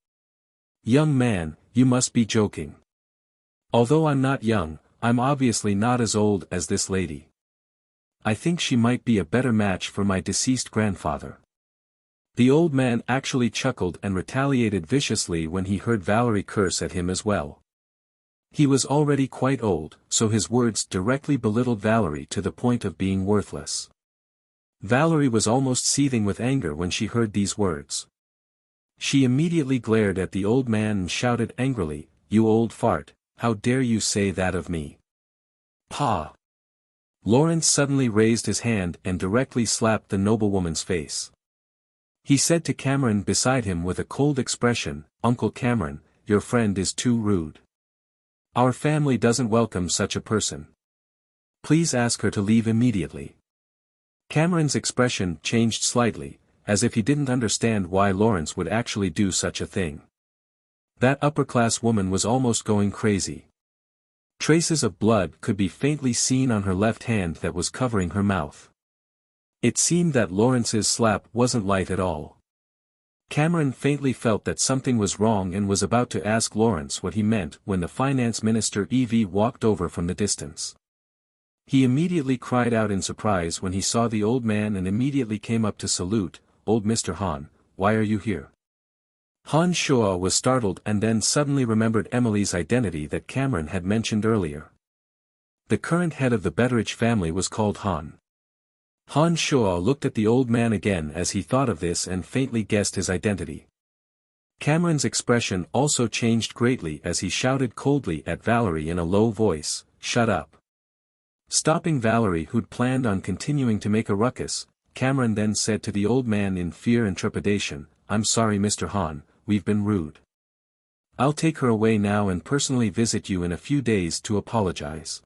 Speaker 1: "Young man, you must be joking. Although I'm not young, I'm obviously not as old as this lady. I think she might be a better match for my deceased grandfather." The old man actually chuckled and retaliated viciously when he heard Valerie curse at him as well. He was already quite old, so his words directly belittled Valerie to the point of being worthless. Valerie was almost seething with anger when she heard these words. She immediately glared at the old man and shouted angrily, "You old fart, how dare you say that of me?" "Pa!" Lawrence suddenly raised his hand and directly slapped the noblewoman's face. He said to Cameron beside him with a cold expression, "Uncle Cameron, your friend is too rude. Our family doesn't welcome such a person. Please ask her to leave immediately." Cameron's expression changed slightly, as if he didn't understand why Lawrence would actually do such a thing. That upper-class woman was almost going crazy. Traces of blood could be faintly seen on her left hand that was covering her mouth. It seemed that Lawrence's slap wasn't light at all. Cameron faintly felt that something was wrong and was about to ask Lawrence what he meant when the finance minister Evie walked over from the distance. He immediately cried out in surprise when he saw the old man and immediately came up to salute, "Old Mr. Han, why are you here?" Han Shuo was startled and then suddenly remembered Emily's identity that Cameron had mentioned earlier. The current head of the Betteridge family was called Han. Han Shuo looked at the old man again as he thought of this and faintly guessed his identity. Cameron's expression also changed greatly as he shouted coldly at Valerie in a low voice, "Shut up." Stopping Valerie, who'd planned on continuing to make a ruckus, Cameron then said to the old man in fear and trepidation, "I'm sorry Mr. Han, we've been rude. I'll take her away now and personally visit you in a few days to apologize."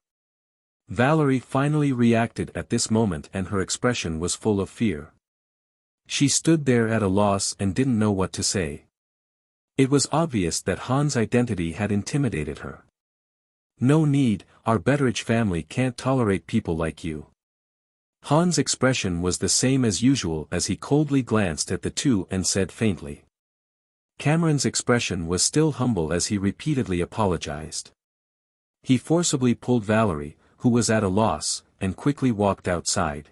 Speaker 1: Valerie finally reacted at this moment and her expression was full of fear. She stood there at a loss and didn't know what to say. It was obvious that Han's identity had intimidated her. "No need, our Betteridge family can't tolerate people like you." Han's expression was the same as usual as he coldly glanced at the two and said faintly. Cameron's expression was still humble as he repeatedly apologized. He forcibly pulled Valerie, who was at a loss, and quickly walked outside.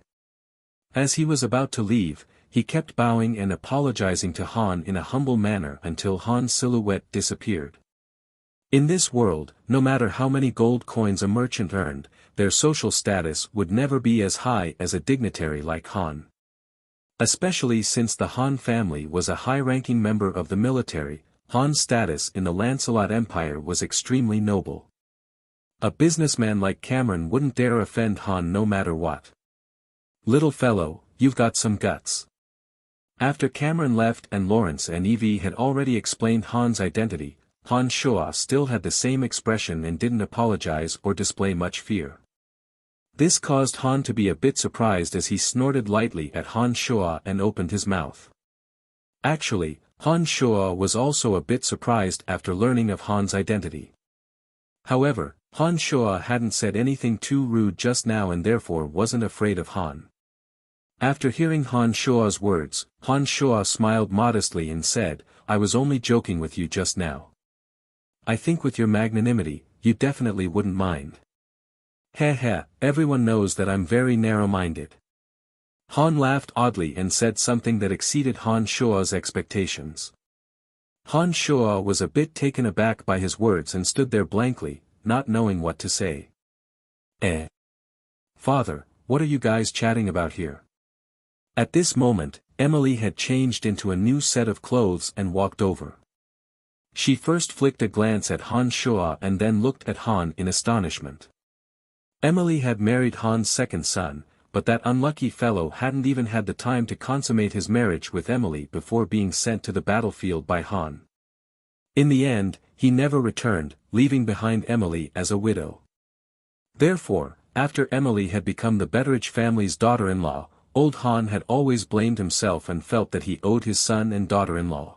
Speaker 1: As he was about to leave, he kept bowing and apologizing to Han in a humble manner until Han's silhouette disappeared. In this world, no matter how many gold coins a merchant earned, their social status would never be as high as a dignitary like Han. Especially since the Han family was a high-ranking member of the military, Han's status in the Lancelot Empire was extremely noble. A businessman like Cameron wouldn't dare offend Han no matter what. "Little fellow, you've got some guts." After Cameron left and Lawrence and Evie had already explained Han's identity, Han Shuo still had the same expression and didn't apologize or display much fear. This caused Han to be a bit surprised as he snorted lightly at Han Shuo and opened his mouth. Actually, Han Shuo was also a bit surprised after learning of Han's identity. However, Han Shuo hadn't said anything too rude just now and therefore wasn't afraid of Han. After hearing Han Shuo's words, Han Shuo smiled modestly and said, "I was only joking with you just now. I think with your magnanimity, you definitely wouldn't mind." "Heh heh, everyone knows that I'm very narrow-minded." Han laughed oddly and said something that exceeded Han Shua's expectations. Han Shua was a bit taken aback by his words and stood there blankly, not knowing what to say. Father, what are you guys chatting about here? At this moment, Emily had changed into a new set of clothes and walked over. She first flicked a glance at Han Shua and then looked at Han in astonishment. Emily had married Han's second son, but that unlucky fellow hadn't even had the time to consummate his marriage with Emily before being sent to the battlefield by Han. In the end, he never returned, leaving behind Emily as a widow. Therefore, after Emily had become the Betteridge family's daughter-in-law, old Han had always blamed himself and felt that he owed his son and daughter-in-law.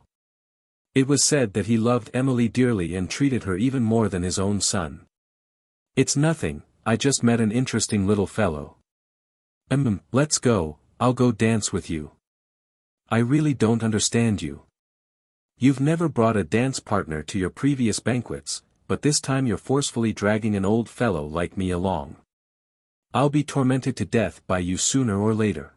Speaker 1: It was said that he loved Emily dearly and treated her even more than his own son. "It's nothing, I just met an interesting little fellow." Let's go, I'll go dance with you." "I really don't understand you. You've never brought a dance partner to your previous banquets, but this time you're forcefully dragging an old fellow like me along. I'll be tormented to death by you sooner or later."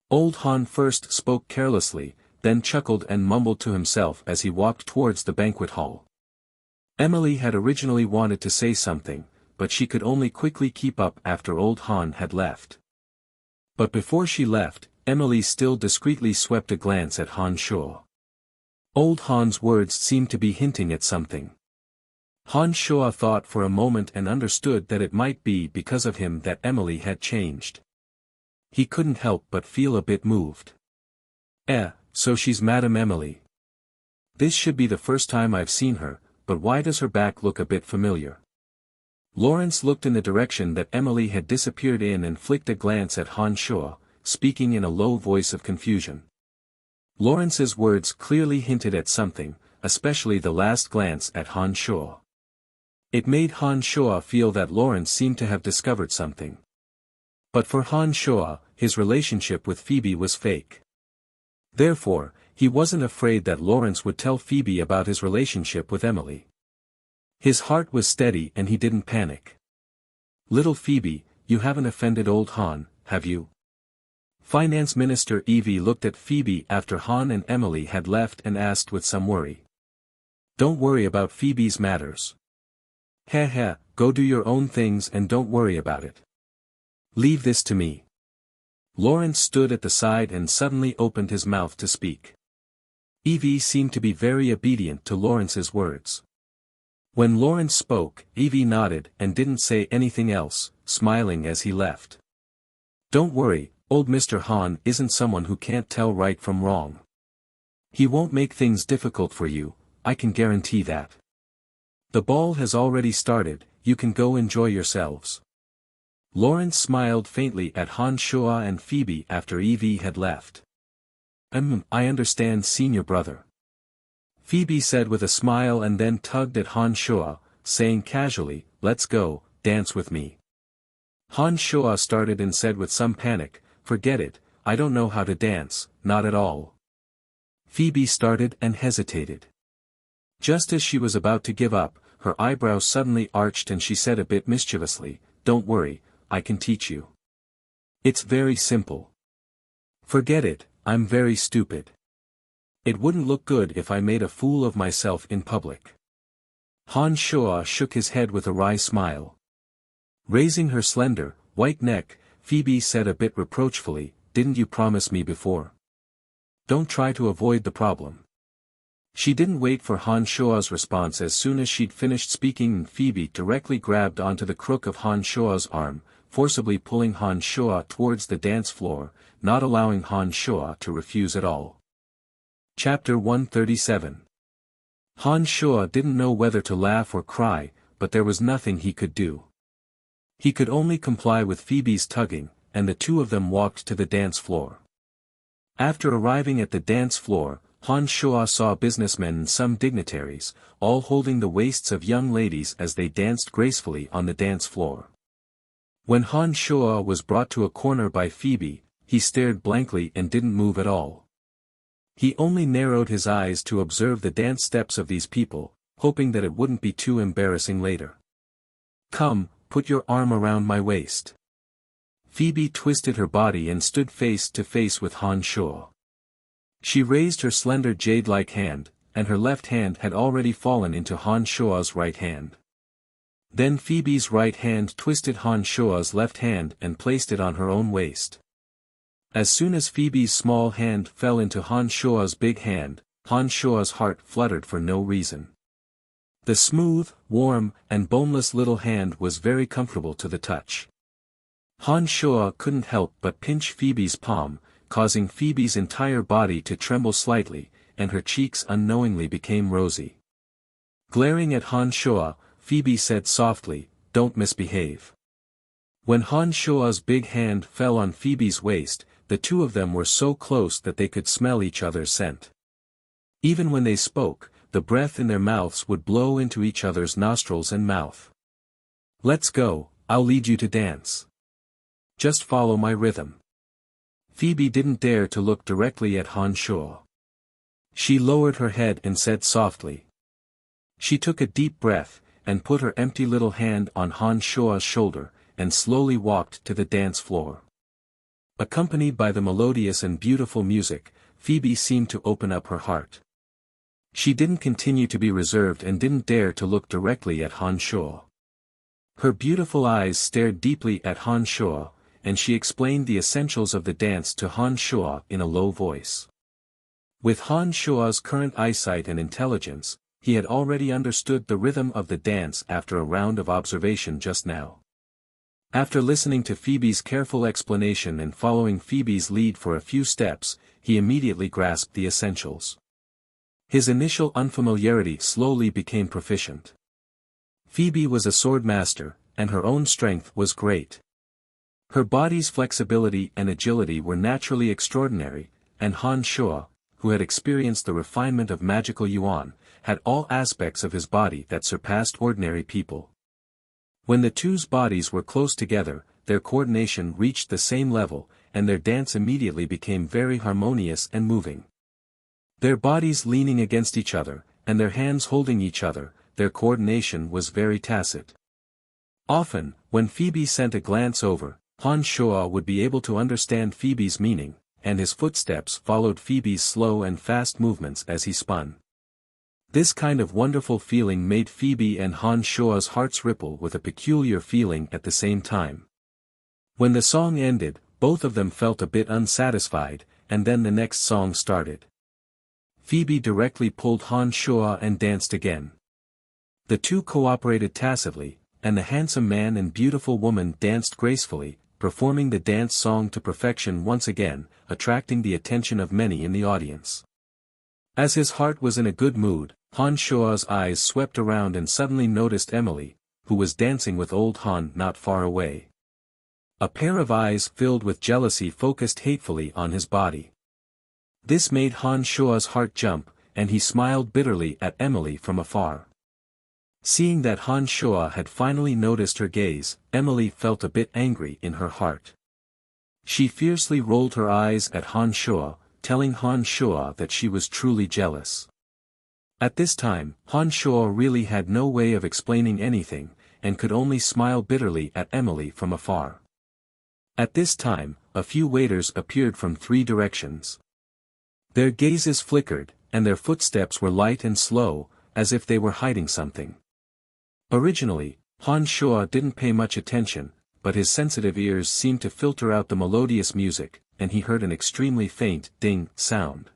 Speaker 1: Old Han first spoke carelessly, then chuckled and mumbled to himself as he walked towards the banquet hall. Emily had originally wanted to say something, but she could only quickly keep up after old Han had left. But before she left, Emily still discreetly swept a glance at Han Shua. Old Han's words seemed to be hinting at something. Han Shua thought for a moment and understood that it might be because of him that Emily had changed. He couldn't help but feel a bit moved. So she's Madame Emily. This should be the first time I've seen her, but why does her back look a bit familiar? Lawrence looked in the direction that Emily had disappeared in and flicked a glance at Han Shua, speaking in a low voice of confusion. Lawrence's words clearly hinted at something, especially the last glance at Han Shua. It made Han Shua feel that Lawrence seemed to have discovered something. But for Han Shua, his relationship with Phoebe was fake. Therefore, he wasn't afraid that Lawrence would tell Phoebe about his relationship with Emily. His heart was steady and he didn't panic. "Little Phoebe, you haven't offended old Han, have you?" Finance Minister Evie looked at Phoebe after Han and Emily had left and asked with some worry. "Don't worry about Phoebe's matters. Go do your own things and don't worry about it. Leave this to me." Lawrence stood at the side and suddenly opened his mouth to speak. Evie seemed to be very obedient to Lawrence's words. When Lawrence spoke, Evie nodded and didn't say anything else, smiling as he left. "Don't worry, old Mr. Han isn't someone who can't tell right from wrong. He won't make things difficult for you, I can guarantee that. The ball has already started, you can go enjoy yourselves." Lawrence smiled faintly at Han Shua and Phoebe after Evie had left. I understand, senior brother," Phoebe said with a smile and then tugged at Han Shua, saying casually, "Let's go, dance with me." Han Shua started and said with some panic, "Forget it, I don't know how to dance, not at all." Phoebe started and hesitated. Just as she was about to give up, her eyebrows suddenly arched and she said a bit mischievously, "Don't worry, I can teach you. It's very simple. Forget it, I'm very stupid. It wouldn't look good if I made a fool of myself in public." Han Shua shook his head with a wry smile. Raising her slender, white neck, Phoebe said a bit reproachfully, "Didn't you promise me before? Don't try to avoid the problem." She didn't wait for Han Shua's response. As soon as she'd finished speaking, Phoebe directly grabbed onto the crook of Han Shua's arm, forcibly pulling Han Shua towards the dance floor, not allowing Han Shua to refuse at all. Chapter 137. Han Shua didn't know whether to laugh or cry, but there was nothing he could do. He could only comply with Phoebe's tugging, and the two of them walked to the dance floor. After arriving at the dance floor, Han Shua saw businessmen and some dignitaries, all holding the waists of young ladies as they danced gracefully on the dance floor. When Han Shua was brought to a corner by Phoebe, he stared blankly and didn't move at all. He only narrowed his eyes to observe the dance steps of these people, hoping that it wouldn't be too embarrassing later. "Come, put your arm around my waist." Phoebe twisted her body and stood face to face with Han Shuo. She raised her slender jade-like hand, and her left hand had already fallen into Han Shuo's right hand. Then Phoebe's right hand twisted Han Shuo's left hand and placed it on her own waist. As soon as Phoebe's small hand fell into Han Shuo's big hand, Han Shuo's heart fluttered for no reason. The smooth, warm, and boneless little hand was very comfortable to the touch. Han Shuo couldn't help but pinch Phoebe's palm, causing Phoebe's entire body to tremble slightly, and her cheeks unknowingly became rosy. Glaring at Han Shuo, Phoebe said softly, "Don't misbehave." When Han Shuo's big hand fell on Phoebe's waist, the two of them were so close that they could smell each other's scent. Even when they spoke, the breath in their mouths would blow into each other's nostrils and mouth. "Let's go, I'll lead you to dance. Just follow my rhythm." Phoebe didn't dare to look directly at Han Shuo. She lowered her head and said softly. She took a deep breath, and put her empty little hand on Han Shuo's shoulder, and slowly walked to the dance floor. Accompanied by the melodious and beautiful music, Phoebe seemed to open up her heart. She didn't continue to be reserved and didn't dare to look directly at Han Shuo. Her beautiful eyes stared deeply at Han Shuo, and she explained the essentials of the dance to Han Shuo in a low voice. With Han Shuo's current eyesight and intelligence, he had already understood the rhythm of the dance after a round of observation just now. After listening to Phoebe's careful explanation and following Phoebe's lead for a few steps, he immediately grasped the essentials. His initial unfamiliarity slowly became proficient. Phoebe was a sword master, and her own strength was great. Her body's flexibility and agility were naturally extraordinary, and Han Shuo, who had experienced the refinement of magical yuan, had all aspects of his body that surpassed ordinary people. When the two's bodies were close together, their coordination reached the same level, and their dance immediately became very harmonious and moving. Their bodies leaning against each other, and their hands holding each other, their coordination was very tacit. Often, when Phoebe sent a glance over, Han Shuo would be able to understand Phoebe's meaning, and his footsteps followed Phoebe's slow and fast movements as he spun. This kind of wonderful feeling made Phoebe and Han Shuo's hearts ripple with a peculiar feeling at the same time. When the song ended, both of them felt a bit unsatisfied, and then the next song started. Phoebe directly pulled Han Shuo and danced again. The two cooperated tacitly, and the handsome man and beautiful woman danced gracefully, performing the dance song to perfection once again, attracting the attention of many in the audience. As his heart was in a good mood, Han Shuo's eyes swept around and suddenly noticed Emily, who was dancing with old Han not far away. A pair of eyes filled with jealousy focused hatefully on his body. This made Han Shuo's heart jump, and he smiled bitterly at Emily from afar. Seeing that Han Shuo had finally noticed her gaze, Emily felt a bit angry in her heart. She fiercely rolled her eyes at Han Shuo, telling Han Shuo that she was truly jealous. At this time, Han Shuo really had no way of explaining anything, and could only smile bitterly at Emily from afar. At this time, a few waiters appeared from 3 directions. Their gazes flickered, and their footsteps were light and slow, as if they were hiding something. Originally, Han Shuo didn't pay much attention, but his sensitive ears seemed to filter out the melodious music, and he heard an extremely faint ding sound.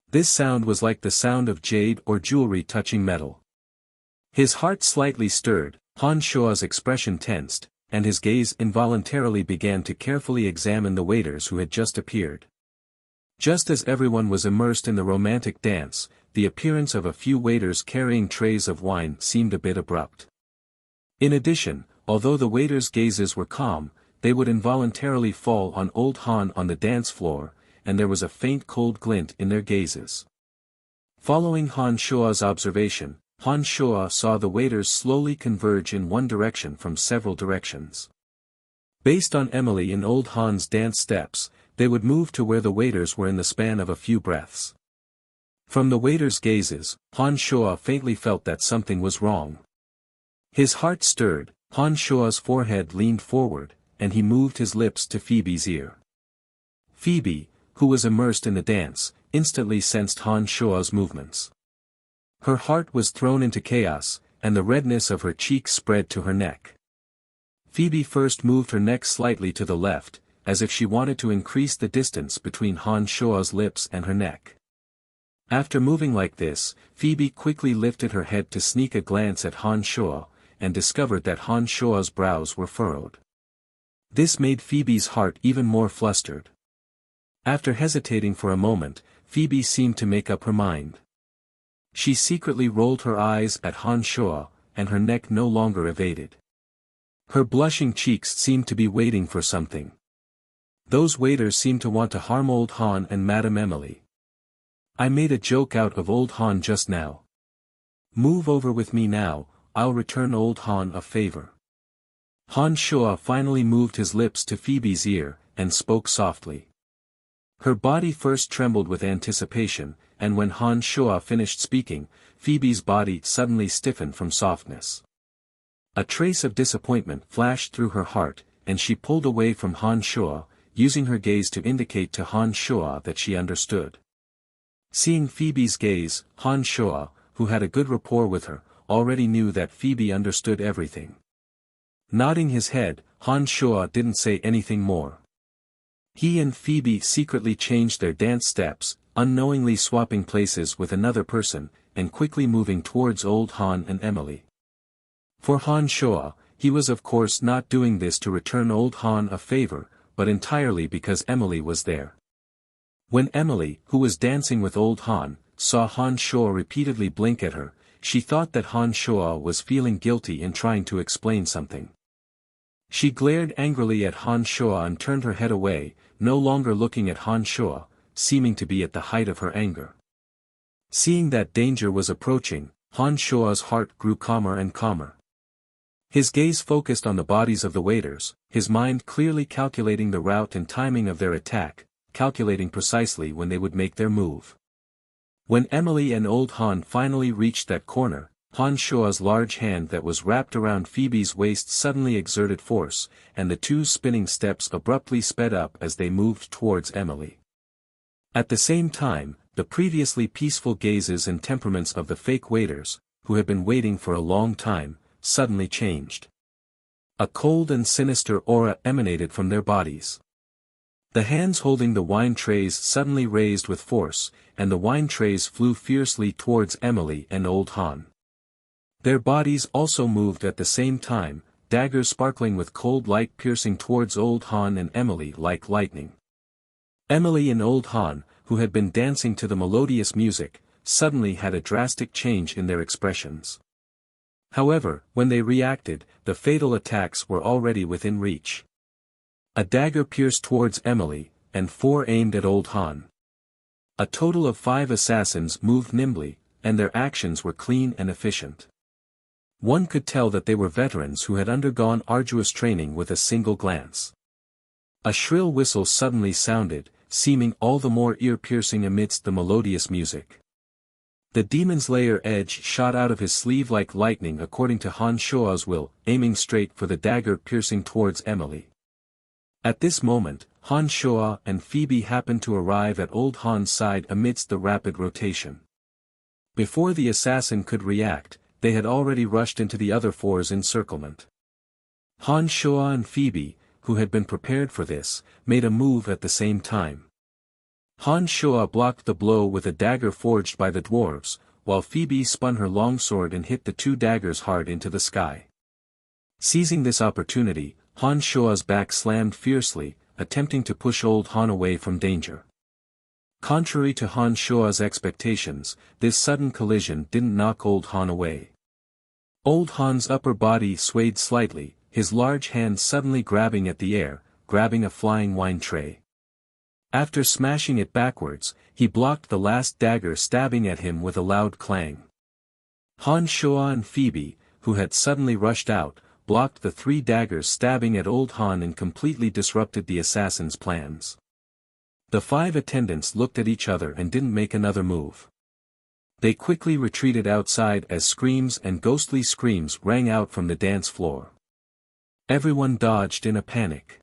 Speaker 1: This sound was like the sound of jade or jewelry touching metal. His heart slightly stirred, Han Shuo's expression tensed, and his gaze involuntarily began to carefully examine the waiters who had just appeared. Just as everyone was immersed in the romantic dance, the appearance of a few waiters carrying trays of wine seemed a bit abrupt. In addition, although the waiters' gazes were calm, they would involuntarily fall on old Han on the dance floor, and there was a faint cold glint in their gazes. Following Han Shuo's observation, Han Shuo saw the waiters slowly converge in one direction from several directions. Based on Emily and old Han's dance steps, they would move to where the waiters were in the span of a few breaths. From the waiters' gazes, Han Shuo faintly felt that something was wrong. His heart stirred, Han Shuo's forehead leaned forward, and he moved his lips to Phoebe's ear. Phoebe, who was immersed in the dance, instantly sensed Han Shuo's movements. Her heart was thrown into chaos, and the redness of her cheeks spread to her neck. Phoebe first moved her neck slightly to the left, as if she wanted to increase the distance between Han Shuo's lips and her neck. After moving like this, Phoebe quickly lifted her head to sneak a glance at Han Shuo, and discovered that Han Shuo's brows were furrowed. This made Phoebe's heart even more flustered. After hesitating for a moment, Phoebe seemed to make up her mind. She secretly rolled her eyes at Han Shuo, and her neck no longer evaded. Her blushing cheeks seemed to be waiting for something. Those waiters seemed to want to harm old Han and Madame Emily. I made a joke out of old Han just now. Move over with me now, I'll return old Han a favor. Han Shuo finally moved his lips to Phoebe's ear, and spoke softly. Her body first trembled with anticipation, and when Han Shuo finished speaking, Phoebe's body suddenly stiffened from softness. A trace of disappointment flashed through her heart, and she pulled away from Han Shuo, using her gaze to indicate to Han Shuo that she understood. Seeing Phoebe's gaze, Han Shuo, who had a good rapport with her, already knew that Phoebe understood everything. Nodding his head, Han Shuo didn't say anything more. He and Phoebe secretly changed their dance steps, unknowingly swapping places with another person, and quickly moving towards old Han and Emily. For Han Shuo, he was of course not doing this to return old Han a favor, but entirely because Emily was there. When Emily, who was dancing with old Han, saw Han Shuo repeatedly blink at her, she thought that Han Shuo was feeling guilty in trying to explain something. She glared angrily at Han Shuo and turned her head away, no longer looking at Han Shuo, seeming to be at the height of her anger. Seeing that danger was approaching, Han Shuo's heart grew calmer and calmer. His gaze focused on the bodies of the waiters, his mind clearly calculating the route and timing of their attack, calculating precisely when they would make their move. When Emily and old Han finally reached that corner, Han Shuo's large hand that was wrapped around Phoebe's waist suddenly exerted force, and the two spinning steps abruptly sped up as they moved towards Emily. At the same time, the previously peaceful gazes and temperaments of the fake waiters, who had been waiting for a long time, suddenly changed. A cold and sinister aura emanated from their bodies. The hands holding the wine trays suddenly raised with force, and the wine trays flew fiercely towards Emily and old Han. Their bodies also moved at the same time, daggers sparkling with cold light piercing towards old Han and Emily like lightning. Emily and old Han, who had been dancing to the melodious music, suddenly had a drastic change in their expressions. However, when they reacted, the fatal attacks were already within reach. A dagger pierced towards Emily, and 4 aimed at old Han. A total of 5 assassins moved nimbly, and their actions were clean and efficient. One could tell that they were veterans who had undergone arduous training with a single glance. A shrill whistle suddenly sounded, seeming all the more ear-piercing amidst the melodious music. The demon's lair edge shot out of his sleeve like lightning according to Han Shuo's will, aiming straight for the dagger piercing towards Emily. At this moment, Han Shuo and Phoebe happened to arrive at old Han's side amidst the rapid rotation. Before the assassin could react, they had already rushed into the other 4's encirclement. Han Shuo and Phoebe, who had been prepared for this, made a move at the same time. Han Shuo blocked the blow with a dagger forged by the dwarves, while Phoebe spun her longsword and hit the 2 daggers hard into the sky. Seizing this opportunity, Han Shuo's back slammed fiercely, attempting to push old Han away from danger. Contrary to Han Shuo's expectations, this sudden collision didn't knock old Han away. Old Han's upper body swayed slightly, his large hand suddenly grabbing at the air, grabbing a flying wine tray. After smashing it backwards, he blocked the last dagger stabbing at him with a loud clang. Han Shuo and Phoebe, who had suddenly rushed out, blocked the 3 daggers stabbing at old Han and completely disrupted the assassin's plans. The 5 attendants looked at each other and didn't make another move. They quickly retreated outside as screams and ghostly screams rang out from the dance floor. Everyone dodged in a panic.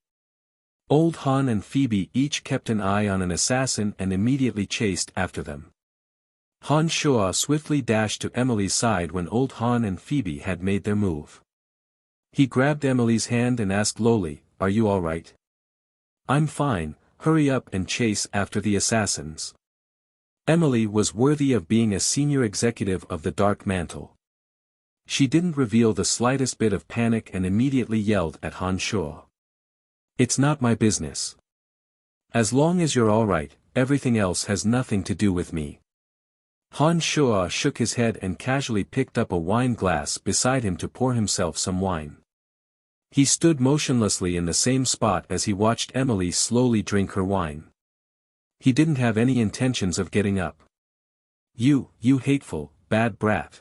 Speaker 1: Old Han and Phoebe each kept an eye on an assassin and immediately chased after them. Han Shua swiftly dashed to Emily's side when Old Han and Phoebe had made their move. He grabbed Emily's hand and asked lowly, "Are you all right?" "I'm fine, hurry up and chase after the assassins." Emily was worthy of being a senior executive of the Dark Mantle. She didn't reveal the slightest bit of panic and immediately yelled at Han Shua. "It's not my business. As long as you're all right, everything else has nothing to do with me." Han Shua shook his head and casually picked up a wine glass beside him to pour himself some wine. He stood motionlessly in the same spot as he watched Emily slowly drink her wine. He didn't have any intentions of getting up. You hateful, bad brat."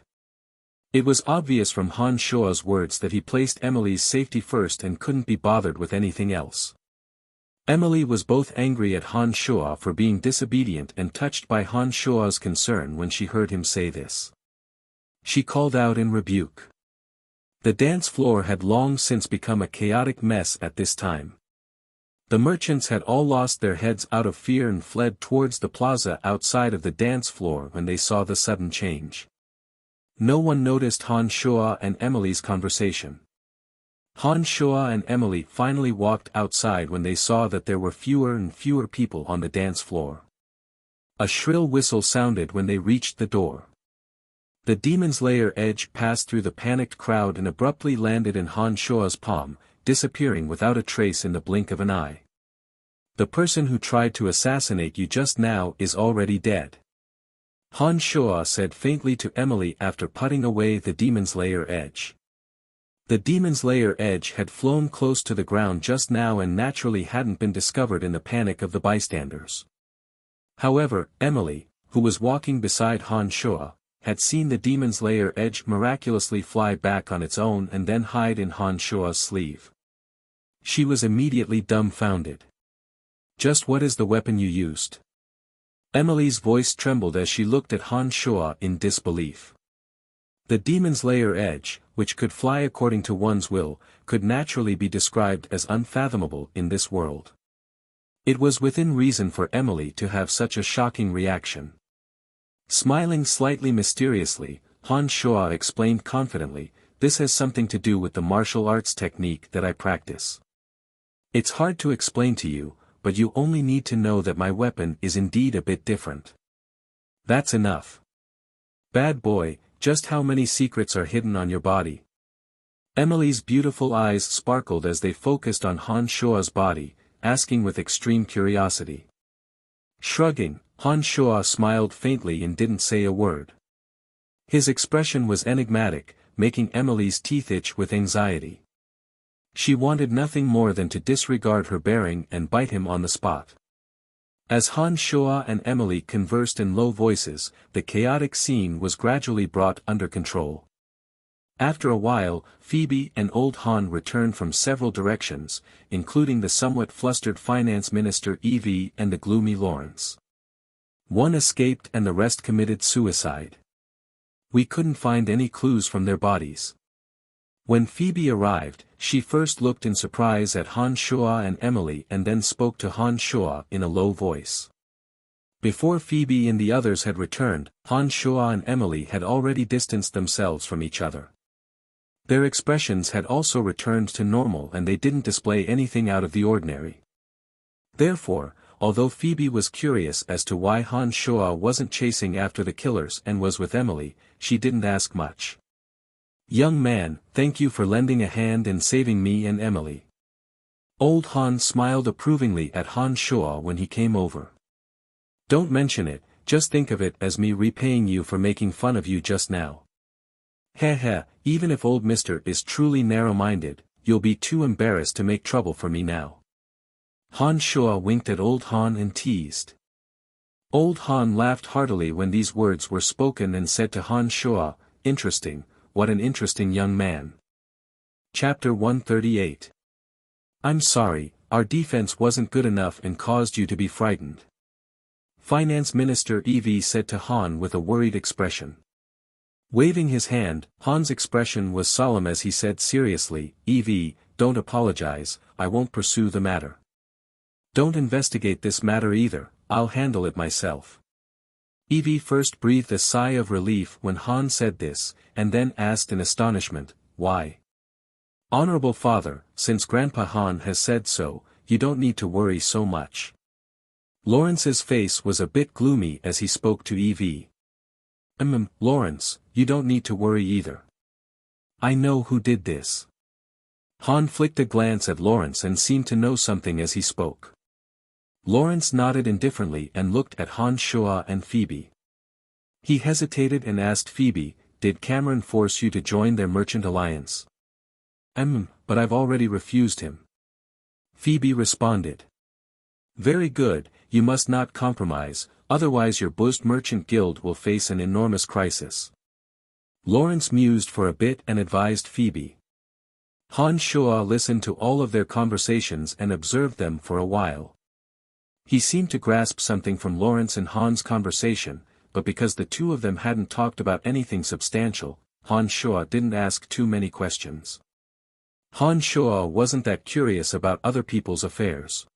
Speaker 1: It was obvious from Han Shua's words that he placed Emily's safety first and couldn't be bothered with anything else. Emily was both angry at Han Shua for being disobedient and touched by Han Shua's concern when she heard him say this. She called out in rebuke. The dance floor had long since become a chaotic mess at this time. The merchants had all lost their heads out of fear and fled towards the plaza outside of the dance floor when they saw the sudden change. No one noticed Han Shua and Emily's conversation. Han Shua and Emily finally walked outside when they saw that there were fewer and fewer people on the dance floor. A shrill whistle sounded when they reached the door. The Demon's Lair edge passed through the panicked crowd and abruptly landed in Han Shua's palm, disappearing without a trace in the blink of an eye. "The person who tried to assassinate you just now is already dead," Han Shua said faintly to Emily after putting away the Demon's Lair edge. The Demon's Lair edge had flown close to the ground just now and naturally hadn't been discovered in the panic of the bystanders. However, Emily, who was walking beside Han Shua, had seen the Demon's Lair edge miraculously fly back on its own and then hide in Han Shua's sleeve. She was immediately dumbfounded. "Just what is the weapon you used?" Emily's voice trembled as she looked at Han Shua in disbelief. The Demon's Lair edge, which could fly according to one's will, could naturally be described as unfathomable in this world. It was within reason for Emily to have such a shocking reaction. Smiling slightly mysteriously, Han Shua explained confidently, "This has something to do with the martial arts technique that I practice. It's hard to explain to you, but you only need to know that my weapon is indeed a bit different. That's enough. Bad boy, just how many secrets are hidden on your body?" Emily's beautiful eyes sparkled as they focused on Han Shua's body, asking with extreme curiosity. Shrugging, Han Shua smiled faintly and didn't say a word. His expression was enigmatic, making Emily's teeth itch with anxiety. She wanted nothing more than to disregard her bearing and bite him on the spot. As Han Shua and Emily conversed in low voices, the chaotic scene was gradually brought under control. After a while, Phoebe and Old Han returned from several directions, including the somewhat flustered finance minister Evie and the gloomy Lawrence. One escaped and the rest committed suicide. We couldn't find any clues from their bodies. When Phoebe arrived, she first looked in surprise at Han Shua and Emily and then spoke to Han Shua in a low voice. Before Phoebe and the others had returned, Han Shua and Emily had already distanced themselves from each other. Their expressions had also returned to normal and they didn't display anything out of the ordinary. Therefore, although Phoebe was curious as to why Han Shua wasn't chasing after the killers and was with Emily, she didn't ask much. "Young man, thank you for lending a hand in saving me and Emily." Old Han smiled approvingly at Han Shua when he came over. "Don't mention it, just think of it as me repaying you for making fun of you just now." Heh, even if old Mister is truly narrow-minded, you'll be too embarrassed to make trouble for me now. Han Shua winked at Old Han and teased. Old Han laughed heartily when these words were spoken and said to Han Shua, "Interesting, what an interesting young man." Chapter 138. "I'm sorry, our defense wasn't good enough and caused you to be frightened," Finance Minister Evie said to Han with a worried expression. Waving his hand, Han's expression was solemn as he said seriously, "Evie, don't apologize, I won't pursue the matter. Don't investigate this matter either, I'll handle it myself. Evie first breathed a sigh of relief when Han said this, and then asked in astonishment, why? Honorable father, since Grandpa Han has said so, you don't need to worry so much. Lawrence's face was a bit gloomy as he spoke to Evie. Lawrence, you don't need to worry either. I know who did this. Han flicked a glance at Lawrence and seemed to know something as he spoke. Lawrence nodded indifferently and looked at Han Shua and Phoebe. He hesitated and asked Phoebe, did Cameron force you to join their merchant alliance? But I've already refused him. Phoebe responded. Very good, you must not compromise, otherwise your buzzed merchant guild will face an enormous crisis. Lawrence mused for a bit and advised Phoebe. Han Shua listened to all of their conversations and observed them for a while. He seemed to grasp something from Lawrence and Han's conversation, but because the two of them hadn't talked about anything substantial, Han Shua didn't ask too many questions. Han Shua wasn't that curious about other people's affairs.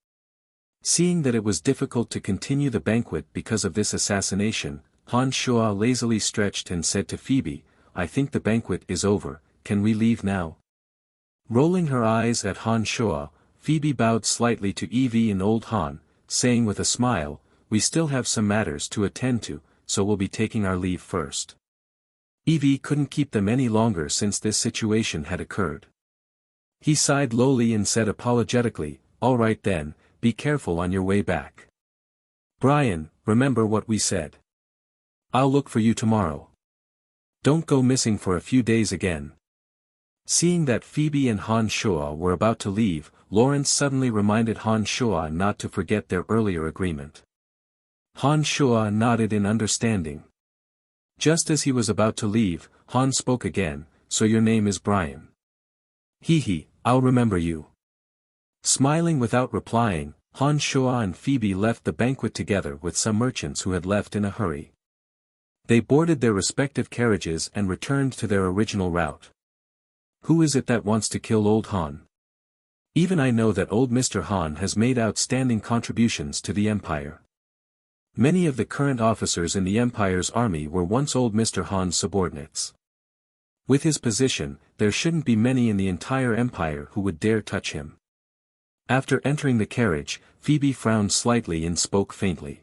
Speaker 1: Seeing that it was difficult to continue the banquet because of this assassination, Han Shua lazily stretched and said to Phoebe, I think the banquet is over, can we leave now? Rolling her eyes at Han Shua, Phoebe bowed slightly to Evie and old Han, saying with a smile, we still have some matters to attend to, so we'll be taking our leave first. Evie couldn't keep them any longer since this situation had occurred. He sighed lowly and said apologetically, all right then, be careful on your way back. Brian, remember what we said. I'll look for you tomorrow. Don't go missing for a few days again. Seeing that Phoebe and Han Shua were about to leave, Lawrence suddenly reminded Han Shua not to forget their earlier agreement. Han Shua nodded in understanding. Just as he was about to leave, Han spoke again, so your name is Brian. Hee, I'll remember you. Smiling without replying, Han Shua and Phoebe left the banquet together with some merchants who had left in a hurry. They boarded their respective carriages and returned to their original route. Who is it that wants to kill old Han? Even I know that old Mr. Han has made outstanding contributions to the Empire. Many of the current officers in the Empire's army were once old Mr. Han's subordinates. With his position, there shouldn't be many in the entire Empire who would dare touch him. After entering the carriage, Phoebe frowned slightly and spoke faintly.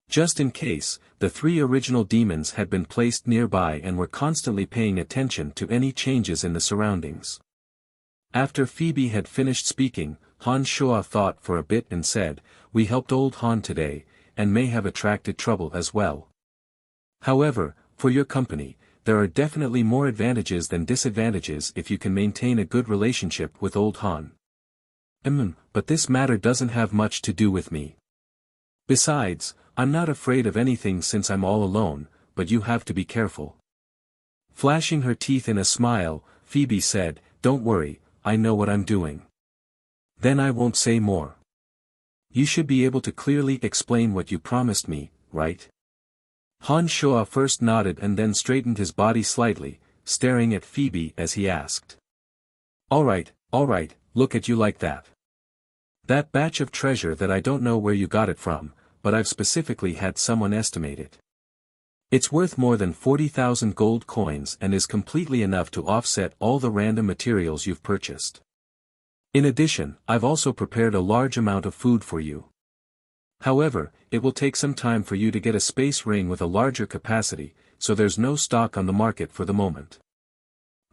Speaker 1: Just in case, the three original demons had been placed nearby and were constantly paying attention to any changes in the surroundings. After Phoebe had finished speaking, Han Shua thought for a bit and said, we helped old Han today, and may have attracted trouble as well. However, for your company, there are definitely more advantages than disadvantages if you can maintain a good relationship with old Han. But this matter doesn't have much to do with me. Besides, I'm not afraid of anything since I'm all alone, but you have to be careful. Flashing her teeth in a smile, Phoebe said, don't worry, I know what I'm doing. Then I won't say more. You should be able to clearly explain what you promised me, right? Han Shua first nodded and then straightened his body slightly, staring at Phoebe as he asked. All right, look at you like that. That batch of treasure that I don't know where you got it from, but I've specifically had someone estimate it. It's worth more than 40,000 gold coins and is completely enough to offset all the random materials you've purchased. In addition, I've also prepared a large amount of food for you. However, it will take some time for you to get a space ring with a larger capacity, so there's no stock on the market for the moment.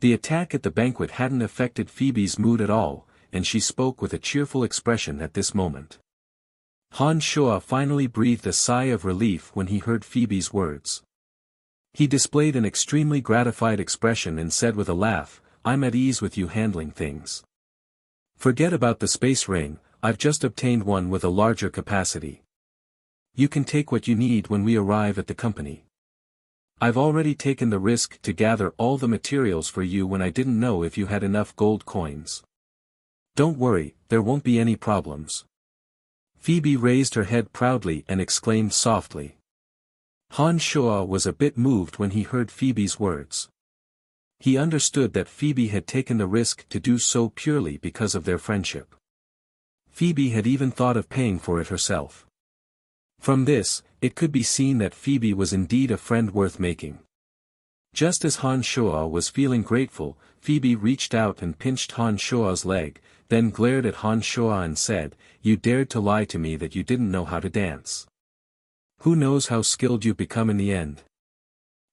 Speaker 1: The attack at the banquet hadn't affected Phoebe's mood at all, and she spoke with a cheerful expression at this moment. Han Shua finally breathed a sigh of relief when he heard Phoebe's words. He displayed an extremely gratified expression and said with a laugh, I'm at ease with you handling things. Forget about the space ring, I've just obtained one with a larger capacity. You can take what you need when we arrive at the company. I've already taken the risk to gather all the materials for you when I didn't know if you had enough gold coins. Don't worry, there won't be any problems. Phoebe raised her head proudly and exclaimed softly. Han Shua was a bit moved when he heard Phoebe's words. He understood that Phoebe had taken the risk to do so purely because of their friendship. Phoebe had even thought of paying for it herself. From this, it could be seen that Phoebe was indeed a friend worth making. Just as Han Shuo was feeling grateful, Phoebe reached out and pinched Han Shuo's leg, then glared at Han Shuo and said, "You dared to lie to me that you didn't know how to dance. Who knows how skilled you become in the end?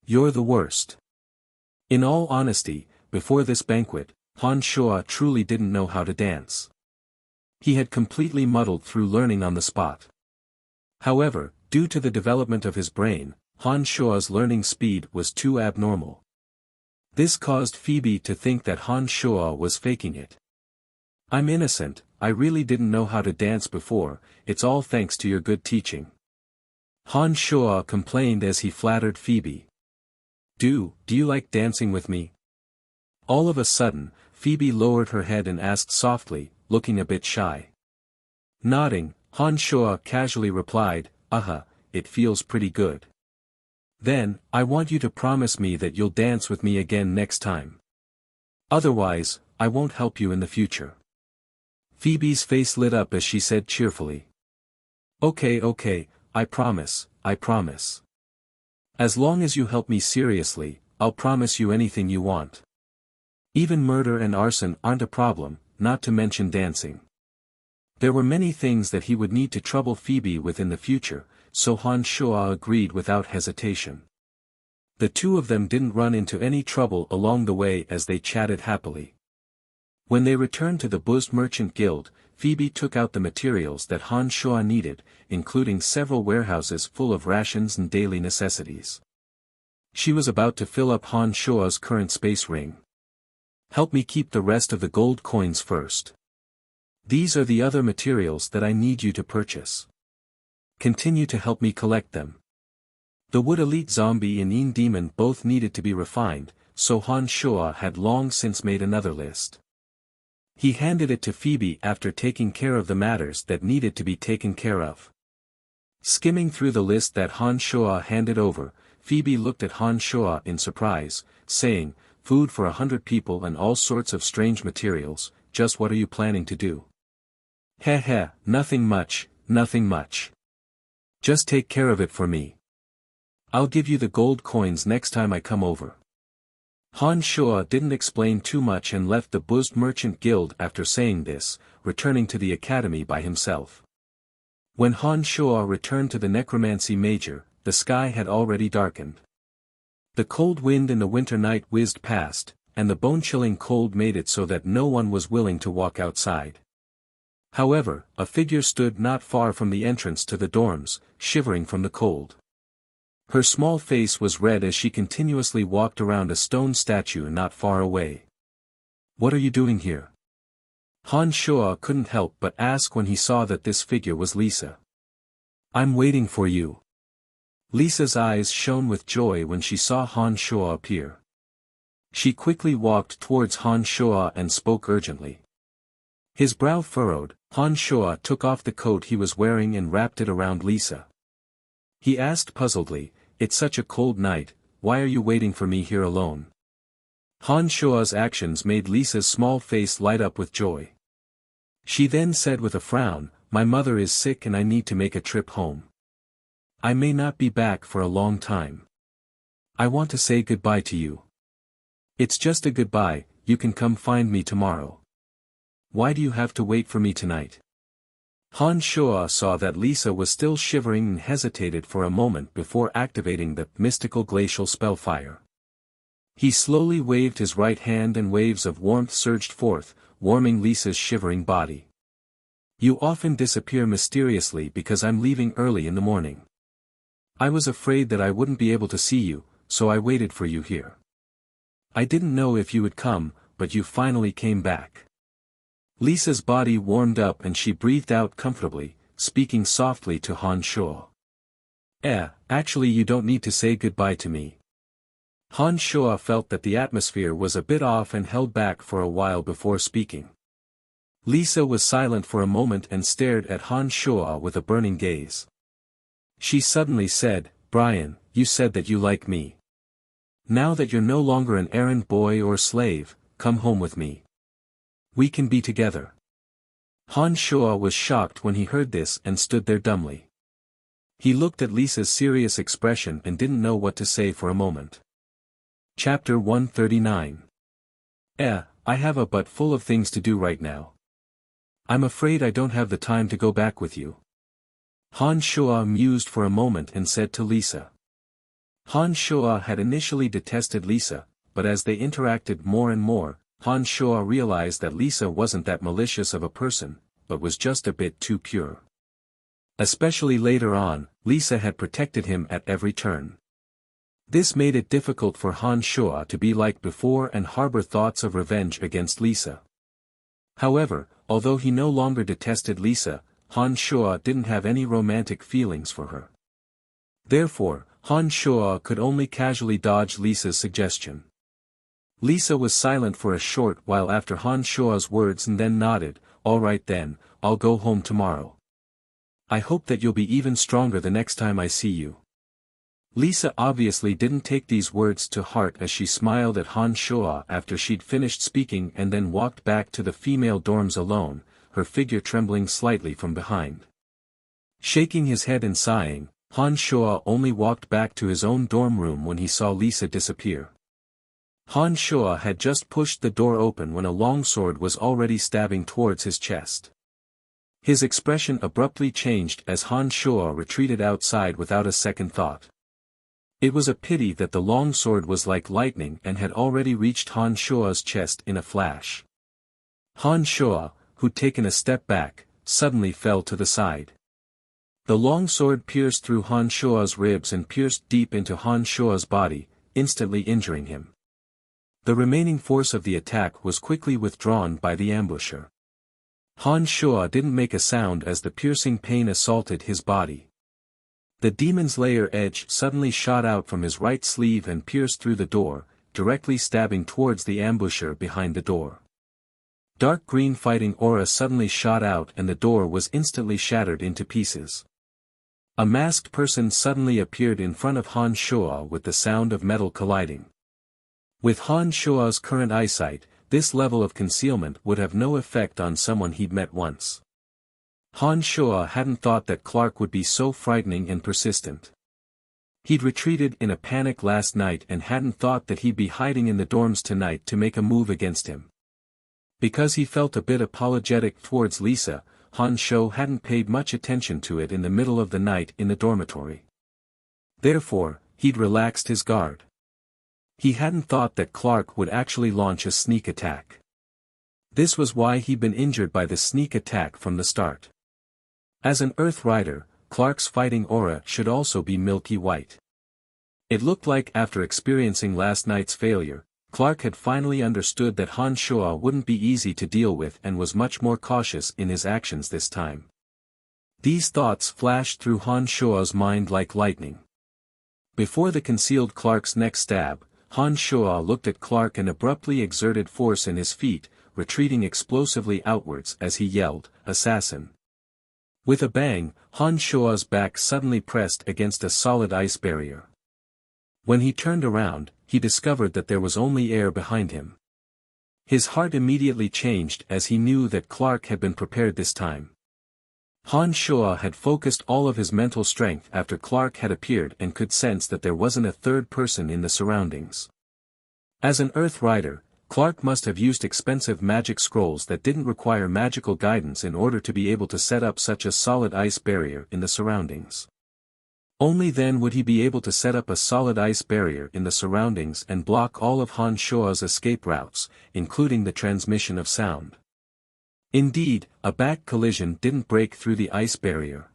Speaker 1: You're the worst." In all honesty, before this banquet, Han Shuo truly didn't know how to dance. He had completely muddled through learning on the spot. However, due to the development of his brain, Han Shuo's learning speed was too abnormal. This caused Phoebe to think that Han Shuo was faking it. "I'm innocent, I really didn't know how to dance before, it's all thanks to your good teaching." Han Shuo complained as he flattered Phoebe. Do you like dancing with me?" All of a sudden, Phoebe lowered her head and asked softly, looking a bit shy. Nodding, Han Shuo casually replied, "It feels pretty good." "Then, I want you to promise me that you'll dance with me again next time. Otherwise, I won't help you in the future." Phoebe's face lit up as she said cheerfully. Okay, I promise. As long as you help me seriously, I'll promise you anything you want. Even murder and arson aren't a problem, not to mention dancing." There were many things that he would need to trouble Phoebe with in the future, so Han Shuo agreed without hesitation. The two of them didn't run into any trouble along the way as they chatted happily. When they returned to the Buzzed Merchant Guild, Phoebe took out the materials that Han Shuo needed, including several warehouses full of rations and daily necessities. She was about to fill up Han Shuo's current space ring. "Help me keep the rest of the gold coins first. These are the other materials that I need you to purchase. Continue to help me collect them." The Wood Elite Zombie and Een Demon both needed to be refined, so Han Shuo had long since made another list. He handed it to Phoebe after taking care of the matters that needed to be taken care of. Skimming through the list that Han Shuo handed over, Phoebe looked at Han Shuo in surprise, saying, "Food for 100 people and all sorts of strange materials, just what are you planning to do?" Heh, nothing much. Just take care of it for me. I'll give you the gold coins next time I come over." Han Shuo didn't explain too much and left the Buzzed Merchant Guild after saying this, returning to the academy by himself. When Han Shuo returned to the Necromancy Major, the sky had already darkened. The cold wind in the winter night whizzed past, and the bone-chilling cold made it so that no one was willing to walk outside. However, a figure stood not far from the entrance to the dorms, shivering from the cold. Her small face was red as she continuously walked around a stone statue not far away. "What are you doing here?" Han Shuo couldn't help but ask when he saw that this figure was Lisa. "I'm waiting for you." Lisa's eyes shone with joy when she saw Han Shuo appear. She quickly walked towards Han Shuo and spoke urgently. His brow furrowed, Han Shuo took off the coat he was wearing and wrapped it around Lisa. He asked puzzledly, "It's such a cold night, why are you waiting for me here alone?" Han Shuo's actions made Lisa's small face light up with joy. She then said with a frown, "My mother is sick and I need to make a trip home. I may not be back for a long time. I want to say goodbye to you." "It's just a goodbye, you can come find me tomorrow. Why do you have to wait for me tonight?" Han Shuo saw that Lisa was still shivering and hesitated for a moment before activating the mystical glacial spellfire. He slowly waved his right hand and waves of warmth surged forth, warming Lisa's shivering body. "You often disappear mysteriously because I'm leaving early in the morning. I was afraid that I wouldn't be able to see you, so I waited for you here. I didn't know if you would come, but you finally came back." Lisa's body warmed up and she breathed out comfortably, speaking softly to Han Shuo. Actually you don't need to say goodbye to me." Han Shuo felt that the atmosphere was a bit off and held back for a while before speaking. Lisa was silent for a moment and stared at Han Shuo with a burning gaze. She suddenly said, "Brian, you said that you like me. Now that you're no longer an errand boy or slave, come home with me. We can be together. Han Shuo was shocked when he heard this and stood there dumbly. He looked at Lisa's serious expression and didn't know what to say for a moment. Chapter 139. I have a but full of things to do right now. I'm afraid I don't have the time to go back with you. Han Shuo mused for a moment and said to Lisa. Han Shuo had initially detested Lisa, but as they interacted more and more, Han Shuo realized that Lisa wasn't that malicious of a person, but was just a bit too pure. Especially later on, Lisa had protected him at every turn. This made it difficult for Han Shuo to be like before and harbor thoughts of revenge against Lisa. However, although he no longer detested Lisa, Han Shuo didn't have any romantic feelings for her. Therefore, Han Shuo could only casually dodge Lisa's suggestion. Lisa was silent for a short while after Han Shuo's words and then nodded. All right then, I'll go home tomorrow. I hope that you'll be even stronger the next time I see you. Lisa obviously didn't take these words to heart as she smiled at Han Shuo after she'd finished speaking and then walked back to the female dorms alone, her figure trembling slightly from behind. Shaking his head and sighing, Han Shuo only walked back to his own dorm room when he saw Lisa disappear. Han Shuo had just pushed the door open when a longsword was already stabbing towards his chest. His expression abruptly changed as Han Shuo retreated outside without a second thought. It was a pity that the longsword was like lightning and had already reached Han Shuo's chest in a flash. Han Shuo, who'd taken a step back, suddenly fell to the side. The longsword pierced through Han Shuo's ribs and pierced deep into Han Shuo's body, instantly injuring him. The remaining force of the attack was quickly withdrawn by the ambusher. Han Shuo didn't make a sound as the piercing pain assaulted his body. The demon's lair edge suddenly shot out from his right sleeve and pierced through the door, directly stabbing towards the ambusher behind the door. Dark green fighting aura suddenly shot out and the door was instantly shattered into pieces. A masked person suddenly appeared in front of Han Shuo with the sound of metal colliding. With Han Shuo's current eyesight, this level of concealment would have no effect on someone he'd met once. Han Shuo hadn't thought that Clark would be so frightening and persistent. He'd retreated in a panic last night and hadn't thought that he'd be hiding in the dorms tonight to make a move against him. Because he felt a bit apologetic towards Lisa, Han Shuo hadn't paid much attention to it in the middle of the night in the dormitory. Therefore, he'd relaxed his guard. He hadn't thought that Clark would actually launch a sneak attack. This was why he'd been injured by the sneak attack from the start. As an Earth Rider, Clark's fighting aura should also be milky white. It looked like after experiencing last night's failure, Clark had finally understood that Han Shuo wouldn't be easy to deal with and was much more cautious in his actions this time. These thoughts flashed through Han Shuo's mind like lightning. Before the concealed Clark's next stab, Han Shuo looked at Clark and abruptly exerted force in his feet, retreating explosively outwards as he yelled, "Assassin!" With a bang, Han Shuo's back suddenly pressed against a solid ice barrier. When he turned around, he discovered that there was only air behind him. His heart immediately changed as he knew that Clark had been prepared this time. Han Shuo had focused all of his mental strength after Clark had appeared and could sense that there wasn't a third person in the surroundings. As an Earth Rider, Clark must have used expensive magic scrolls that didn't require magical guidance in order to be able to set up such a solid ice barrier in the surroundings. Only then would he be able to set up a solid ice barrier in the surroundings and block all of Han Shuo's escape routes, including the transmission of sound. Indeed, a back collision didn't break through the ice barrier.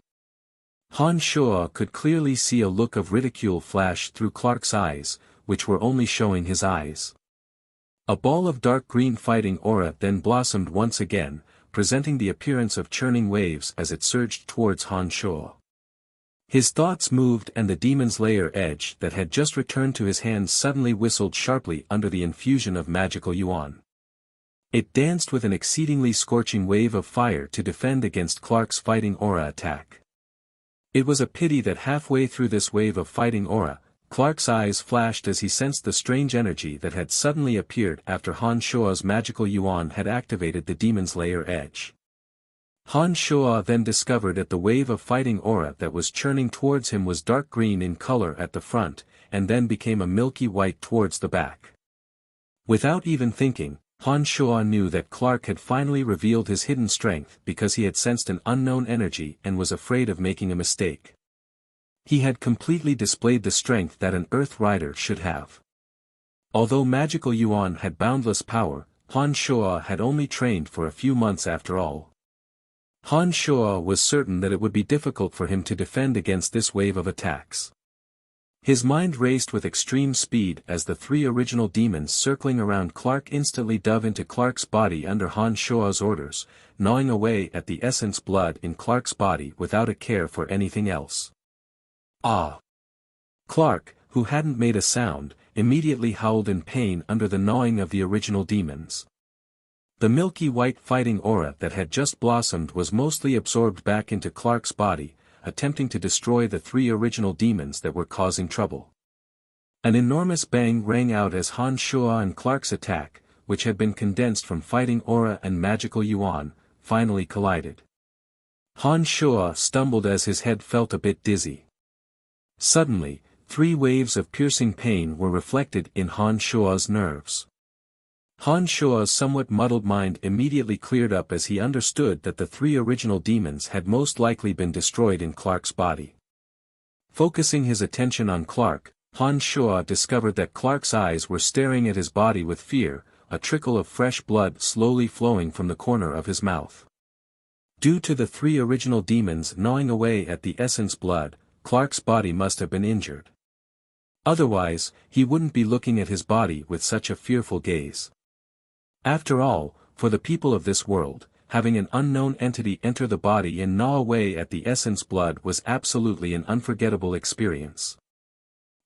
Speaker 1: Han Shuo could clearly see a look of ridicule flash through Clark's eyes, which were only showing his eyes. A ball of dark green fighting aura then blossomed once again, presenting the appearance of churning waves as it surged towards Han Shuo. His thoughts moved and the demon's lair edge that had just returned to his hands suddenly whistled sharply under the infusion of magical yuan. It danced with an exceedingly scorching wave of fire to defend against Clark's fighting aura attack. It was a pity that halfway through this wave of fighting aura, Clark's eyes flashed as he sensed the strange energy that had suddenly appeared after Han Shua's magical yuan had activated the demon's lair edge. Han Shua then discovered that the wave of fighting aura that was churning towards him was dark green in color at the front, and then became a milky white towards the back. Without even thinking, Han Shua knew that Clark had finally revealed his hidden strength because he had sensed an unknown energy and was afraid of making a mistake. He had completely displayed the strength that an Earth Rider should have. Although magical yuan had boundless power, Han Shua had only trained for a few months after all. Han Shua was certain that it would be difficult for him to defend against this wave of attacks. His mind raced with extreme speed as the three original demons circling around Clark instantly dove into Clark's body under Han Shua's orders, gnawing away at the essence blood in Clark's body without a care for anything else. Ah! Clark, who hadn't made a sound, immediately howled in pain under the gnawing of the original demons. The milky white fighting aura that had just blossomed was mostly absorbed back into Clark's body, attempting to destroy the three original demons that were causing trouble. An enormous bang rang out as Han Shua and Clark's attack, which had been condensed from fighting aura and magical yuan, finally collided. Han Shua stumbled as his head felt a bit dizzy. Suddenly, 3 waves of piercing pain were reflected in Han Shua's nerves. Han Shua's somewhat muddled mind immediately cleared up as he understood that the 3 original demons had most likely been destroyed in Clark's body. Focusing his attention on Clark, Han Shua discovered that Clark's eyes were staring at his body with fear, a trickle of fresh blood slowly flowing from the corner of his mouth. Due to the 3 original demons gnawing away at the essence blood, Clark's body must have been injured. Otherwise, he wouldn't be looking at his body with such a fearful gaze. After all, for the people of this world, having an unknown entity enter the body and gnaw away at the essence blood was absolutely an unforgettable experience.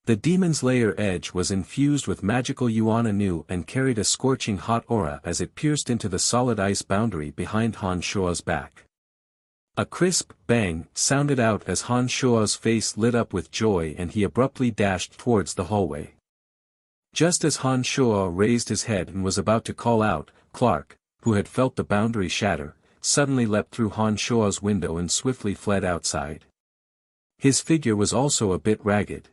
Speaker 1: The demon's lair edge was infused with magical yuan anew and carried a scorching hot aura as it pierced into the solid ice boundary behind Han Shua's back. A crisp bang sounded out as Han Shua's face lit up with joy and he abruptly dashed towards the hallway. Just as Han Shua raised his head and was about to call out, Clark, who had felt the boundary shatter, suddenly leapt through Han Shua's window and swiftly fled outside. His figure was also a bit ragged.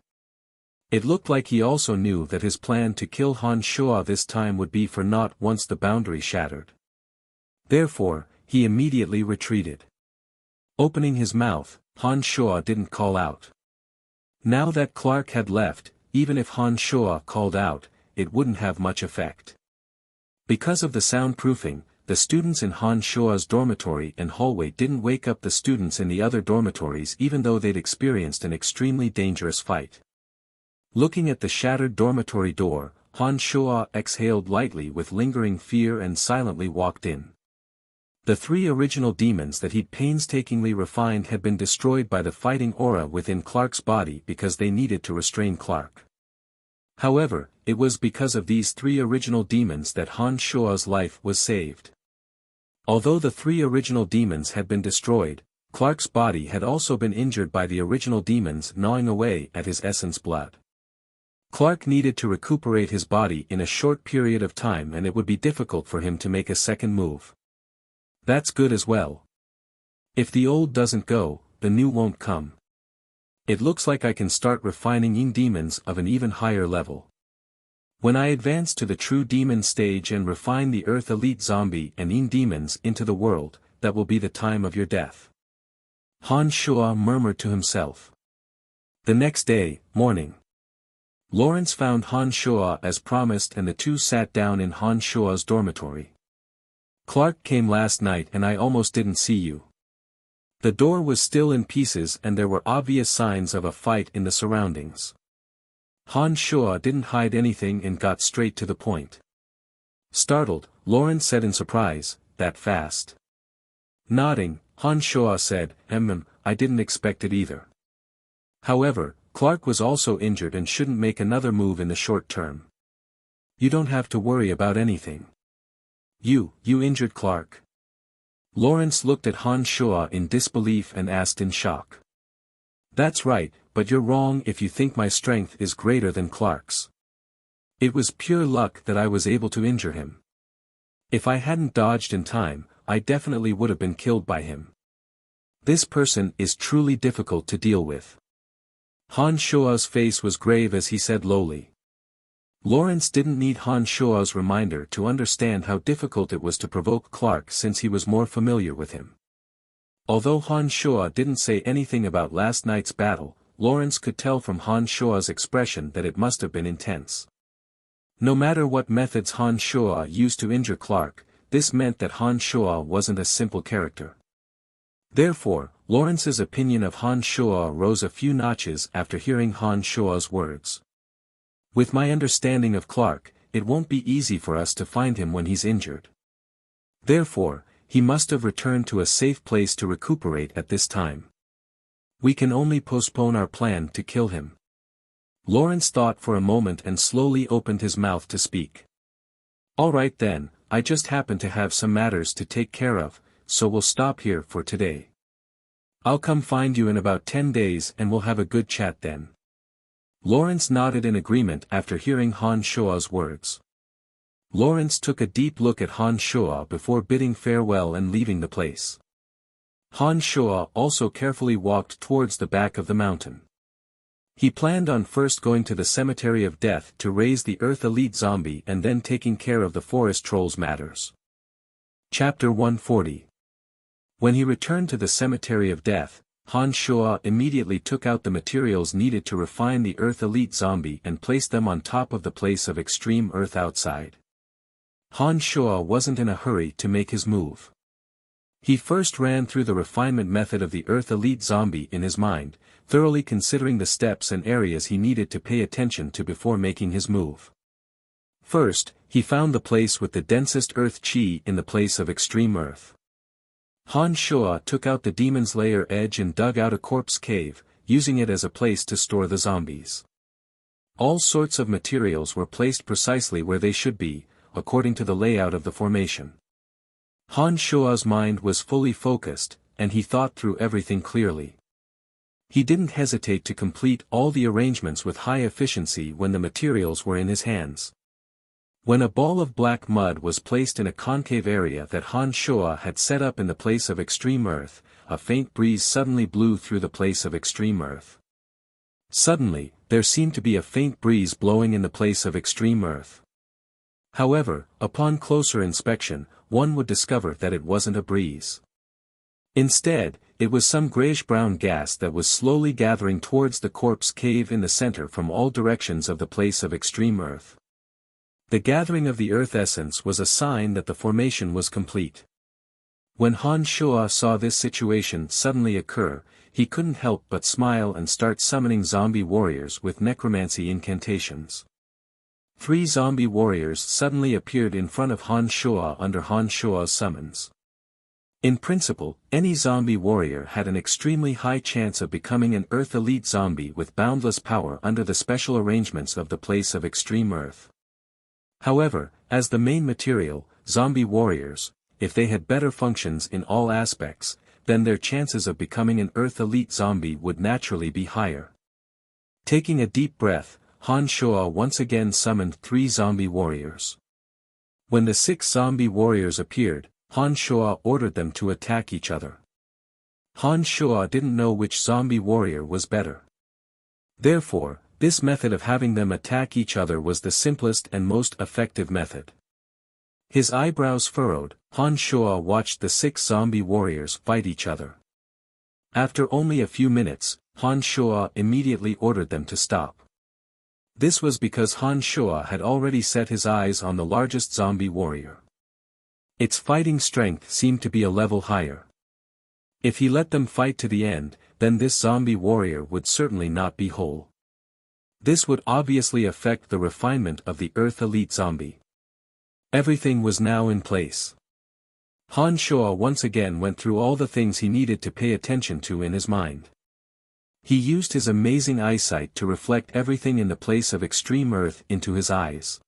Speaker 1: It looked like he also knew that his plan to kill Han Shua this time would be for naught once the boundary shattered. Therefore, he immediately retreated. Opening his mouth, Han Shua didn't call out. Now that Clark had left, even if Han Shua called out, it wouldn't have much effect. Because of the soundproofing, the students in Han Shua's dormitory and hallway didn't wake up the students in the other dormitories even though they'd experienced an extremely dangerous fight. Looking at the shattered dormitory door, Han Shua exhaled lightly with lingering fear and silently walked in. The 3 original demons that he'd painstakingly refined had been destroyed by the fighting aura within Clark's body because they needed to restrain Clark. However, it was because of these 3 original demons that Han Shua's life was saved. Although the 3 original demons had been destroyed, Clark's body had also been injured by the original demons gnawing away at his essence blood. Clark needed to recuperate his body in a short period of time and it would be difficult for him to make a second move. That's good as well. If the old doesn't go, the new won't come. It looks like I can start refining yin demons of an even higher level. When I advance to the true demon stage and refine the Earth Elite Zombie and yin demons into the world, that will be the time of your death. Han Shua murmured to himself. The next day, morning. Lawrence found Han Shua as promised and the two sat down in Han Shua's dormitory. Clark came last night and I almost didn't see you. The door was still in pieces and there were obvious signs of a fight in the surroundings. Han Shua didn't hide anything and got straight to the point. Startled, Lawrence said in surprise, "That fast?" Nodding, Han Shua said, I didn't expect it either. However, Clark was also injured and shouldn't make another move in the short term. You don't have to worry about anything. You injured Clark? Lawrence looked at Han Shua in disbelief and asked in shock. That's right, but you're wrong if you think my strength is greater than Clark's. It was pure luck that I was able to injure him. If I hadn't dodged in time, I definitely would have been killed by him. This person is truly difficult to deal with. Han Shuo's face was grave as he said lowly. Lawrence didn't need Han Shuo's reminder to understand how difficult it was to provoke Clark since he was more familiar with him. Although Han Shuo didn't say anything about last night's battle, Lawrence could tell from Han Shuo's expression that it must have been intense. No matter what methods Han Shuo used to injure Clark, this meant that Han Shuo wasn't a simple character. Therefore, Lawrence's opinion of Han Shuo rose a few notches after hearing Han Shuo's words. With my understanding of Clark, it won't be easy for us to find him when he's injured. Therefore, he must have returned to a safe place to recuperate at this time. We can only postpone our plan to kill him. Lawrence thought for a moment and slowly opened his mouth to speak. All right then, I just happen to have some matters to take care of, so we'll stop here for today. I'll come find you in about 10 days and we'll have a good chat then. Lawrence nodded in agreement after hearing Han Shuo's words. Lawrence took a deep look at Han Shuo before bidding farewell and leaving the place. Han Shuo also carefully walked towards the back of the mountain. He planned on first going to the Cemetery of Death to raise the Earth Elite Zombie and then taking care of the Forest Trolls matters. Chapter 140. When he returned to the Cemetery of Death, Han Shuo immediately took out the materials needed to refine the Earth Elite Zombie and placed them on top of the place of extreme Earth outside. Han Shuo wasn't in a hurry to make his move. He first ran through the refinement method of the Earth Elite Zombie in his mind, thoroughly considering the steps and areas he needed to pay attention to before making his move. First, he found the place with the densest Earth Chi in the place of extreme Earth. Han Shuo took out the Demon's Lair edge and dug out a corpse cave, using it as a place to store the zombies. All sorts of materials were placed precisely where they should be, according to the layout of the formation. Han Shuo's mind was fully focused, and he thought through everything clearly. He didn't hesitate to complete all the arrangements with high efficiency when the materials were in his hands. When a ball of black mud was placed in a concave area that Han Shuo had set up in the place of extreme Earth, a faint breeze suddenly blew through the place of extreme Earth. Suddenly, there seemed to be a faint breeze blowing in the place of extreme Earth. However, upon closer inspection, one would discover that it wasn't a breeze. Instead, it was some grayish-brown gas that was slowly gathering towards the corpse cave in the center from all directions of the place of extreme Earth. The gathering of the Earth essence was a sign that the formation was complete. When Han Shuo saw this situation suddenly occur, he couldn't help but smile and start summoning zombie warriors with necromancy incantations. 3 zombie warriors suddenly appeared in front of Han Shuo under Han Shuo's summons. In principle, any zombie warrior had an extremely high chance of becoming an Earth Elite Zombie with boundless power under the special arrangements of the place of extreme Earth. However, as the main material, zombie warriors, if they had better functions in all aspects, then their chances of becoming an Earth Elite Zombie would naturally be higher. Taking a deep breath, Han Shuo once again summoned 3 zombie warriors. When the 6 zombie warriors appeared, Han Shuo ordered them to attack each other. Han Shuo didn't know which zombie warrior was better. Therefore, this method of having them attack each other was the simplest and most effective method. His eyebrows furrowed, Han Shuo watched the 6 zombie warriors fight each other. After only a few minutes, Han Shuo immediately ordered them to stop. This was because Han Shuo had already set his eyes on the largest zombie warrior. Its fighting strength seemed to be a level higher. If he let them fight to the end, then this zombie warrior would certainly not be whole. This would obviously affect the refinement of the Earth Elite Zombie. Everything was now in place. Han Shuo once again went through all the things he needed to pay attention to in his mind. He used his amazing eyesight to reflect everything in the place of extreme Earth into his eyes.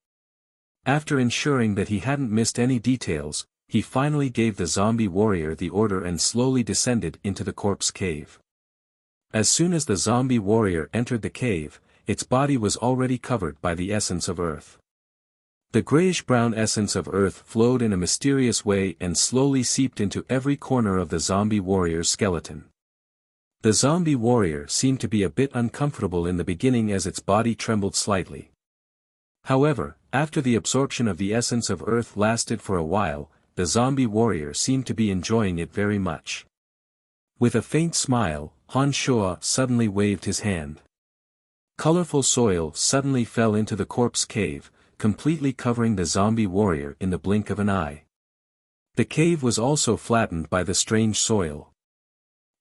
Speaker 1: After ensuring that he hadn't missed any details, he finally gave the zombie warrior the order and slowly descended into the corpse cave. As soon as the zombie warrior entered the cave, its body was already covered by the essence of earth. The grayish-brown essence of earth flowed in a mysterious way and slowly seeped into every corner of the zombie warrior's skeleton. The zombie warrior seemed to be a bit uncomfortable in the beginning as its body trembled slightly. However, after the absorption of the essence of earth lasted for a while, the zombie warrior seemed to be enjoying it very much. With a faint smile, Han Shuo suddenly waved his hand. Colorful soil suddenly fell into the corpse cave, completely covering the zombie warrior in the blink of an eye. The cave was also flattened by the strange soil.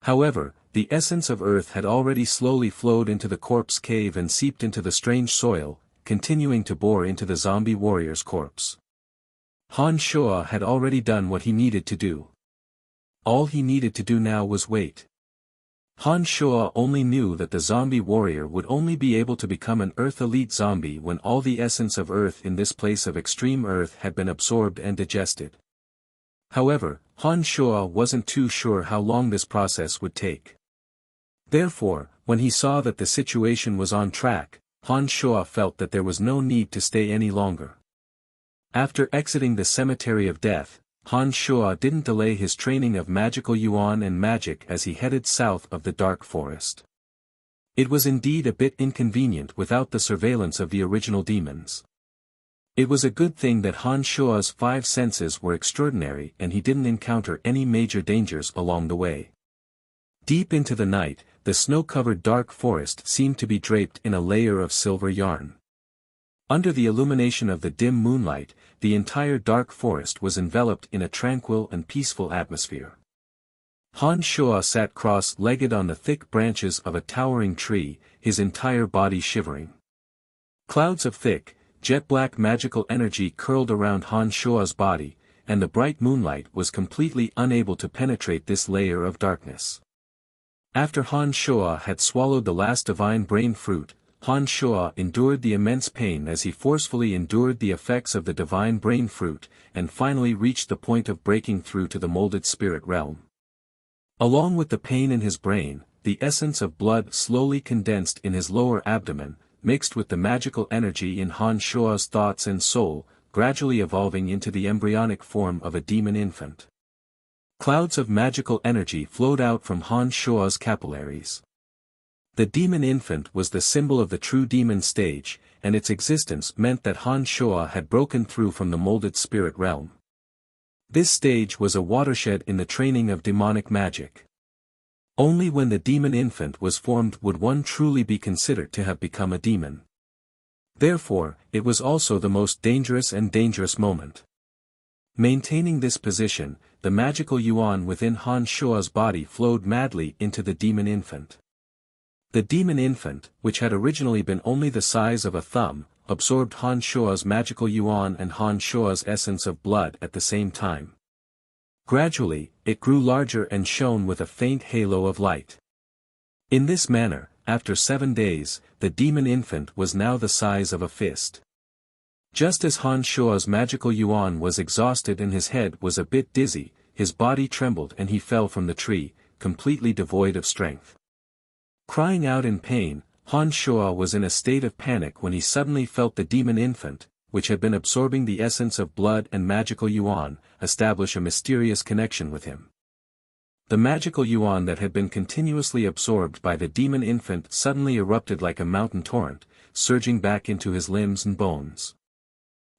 Speaker 1: However, the essence of earth had already slowly flowed into the corpse cave and seeped into the strange soil, continuing to bore into the zombie warrior's corpse. Han Shuo had already done what he needed to do. All he needed to do now was wait. Han Shuo only knew that the zombie warrior would only be able to become an Earth Elite zombie when all the essence of Earth in this place of extreme Earth had been absorbed and digested. However, Han Shuo wasn't too sure how long this process would take. Therefore, when he saw that the situation was on track, Han Shuo felt that there was no need to stay any longer. After exiting the cemetery of death, Han Shuo didn't delay his training of magical yuan and magic as he headed south of the dark forest. It was indeed a bit inconvenient without the surveillance of the original demons. It was a good thing that Han Shuo's 5 senses were extraordinary and he didn't encounter any major dangers along the way. Deep into the night, the snow-covered dark forest seemed to be draped in a layer of silver yarn. Under the illumination of the dim moonlight, the entire dark forest was enveloped in a tranquil and peaceful atmosphere. Han Shuo sat cross-legged on the thick branches of a towering tree, his entire body shivering. Clouds of thick, jet-black magical energy curled around Han Shuo's body, and the bright moonlight was completely unable to penetrate this layer of darkness. After Han Shuo had swallowed the last divine brain fruit, Han Shuo endured the immense pain as he forcefully endured the effects of the divine brain fruit, and finally reached the point of breaking through to the molded spirit realm. Along with the pain in his brain, the essence of blood slowly condensed in his lower abdomen, mixed with the magical energy in Han Shuo's thoughts and soul, gradually evolving into the embryonic form of a demon infant. Clouds of magical energy flowed out from Han Shuo's capillaries. The demon infant was the symbol of the true demon stage, and its existence meant that Han Shuo had broken through from the molded spirit realm. This stage was a watershed in the training of demonic magic. Only when the demon infant was formed would one truly be considered to have become a demon. Therefore, it was also the most dangerous moment. Maintaining this position, the magical yuan within Han Shuo's body flowed madly into the demon infant. The demon infant, which had originally been only the size of a thumb, absorbed Han Shuo's magical yuan and Han Shuo's essence of blood at the same time. Gradually, it grew larger and shone with a faint halo of light. In this manner, after 7 days, the demon infant was now the size of a fist. Just as Han Shuo's magical yuan was exhausted and his head was a bit dizzy, his body trembled and he fell from the tree, completely devoid of strength. Crying out in pain, Han Shuo was in a state of panic when he suddenly felt the demon infant, which had been absorbing the essence of blood and magical yuan, establish a mysterious connection with him. The magical yuan that had been continuously absorbed by the demon infant suddenly erupted like a mountain torrent, surging back into his limbs and bones.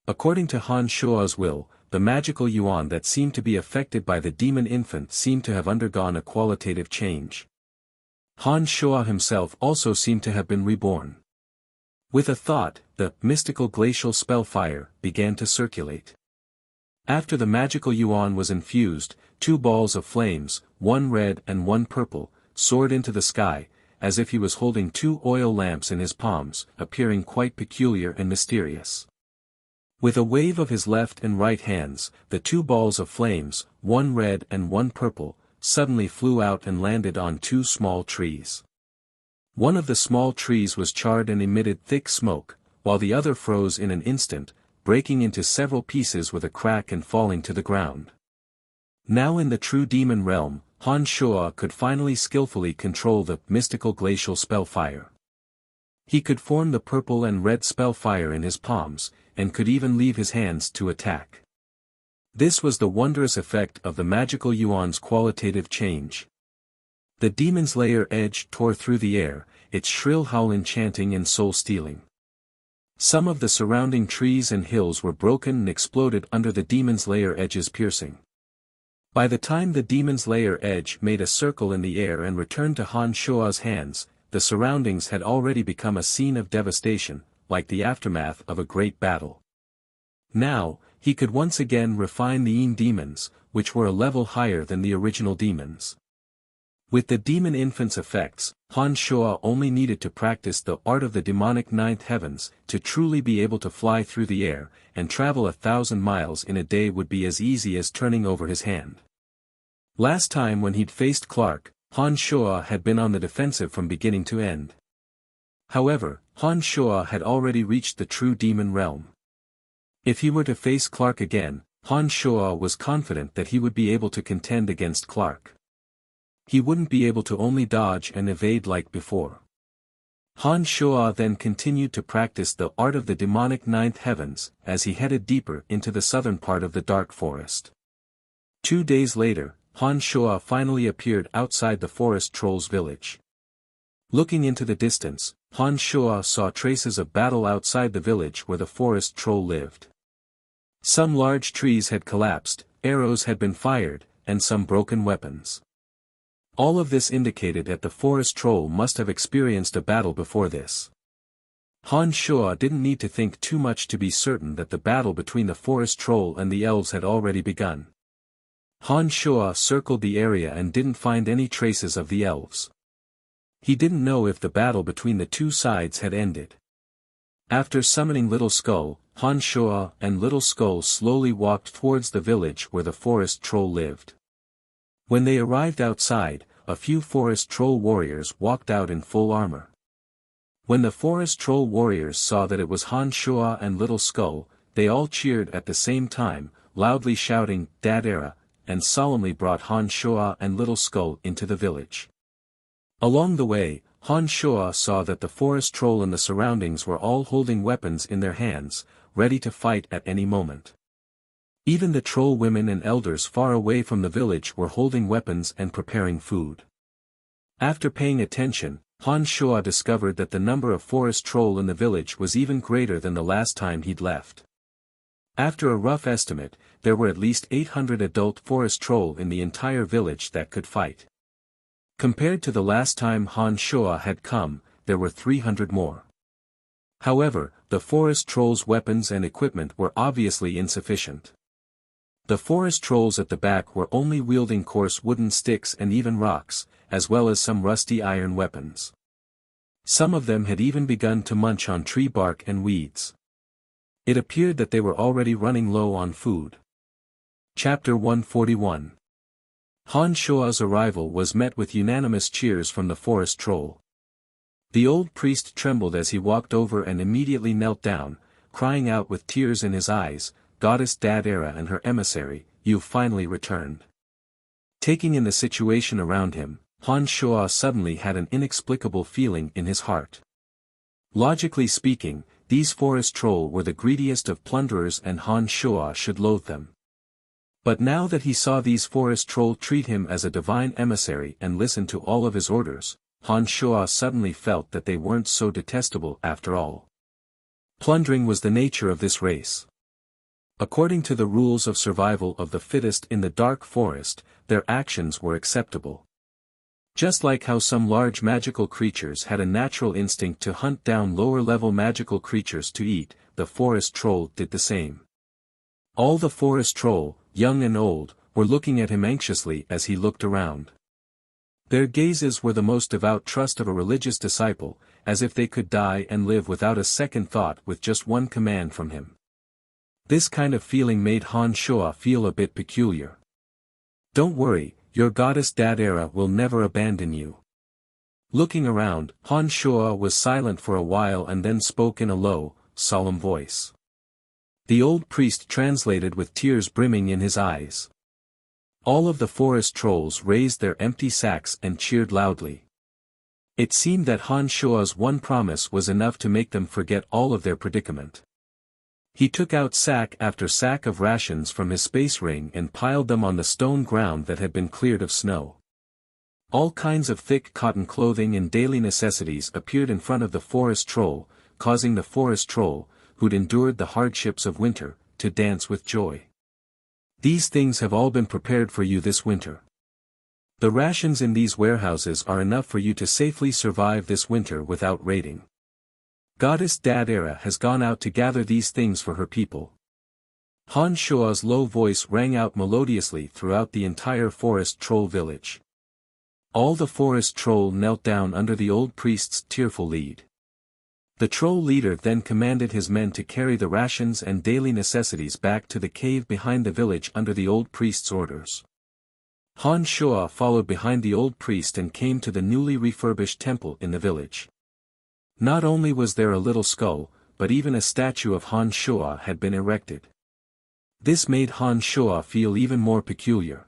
Speaker 1: According to Han Shuo's will, the magical yuan that seemed to be affected by the demon infant seemed to have undergone a qualitative change. Han Shuo himself also seemed to have been reborn. With a thought, the mystical glacial spell fire began to circulate. After the magical yuan was infused, 2 balls of flames, one red and one purple, soared into the sky, as if he was holding 2 oil lamps in his palms, appearing quite peculiar and mysterious. With a wave of his left and right hands, the 2 balls of flames, one red and one purple, suddenly flew out and landed on 2 small trees. One of the small trees was charred and emitted thick smoke, while the other froze in an instant, breaking into several pieces with a crack and falling to the ground. Now in the true demon realm, Han Shuo could finally skillfully control the mystical glacial spell fire. He could form the purple and red spell fire in his palms, and could even leave his hands to attack. This was the wondrous effect of the magical yuan's qualitative change. The demon's lair edge tore through the air, its shrill howl enchanting and soul-stealing. Some of the surrounding trees and hills were broken and exploded under the demon's lair edge's piercing. By the time the demon's lair edge made a circle in the air and returned to Han Shuo's hands, the surroundings had already become a scene of devastation, like the aftermath of a great battle. Now, he could once again refine the Yin demons, which were a level higher than the original demons. With the demon infant's effects, Han Shuo only needed to practice the art of the demonic ninth heavens to truly be able to fly through the air, and travel 1,000 miles in a day would be as easy as turning over his hand. Last time when he'd faced Clark, Han Shuo had been on the defensive from beginning to end. However, Han Shuo had already reached the true demon realm. If he were to face Clark again, Han Shuo was confident that he would be able to contend against Clark. He wouldn't be able to only dodge and evade like before. Han Shuo then continued to practice the art of the demonic ninth heavens as he headed deeper into the southern part of the dark forest. 2 days later, Han Shuo finally appeared outside the forest troll's village. Looking into the distance, Han Shuo saw traces of battle outside the village where the forest troll lived. Some large trees had collapsed, arrows had been fired, and some broken weapons. All of this indicated that the forest troll must have experienced a battle before this. Han Shuo didn't need to think too much to be certain that the battle between the forest troll and the elves had already begun. Han Shuo circled the area and didn't find any traces of the elves. He didn't know if the battle between the two sides had ended. After summoning Little Skull, Han Shuo and Little Skull slowly walked towards the village where the forest troll lived. When they arrived outside, a few forest troll warriors walked out in full armor. When the forest troll warriors saw that it was Han Shuo and Little Skull, they all cheered at the same time, loudly shouting, "Dad Era," and solemnly brought Han Shuo and Little Skull into the village. Along the way, Han Shuo saw that the forest troll and the surroundings were all holding weapons in their hands, ready to fight at any moment. Even the troll women and elders far away from the village were holding weapons and preparing food. After paying attention, Han Shuo discovered that the number of forest troll in the village was even greater than the last time he'd left. After a rough estimate, there were at least 800 adult forest troll in the entire village that could fight. Compared to the last time Han Shuo had come, there were 300 more. However, the forest trolls' weapons and equipment were obviously insufficient. The forest trolls at the back were only wielding coarse wooden sticks and even rocks, as well as some rusty iron weapons. Some of them had even begun to munch on tree bark and weeds. It appeared that they were already running low on food. Chapter 141. Han Shuo's arrival was met with unanimous cheers from the forest troll. The old priest trembled as he walked over and immediately knelt down, crying out with tears in his eyes, "Goddess Dad Era and her emissary, you've finally returned." Taking in the situation around him, Han Shuo suddenly had an inexplicable feeling in his heart. Logically speaking, these forest troll were the greediest of plunderers and Han Shuo should loathe them. But now that he saw these forest troll treat him as a divine emissary and listen to all of his orders, Han Shuo suddenly felt that they weren't so detestable after all. Plundering was the nature of this race. According to the rules of survival of the fittest in the dark forest, their actions were acceptable. Just like how some large magical creatures had a natural instinct to hunt down lower-level magical creatures to eat, the forest troll did the same. All the forest troll, young and old, were looking at him anxiously as he looked around. Their gazes were the most devout trust of a religious disciple, as if they could die and live without a second thought with just one command from him. This kind of feeling made Han Shuo feel a bit peculiar. "Don't worry, your goddess Dad Era will never abandon you." Looking around, Han Shuo was silent for a while and then spoke in a low, solemn voice. The old priest translated with tears brimming in his eyes. All of the forest trolls raised their empty sacks and cheered loudly. It seemed that Han Shua's one promise was enough to make them forget all of their predicament. He took out sack after sack of rations from his space ring and piled them on the stone ground that had been cleared of snow. All kinds of thick cotton clothing and daily necessities appeared in front of the forest troll, causing the forest troll, who'd endured the hardships of winter, to dance with joy. These things have all been prepared for you this winter. The rations in these warehouses are enough for you to safely survive this winter without raiding. Goddess Dadera has gone out to gather these things for her people. Han Shua's low voice rang out melodiously throughout the entire forest troll village. All the forest troll knelt down under the old priest's tearful lead. The troll leader then commanded his men to carry the rations and daily necessities back to the cave behind the village under the old priest's orders. Han Shua followed behind the old priest and came to the newly refurbished temple in the village. Not only was there a little skull, but even a statue of Han Shua had been erected. This made Han Shua feel even more peculiar.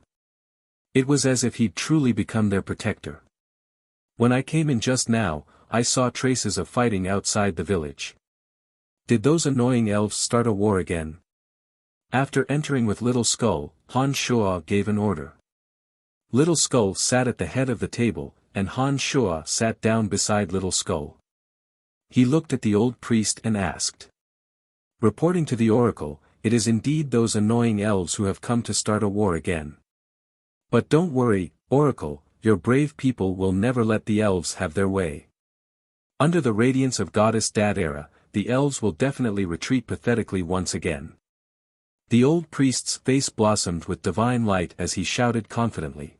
Speaker 1: It was as if he'd truly become their protector. When I came in just now, I saw traces of fighting outside the village. Did those annoying elves start a war again? After entering with Little Skull, Han Shua gave an order. Little Skull sat at the head of the table, and Han Shua sat down beside Little Skull. He looked at the old priest and asked. Reporting to the oracle, it is indeed those annoying elves who have come to start a war again. But don't worry, oracle, your brave people will never let the elves have their way. Under the radiance of Goddess Dadera, the elves will definitely retreat pathetically once again. The old priest's face blossomed with divine light as he shouted confidently.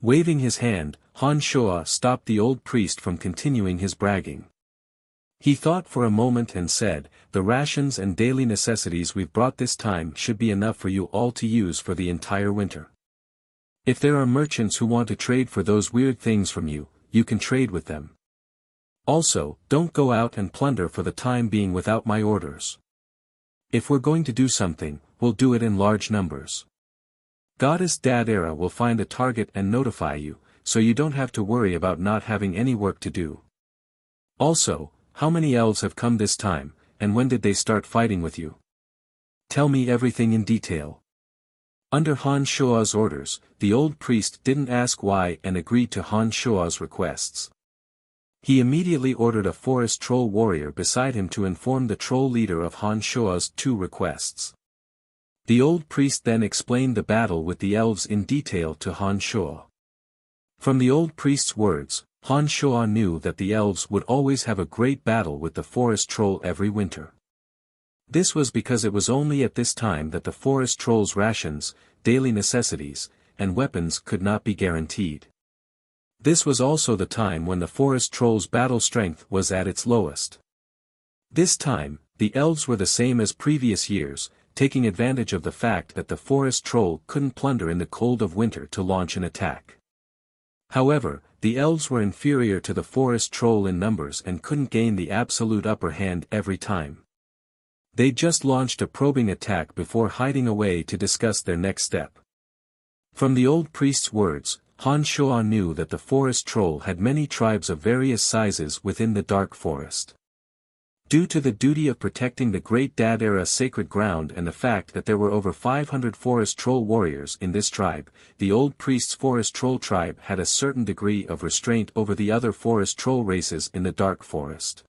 Speaker 1: Waving his hand, Han Shua stopped the old priest from continuing his bragging. He thought for a moment and said, the rations and daily necessities we've brought this time should be enough for you all to use for the entire winter. If there are merchants who want to trade for those weird things from you, you can trade with them. Also, don't go out and plunder for the time being without my orders. If we're going to do something, we'll do it in large numbers. Goddess Dadera will find a target and notify you, so you don't have to worry about not having any work to do. Also, how many elves have come this time, and when did they start fighting with you? Tell me everything in detail. Under Han Shua's orders, the old priest didn't ask why and agreed to Han Shua's requests. He immediately ordered a forest troll warrior beside him to inform the troll leader of Han Shua's two requests. The old priest then explained the battle with the elves in detail to Han Shua. From the old priest's words, Han Shua knew that the elves would always have a great battle with the forest troll every winter. This was because it was only at this time that the forest troll's rations, daily necessities, and weapons could not be guaranteed. This was also the time when the forest troll's battle strength was at its lowest. This time, the elves were the same as previous years, taking advantage of the fact that the forest troll couldn't plunder in the cold of winter to launch an attack. However, the elves were inferior to the forest troll in numbers and couldn't gain the absolute upper hand every time. They just launched a probing attack before hiding away to discuss their next step. From the old priest's words, Han Shua knew that the forest troll had many tribes of various sizes within the dark forest. Due to the duty of protecting the Great Dadera sacred ground and the fact that there were over 500 forest troll warriors in this tribe, the old priest's forest troll tribe had a certain degree of restraint over the other forest troll races in the dark forest.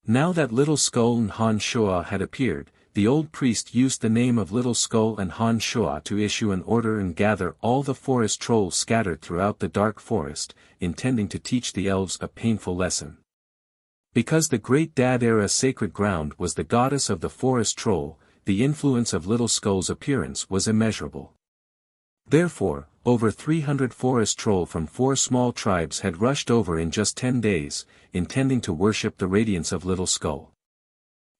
Speaker 1: Now that Little Skull and Han Shua had appeared, the old priest used the name of Little Skull and Han Shua to issue an order and gather all the forest trolls scattered throughout the dark forest, intending to teach the elves a painful lesson. Because the Great Dadera sacred ground was the goddess of the forest troll, the influence of Little Skull's appearance was immeasurable. Therefore, over 300 forest troll from 4 small tribes had rushed over in just 10 days, intending to worship the radiance of Little Skull.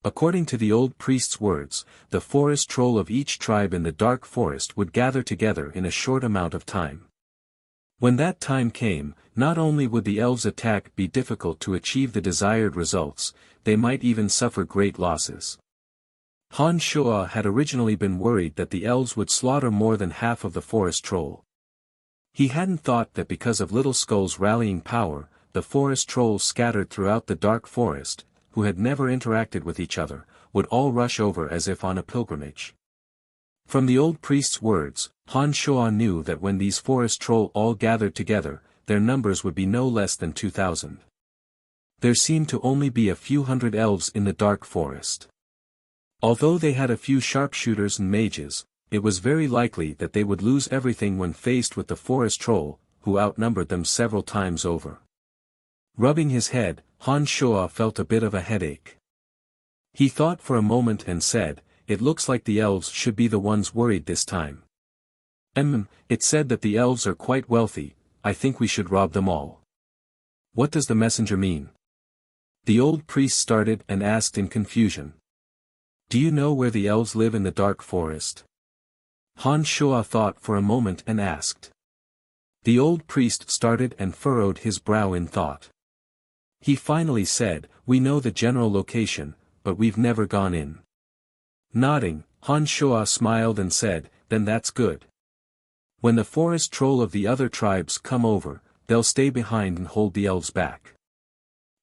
Speaker 1: According to the old priest's words, the forest troll of each tribe in the dark forest would gather together in a short amount of time. When that time came, not only would the elves' attack be difficult to achieve the desired results, they might even suffer great losses. Han Shuo had originally been worried that the elves would slaughter more than half of the forest troll. He hadn't thought that because of Little Skull's rallying power, the forest trolls scattered throughout the dark forest, who had never interacted with each other, would all rush over as if on a pilgrimage. From the old priest's words, Han Shuo knew that when these forest troll all gathered together, their numbers would be no less than 2,000. There seemed to only be a few hundred elves in the dark forest. Although they had a few sharpshooters and mages, it was very likely that they would lose everything when faced with the forest troll, who outnumbered them several times over. Rubbing his head, Han Shuo felt a bit of a headache. He thought for a moment and said, "It looks like the elves should be the ones worried this time. It said that the elves are quite wealthy, I think we should rob them all." "What does the messenger mean?" The old priest started and asked in confusion. "Do you know where the elves live in the dark forest?" Han Shuo thought for a moment and asked. The old priest started and furrowed his brow in thought. He finally said, "We know the general location, but we've never gone in." Nodding, Han Shuo smiled and said, "Then that's good. When the forest troll of the other tribes come over, they'll stay behind and hold the elves back.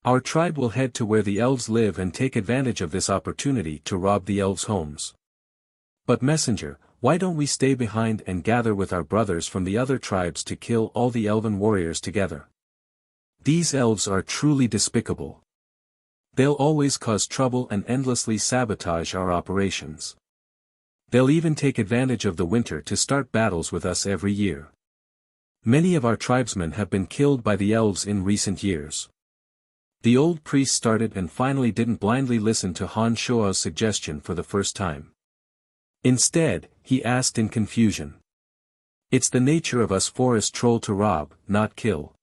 Speaker 1: Our tribe will head to where the elves live and take advantage of this opportunity to rob the elves' homes. But messenger, why don't we stay behind and gather with our brothers from the other tribes to kill all the elven warriors together? These elves are truly despicable. They'll always cause trouble and endlessly sabotage our operations. They'll even take advantage of the winter to start battles with us every year. Many of our tribesmen have been killed by the elves in recent years." The old priest started and finally didn't blindly listen to Han Shuo's suggestion for the first time. Instead, he asked in confusion. "It's the nature of us forest troll to rob, not kill.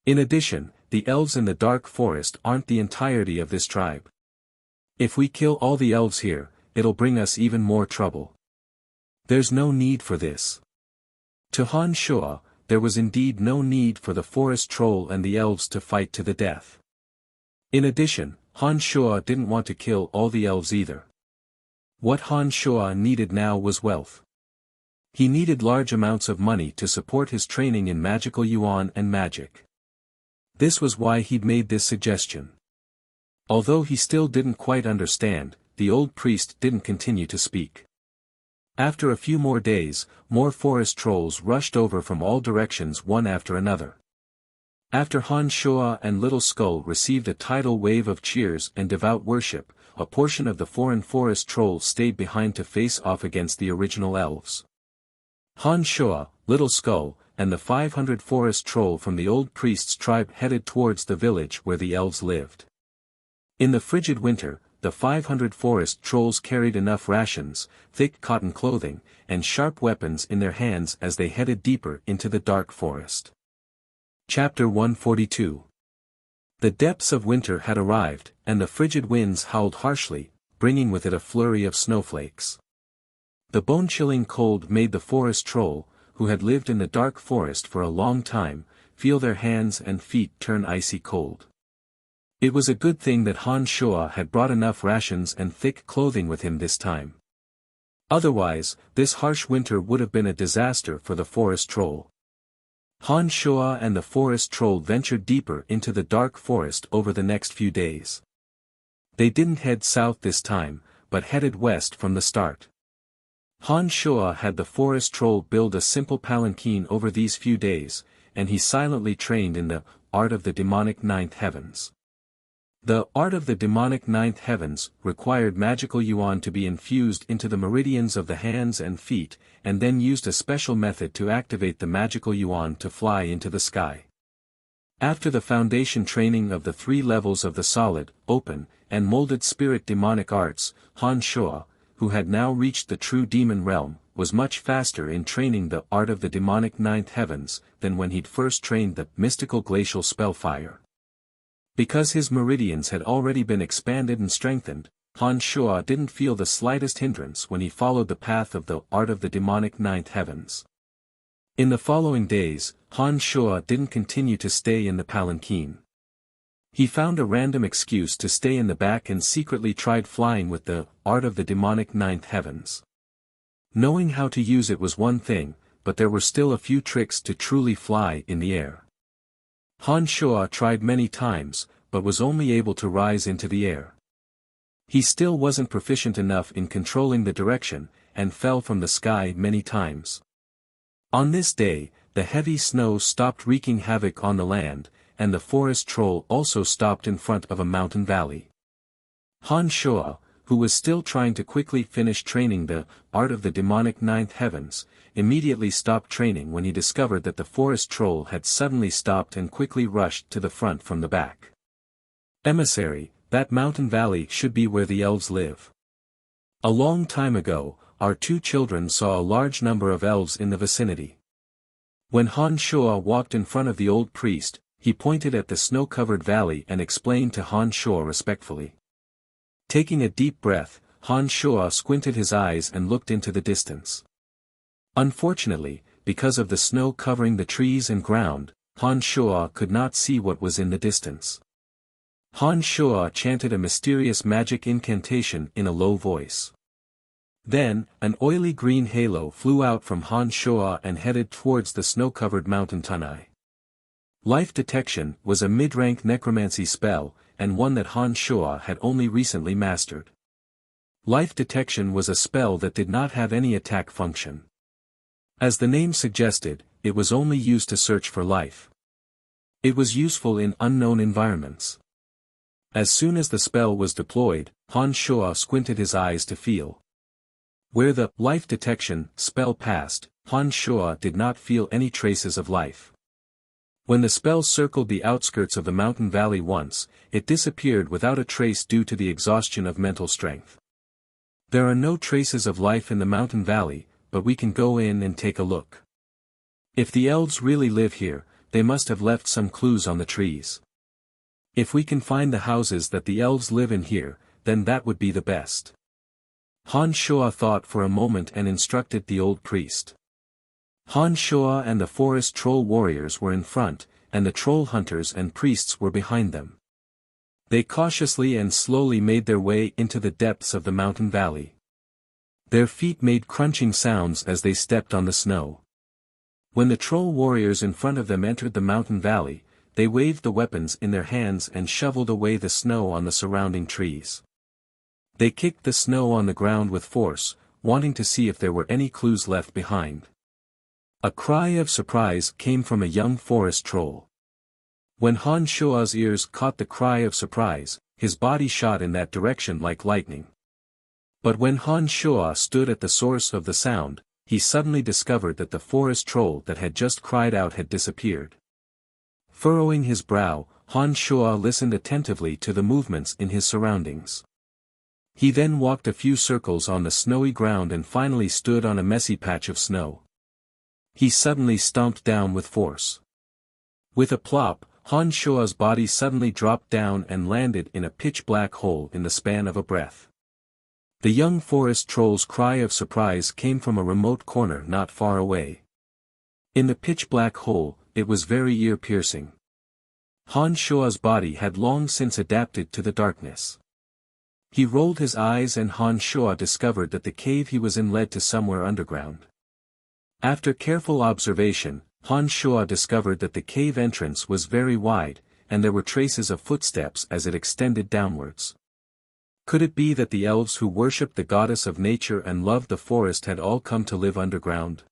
Speaker 1: In addition, the elves in the dark forest aren't the entirety of this tribe. If we kill all the elves here, it'll bring us even more trouble. There's no need for this." To Han Shuo, there was indeed no need for the forest troll and the elves to fight to the death. In addition, Han Shuo didn't want to kill all the elves either. What Han Shuo needed now was wealth. He needed large amounts of money to support his training in magical yuan and magic. This was why he'd made this suggestion. Although he still didn't quite understand, the old priest didn't continue to speak. After a few more days, more forest trolls rushed over from all directions one after another. After Han Shuo and Little Skull received a tidal wave of cheers and devout worship, a portion of the foreign forest trolls stayed behind to face off against the original elves. Han Shuo, Little Skull, and the 500 forest troll from the old priest's tribe headed towards the village where the elves lived. In the frigid winter, the 500 forest trolls carried enough rations, thick cotton clothing, and sharp weapons in their hands as they headed deeper into the dark forest. Chapter 142. The depths of winter had arrived, and the frigid winds howled harshly, bringing with it a flurry of snowflakes. The bone-chilling cold made the forest troll, who had lived in the dark forest for a long time, feel their hands and feet turn icy cold. It was a good thing that Han Shuo had brought enough rations and thick clothing with him this time. Otherwise, this harsh winter would have been a disaster for the forest troll. Han Shuo and the forest troll ventured deeper into the dark forest over the next few days. They didn't head south this time, but headed west from the start. Han Shuo had the forest troll build a simple palanquin over these few days, and he silently trained in the art of the demonic ninth heavens. The art of the demonic ninth heavens required magical yuan to be infused into the meridians of the hands and feet, and then used a special method to activate the magical yuan to fly into the sky. After the foundation training of the 3 levels of the solid, open, and molded spirit demonic arts, Han Shuo, who had now reached the true demon realm, was much faster in training the art of the demonic ninth heavens than when he'd first trained the mystical glacial spell fire. Because his meridians had already been expanded and strengthened, Han Shuo didn't feel the slightest hindrance when he followed the path of the art of the demonic ninth heavens. In the following days, Han Shuo didn't continue to stay in the palanquin. He found a random excuse to stay in the back and secretly tried flying with the art of the demonic ninth heavens. Knowing how to use it was one thing, but there were still a few tricks to truly fly in the air. Han Shuo tried many times, but was only able to rise into the air. He still wasn't proficient enough in controlling the direction, and fell from the sky many times. On this day, the heavy snow stopped wreaking havoc on the land, and the forest troll also stopped in front of a mountain valley. Han Shuo, who was still trying to quickly finish training the art of the demonic ninth heavens, immediately stopped training when he discovered that the forest troll had suddenly stopped and quickly rushed to the front from the back. Emissary, that mountain valley should be where the elves live. A long time ago, our two children saw a large number of elves in the vicinity. When Han Shuo walked in front of the old priest, he pointed at the snow-covered valley and explained to Han Shuo respectfully. Taking a deep breath, Han Shuo squinted his eyes and looked into the distance. Unfortunately, because of the snow covering the trees and ground, Han Shuo could not see what was in the distance. Han Shuo chanted a mysterious magic incantation in a low voice. Then, an oily green halo flew out from Han Shuo and headed towards the snow-covered mountain Tunai. Life Detection was a mid-rank necromancy spell, and one that Han Shuo had only recently mastered. Life Detection was a spell that did not have any attack function. As the name suggested, it was only used to search for life. It was useful in unknown environments. As soon as the spell was deployed, Han Shuo squinted his eyes to feel. Where the life detection spell passed, Han Shuo did not feel any traces of life. When the spell circled the outskirts of the mountain valley once, it disappeared without a trace due to the exhaustion of mental strength. There are no traces of life in the mountain valley, but we can go in and take a look. If the elves really live here, they must have left some clues on the trees. If we can find the houses that the elves live in here, then that would be the best. Han Shuo thought for a moment and instructed the old priest. Han Shuo and the forest troll warriors were in front, and the troll hunters and priests were behind them. They cautiously and slowly made their way into the depths of the mountain valley. Their feet made crunching sounds as they stepped on the snow. When the troll warriors in front of them entered the mountain valley, they waved the weapons in their hands and shoveled away the snow on the surrounding trees. They kicked the snow on the ground with force, wanting to see if there were any clues left behind. A cry of surprise came from a young forest troll. When Han Shuo's ears caught the cry of surprise, his body shot in that direction like lightning. But when Han Shuo stood at the source of the sound, he suddenly discovered that the forest troll that had just cried out had disappeared. Furrowing his brow, Han Shuo listened attentively to the movements in his surroundings. He then walked a few circles on the snowy ground and finally stood on a messy patch of snow. He suddenly stomped down with force. With a plop, Han Shuo's body suddenly dropped down and landed in a pitch-black hole in the span of a breath. The young forest troll's cry of surprise came from a remote corner not far away. In the pitch-black hole, it was very ear-piercing. Han Shuo's body had long since adapted to the darkness. He rolled his eyes and Han Shuo discovered that the cave he was in led to somewhere underground. After careful observation, Han Shuo discovered that the cave entrance was very wide, and there were traces of footsteps as it extended downwards. Could it be that the elves who worshipped the goddess of nature and loved the forest had all come to live underground?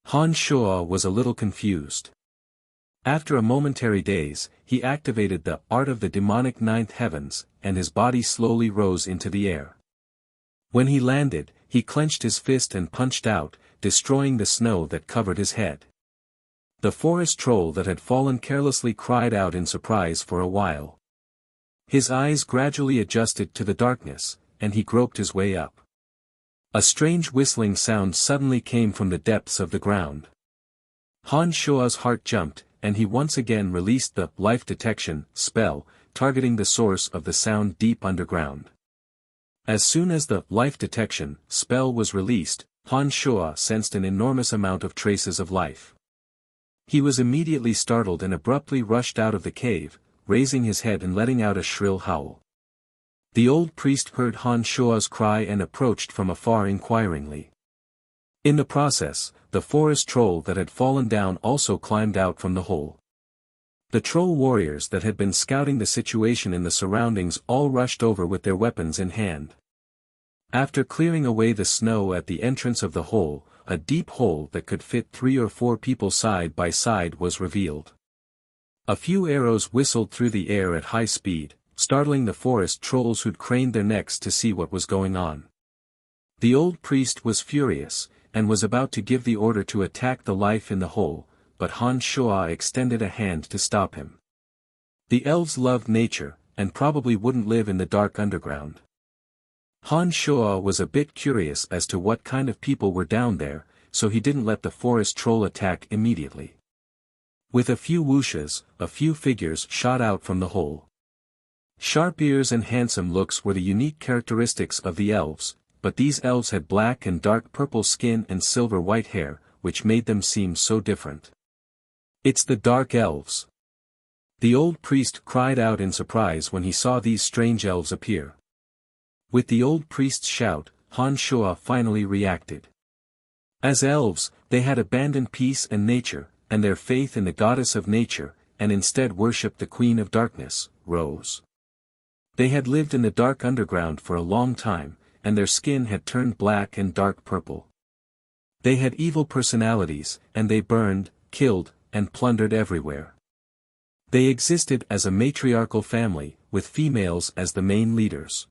Speaker 1: Han Shuo was a little confused. After a momentary daze, he activated the art of the demonic ninth heavens, and his body slowly rose into the air. When he landed, he clenched his fist and punched out, destroying the snow that covered his head. The forest troll that had fallen carelessly cried out in surprise for a while. His eyes gradually adjusted to the darkness, and he groped his way up. A strange whistling sound suddenly came from the depths of the ground. Han Shuo's heart jumped, and he once again released the life detection spell, targeting the source of the sound deep underground. As soon as the life detection spell was released, Han Shuo sensed an enormous amount of traces of life. He was immediately startled and abruptly rushed out of the cave, raising his head and letting out a shrill howl. The old priest heard Han Shua's cry and approached from afar inquiringly. In the process, the forest troll that had fallen down also climbed out from the hole. The troll warriors that had been scouting the situation in the surroundings all rushed over with their weapons in hand. After clearing away the snow at the entrance of the hole, a deep hole that could fit 3 or 4 people side by side was revealed. A few arrows whistled through the air at high speed, startling the forest trolls who'd craned their necks to see what was going on. The old priest was furious, and was about to give the order to attack the life in the hole, but Han Shua extended a hand to stop him. The elves loved nature, and probably wouldn't live in the dark underground. Han Shua was a bit curious as to what kind of people were down there, so he didn't let the forest troll attack immediately. With a few whooshes, a few figures shot out from the hole. Sharp ears and handsome looks were the unique characteristics of the elves, but these elves had black and dark purple skin and silver white hair, which made them seem so different. "It's the dark elves!" The old priest cried out in surprise when he saw these strange elves appear. With the old priest's shout, Han Shua finally reacted. As elves, they had abandoned peace and nature, and their faith in the goddess of nature, and instead worshipped the Queen of Darkness, Rose. They had lived in the dark underground for a long time, and their skin had turned black and dark purple. They had evil personalities, and they burned, killed, and plundered everywhere. They existed as a matriarchal family, with females as the main leaders.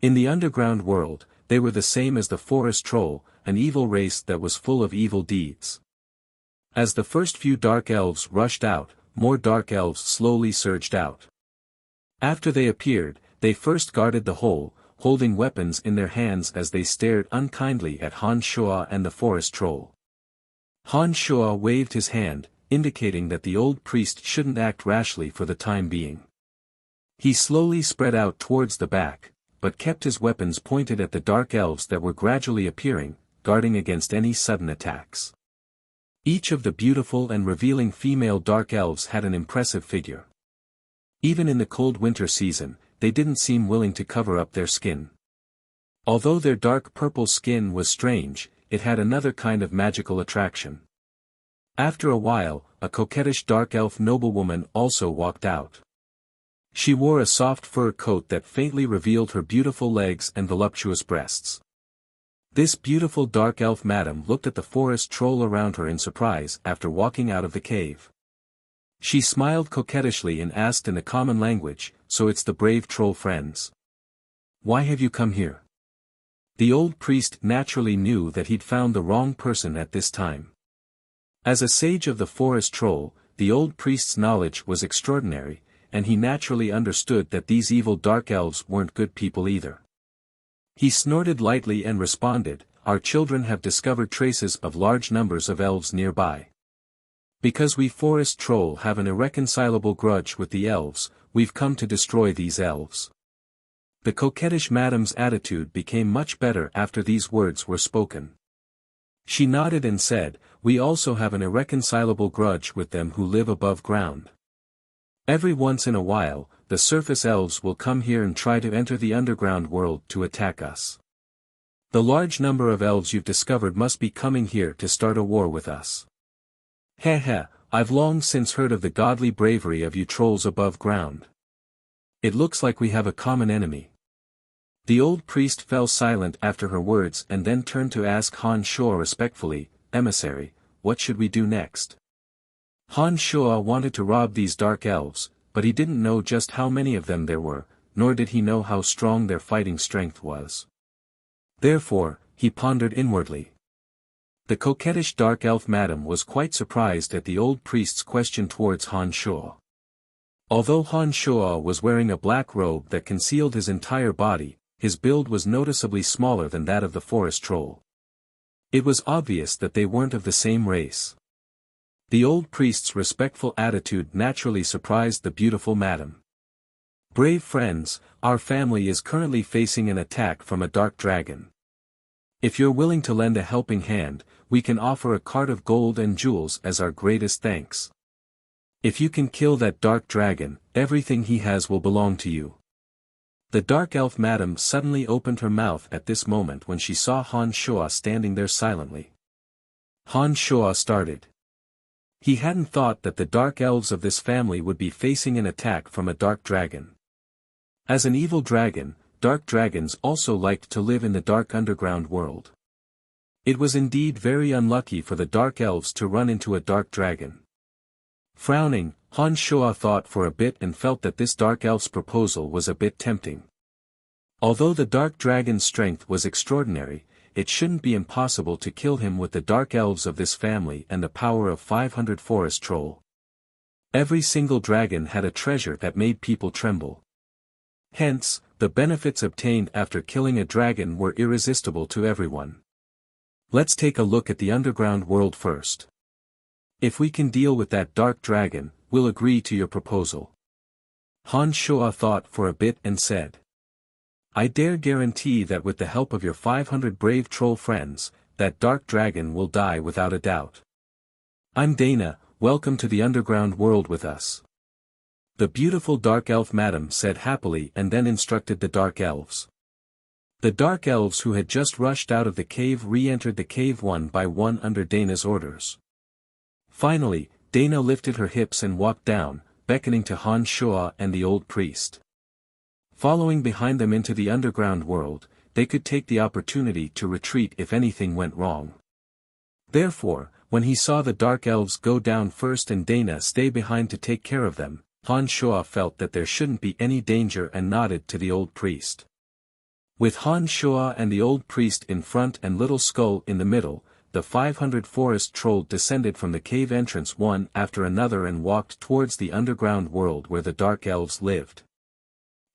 Speaker 1: In the underground world, they were the same as the forest troll, an evil race that was full of evil deeds. As the first few dark elves rushed out, more dark elves slowly surged out. After they appeared, they first guarded the hole, holding weapons in their hands as they stared unkindly at Han Shua and the forest troll. Han Shua waved his hand, indicating that the old priest shouldn't act rashly for the time being. He slowly spread out towards the back, but kept his weapons pointed at the dark elves that were gradually appearing, guarding against any sudden attacks. Each of the beautiful and revealing female dark elves had an impressive figure. Even in the cold winter season, they didn't seem willing to cover up their skin. Although their dark purple skin was strange, it had another kind of magical attraction. After a while, a coquettish dark elf noblewoman also walked out. She wore a soft fur coat that faintly revealed her beautiful legs and voluptuous breasts. This beautiful dark elf madam looked at the forest troll around her in surprise after walking out of the cave. She smiled coquettishly and asked in a common language, "So it's the brave troll friends. Why have you come here?" The old priest naturally knew that he'd found the wrong person at this time. As a sage of the forest troll, the old priest's knowledge was extraordinary, and he naturally understood that these evil dark elves weren't good people either. He snorted lightly and responded, "Our children have discovered traces of large numbers of elves nearby. Because we forest troll have an irreconcilable grudge with the elves, we've come to destroy these elves." The coquettish madam's attitude became much better after these words were spoken. She nodded and said, "We also have an irreconcilable grudge with them who live above ground. Every once in a while, the surface elves will come here and try to enter the underground world to attack us. The large number of elves you've discovered must be coming here to start a war with us. Heh, I've long since heard of the godly bravery of you trolls above ground. It looks like we have a common enemy." The old priest fell silent after her words and then turned to ask Han Shua respectfully, "Emissary, what should we do next?" Han Shua wanted to rob these dark elves, but he didn't know just how many of them there were, nor did he know how strong their fighting strength was. Therefore, he pondered inwardly. The coquettish dark elf madam was quite surprised at the old priest's question towards Han Shua. Although Han Shua was wearing a black robe that concealed his entire body, his build was noticeably smaller than that of the forest troll. It was obvious that they weren't of the same race. The old priest's respectful attitude naturally surprised the beautiful madam. "Brave friends, our family is currently facing an attack from a dark dragon. If you're willing to lend a helping hand, we can offer a cart of gold and jewels as our greatest thanks." If you can kill that dark dragon, everything he has will belong to you. The dark elf madam suddenly opened her mouth at this moment when she saw Han Shuo standing there silently. Han Shuo started. He hadn't thought that the dark elves of this family would be facing an attack from a dark dragon. As an evil dragon, dark dragons also liked to live in the dark underground world. It was indeed very unlucky for the dark elves to run into a dark dragon. Frowning, Han Shuo thought for a bit and felt that this dark elf's proposal was a bit tempting. Although the dark dragon's strength was extraordinary, it shouldn't be impossible to kill him with the dark elves of this family and the power of 500 forest troll. Every single dragon had a treasure that made people tremble. Hence, the benefits obtained after killing a dragon were irresistible to everyone. Let's take a look at the underground world first. If we can deal with that dark dragon, we'll agree to your proposal. Han Shuo thought for a bit and said. I dare guarantee that with the help of your 500 brave troll friends, that dark dragon will die without a doubt. I'm Dana, welcome to the underground world with us. The beautiful dark elf madam said happily and then instructed the dark elves. The dark elves who had just rushed out of the cave re-entered the cave one by one under Dana's orders. Finally, Dana lifted her hips and walked down, beckoning to Han Shuo and the old priest. Following behind them into the underground world, they could take the opportunity to retreat if anything went wrong. Therefore, when he saw the dark elves go down first and Dana stay behind to take care of them, Han Shuo felt that there shouldn't be any danger and nodded to the old priest. With Han Shuo and the old priest in front and Little Skull in the middle, the 500 forest troll descended from the cave entrance one after another and walked towards the underground world where the dark elves lived.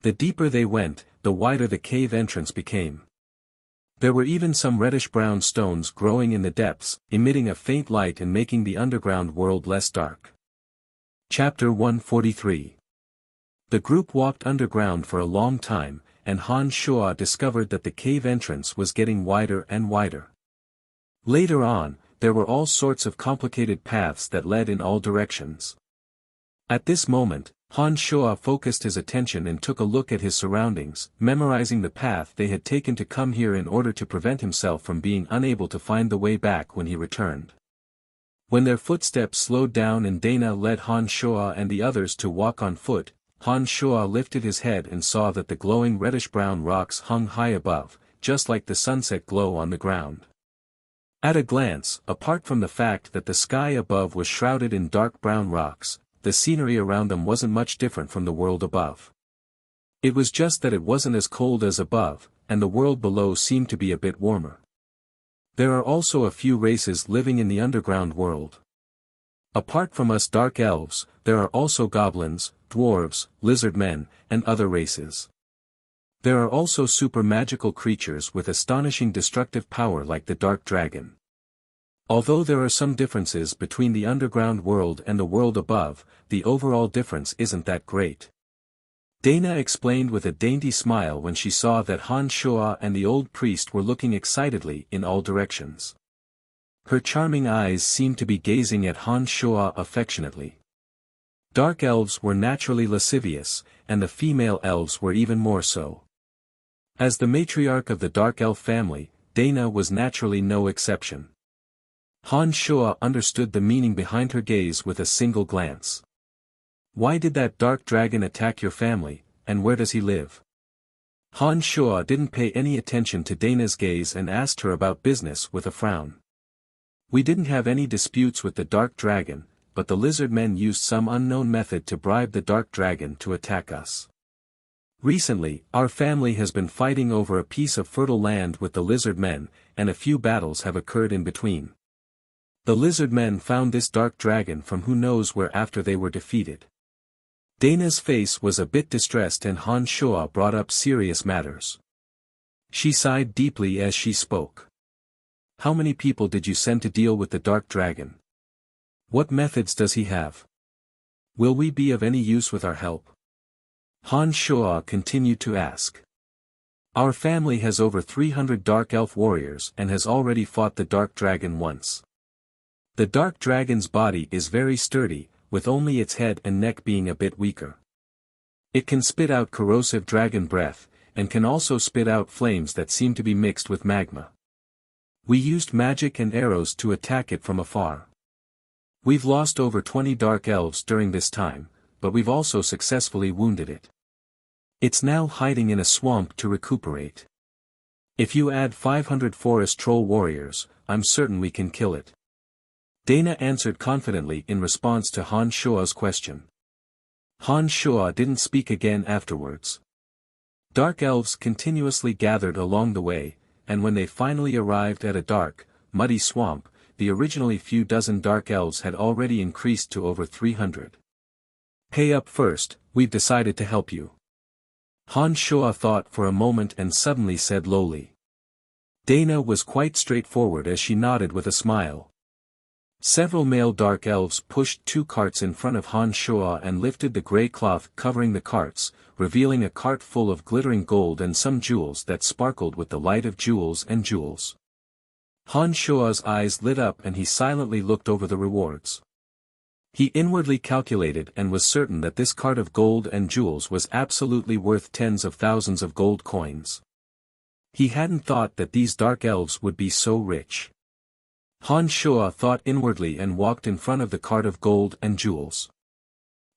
Speaker 1: The deeper they went, the wider the cave entrance became. There were even some reddish-brown stones growing in the depths, emitting a faint light and making the underground world less dark. Chapter 143. The group walked underground for a long time, and Han Shuo discovered that the cave entrance was getting wider and wider. Later on, there were all sorts of complicated paths that led in all directions. At this moment, Han Shuo focused his attention and took a look at his surroundings, memorizing the path they had taken to come here in order to prevent himself from being unable to find the way back when he returned. When their footsteps slowed down and Dana led Han Shuo and the others to walk on foot, Han Shuo lifted his head and saw that the glowing reddish-brown rocks hung high above, just like the sunset glow on the ground. At a glance, apart from the fact that the sky above was shrouded in dark brown rocks, the scenery around them wasn't much different from the world above. It was just that it wasn't as cold as above, and the world below seemed to be a bit warmer. There are also a few races living in the underground world. Apart from us dark elves, there are also goblins, dwarves, lizard men, and other races. There are also super magical creatures with astonishing destructive power like the dark dragon. Although there are some differences between the underground world and the world above, the overall difference isn't that great. Dana explained with a dainty smile when she saw that Han Shuo and the old priest were looking excitedly in all directions. Her charming eyes seemed to be gazing at Han Shuo affectionately. Dark elves were naturally lascivious, and the female elves were even more so. As the matriarch of the dark elf family, Dana was naturally no exception. Han Shuo understood the meaning behind her gaze with a single glance. Why did that dark dragon attack your family, and where does he live? Han Shuo didn't pay any attention to Dana's gaze and asked her about business with a frown. We didn't have any disputes with the dark dragon, but the lizard men used some unknown method to bribe the dark dragon to attack us. Recently, our family has been fighting over a piece of fertile land with the lizard men, and a few battles have occurred in between. The lizard men found this dark dragon from who knows where after they were defeated. Dana's face was a bit distressed and Han Shuo brought up serious matters. She sighed deeply as she spoke. How many people did you send to deal with the dark dragon? What methods does he have? Will we be of any use with our help? Han Shuo continued to ask. Our family has over 300 dark elf warriors and has already fought the dark dragon once. The dark dragon's body is very sturdy, with only its head and neck being a bit weaker. It can spit out corrosive dragon breath, and can also spit out flames that seem to be mixed with magma. We used magic and arrows to attack it from afar. We've lost over 20 dark elves during this time, but we've also successfully wounded it. It's now hiding in a swamp to recuperate. If you add 500 forest troll warriors, I'm certain we can kill it. Dana answered confidently in response to Han Shua's question. Han Shua didn't speak again afterwards. Dark elves continuously gathered along the way, and when they finally arrived at a dark, muddy swamp, the originally few dozen dark elves had already increased to over 300. Pay up first, we've decided to help you. Han Shua thought for a moment and suddenly said lowly. Dana was quite straightforward as she nodded with a smile. Several male dark elves pushed 2 carts in front of Han Shua and lifted the grey cloth covering the carts, revealing a cart full of glittering gold and some jewels that sparkled with the light of jewels and jewels. Han Shua's eyes lit up and he silently looked over the rewards. He inwardly calculated and was certain that this cart of gold and jewels was absolutely worth tens of thousands of gold coins. He hadn't thought that these dark elves would be so rich. Han Shua thought inwardly and walked in front of the cart of gold and jewels.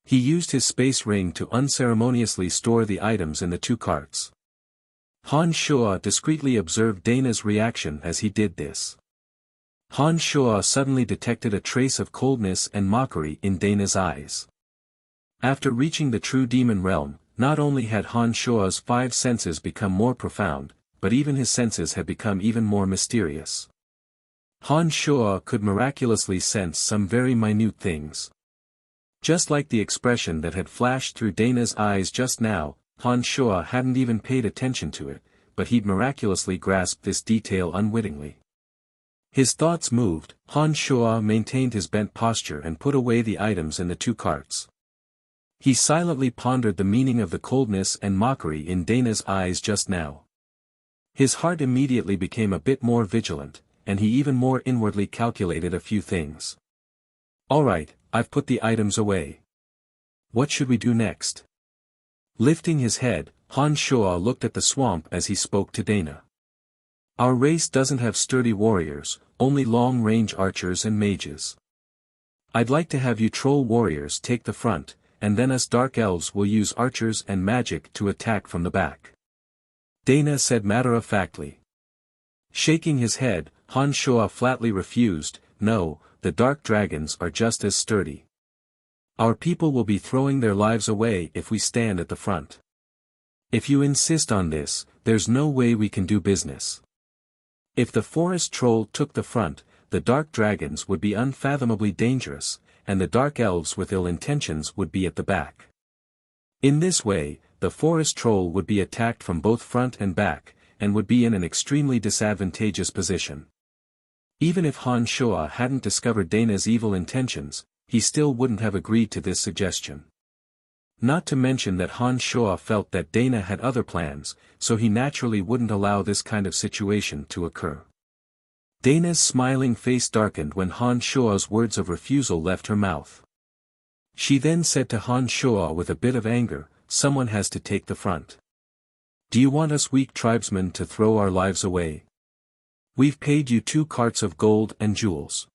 Speaker 1: He used his space ring to unceremoniously store the items in the 2 carts. Han Shua discreetly observed Dana's reaction as he did this. Han Shua suddenly detected a trace of coldness and mockery in Dana's eyes. After reaching the true demon realm, not only had Han Shua's 5 senses become more profound, but even his senses had become even more mysterious. Han Shua could miraculously sense some very minute things. Just like the expression that had flashed through Dana's eyes just now, Han Shua hadn't even paid attention to it, but he'd miraculously grasped this detail unwittingly. His thoughts moved, Han Shua maintained his bent posture and put away the items in the 2 carts. He silently pondered the meaning of the coldness and mockery in Dana's eyes just now. His heart immediately became a bit more vigilant, and he even more inwardly calculated a few things. Alright, I've put the items away. What should we do next? Lifting his head, Han Shua looked at the swamp as he spoke to Dana. Our race doesn't have sturdy warriors, only long-range archers and mages. I'd like to have you troll warriors take the front, and then us dark elves will use archers and magic to attack from the back. Dana said matter-of-factly. Shaking his head, Han Shua flatly refused, no, the dark dragons are just as sturdy. Our people will be throwing their lives away if we stand at the front. If you insist on this, there's no way we can do business. If the forest troll took the front, the dark dragons would be unfathomably dangerous, and the dark elves with ill intentions would be at the back. In this way, the forest troll would be attacked from both front and back, and would be in an extremely disadvantageous position. Even if Han Shua hadn't discovered Dana's evil intentions, he still wouldn't have agreed to this suggestion. Not to mention that Han Shua felt that Dana had other plans, so he naturally wouldn't allow this kind of situation to occur. Dana's smiling face darkened when Han Shua's words of refusal left her mouth. She then said to Han Shua with a bit of anger, someone has to take the front. Do you want us weak tribesmen to throw our lives away? We've paid you 2 carts of gold and jewels.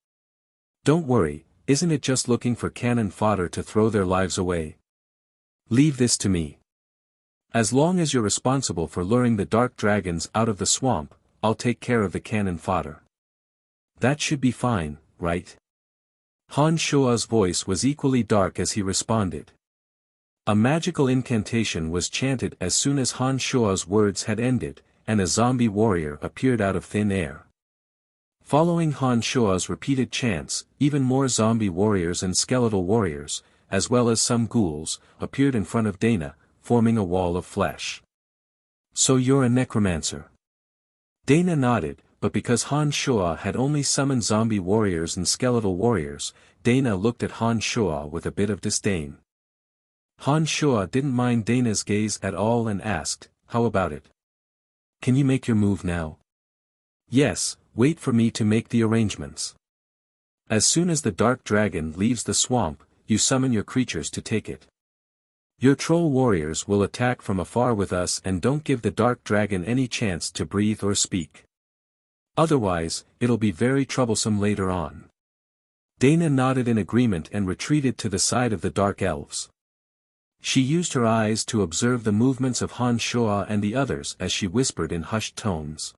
Speaker 1: Don't worry, isn't it just looking for cannon fodder to throw their lives away? Leave this to me. As long as you're responsible for luring the dark dragons out of the swamp, I'll take care of the cannon fodder. That should be fine, right? Han Shua's voice was equally dark as he responded. A magical incantation was chanted as soon as Han Shua's words had ended, and a zombie warrior appeared out of thin air. Following Han Shua's repeated chants, even more zombie warriors and skeletal warriors, as well as some ghouls, appeared in front of Dana, forming a wall of flesh. So you're a necromancer? Dana nodded, but because Han Shua had only summoned zombie warriors and skeletal warriors, Dana looked at Han Shua with a bit of disdain. Han Shua didn't mind Dana's gaze at all and asked, how about it? Can you make your move now? Yes, wait for me to make the arrangements. As soon as the dark dragon leaves the swamp, you summon your creatures to take it. Your troll warriors will attack from afar with us and don't give the dark dragon any chance to breathe or speak. Otherwise, it'll be very troublesome later on." Dana nodded in agreement and retreated to the side of the dark elves. She used her eyes to observe the movements of Han Shuo and the others as she whispered in hushed tones.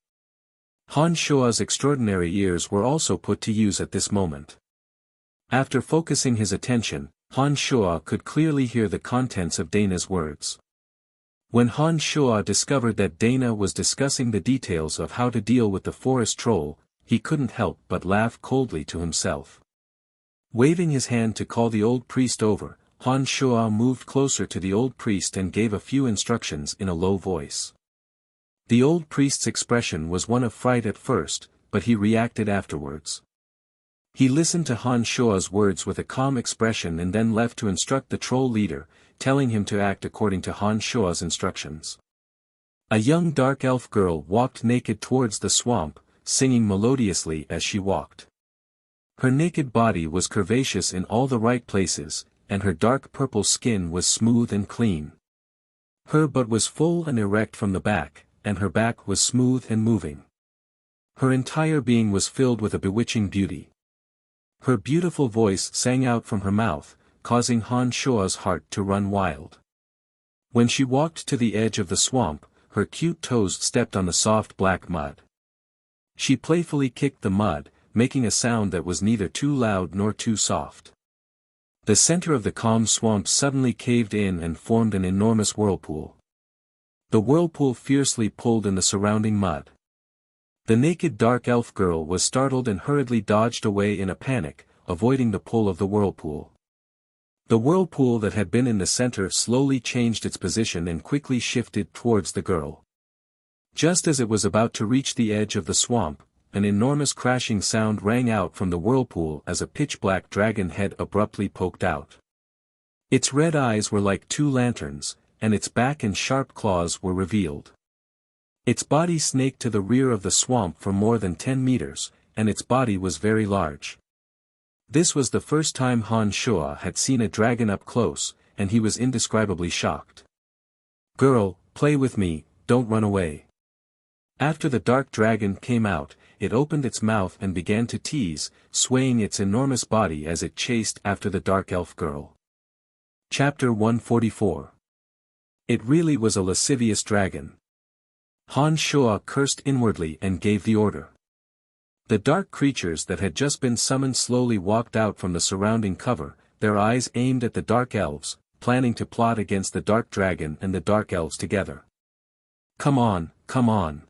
Speaker 1: Han Shuo's extraordinary ears were also put to use at this moment. After focusing his attention, Han Shuo could clearly hear the contents of Dana's words. When Han Shuo discovered that Dana was discussing the details of how to deal with the forest troll, he couldn't help but laugh coldly to himself. Waving his hand to call the old priest over, Han Shuo moved closer to the old priest and gave a few instructions in a low voice. The old priest's expression was one of fright at first, but he reacted afterwards. He listened to Han Shuo's words with a calm expression and then left to instruct the troll leader, telling him to act according to Han Shuo's instructions. A young dark elf girl walked naked towards the swamp, singing melodiously as she walked. Her naked body was curvaceous in all the right places, and her dark purple skin was smooth and clean. Her butt was full and erect from the back, and her back was smooth and moving. Her entire being was filled with a bewitching beauty. Her beautiful voice sang out from her mouth, causing Han Shuo's heart to run wild. When she walked to the edge of the swamp, her cute toes stepped on the soft black mud. She playfully kicked the mud, making a sound that was neither too loud nor too soft. The center of the calm swamp suddenly caved in and formed an enormous whirlpool. The whirlpool fiercely pulled in the surrounding mud. The naked dark elf girl was startled and hurriedly dodged away in a panic, avoiding the pull of the whirlpool. The whirlpool that had been in the center slowly changed its position and quickly shifted towards the girl. Just as it was about to reach the edge of the swamp, an enormous crashing sound rang out from the whirlpool as a pitch-black dragon head abruptly poked out. Its red eyes were like two lanterns, and its back and sharp claws were revealed. Its body snaked to the rear of the swamp for more than 10 meters, and its body was very large. This was the first time Han Shuo had seen a dragon up close, and he was indescribably shocked. "Girl, play with me, don't run away." After the dark dragon came out, it opened its mouth and began to tease, swaying its enormous body as it chased after the dark elf girl. Chapter 144. It really was a lascivious dragon. Han Shuo cursed inwardly and gave the order. The dark creatures that had just been summoned slowly walked out from the surrounding cover, their eyes aimed at the dark elves, planning to plot against the dark dragon and the dark elves together. "Come on, come on."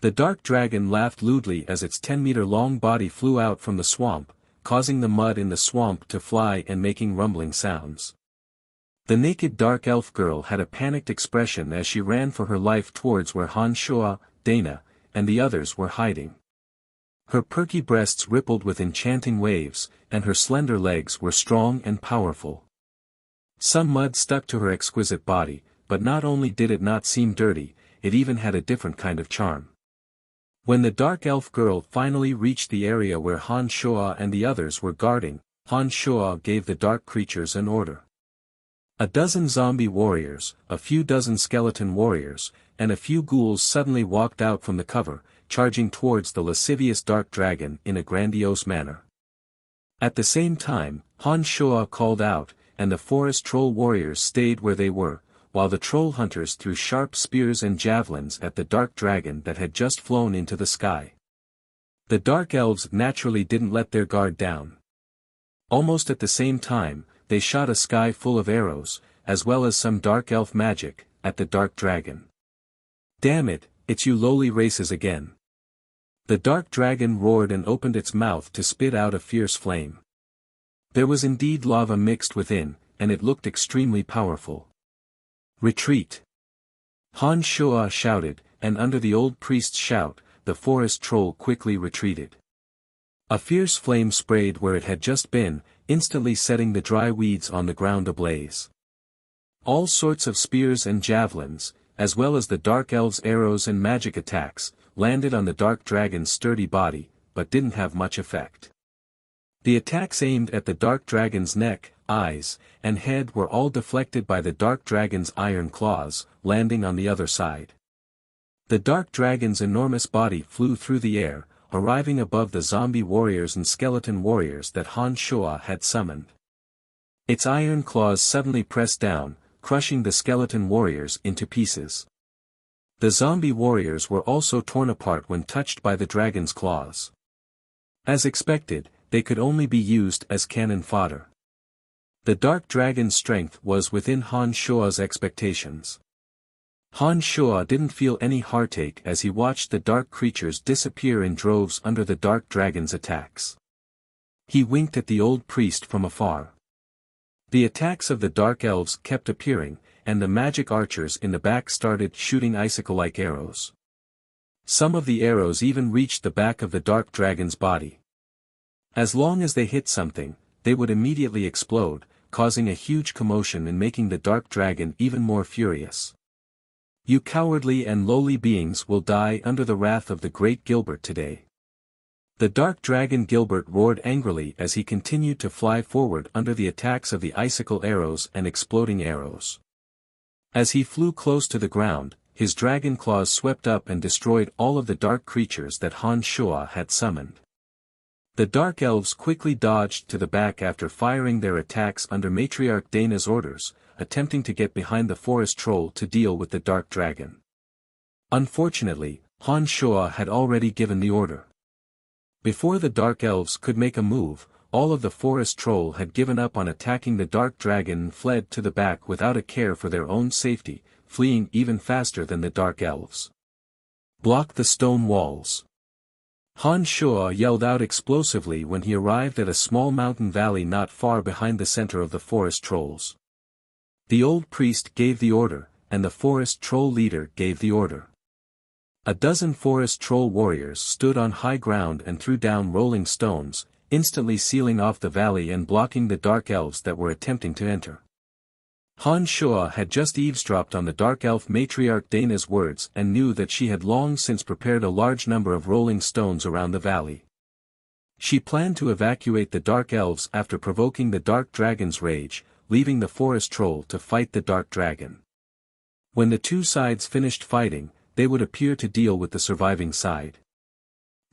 Speaker 1: The dark dragon laughed lewdly as its 10-meter-long body flew out from the swamp, causing the mud in the swamp to fly and making rumbling sounds. The naked dark elf girl had a panicked expression as she ran for her life towards where Han Shuo, Dana, and the others were hiding. Her perky breasts rippled with enchanting waves, and her slender legs were strong and powerful. Some mud stuck to her exquisite body, but not only did it not seem dirty, it even had a different kind of charm. When the dark elf girl finally reached the area where Han Shuo and the others were guarding, Han Shuo gave the dark creatures an order. A dozen zombie warriors, a few dozen skeleton warriors, and a few ghouls suddenly walked out from the cover, charging towards the lascivious dark dragon in a grandiose manner. At the same time, Han Shuo called out, and the forest troll warriors stayed where they were, while the troll hunters threw sharp spears and javelins at the dark dragon that had just flown into the sky. The dark elves naturally didn't let their guard down. Almost at the same time, they shot a sky full of arrows, as well as some dark elf magic, at the dark dragon. "Damn it, it's you lowly races again." The dark dragon roared and opened its mouth to spit out a fierce flame. There was indeed lava mixed within, and it looked extremely powerful. "Retreat!" Han Shuo shouted, and under the old priest's shout, the forest troll quickly retreated. A fierce flame sprayed where it had just been, instantly setting the dry weeds on the ground ablaze. All sorts of spears and javelins, as well as the dark elves' arrows and magic attacks, landed on the dark dragon's sturdy body, but didn't have much effect. The attacks aimed at the dark dragon's neck, eyes, and head were all deflected by the dark dragon's iron claws, landing on the other side. The dark dragon's enormous body flew through the air, arriving above the zombie warriors and skeleton warriors that Han Shuo had summoned. Its iron claws suddenly pressed down, crushing the skeleton warriors into pieces. The zombie warriors were also torn apart when touched by the dragon's claws. As expected, they could only be used as cannon fodder. The dark dragon's strength was within Han Shuo's expectations. Han Shuo didn't feel any heartache as he watched the dark creatures disappear in droves under the dark dragon's attacks. He winked at the old priest from afar. The attacks of the dark elves kept appearing, and the magic archers in the back started shooting icicle-like arrows. Some of the arrows even reached the back of the dark dragon's body. As long as they hit something, they would immediately explode, causing a huge commotion and making the dark dragon even more furious. You cowardly and lowly beings will die under the wrath of the great Gilbert today. The dark dragon Gilbert roared angrily as he continued to fly forward under the attacks of the icicle arrows and exploding arrows. As he flew close to the ground, his dragon claws swept up and destroyed all of the dark creatures that Han Shuo had summoned. The dark elves quickly dodged to the back after firing their attacks under Matriarch Dana's orders, attempting to get behind the forest troll to deal with the dark dragon. Unfortunately, Han Shuo had already given the order. Before the dark elves could make a move, all of the forest troll had given up on attacking the dark dragon and fled to the back without a care for their own safety, fleeing even faster than the dark elves. Block the stone walls. Han Shuo yelled out explosively when he arrived at a small mountain valley not far behind the center of the forest trolls. The old priest gave the order, and the forest troll leader gave the order. A dozen forest troll warriors stood on high ground and threw down rolling stones, instantly sealing off the valley and blocking the dark elves that were attempting to enter. Han Shuo had just eavesdropped on the dark elf matriarch Dana's words and knew that she had long since prepared a large number of rolling stones around the valley. She planned to evacuate the dark elves after provoking the dark dragon's rage, leaving the forest troll to fight the dark dragon. When the two sides finished fighting, they would appear to deal with the surviving side.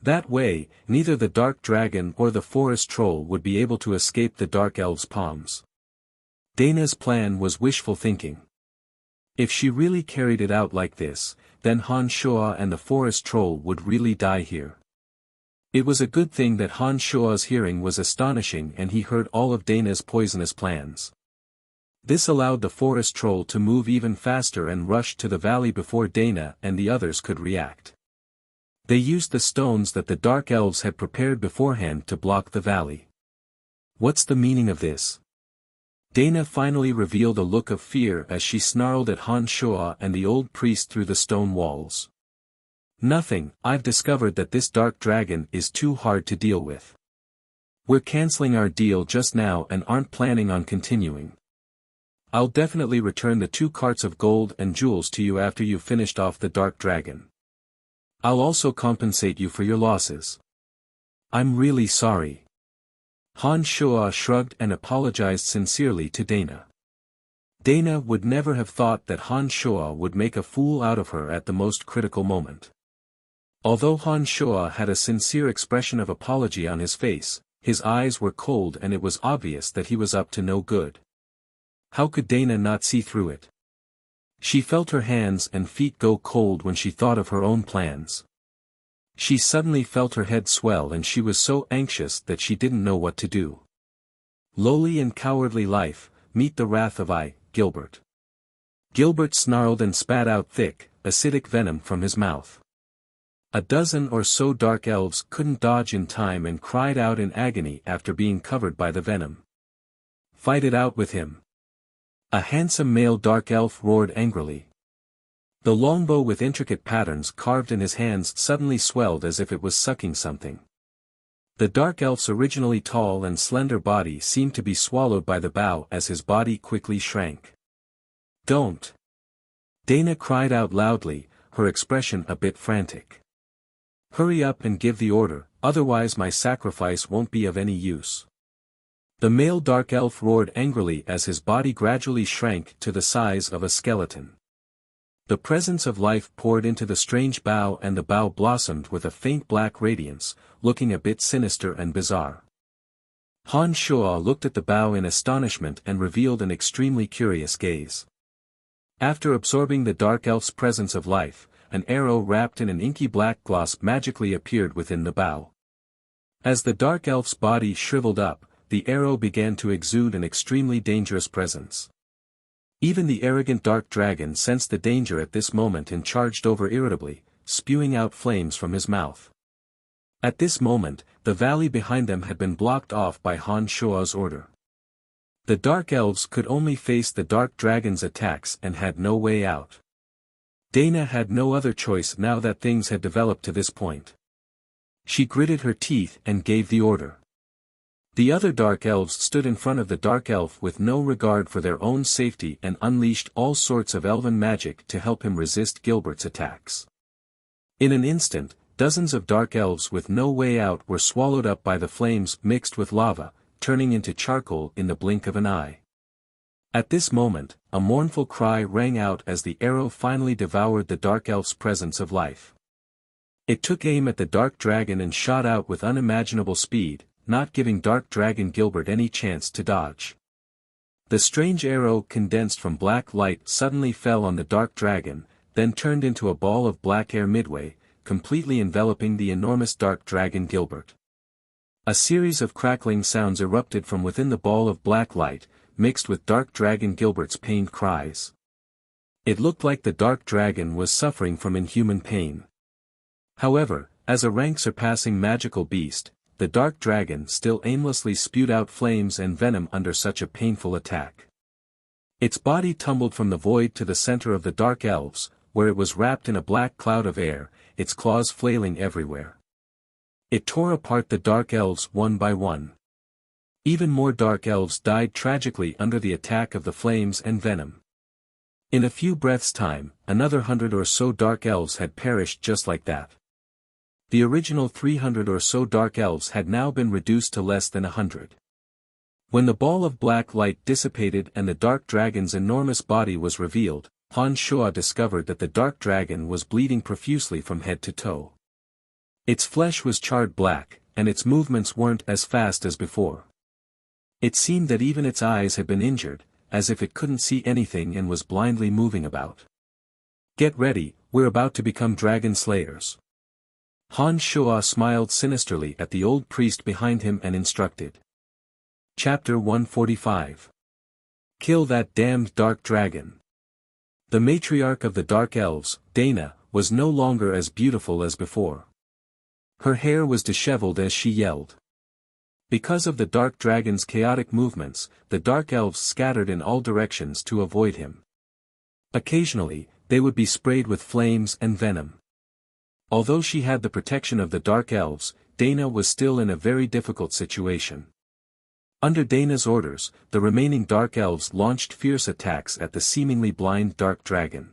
Speaker 1: That way, neither the dark dragon or the forest troll would be able to escape the dark elves' palms. Dana's plan was wishful thinking. If she really carried it out like this, then Han Shuo and the forest troll would really die here. It was a good thing that Han Shuo's hearing was astonishing and he heard all of Dana's poisonous plans. This allowed the forest troll to move even faster and rush to the valley before Dana and the others could react. They used the stones that the dark elves had prepared beforehand to block the valley. What's the meaning of this? Dana finally revealed a look of fear as she snarled at Han Shuo and the old priest through the stone walls. Nothing, I've discovered that this dark dragon is too hard to deal with. We're canceling our deal just now and aren't planning on continuing. I'll definitely return the 2 carts of gold and jewels to you after you've finished off the dark dragon. I'll also compensate you for your losses. I'm really sorry. Han Shuo shrugged and apologized sincerely to Dana. Dana would never have thought that Han Shuo would make a fool out of her at the most critical moment. Although Han Shuo had a sincere expression of apology on his face, his eyes were cold and it was obvious that he was up to no good. How could Dana not see through it? She felt her hands and feet go cold when she thought of her own plans. She suddenly felt her head swell and she was so anxious that she didn't know what to do. Lowly and cowardly life, meet the wrath of Gilbert. Gilbert snarled and spat out thick, acidic venom from his mouth. A dozen or so dark elves couldn't dodge in time and cried out in agony after being covered by the venom. Fight it out with him. A handsome male dark elf roared angrily. The longbow with intricate patterns carved in his hands suddenly swelled as if it was sucking something. The dark elf's originally tall and slender body seemed to be swallowed by the bow as his body quickly shrank. Don't! Dana cried out loudly, her expression a bit frantic. Hurry up and give the order, otherwise my sacrifice won't be of any use. The male dark elf roared angrily as his body gradually shrank to the size of a skeleton. The presence of life poured into the strange bough and the bough blossomed with a faint black radiance, looking a bit sinister and bizarre. Han Shuo looked at the bough in astonishment and revealed an extremely curious gaze. After absorbing the dark elf's presence of life, an arrow wrapped in an inky black gloss magically appeared within the bough. As the dark elf's body shriveled up, the arrow began to exude an extremely dangerous presence. Even the arrogant dark dragon sensed the danger at this moment and charged over irritably, spewing out flames from his mouth. At this moment, the valley behind them had been blocked off by Han Shuo's order. The dark elves could only face the dark dragon's attacks and had no way out. Dana had no other choice now that things had developed to this point. She gritted her teeth and gave the order. The other dark elves stood in front of the dark elf with no regard for their own safety and unleashed all sorts of elven magic to help him resist Gilbert's attacks. In an instant, dozens of dark elves with no way out were swallowed up by the flames mixed with lava, turning into charcoal in the blink of an eye. At this moment, a mournful cry rang out as the arrow finally devoured the dark elf's presence of life. It took aim at the dark dragon and shot out with unimaginable speed, not giving dark dragon Gilbert any chance to dodge. The strange arrow condensed from black light suddenly fell on the dark dragon, then turned into a ball of black air midway, completely enveloping the enormous dark dragon Gilbert. A series of crackling sounds erupted from within the ball of black light, mixed with dark dragon Gilbert's pained cries. It looked like the dark dragon was suffering from inhuman pain. However, as a rank-surpassing magical beast, the dark dragon still aimlessly spewed out flames and venom under such a painful attack. Its body tumbled from the void to the center of the dark elves, where it was wrapped in a black cloud of air, its claws flailing everywhere. It tore apart the dark elves one by one. Even more dark elves died tragically under the attack of the flames and venom. In a few breaths' time, another 100 or so dark elves had perished just like that. The original 300 or so dark elves had now been reduced to less than 100. When the ball of black light dissipated and the dark dragon's enormous body was revealed, Han Shuo discovered that the dark dragon was bleeding profusely from head to toe. Its flesh was charred black, and its movements weren't as fast as before. It seemed that even its eyes had been injured, as if it couldn't see anything and was blindly moving about. "Get ready, we're about to become dragon slayers." Han Shuo smiled sinisterly at the old priest behind him and instructed. Chapter 145. Kill that damned dark dragon. The matriarch of the Dark Elves, Dana, was no longer as beautiful as before. Her hair was disheveled as she yelled. Because of the dark dragon's chaotic movements, the Dark Elves scattered in all directions to avoid him. Occasionally, they would be sprayed with flames and venom. Although she had the protection of the Dark Elves, Dana was still in a very difficult situation. Under Dana's orders, the remaining Dark Elves launched fierce attacks at the seemingly blind Dark Dragon.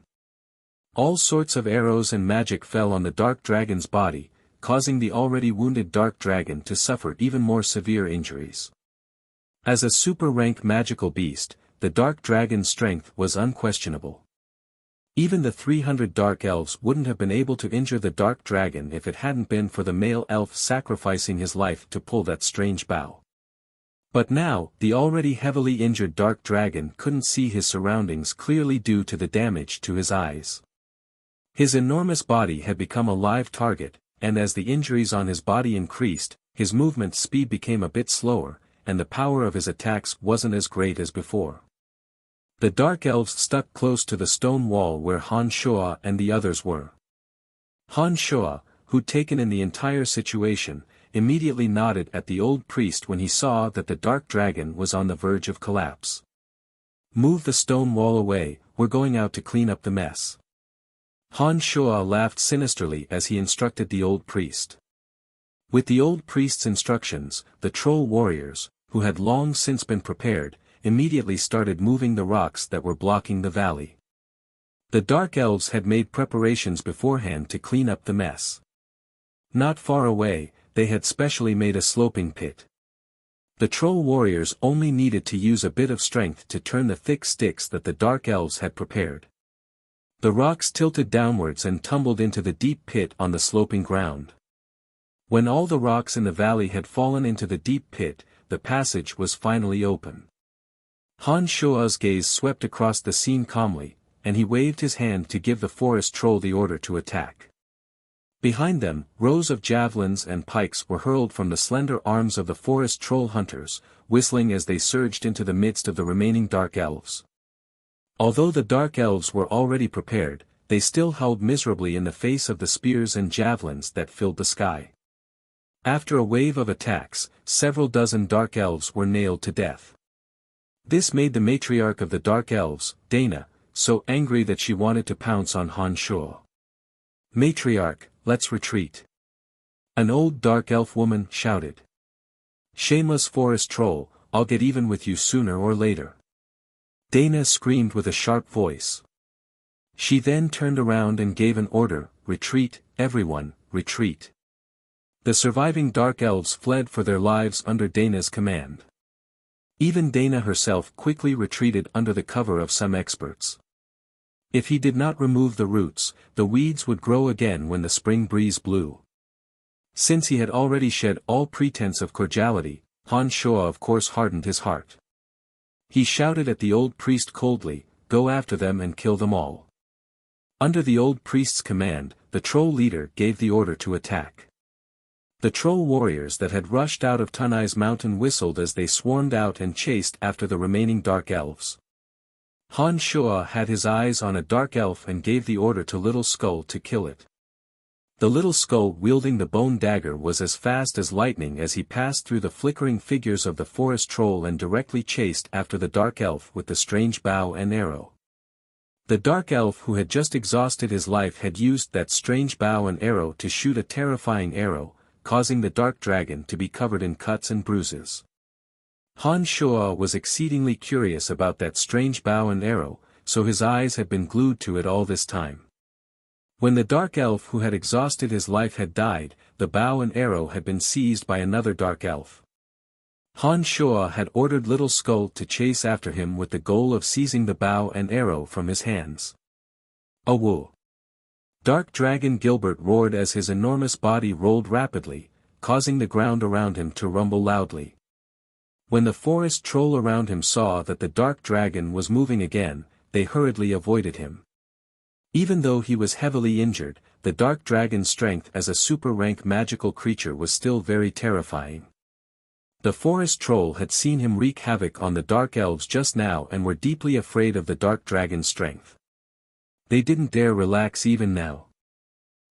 Speaker 1: All sorts of arrows and magic fell on the Dark Dragon's body, causing the already wounded Dark Dragon to suffer even more severe injuries. As a super-rank magical beast, the Dark Dragon's strength was unquestionable. Even the 300 Dark Elves wouldn't have been able to injure the Dark Dragon if it hadn't been for the male elf sacrificing his life to pull that strange bow. But now, the already heavily injured Dark Dragon couldn't see his surroundings clearly due to the damage to his eyes. His enormous body had become a live target, and as the injuries on his body increased, his movement speed became a bit slower, and the power of his attacks wasn't as great as before. The Dark Elves stuck close to the stone wall where Han Shuo and the others were. Han Shuo, who'd taken in the entire situation, immediately nodded at the old priest when he saw that the Dark Dragon was on the verge of collapse. "Move the stone wall away, we're going out to clean up the mess." Han Shuo laughed sinisterly as he instructed the old priest. With the old priest's instructions, the troll warriors, who had long since been prepared, immediately started moving the rocks that were blocking the valley. The Dark Elves had made preparations beforehand to clean up the mess. Not far away, they had specially made a sloping pit. The troll warriors only needed to use a bit of strength to turn the thick sticks that the dark elves had prepared. The rocks tilted downwards and tumbled into the deep pit on the sloping ground. When all the rocks in the valley had fallen into the deep pit, the passage was finally open. Han Shua's gaze swept across the scene calmly, and he waved his hand to give the forest troll the order to attack. Behind them, rows of javelins and pikes were hurled from the slender arms of the forest troll hunters, whistling as they surged into the midst of the remaining dark elves. Although the dark elves were already prepared, they still howled miserably in the face of the spears and javelins that filled the sky. After a wave of attacks, several dozen dark elves were nailed to death. This made the matriarch of the dark elves, Dana, so angry that she wanted to pounce on Han Shua. "Matriarch, let's retreat," an old dark elf woman shouted. "Shameless forest troll, I'll get even with you sooner or later," Dana screamed with a sharp voice. She then turned around and gave an order, "Retreat, everyone, retreat." The surviving dark elves fled for their lives under Dana's command. Even Dana herself quickly retreated under the cover of some experts. If he did not remove the roots, the weeds would grow again when the spring breeze blew. Since he had already shed all pretense of cordiality, Han Shua of course hardened his heart. He shouted at the old priest coldly, "Go after them and kill them all." Under the old priest's command, the troll leader gave the order to attack. The troll warriors that had rushed out of Tunai's mountain whistled as they swarmed out and chased after the remaining dark elves. Han Shua had his eyes on a dark elf and gave the order to Little Skull to kill it. The Little Skull wielding the bone dagger was as fast as lightning as he passed through the flickering figures of the forest troll and directly chased after the dark elf with the strange bow and arrow. The dark elf who had just exhausted his life had used that strange bow and arrow to shoot a terrifying arrow, causing the dark dragon to be covered in cuts and bruises. Han Shua was exceedingly curious about that strange bow and arrow, so his eyes had been glued to it all this time. When the dark elf who had exhausted his life had died, the bow and arrow had been seized by another dark elf. Han Shua had ordered Little Skull to chase after him with the goal of seizing the bow and arrow from his hands. "Awoo!" Dark Dragon Gilbert roared as his enormous body rolled rapidly, causing the ground around him to rumble loudly. When the forest troll around him saw that the dark dragon was moving again, they hurriedly avoided him. Even though he was heavily injured, the dark dragon's strength as a super-rank magical creature was still very terrifying. The forest troll had seen him wreak havoc on the dark elves just now and were deeply afraid of the dark dragon's strength. They didn't dare relax even now.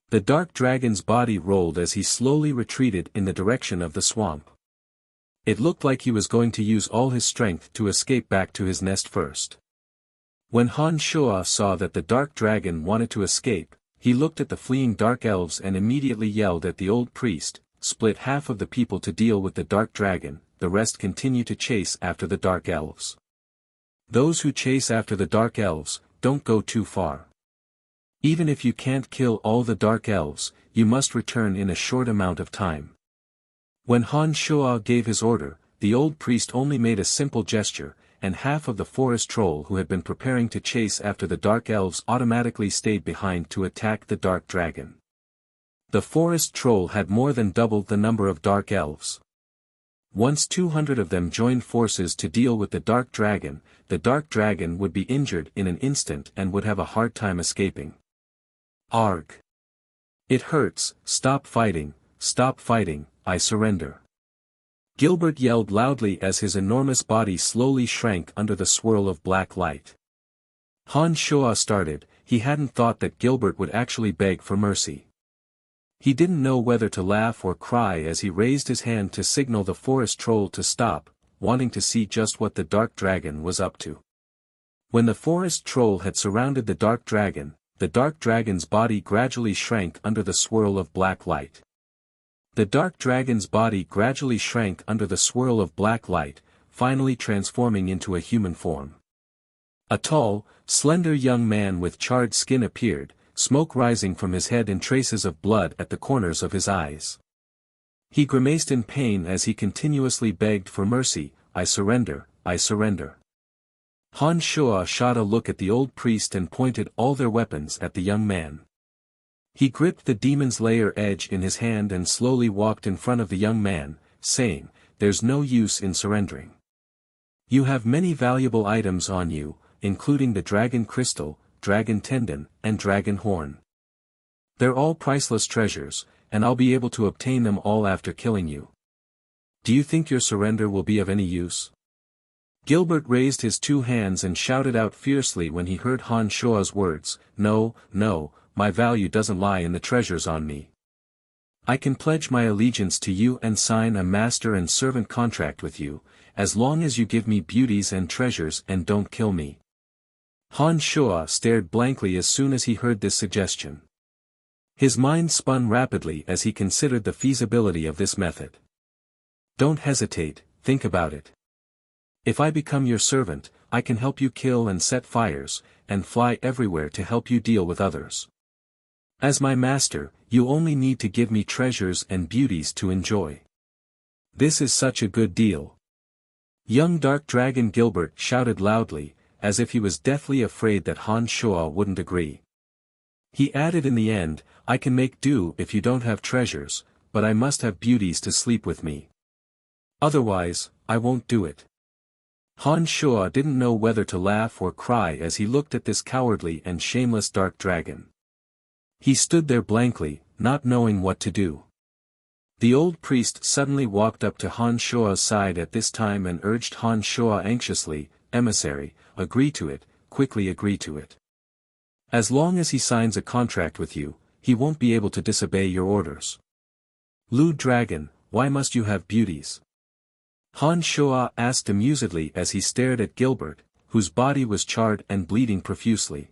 Speaker 1: The dark dragon's body rolled as he slowly retreated in the direction of the swamp. It looked like he was going to use all his strength to escape back to his nest first. When Han Shua saw that the dark dragon wanted to escape, he looked at the fleeing dark elves and immediately yelled at the old priest, "Split half of the people to deal with the dark dragon, the rest continue to chase after the dark elves. Those who chase after the dark elves, don't go too far. Even if you can't kill all the dark elves, you must return in a short amount of time." When Han Shua gave his order, the old priest only made a simple gesture, and half of the forest troll who had been preparing to chase after the dark elves automatically stayed behind to attack the dark dragon. The forest troll had more than doubled the number of dark elves. Once 200 of them joined forces to deal with the dark dragon would be injured in an instant and would have a hard time escaping. "Arg! It hurts, stop fighting, I surrender." Gilbert yelled loudly as his enormous body slowly shrank under the swirl of black light. Han Shua started, he hadn't thought that Gilbert would actually beg for mercy. He didn't know whether to laugh or cry as he raised his hand to signal the forest troll to stop, wanting to see just what the dark dragon was up to. When the forest troll had surrounded the dark dragon's body gradually shrank under the swirl of black light. The dark dragon's body gradually shrank under the swirl of black light, finally transforming into a human form. A tall, slender young man with charred skin appeared, smoke rising from his head and traces of blood at the corners of his eyes. He grimaced in pain as he continuously begged for mercy, "I surrender, I surrender." Han Shuo shot a look at the old priest and pointed all their weapons at the young man. He gripped the demon's lair edge in his hand and slowly walked in front of the young man, saying, "There's no use in surrendering. You have many valuable items on you, including the dragon crystal, dragon tendon, and dragon horn. They're all priceless treasures, and I'll be able to obtain them all after killing you. Do you think your surrender will be of any use?" Gilbert raised his two hands and shouted out fiercely when he heard Han Shuo's words, "No, no, my value doesn't lie in the treasures on me. I can pledge my allegiance to you and sign a master and servant contract with you, as long as you give me beauties and treasures and don't kill me." Han Shuo stared blankly as soon as he heard this suggestion. His mind spun rapidly as he considered the feasibility of this method. "Don't hesitate, think about it. If I become your servant, I can help you kill and set fires, and fly everywhere to help you deal with others. As my master, you only need to give me treasures and beauties to enjoy. This is such a good deal." Young Dark Dragon Gilbert shouted loudly, as if he was deathly afraid that Han Shuo wouldn't agree. He added in the end, "I can make do if you don't have treasures, but I must have beauties to sleep with me. Otherwise, I won't do it." Han Shuo didn't know whether to laugh or cry as he looked at this cowardly and shameless dark dragon. He stood there blankly, not knowing what to do. The old priest suddenly walked up to Han Shuo's side at this time and urged Han Shuo anxiously, "Emissary, agree to it, quickly agree to it. As long as he signs a contract with you, he won't be able to disobey your orders. Lu Dragon, why must you have beauties?" Han Shuo asked amusedly as he stared at Gilbert, whose body was charred and bleeding profusely.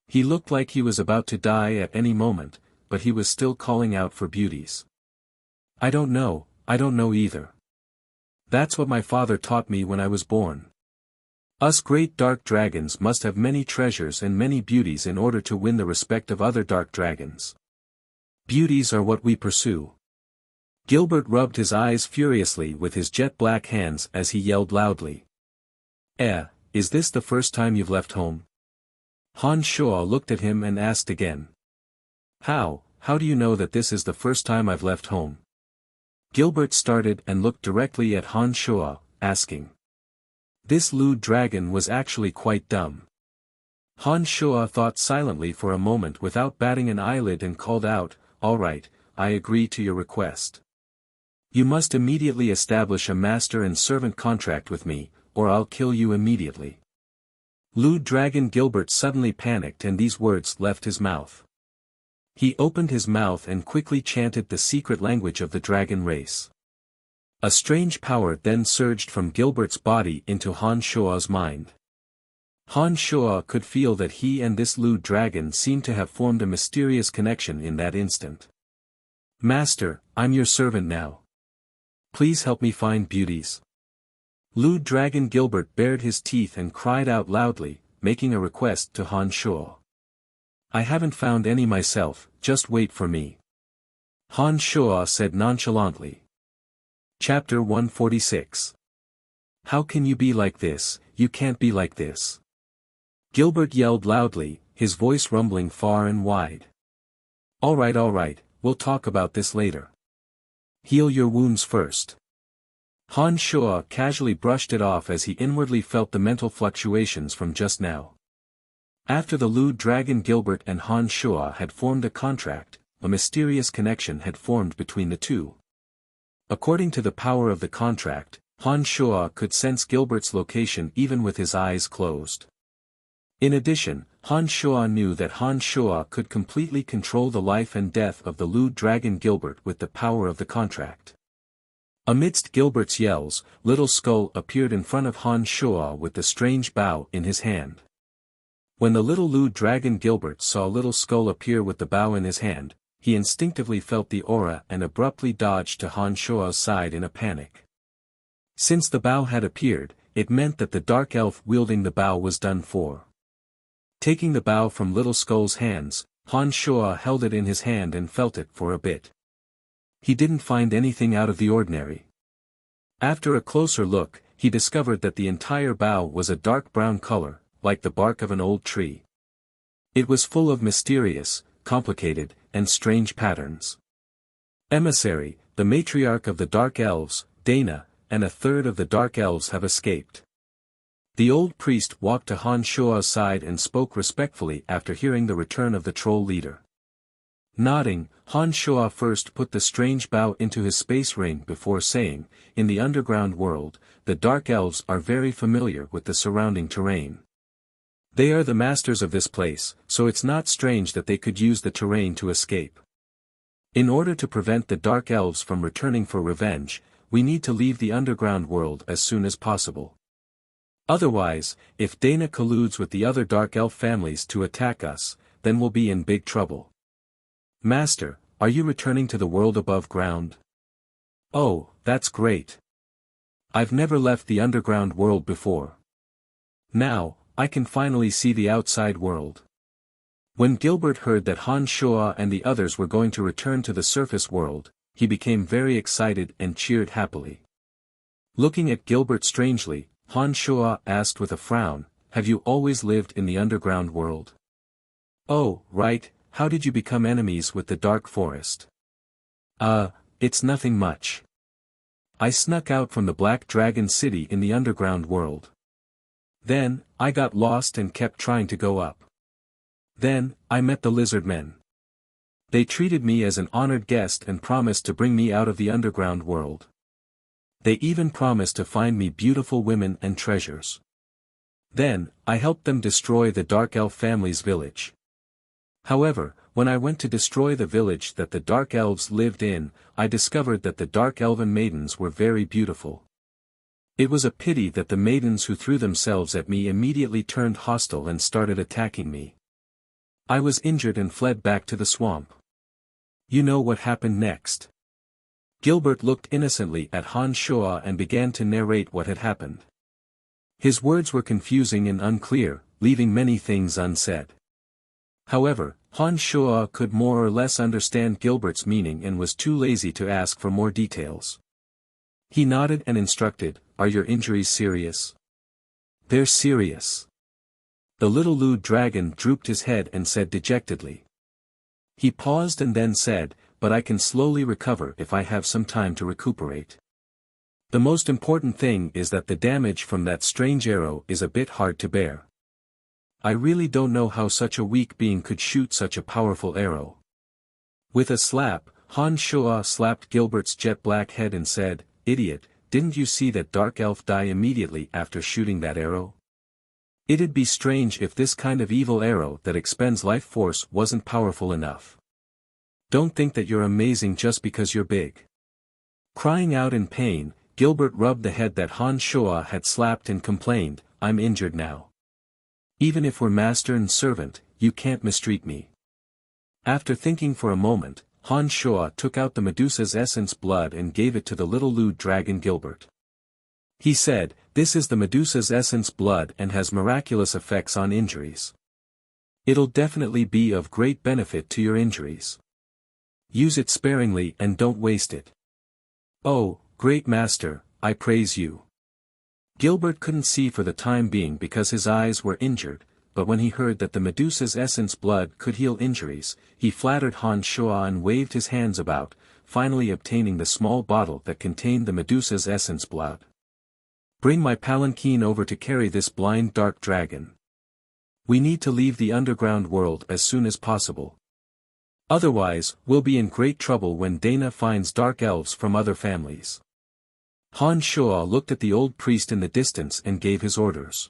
Speaker 1: He looked like he was about to die at any moment, but he was still calling out for beauties. I don't know either. That's what my father taught me when I was born. Us great dark dragons must have many treasures and many beauties in order to win the respect of other dark dragons. Beauties are what we pursue." Gilbert rubbed his eyes furiously with his jet-black hands as he yelled loudly. Is this the first time you've left home?" Han Shuo looked at him and asked again. How do you know that this is the first time I've left home?" Gilbert started and looked directly at Han Shuo, asking. This Lu Dragon was actually quite dumb. Han Shuo thought silently for a moment without batting an eyelid and called out, "All right, I agree to your request. You must immediately establish a master and servant contract with me, or I'll kill you immediately." Lu Dragon Gilbert suddenly panicked and these words left his mouth. He opened his mouth and quickly chanted the secret language of the dragon race. A strange power then surged from Gilbert's body into Han Shuo's mind. Han Shuo could feel that he and this Lu Dragon seemed to have formed a mysterious connection in that instant. "Master, I'm your servant now. Please help me find beauties." Lu Dragon Gilbert bared his teeth and cried out loudly, making a request to Han Shuo. "I haven't found any myself, just wait for me." Han Shuo said nonchalantly. Chapter 146. How can you be like this? You can't be like this. Gilbert yelled loudly, his voice rumbling far and wide. All right, we'll talk about this later. Heal your wounds first." Han Shuo casually brushed it off as he inwardly felt the mental fluctuations from just now. After the Lu Dragon Gilbert and Han Shuo had formed a contract, a mysterious connection had formed between the two. According to the power of the contract, Han Shuo could sense Gilbert's location even with his eyes closed. In addition, Han Shuo knew that Han Shuo could completely control the life and death of the Lu Dragon Gilbert with the power of the contract. Amidst Gilbert's yells, Little Skull appeared in front of Han Shuo with the strange bow in his hand. When the little Lu Dragon Gilbert saw Little Skull appear with the bow in his hand, he instinctively felt the aura and abruptly dodged to Han Shuo's side in a panic. Since the bow had appeared, it meant that the dark elf wielding the bow was done for. Taking the bow from Little Skull's hands, Han Shuo held it in his hand and felt it for a bit. He didn't find anything out of the ordinary. After a closer look, he discovered that the entire bough was a dark brown color, like the bark of an old tree. It was full of mysterious, complicated, and strange patterns. Emissary, the matriarch of the Dark Elves, Dana, and a third of the Dark Elves have escaped. The old priest walked to Han Shua's side and spoke respectfully after hearing the return of the troll leader. Nodding, Han Shua first put the strange bough into his space ring before saying, "In the underground world, the Dark Elves are very familiar with the surrounding terrain. They are the masters of this place, so it's not strange that they could use the terrain to escape. In order to prevent the Dark Elves from returning for revenge, we need to leave the underground world as soon as possible. Otherwise, if Dana colludes with the other Dark Elf families to attack us, then we'll be in big trouble." "Master, are you returning to the world above ground?" "Oh, that's great. I've never left the underground world before. Now, I can finally see the outside world." When Gilbert heard that Han Shua and the others were going to return to the surface world, he became very excited and cheered happily. Looking at Gilbert strangely, Han Shua asked with a frown, "Have you always lived in the underground world?" "Oh, right, how did you become enemies with the Dark Forest?" It's nothing much. I snuck out from the Black Dragon City in the underground world. Then, I got lost and kept trying to go up. Then, I met the lizard men. They treated me as an honored guest and promised to bring me out of the underground world. They even promised to find me beautiful women and treasures. Then, I helped them destroy the Dark Elf family's village. However, when I went to destroy the village that the Dark Elves lived in, I discovered that the Dark Elven maidens were very beautiful. It was a pity that the maidens who threw themselves at me immediately turned hostile and started attacking me. I was injured and fled back to the swamp. You know what happened next?" Gilbert looked innocently at Han Shua and began to narrate what had happened. His words were confusing and unclear, leaving many things unsaid. However, Han Shua could more or less understand Gilbert's meaning and was too lazy to ask for more details. He nodded and instructed, "Are your injuries serious?" "They're serious." The little lewd dragon drooped his head and said dejectedly. He paused and then said, "But I can slowly recover if I have some time to recuperate. The most important thing is that the damage from that strange arrow is a bit hard to bear. I really don't know how such a weak being could shoot such a powerful arrow." With a slap, Han Shua slapped Gilbert's jet-black head and said, "Idiot, didn't you see that Dark Elf die immediately after shooting that arrow? It'd be strange if this kind of evil arrow that expends life force wasn't powerful enough. Don't think that you're amazing just because you're big." Crying out in pain, Gilbert rubbed the head that Han Shua had slapped and complained, "I'm injured now. Even if we're master and servant, you can't mistreat me." After thinking for a moment, Han Shua took out the Medusa's essence blood and gave it to the little lewd dragon Gilbert. He said, "This is the Medusa's essence blood and has miraculous effects on injuries. It'll definitely be of great benefit to your injuries. Use it sparingly and don't waste it." "Oh, great master, I praise you." Gilbert couldn't see for the time being because his eyes were injured, but when he heard that the Medusa's essence blood could heal injuries, he flattered Han Shua and waved his hands about, finally obtaining the small bottle that contained the Medusa's essence blood. "Bring my palanquin over to carry this blind dark dragon. We need to leave the underground world as soon as possible. Otherwise, we'll be in great trouble when Dana finds Dark Elves from other families." Han Shua looked at the old priest in the distance and gave his orders.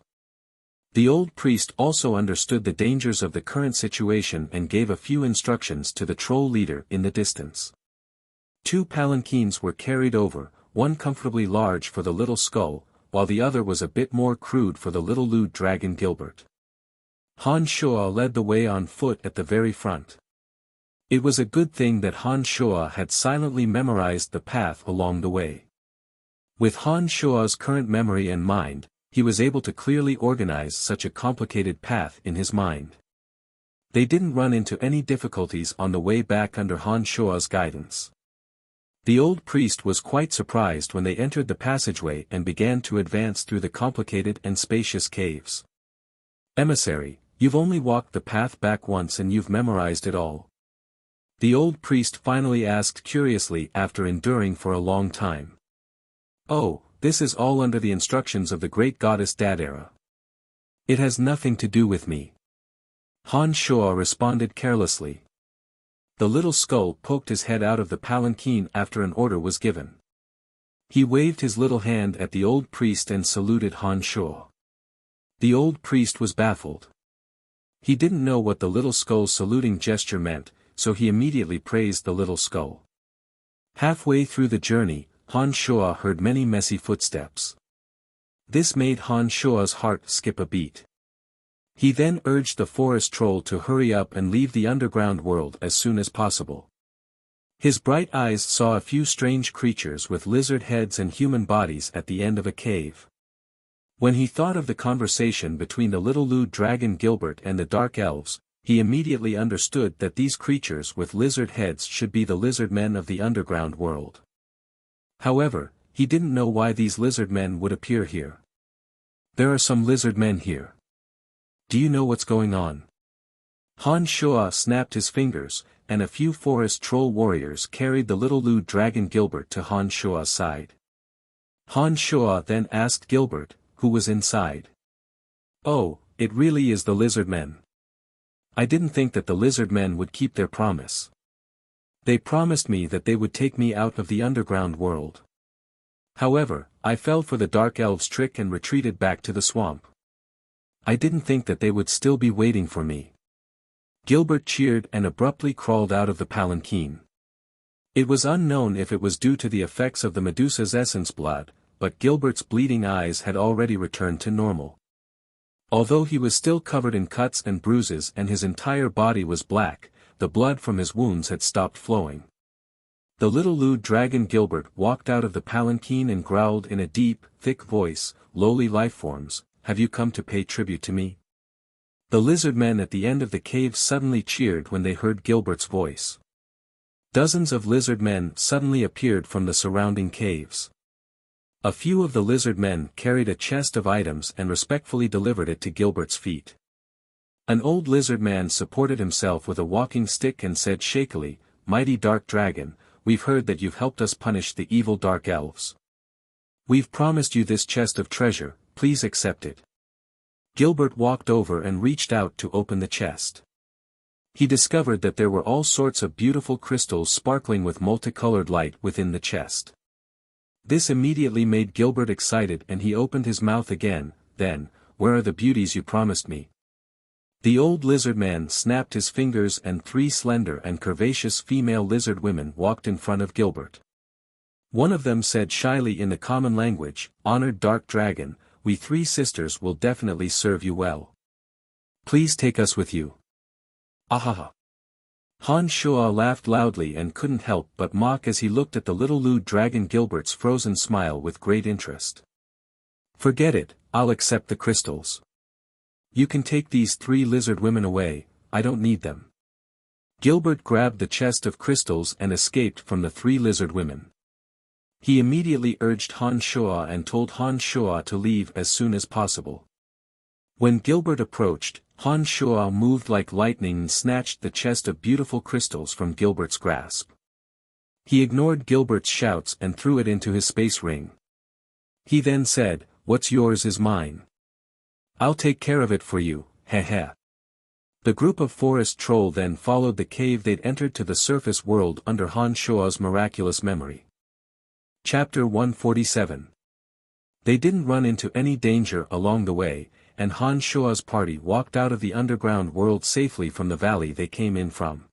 Speaker 1: The old priest also understood the dangers of the current situation and gave a few instructions to the troll leader in the distance. 2 palanquins were carried over, one comfortably large for the little skull, while the other was a bit more crude for the little lewd dragon Gilbert. Han Shua led the way on foot at the very front. It was a good thing that Han Shua had silently memorized the path along the way. With Han Shua's current memory and mind, he was able to clearly organize such a complicated path in his mind. They didn't run into any difficulties on the way back under Han Shua's guidance. The old priest was quite surprised when they entered the passageway and began to advance through the complicated and spacious caves. "Emissary, you've only walked the path back once and you've memorized it all?" The old priest finally asked curiously after enduring for a long time. "Oh, this is all under the instructions of the great goddess Dadera. It has nothing to do with me." Han Shuo responded carelessly. The little skull poked his head out of the palanquin after an order was given. He waved his little hand at the old priest and saluted Han Shuo. The old priest was baffled. He didn't know what the little skull's saluting gesture meant, so he immediately praised the little skull. Halfway through the journey, Han Shuo heard many messy footsteps. This made Han Shuo's heart skip a beat. He then urged the forest troll to hurry up and leave the underground world as soon as possible. His bright eyes saw a few strange creatures with lizard heads and human bodies at the end of a cave. When he thought of the conversation between the little lewd dragon Gilbert and the dark elves, he immediately understood that these creatures with lizard heads should be the lizard men of the underground world. However, he didn't know why these lizard men would appear here. "There are some lizard men here. Do you know what's going on?" Han Shuo snapped his fingers, and a few forest troll warriors carried the little lewd dragon Gilbert to Han Shuo's side. Han Shuo then asked Gilbert, who was inside. "Oh, it really is the lizard men. I didn't think that the lizard men would keep their promise. They promised me that they would take me out of the underground world. However, I fell for the dark elves' trick and retreated back to the swamp. I didn't think that they would still be waiting for me." Gilbert cheered and abruptly crawled out of the palanquin. It was unknown if it was due to the effects of the Medusa's essence blood, but Gilbert's bleeding eyes had already returned to normal. Although he was still covered in cuts and bruises and his entire body was black, the blood from his wounds had stopped flowing. The little lewd dragon Gilbert walked out of the palanquin and growled in a deep, thick voice, "Lowly lifeforms, have you come to pay tribute to me?" The lizard men at the end of the cave suddenly cheered when they heard Gilbert's voice. Dozens of lizard men suddenly appeared from the surrounding caves. A few of the lizard men carried a chest of items and respectfully delivered it to Gilbert's feet. An old lizard man supported himself with a walking stick and said shakily, "Mighty dark dragon, we've heard that you've helped us punish the evil dark elves. We've promised you this chest of treasure, please accept it." Gilbert walked over and reached out to open the chest. He discovered that there were all sorts of beautiful crystals sparkling with multicolored light within the chest. This immediately made Gilbert excited and he opened his mouth again. "Then, where are the beauties you promised me?" The old lizard man snapped his fingers and 3 slender and curvaceous female lizard women walked in front of Gilbert. One of them said shyly in the common language, "Honored dark dragon, we 3 sisters will definitely serve you well. Please take us with you." "Ahaha." Han Shuo laughed loudly and couldn't help but mock as he looked at the little lewd dragon Gilbert's frozen smile with great interest. "Forget it, I'll accept the crystals. You can take these 3 lizard women away, I don't need them." Gilbert grabbed the chest of crystals and escaped from the 3 lizard women. He immediately urged Han Shuo and told Han Shuo to leave as soon as possible. When Gilbert approached, Han Shuo moved like lightning and snatched the chest of beautiful crystals from Gilbert's grasp. He ignored Gilbert's shouts and threw it into his space ring. He then said, "What's yours is mine. I'll take care of it for you, heh heh." The group of forest troll then followed the cave they'd entered to the surface world under Han Shuo's miraculous memory. Chapter 147. They didn't run into any danger along the way, and Han Shuo's party walked out of the underground world safely from the valley they came in from.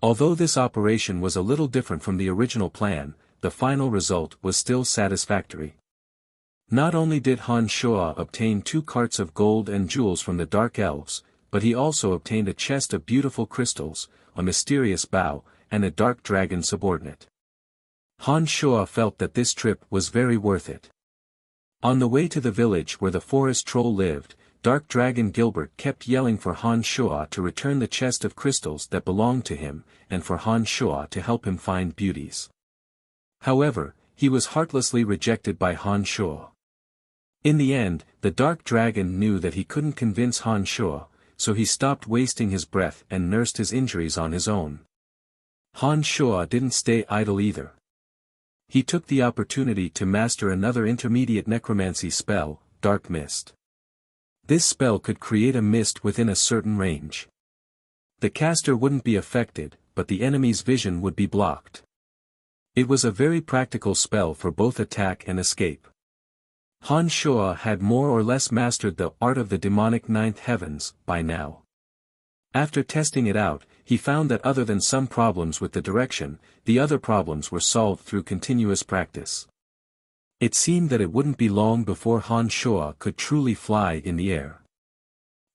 Speaker 1: Although this operation was a little different from the original plan, the final result was still satisfactory. Not only did Han Shuo obtain 2 carts of gold and jewels from the Dark Elves, but he also obtained a chest of beautiful crystals, a mysterious bow, and a dark dragon subordinate. Han Shuo felt that this trip was very worth it. On the way to the village where the forest troll lived, Dark Dragon Gilbert kept yelling for Han Shuo to return the chest of crystals that belonged to him, and for Han Shuo to help him find beauties. However, he was heartlessly rejected by Han Shuo. In the end, the Dark Dragon knew that he couldn't convince Han Shuo, so he stopped wasting his breath and nursed his injuries on his own. Han Shuo didn't stay idle either. He took the opportunity to master another intermediate necromancy spell, Dark Mist. This spell could create a mist within a certain range. The caster wouldn't be affected, but the enemy's vision would be blocked. It was a very practical spell for both attack and escape. Han Shuo had more or less mastered the art of the demonic ninth heavens by now. After testing it out, he found that other than some problems with the direction, the other problems were solved through continuous practice. It seemed that it wouldn't be long before Han Shuo could truly fly in the air.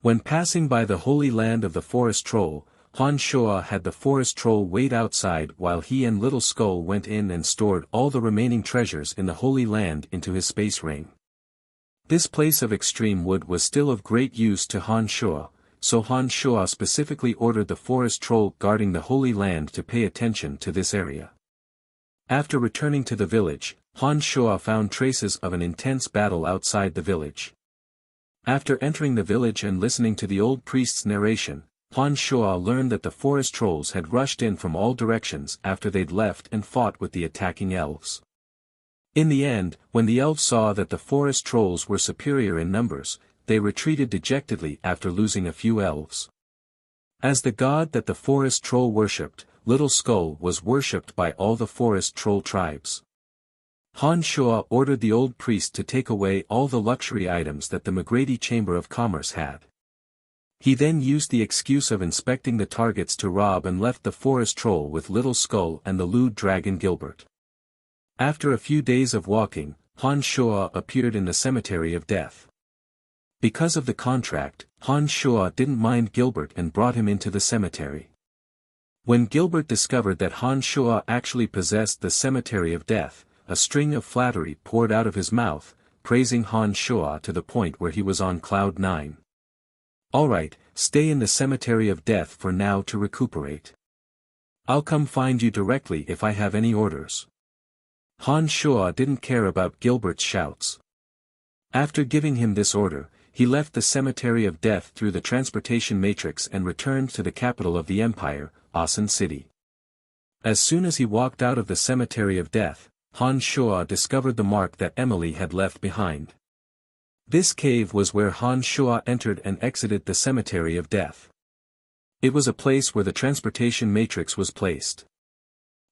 Speaker 1: When passing by the holy land of the forest troll, Han Shuo had the forest troll wait outside while he and Little Skull went in and stored all the remaining treasures in the holy land into his space ring. This place of extreme wood was still of great use to Han Shuo, so Han Shuo specifically ordered the forest troll guarding the holy land to pay attention to this area. After returning to the village, Han Shuo found traces of an intense battle outside the village. After entering the village and listening to the old priest's narration, Han Shuo learned that the forest trolls had rushed in from all directions after they'd left and fought with the attacking elves. In the end, when the elves saw that the forest trolls were superior in numbers, they retreated dejectedly after losing a few elves. As the god that the forest troll worshipped, Little Skull was worshipped by all the forest troll tribes. Han Shuo ordered the old priest to take away all the luxury items that the McGrady Chamber of Commerce had. He then used the excuse of inspecting the targets to rob and left the forest troll with Little Skull and the lewd dragon Gilbert. After a few days of walking, Han Shuo appeared in the Cemetery of Death. Because of the contract, Han Shuo didn't mind Gilbert and brought him into the cemetery. When Gilbert discovered that Han Shuo actually possessed the Cemetery of Death, a string of flattery poured out of his mouth, praising Han Shuo to the point where he was on cloud 9. "Alright, stay in the Cemetery of Death for now to recuperate. I'll come find you directly if I have any orders." Han Shuo didn't care about Gilbert's shouts. After giving him this order, he left the Cemetery of Death through the transportation matrix and returned to the capital of the empire, Asan City. As soon as he walked out of the Cemetery of Death, Han Shuo discovered the mark that Emily had left behind. This cave was where Han Shuo entered and exited the Cemetery of Death. It was a place where the transportation matrix was placed.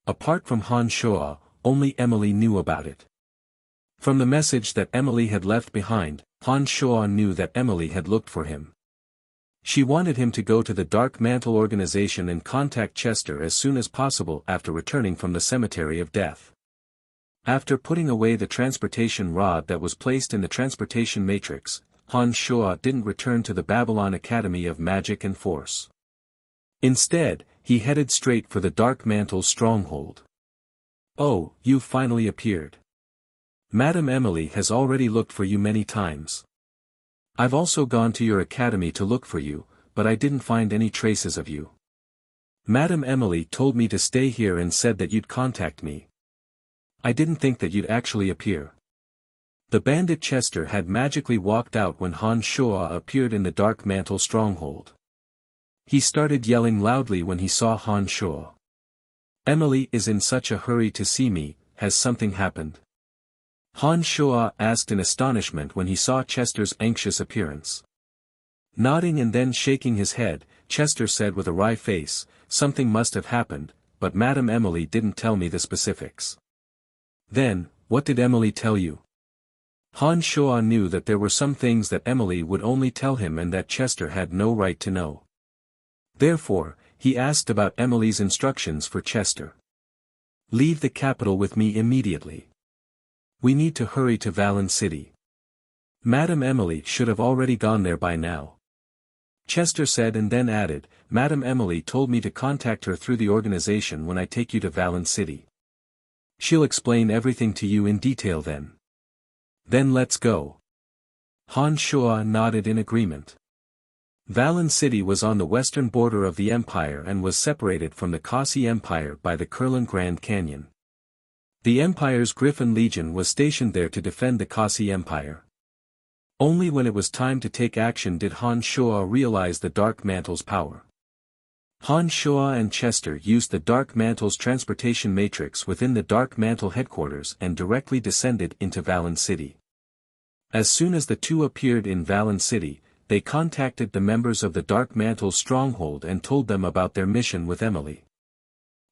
Speaker 1: Apart from Han Shuo, only Emily knew about it. From the message that Emily had left behind, Han Shuo knew that Emily had looked for him. She wanted him to go to the Dark Mantle organization and contact Chester as soon as possible after returning from the Cemetery of Death. After putting away the transportation rod that was placed in the transportation matrix, Han Shuo didn't return to the Babylon Academy of Magic and Force. Instead, he headed straight for the Dark Mantle stronghold. "Oh, you finally appeared. Madam Emily has already looked for you many times. I've also gone to your academy to look for you, but I didn't find any traces of you. Madam Emily told me to stay here and said that you'd contact me. I didn't think that you'd actually appear." The bandit Chester had magically walked out when Han Shuo appeared in the Dark Mantle stronghold. He started yelling loudly when he saw Han Shuo. "Emily is in such a hurry to see me, has something happened?" Han Shuo asked in astonishment when he saw Chester's anxious appearance. Nodding and then shaking his head, Chester said with a wry face, "Something must have happened, but Madam Emily didn't tell me the specifics." "Then, what did Emily tell you?" Han Shuo knew that there were some things that Emily would only tell him and that Chester had no right to know. Therefore, he asked about Emily's instructions for Chester. "Leave the capital with me immediately. We need to hurry to Valen City. Madam Emily should have already gone there by now." Chester said and then added, "Madam Emily told me to contact her through the organization when I take you to Valen City. She'll explain everything to you in detail then." "Then let's go." Han Shuo nodded in agreement. Valen City was on the western border of the empire and was separated from the Kasi Empire by the Kurlan Grand Canyon. The Empire's Griffin Legion was stationed there to defend the Kasi Empire. Only when it was time to take action did Han Shuo realize the Dark Mantle's power. Han Shuo and Chester used the Dark Mantle's transportation matrix within the Dark Mantle headquarters and directly descended into Valen City. As soon as the two appeared in Valen City, they contacted the members of the Dark Mantle's stronghold and told them about their mission with Emily.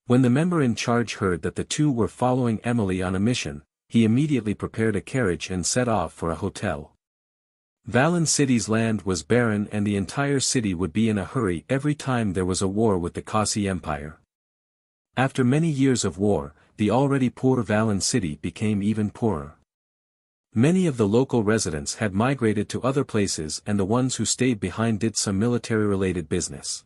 Speaker 1: When the member in charge heard that the two were following Emily on a mission, he immediately prepared a carriage and set off for a hotel. Valen City's land was barren and the entire city would be in a hurry every time there was a war with the Kasi Empire. After many years of war, the already poor Valen City became even poorer. Many of the local residents had migrated to other places and the ones who stayed behind did some military-related business.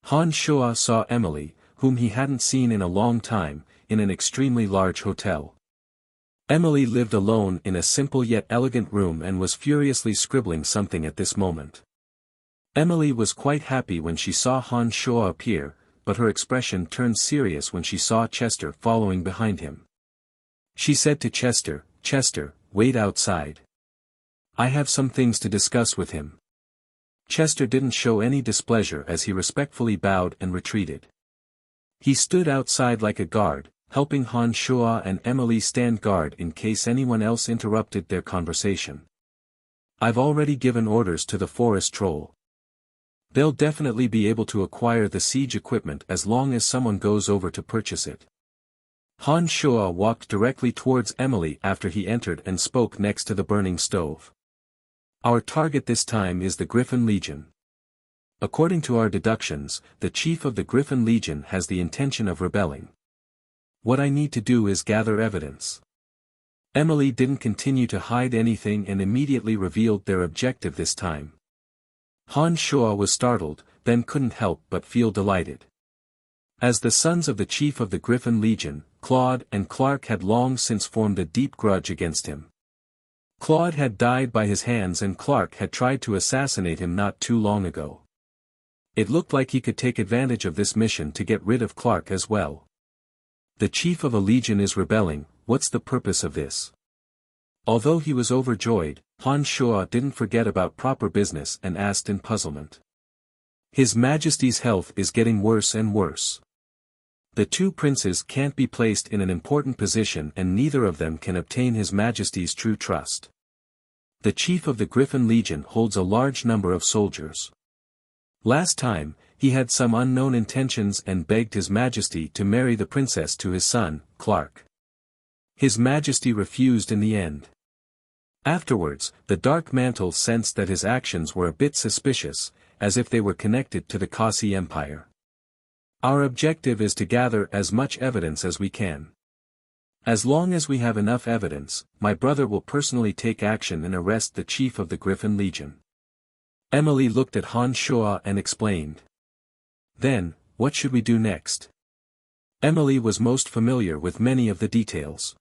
Speaker 1: Han Shuo saw Emily, whom he hadn't seen in a long time, in an extremely large hotel. Emily lived alone in a simple yet elegant room and was furiously scribbling something at this moment. Emily was quite happy when she saw Han Shuo appear, but her expression turned serious when she saw Chester following behind him. She said to Chester, "Chester, wait outside. I have some things to discuss with him." Chester didn't show any displeasure as he respectfully bowed and retreated. He stood outside like a guard, helping Han Shuo and Emily stand guard in case anyone else interrupted their conversation. "I've already given orders to the forest troll. They'll definitely be able to acquire the siege equipment as long as someone goes over to purchase it." Han Shuo walked directly towards Emily after he entered and spoke next to the burning stove. "Our target this time is the Griffin Legion. According to our deductions, the chief of the Griffin Legion has the intention of rebelling. What I need to do is gather evidence." Emily didn't continue to hide anything and immediately revealed their objective this time. Han Shuo was startled, then couldn't help but feel delighted. As the sons of the chief of the Griffin Legion, Claude and Clark had long since formed a deep grudge against him. Claude had died by his hands and Clark had tried to assassinate him not too long ago. It looked like he could take advantage of this mission to get rid of Clark as well. The chief of a legion is rebelling, what's the purpose of this? Although he was overjoyed, Han Shuo didn't forget about proper business and asked in puzzlement. "His Majesty's health is getting worse and worse. The two princes can't be placed in an important position and neither of them can obtain His Majesty's true trust. The chief of the Griffin Legion holds a large number of soldiers. Last time, he had some unknown intentions and begged His Majesty to marry the princess to his son, Clark. His Majesty refused in the end. Afterwards, the Dark Mantle sensed that his actions were a bit suspicious, as if they were connected to the Kasi Empire. Our objective is to gather as much evidence as we can. As long as we have enough evidence, my brother will personally take action and arrest the chief of the Griffin Legion." Emily looked at Han Shuo and explained. "Then, what should we do next?" Emily was most familiar with many of the details.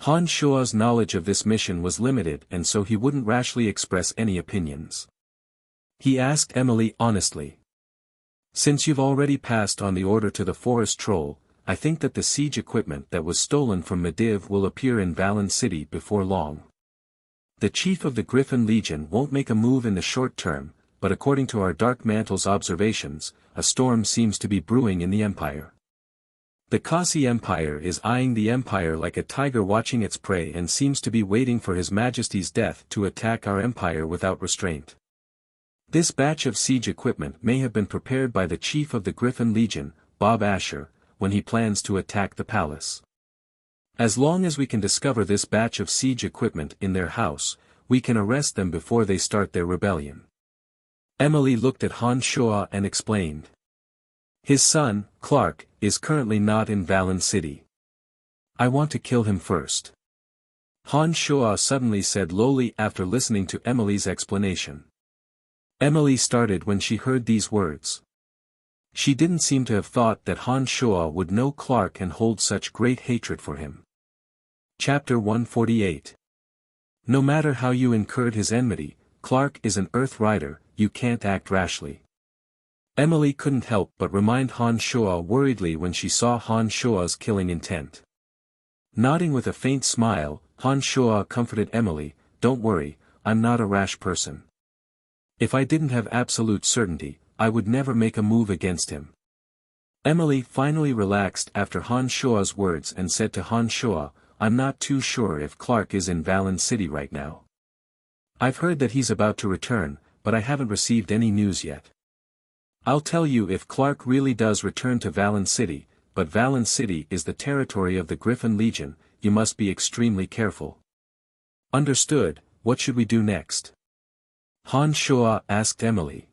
Speaker 1: Han Shuo's knowledge of this mission was limited and so he wouldn't rashly express any opinions. He asked Emily honestly. "Since you've already passed on the order to the forest troll, I think that the siege equipment that was stolen from Mediv will appear in Valen City before long. The chief of the Griffin Legion won't make a move in the short term, but according to our Dark Mantle's observations, a storm seems to be brewing in the Empire. The Kasi Empire is eyeing the Empire like a tiger watching its prey and seems to be waiting for His Majesty's death to attack our Empire without restraint. This batch of siege equipment may have been prepared by the chief of the Griffin Legion, Bob Asher, when he plans to attack the palace. As long as we can discover this batch of siege equipment in their house, we can arrest them before they start their rebellion." Emily looked at Han Shuo and explained. "His son, Clark, is currently not in Valen City. I want to kill him first," Han Shuo suddenly said lowly after listening to Emily's explanation. Emily started when she heard these words. She didn't seem to have thought that Han Shuo would know Clark and hold such great hatred for him. Chapter 148. No matter how you incurred his enmity, Clark is an Earth Rider, you can't act rashly. Emily couldn't help but remind Han Shuo worriedly when she saw Han Shuo's killing intent. Nodding with a faint smile, Han Shuo comforted Emily, "Don't worry, I'm not a rash person. If I didn't have absolute certainty, I would never make a move against him." Emily finally relaxed after Han Shuo's words and said to Han Shuo, "I'm not too sure if Clark is in Valen City right now. I've heard that he's about to return, but I haven't received any news yet. I'll tell you if Clark really does return to Valen City, but Valen City is the territory of the Griffin Legion, you must be extremely careful." "Understood, what should we do next?" Han Shuo asked Emily.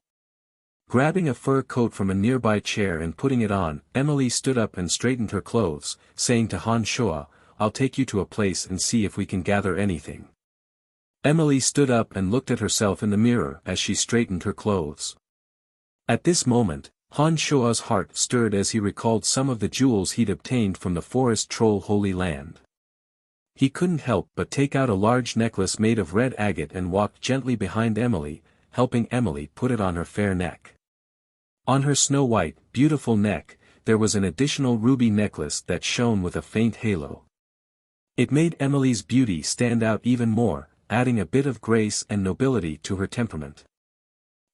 Speaker 1: Grabbing a fur coat from a nearby chair and putting it on, Emily stood up and straightened her clothes, saying to Han Shuo, "I'll take you to a place and see if we can gather anything." Emily stood up and looked at herself in the mirror as she straightened her clothes. At this moment, Han Shuo's heart stirred as he recalled some of the jewels he'd obtained from the forest troll Holy Land. He couldn't help but take out a large necklace made of red agate and walked gently behind Emily, helping Emily put it on her fair neck. On her snow-white, beautiful neck, there was an additional ruby necklace that shone with a faint halo. It made Emily's beauty stand out even more, adding a bit of grace and nobility to her temperament.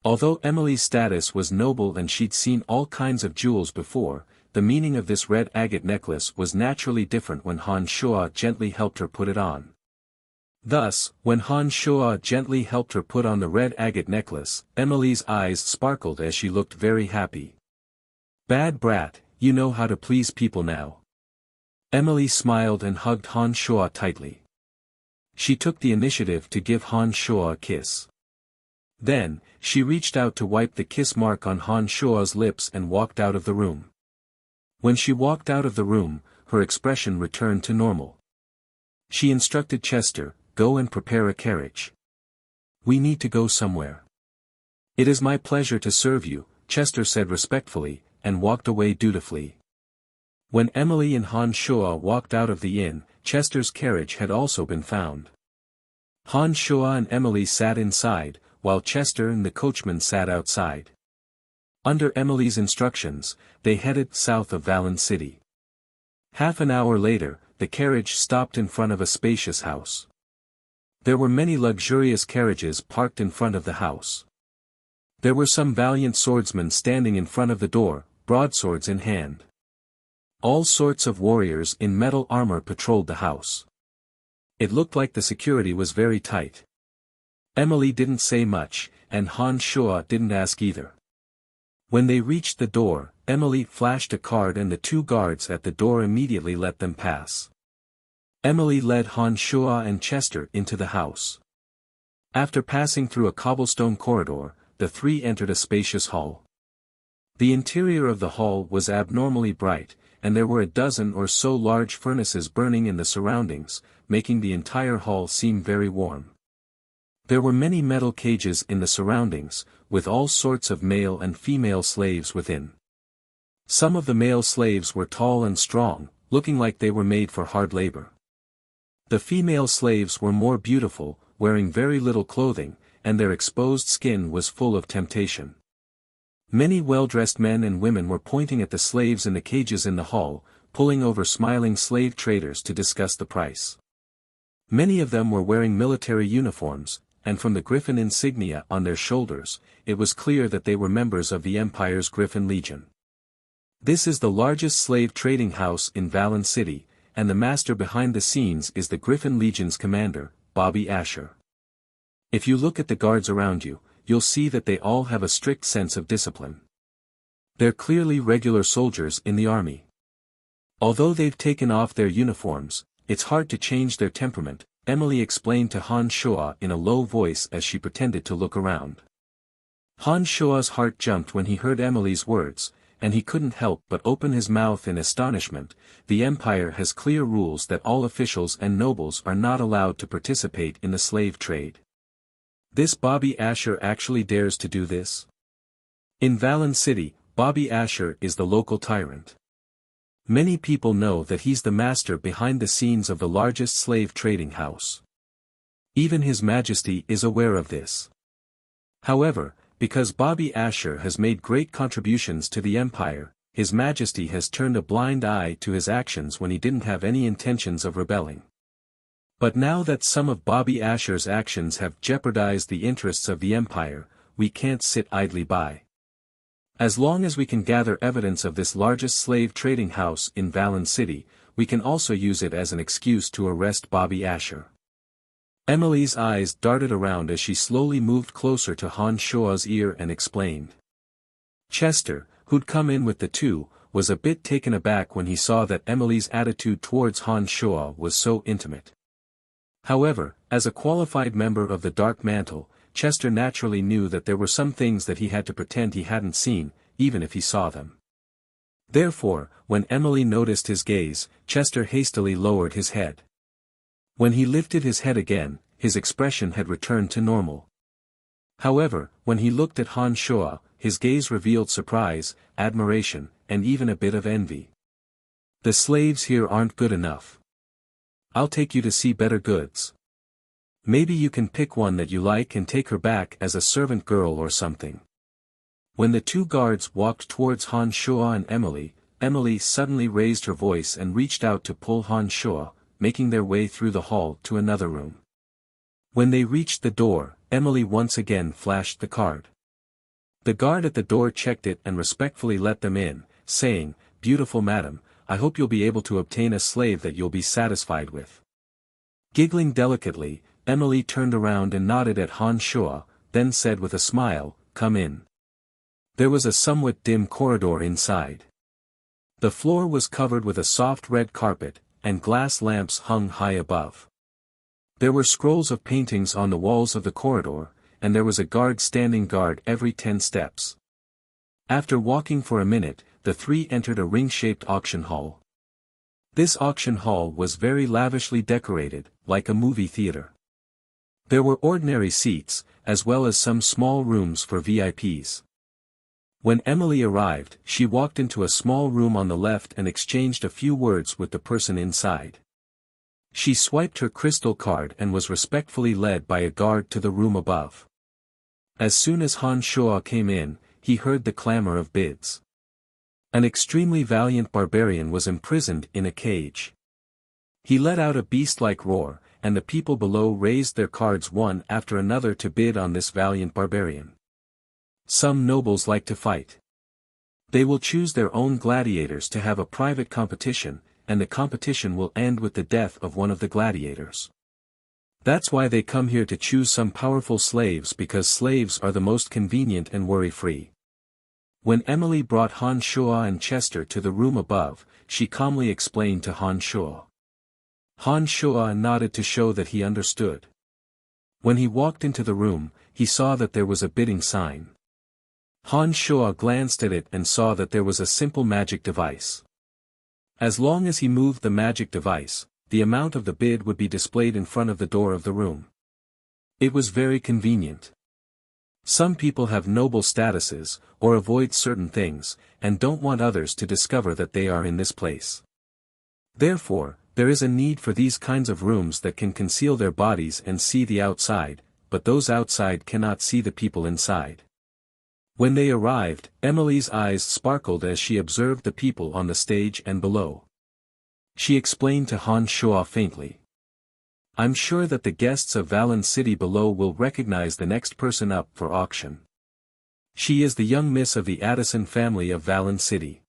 Speaker 1: Although Emily's status was noble and she'd seen all kinds of jewels before, the meaning of this red agate necklace was naturally different when Han Shuo gently helped her put it on. Thus, when Han Shuo gently helped her put on the red agate necklace, Emily's eyes sparkled as she looked very happy. "Bad brat, you know how to please people now." Emily smiled and hugged Han Shuo tightly. She took the initiative to give Han Shuo a kiss. Then, she reached out to wipe the kiss mark on Han Shuo's lips and walked out of the room. When she walked out of the room, her expression returned to normal. She instructed Chester, "Go and prepare a carriage. We need to go somewhere." "It is my pleasure to serve you," Chester said respectfully, and walked away dutifully. When Emily and Han Shuo walked out of the inn, Chester's carriage had also been found. Han Shuo and Emily sat inside, while Chester and the coachman sat outside. Under Emily's instructions, they headed south of Valen City. Half an hour later, the carriage stopped in front of a spacious house. There were many luxurious carriages parked in front of the house. There were some valiant swordsmen standing in front of the door, broadswords in hand. All sorts of warriors in metal armor patrolled the house. It looked like the security was very tight. Emily didn't say much, and Han Shuo didn't ask either. When they reached the door, Emily flashed a card and the two guards at the door immediately let them pass. Emily led Han Shuo and Chester into the house. After passing through a cobblestone corridor, the three entered a spacious hall. The interior of the hall was abnormally bright, and there were a dozen or so large furnaces burning in the surroundings, making the entire hall seem very warm. There were many metal cages in the surroundings, with all sorts of male and female slaves within. Some of the male slaves were tall and strong, looking like they were made for hard labor. The female slaves were more beautiful, wearing very little clothing, and their exposed skin was full of temptation. Many well-dressed men and women were pointing at the slaves in the cages in the hall, pulling over smiling slave traders to discuss the price. Many of them were wearing military uniforms, and from the Griffin insignia on their shoulders, it was clear that they were members of the Empire's Griffin Legion. This is the largest slave trading house in Valen City, and the master behind the scenes is the Griffin Legion's commander, Bobby Asher. If you look at the guards around you, you'll see that they all have a strict sense of discipline. They're clearly regular soldiers in the army. Although they've taken off their uniforms, it's hard to change their temperament, Emily explained to Han Shuo in a low voice as she pretended to look around. Han Shuo's heart jumped when he heard Emily's words, and he couldn't help but open his mouth in astonishment. The Empire has clear rules that all officials and nobles are not allowed to participate in the slave trade. This Bobby Asher actually dares to do this? In Valen City, Bobby Asher is the local tyrant. Many people know that he's the master behind the scenes of the largest slave trading house. Even His Majesty is aware of this. However, because Bobby Asher has made great contributions to the Empire, His Majesty has turned a blind eye to his actions when he didn't have any intentions of rebelling. But now that some of Bobby Asher's actions have jeopardized the interests of the Empire, we can't sit idly by. As long as we can gather evidence of this largest slave trading house in Valen City, we can also use it as an excuse to arrest Bobby Asher. Emily's eyes darted around as she slowly moved closer to Han Shua's ear and explained. Chester, who'd come in with the two, was a bit taken aback when he saw that Emily's attitude towards Han Shua was so intimate. However, as a qualified member of the Dark Mantle, Chester naturally knew that there were some things that he had to pretend he hadn't seen, even if he saw them. Therefore, when Emily noticed his gaze, Chester hastily lowered his head. When he lifted his head again, his expression had returned to normal. However, when he looked at Han Shua, his gaze revealed surprise, admiration, and even a bit of envy. The slaves here aren't good enough. I'll take you to see better goods. Maybe you can pick one that you like and take her back as a servant girl or something. When the two guards walked towards Han Shua and Emily, Emily suddenly raised her voice and reached out to pull Han Shua, making their way through the hall to another room. When they reached the door, Emily once again flashed the card. The guard at the door checked it and respectfully let them in, saying, "Beautiful madam, I hope you'll be able to obtain a slave that you'll be satisfied with." Giggling delicately, Emily turned around and nodded at Han Shua, then said with a smile, "Come in." There was a somewhat dim corridor inside. The floor was covered with a soft red carpet, and glass lamps hung high above. There were scrolls of paintings on the walls of the corridor, and there was a guard standing guard every 10 steps. After walking for a minute, the three entered a ring-shaped auction hall. This auction hall was very lavishly decorated, like a movie theater. There were ordinary seats, as well as some small rooms for VIPs. When Emily arrived, she walked into a small room on the left and exchanged a few words with the person inside. She swiped her crystal card and was respectfully led by a guard to the room above. As soon as Han Shua came in, he heard the clamor of bids. An extremely valiant barbarian was imprisoned in a cage. He let out a beast-like roar, and the people below raised their cards one after another to bid on this valiant barbarian. Some nobles like to fight. They will choose their own gladiators to have a private competition, and the competition will end with the death of one of the gladiators. That's why they come here to choose some powerful slaves, because slaves are the most convenient and worry-free. When Emily brought Han Shua and Chester to the room above, she calmly explained to Han Shua. Han Shua nodded to show that he understood. When he walked into the room, he saw that there was a bidding sign. Han Shua glanced at it and saw that there was a simple magic device. As long as he moved the magic device, the amount of the bid would be displayed in front of the door of the room. It was very convenient. Some people have noble statuses, or avoid certain things, and don't want others to discover that they are in this place. Therefore, there is a need for these kinds of rooms that can conceal their bodies and see the outside, but those outside cannot see the people inside. When they arrived, Emily's eyes sparkled as she observed the people on the stage and below. She explained to Han Shua faintly. "I'm sure that the guests of Valen City below will recognize the next person up for auction. She is the young miss of the Addison family of Valen City."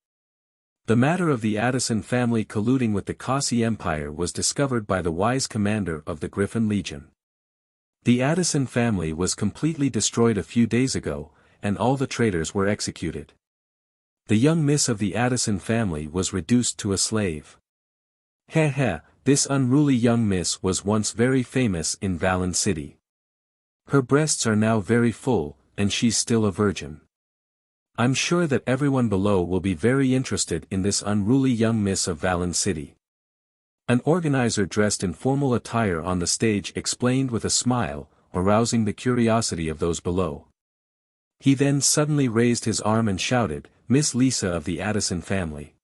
Speaker 1: The matter of the Addison family colluding with the Kasi Empire was discovered by the wise commander of the Griffin Legion. The Addison family was completely destroyed a few days ago, and all the traitors were executed. The young miss of the Addison family was reduced to a slave. This unruly young miss was once very famous in Valen City. Her breasts are now very full, and she's still a virgin. I'm sure that everyone below will be very interested in this unruly young miss of Valen City. An organizer dressed in formal attire on the stage explained with a smile, arousing the curiosity of those below. He then suddenly raised his arm and shouted, "Miss Lisa of the Addison family.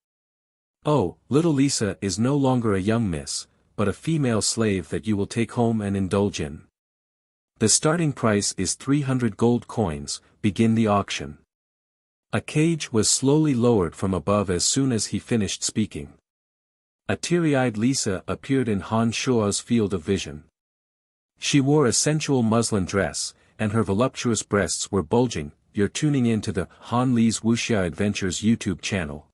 Speaker 1: Oh, little Lisa is no longer a young miss, but a female slave that you will take home and indulge in. The starting price is 300 gold coins, begin the auction." A cage was slowly lowered from above as soon as he finished speaking. A teary-eyed Lisa appeared in Han Shuo's field of vision. She wore a sensual muslin dress, and her voluptuous breasts were bulging. You're tuning in to the Han Li's Wuxia Adventures YouTube channel.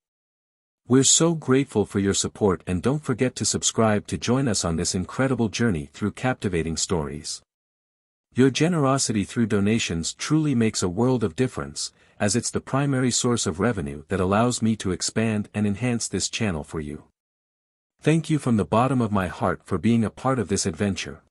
Speaker 1: We're so grateful for your support, and don't forget to subscribe to join us on this incredible journey through captivating stories. Your generosity through donations truly makes a world of difference, as it's the primary source of revenue that allows me to expand and enhance this channel for you. Thank you from the bottom of my heart for being a part of this adventure.